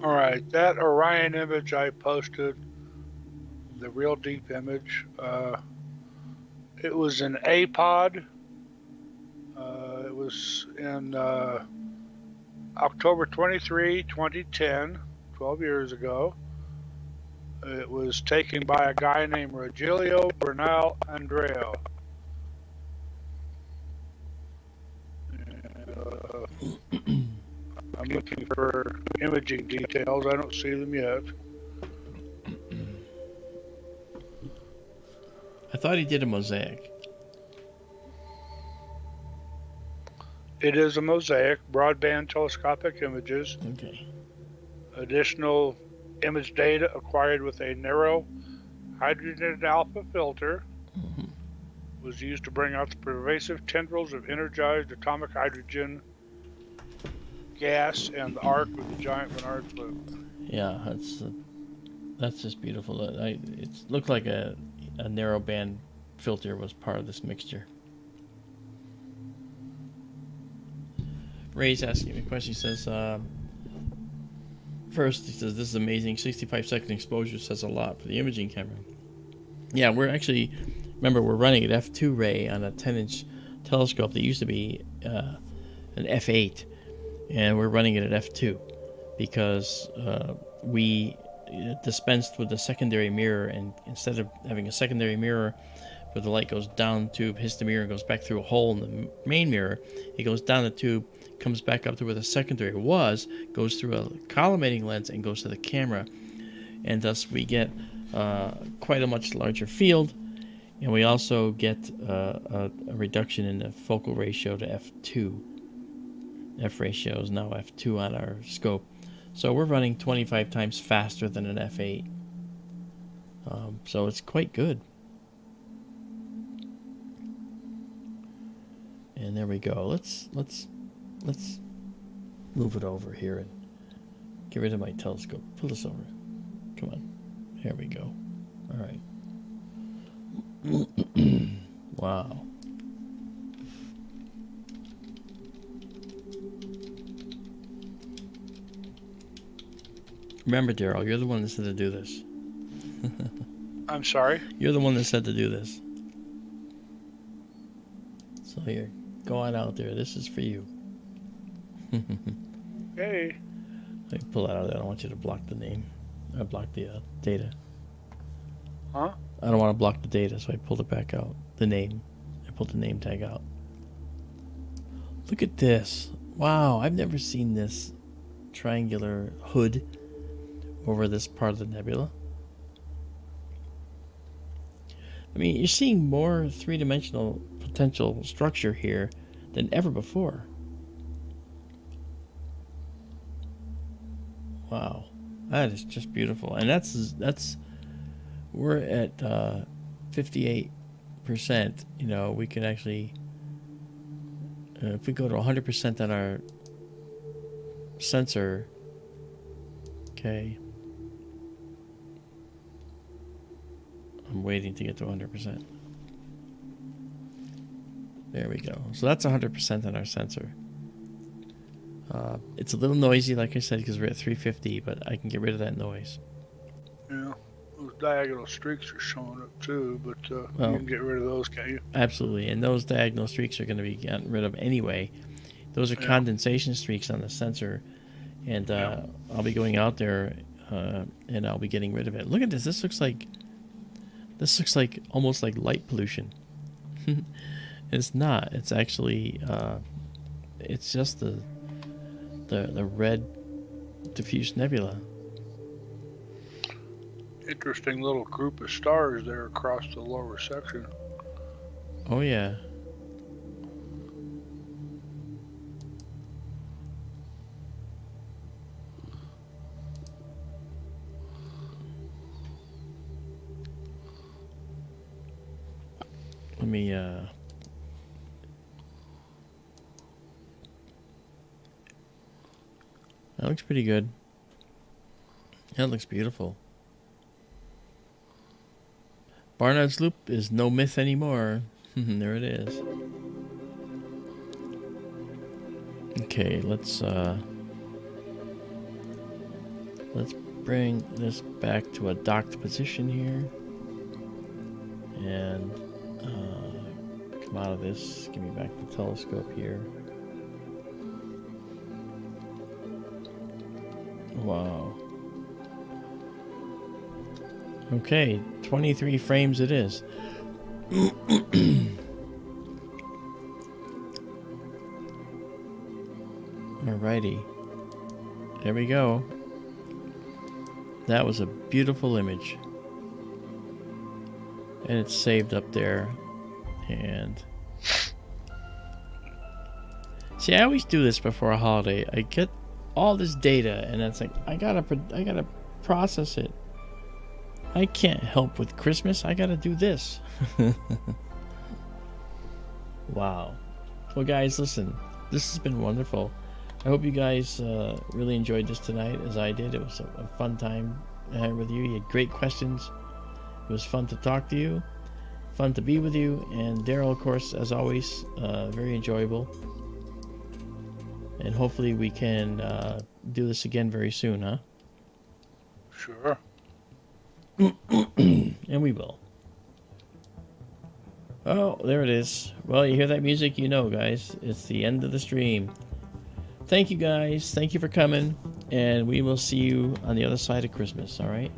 All right, that Orion image I posted, the real deep image, it was an A-pod. It was in October 23, 2010, 12 years ago. It was taken by a guy named Rogelio Bernal Andreo. I'm looking for imaging details. I don't see them yet. I thought he did a mosaic. It is a mosaic, broadband telescopic images. Okay. Additional image data acquired with a narrow hydrogen alpha filter was used to bring out the pervasive tendrils of energized atomic hydrogen gas and the arc with the giant Barnard flume. Yeah, that's just beautiful. It looked like a narrow band filter was part of this mixture. Ray's asking me a question. He says, first, he says, this is amazing. 65-second exposure says a lot for the imaging camera. Yeah, we're actually, remember, we're running at f2 ray on a 10-inch telescope that used to be an f8, and we're running it at f2 because we dispensed with the secondary mirror, and instead of having a secondary mirror where the light goes down the tube, hits the mirror, and goes back through a hole in the main mirror, it goes down the tube, comes back up to where the secondary was, goes through a collimating lens, and goes to the camera. And thus we get quite a much larger field, and we also get a reduction in the focal ratio to f2. F ratio is now f2 on our scope. So we're running 25 times faster than an f8. So it's quite good. And there we go. Let's move it over here and get rid of my telescope. Pull this over. Come on. There we go. All right. Wow. Remember, Daryl, you're the one that said to do this. I'm sorry? You're the one that said to do this. So here, go on out there. This is for you. Hey. Let me pull that out of there. I don't want you to block the name. I blocked the data. Huh? I don't want to block the data, so I pulled it back out. The name. I pulled the name tag out. Look at this. Wow, I've never seen this triangular hood over this part of the nebula. I mean, you're seeing more three-dimensional potential structure here than ever before. Wow, that is just beautiful. And that's we're at 58%. You know, we can actually, if we go to 100% on our sensor, okay. I'm waiting to get to 100%. There we go. So that's 100% on our sensor. It's a little noisy, like I said, because we're at 350, but I can get rid of that noise. Yeah, those diagonal streaks are showing up too, but well, you can get rid of those, can't you? Absolutely, and those diagonal streaks are going to be gotten rid of anyway. Those are condensation streaks on the sensor, and I'll be going out there and I'll be getting rid of it. Look at this. This looks like almost like light pollution. It's not. It's actually it's just the red diffuse nebula. interesting little group of stars there across the lower section. Oh, yeah. Let me, that looks pretty good. That looks beautiful. Barnard's Loop is no myth anymore. There it is. Okay, let's bring this back to a docked position here. And come out of this. Give me back the telescope here. Wow. Okay, 23 frames it is. Alrighty. There we go. That was a beautiful image. And it's saved up there. And see, I always do this before a holiday. I get all this data and it's like I gotta process it. I can't help with Christmas. I gotta do this. Wow. Well, guys, listen. This has been wonderful. I hope you guys really enjoyed this tonight as I did. It was a fun time with you. You had great questions. It was fun to talk to you. Fun to be with you. And Daryl, of course, as always, very enjoyable. And hopefully we can do this again very soon, huh? Sure. And we will. Oh, there it is. Well, you hear that music, you know, guys. It's the end of the stream. Thank you, guys. Thank you for coming. And we will see you on the other side of Christmas, all right?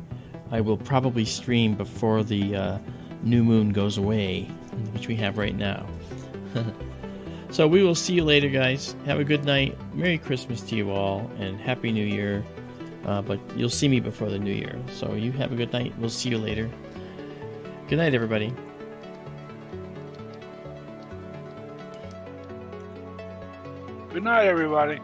I will probably stream before the new moon goes away, which we have right now. So we will see you later, guys. Have a good night. Merry Christmas to you all, and Happy New Year. But you'll see me before the New Year. So you have a good night. We'll see you later. Good night, everybody. Good night, everybody.